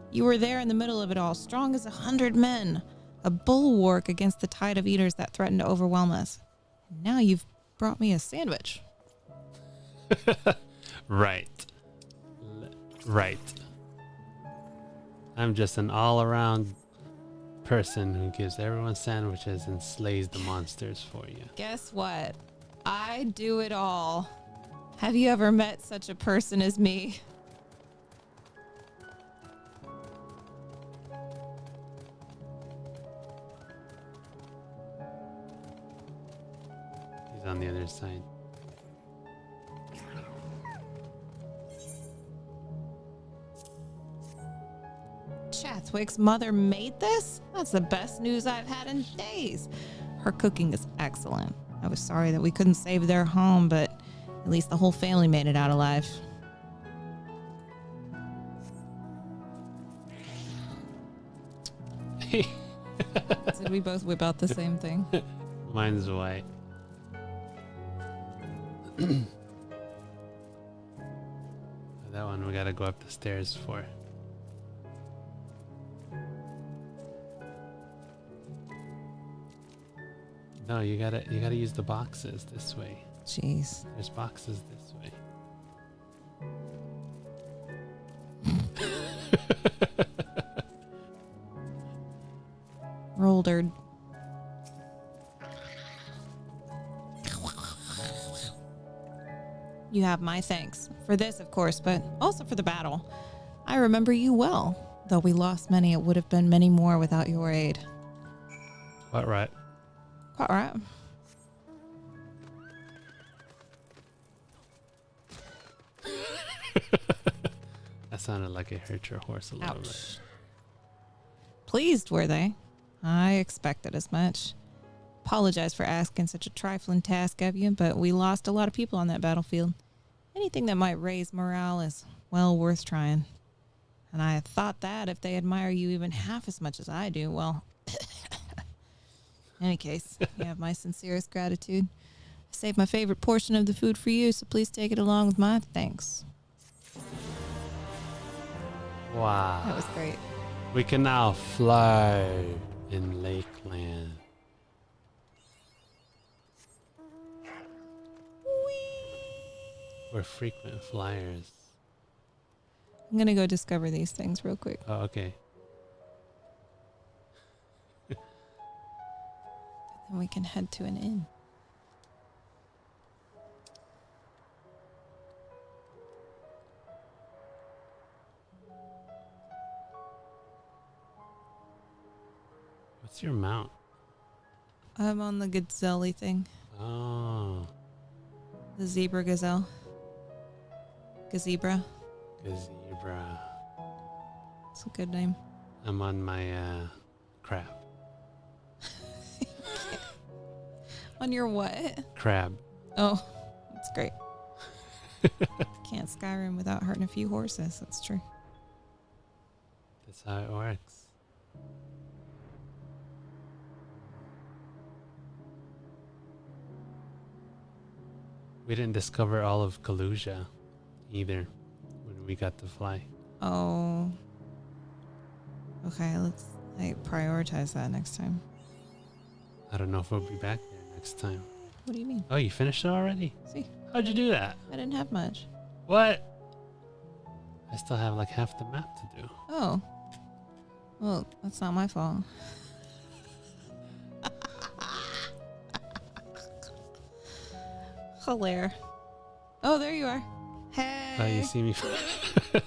You were there in the middle of it all, strong as 100 men. A bulwark against the tide of eaters that threatened to overwhelm us. And now you've brought me a sandwich. Right. Right. I'm just an all-around person who gives everyone sandwiches and slays the monsters for you. Guess what? I do it all. Have you ever met such a person as me? He's on the other side. Chathwick's mother made this? That's the best news I've had in days. Her cooking is excellent. I was sorry that we couldn't save their home, but at least the whole family made it out alive. Did we both whip out the same thing? Mine's white. That one we gotta go up the stairs for. No, you gotta use the boxes this way. Jeez. There's boxes this way. Roldered. You have my thanks. For this, of course, but also for the battle. I remember you well. Though we lost many, it would have been many more without your aid. What right? Quite right. That sounded like it hurt your horse a little bit. Pleased were they? I expected as much. Apologize for asking such a trifling task of you, but we lost a lot of people on that battlefield. Anything that might raise morale is well worth trying. And I had thought that if they admire you even half as much as I do, well... In any case, you have my sincerest gratitude. I saved my favorite portion of the food for you, so please take it along with my thanks. Wow. That was great. We can now fly in Lakeland. We're frequent flyers. I'm going to go discover these things real quick. Oh, okay. And we can head to an inn. What's your mount? I'm on the gazelle thing. Oh. The zebra gazelle. Gazebra. Gazebra. It's a good name. I'm on my crab. On your what? Crab. Oh, that's great. Can't Skyrim without hurting a few horses. That's true. That's how it works. We didn't discover all of Kalusia either when we got to fly. Oh. Okay, let's prioritize that next time. I don't know if we'll be back there next time. What do you mean? Oh, you finished it already? See. How'd you do that? I didn't have much. What? I still have like half the map to do. Oh. Well, that's not my fault. Hilarious. Oh, there you are. Hey. Oh, you see me. You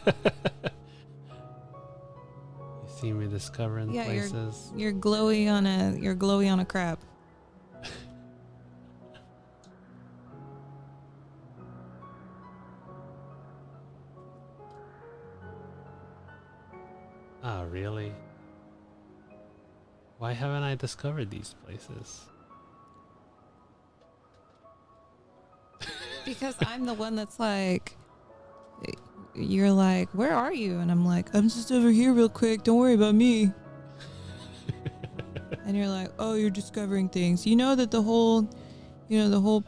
see me discovering places. You're glowy on a crab. Oh, really? Why haven't I discovered these places? Because I'm the one that's like, you're like, where are you? And I'm like, I'm just over here real quick. Don't worry about me. And you're like, oh, you're discovering things. You know that the whole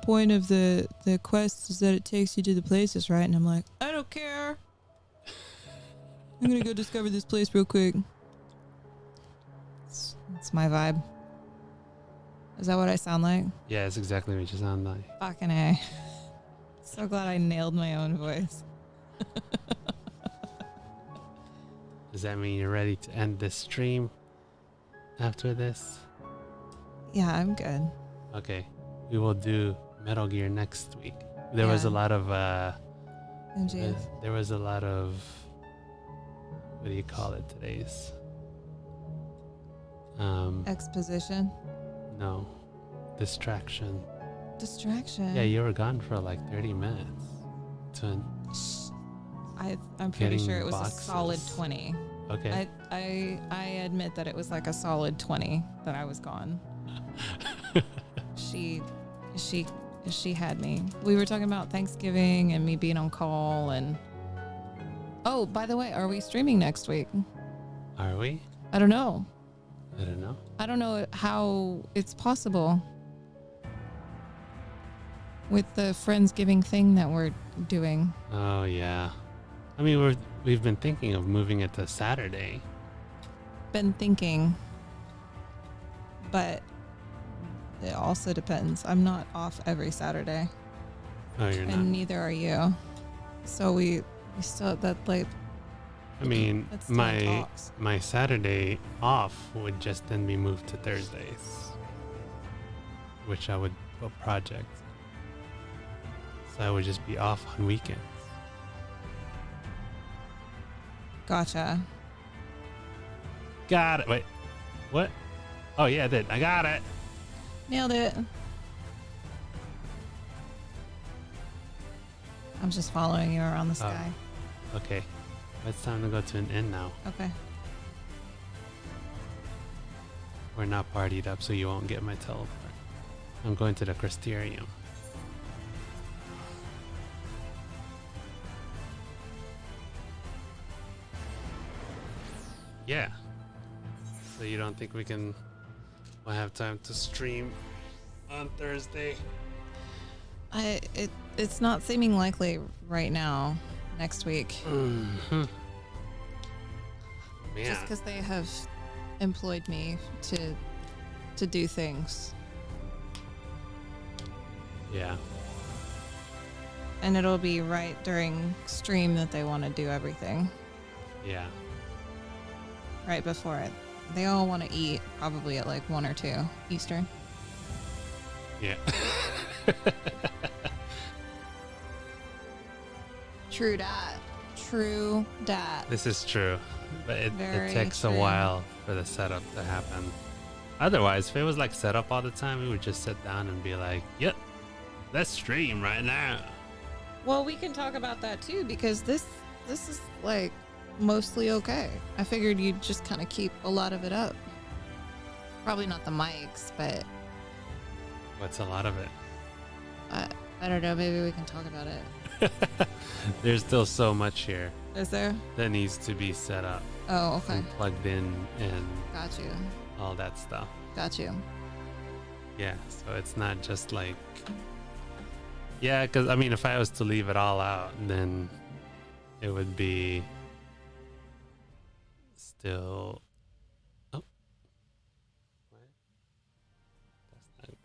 point of the quest is that it takes you to the places, right? And I'm like, I don't care. I'm going to go discover this place real quick. It's my vibe. Is that what I sound like? Yeah, it's exactly what you sound like. Fucking A. So glad I nailed my own voice. Does that mean you're ready to end this stream after this? Yeah, I'm good. Okay. We will do Metal Gear next week. There was a lot of there was a lot of, what do you call it, today's exposition? No. Distraction. Distraction. Yeah, you were gone for like 30 minutes. I'm pretty getting sure it was boxes. a solid 20. Okay. I admit that it was like a solid 20 that I was gone. She had me. We were talking about Thanksgiving and me being on call and oh, by the way, are we streaming next week? Are we? I don't know. I don't know. I don't know how it's possible with the Friendsgiving thing that we're doing. Oh yeah. I mean, we've been thinking of moving it to Saturday. Been thinking, but it also depends. I'm not off every Saturday. Oh, you're and not. neither are you. So we still that like. I mean, that's still in talks. my Saturday off would just then be moved to Thursdays, which I would put project. So I would just be off on weekends. Gotcha. Got it. Wait, what? Oh yeah, I did. I got it. Nailed it. I'm just following you around the sky. Okay. It's time to go to an inn now. Okay. We're not partied up, so you won't get my teleport. I'm going to the Crystarium. Yeah. So you don't think we'll have time to stream on Thursday? It's not seeming likely right now. Next week. Mm-hmm. Just because they have employed me to do things. Yeah. And it'll be right during stream that they want to do everything. Yeah. Right before it. They all want to eat probably at like 1 or 2 Eastern. Yeah. True dat. True dat. This is true, but it takes true. a while for the setup to happen. Otherwise, if it was like set up all the time, we would just sit down and be like, yep, let's stream right now. Well, we can talk about that too, because this is like mostly okay. I figured you'd just kind of keep a lot of it up. Probably not the mics, but What's a lot of it? I don't know. Maybe we can talk about it. There's still so much here. Is there? That needs to be set up. Oh, okay. And plugged in and Got you. all that stuff. Got you. Yeah, so it's not just like... Yeah, because, I mean, if I was to leave it all out, then it would be still... Oh. What? That's not good.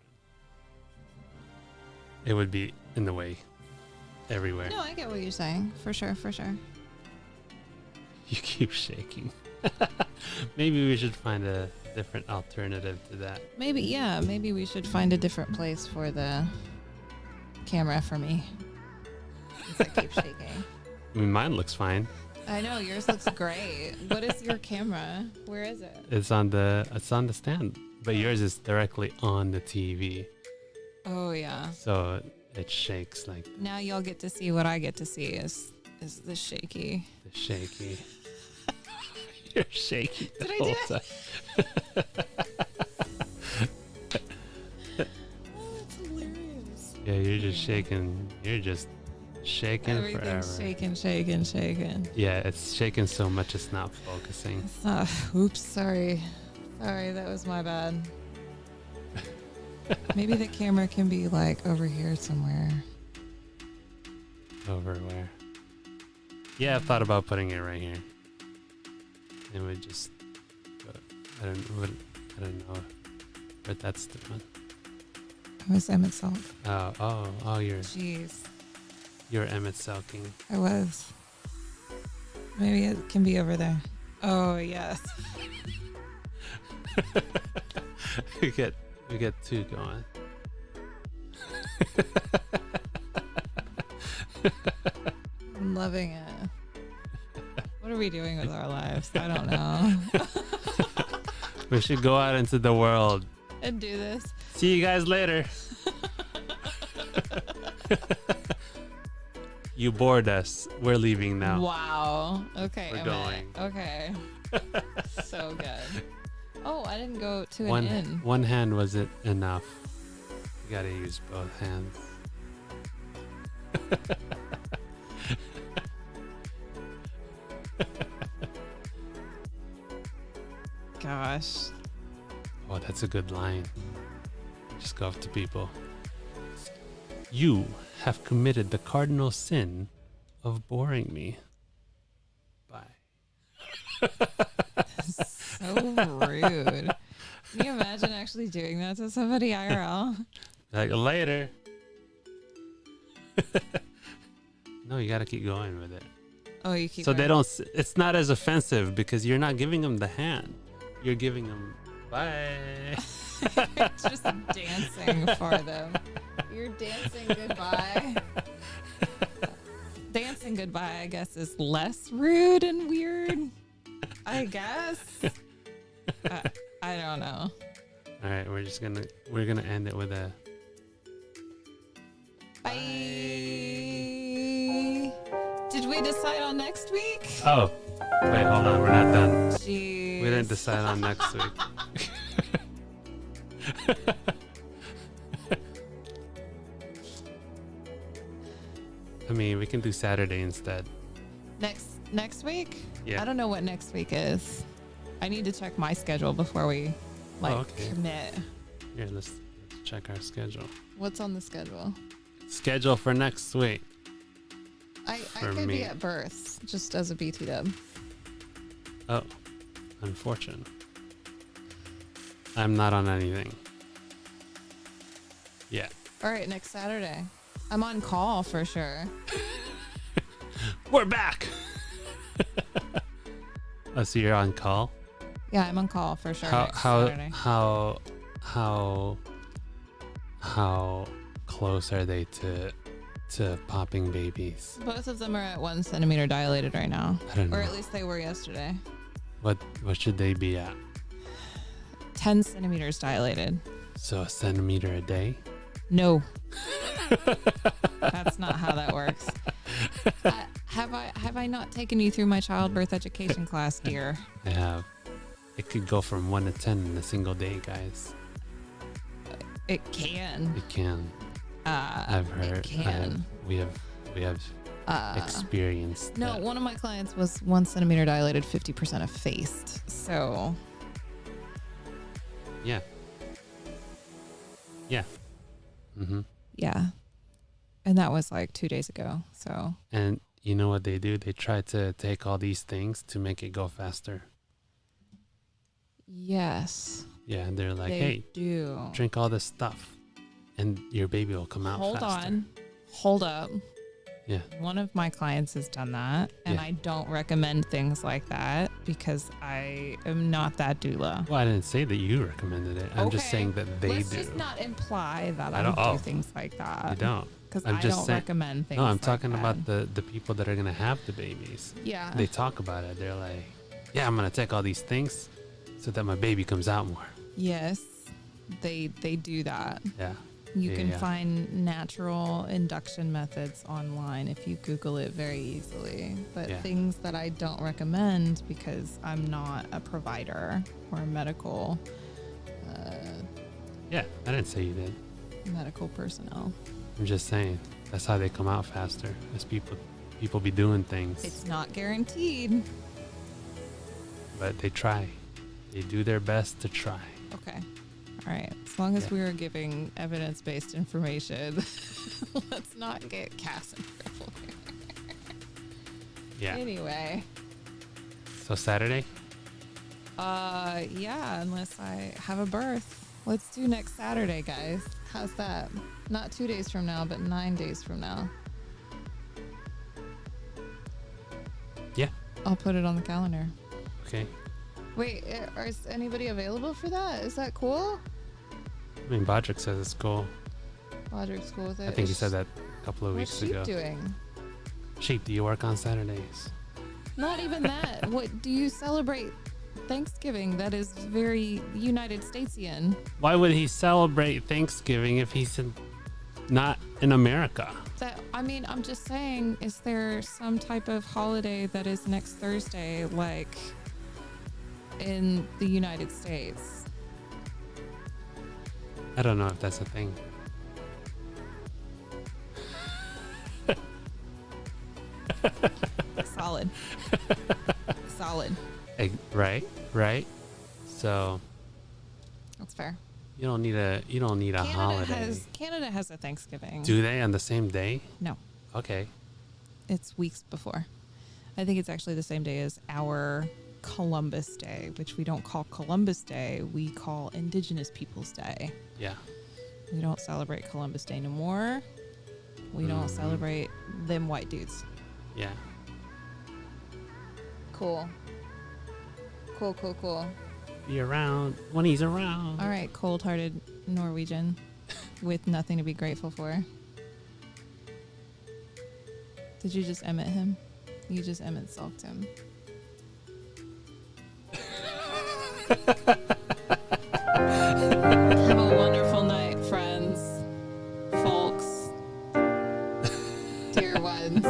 It would be in the way everywhere. No, I get what you're saying. For sure, for sure. You keep shaking. Maybe we should find a different alternative to that. Maybe we should find a different place for the camera for me. Since I keep shaking. I mean, mine looks fine. I know yours looks great. What is your camera? Where is it? It's on the stand, but yours is directly on the TV. Oh yeah. So it shakes like. Now y'all get to see what I get to see is the shaky. The shaky. You're shaky the Did I whole do time. Oh, that's hilarious. Yeah, you're just shaking. You're just shaking Everything's forever. shaking. Yeah, it's shaking so much it's not focusing. Oops, sorry. Sorry, that was my bad. Maybe the camera can be like over here somewhere. Over where? Yeah, I've thought about putting it right here. And we just, I don't know where that's the one. I was Emmett Salt. Oh, Jeez. you're Emmett Selking. I was. Maybe it can be over there. Oh yes. we get two going. I'm loving it. What are we doing with our lives? I don't know. We should go out into the world And do this. See you guys later. You bored us. We're leaving now. Wow. Okay. We're Emmett. going. Okay. So good. Oh, I didn't go to One an inn. one hand wasn't enough. You gotta use both hands. Gosh. Oh, that's a good line. Just go up to people. You have committed the cardinal sin of boring me. Bye. So rude. Can you imagine actually doing that to somebody IRL? Like, later. No, you gotta keep going with it. Oh, you keep So going. they don't. It's not as offensive because you're not giving them the hand. You're giving them bye. Just dancing for them. You're dancing goodbye. Dancing goodbye, I guess, is less rude and weird. I guess. I don't know. All right, we're gonna end it with a Bye. Did we decide on next week? Oh, wait, hold on. We're not done. Jeez. We didn't decide on next week. I mean, we can do Saturday instead. Next week? Yeah. I don't know what next week is. I need to check my schedule before we okay. commit. Here, let's check our schedule. What's on the schedule? Schedule for next week. I For could me. be at births just as a BT dub. Oh, unfortunate. I'm not on anything. Yeah. All right, next Saturday. I'm on call for sure. We're back. Oh, so you're on call? Yeah, I'm on call for sure. How next how Saturday. how close are they to popping babies? Both of them are at 1 centimeter dilated right now, I don't know. or at least they were yesterday. What should they be at? 10 centimeters dilated. So a centimeter a day? No. That's not how that works. Have I not taken you through my childbirth education class, dear? I have. It could go from 1 to 10 in a single day, guys. It can. It can. I've heard. It can. We have experienced. No, that. one of my clients was 1 centimeter dilated, 50% effaced. So. Yeah. Yeah. Mm-hmm. Yeah. And that was like 2 days ago. So. And you know what they do? They try to take all these things to make it go faster. Yes. Yeah, and they're like, They hey, do. drink all this stuff and your baby will come out faster. Hold up. Yeah. One of my clients has done that, and I don't recommend things like that because I am not that doula. Well, I didn't say that you recommended it. I'm just saying that they Let's do. just not imply that I don't- do things like that. You don't. Because I'm I just don't saying- recommend things No, I'm like talking that. about the people that are going to have the babies. Yeah. They talk about it. They're like, yeah, I'm going to take all these things so that my baby comes out more. Yes, they do that. Yeah. You Yeah, can yeah. find natural induction methods online if you Google it very easily. But Yeah. things that I don't recommend because I'm not a provider or a medical Yeah, I didn't say you did. medical personnel. I'm just saying that's how they come out faster. As people be doing things, It's not guaranteed. but they try. They do their best to try. Okay. All right. As long as Yeah. we are giving evidence-based information, let's not get cast in trouble. Yeah. Anyway. So Saturday? Yeah, unless I have a birth. Let's do next Saturday, guys. How's that? Not 2 days from now, but 9 days from now. Yeah. I'll put it on the calendar. Okay. Wait, is anybody available for that? Is that cool? I mean, Bodrick says it's cool. Roderick's cool with it. I think he said that a couple of What's weeks ago. she doing? Sheep, do you work on Saturdays? Not even that. What do you celebrate? Thanksgiving. That is very United Statesian. Why would he celebrate Thanksgiving if he's not in America? I'm just saying, is there some type of holiday that is next Thursday, like in the United States? I don't know if that's a thing. Solid. Solid. Right. So That's fair. you don't need a holiday. Canada has a Thanksgiving. Do they on the same day? No, Okay. it's weeks before. I think it's actually the same day as our Columbus Day, which we don't call Columbus Day. We call Indigenous Peoples Day. Yeah. We don't celebrate Columbus Day no more. We don't celebrate them white dudes. Yeah. Cool. Cool. Be around when he's around. All right, cold-hearted Norwegian with nothing to be grateful for. Did you just Emmett him? You just Emmett stalked him. Have a wonderful night, friends, folks, dear ones.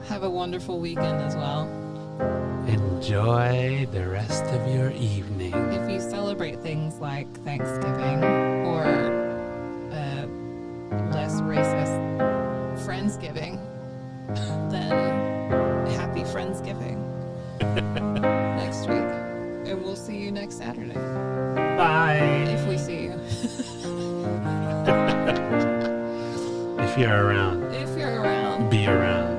Have a wonderful weekend as well. Enjoy the rest of your evening. If you celebrate things like Thanksgiving or less racist Friendsgiving, then happy Friendsgiving next week. And we'll see you next Saturday. Bye. If we see you. If you're around. If you're around. Be around.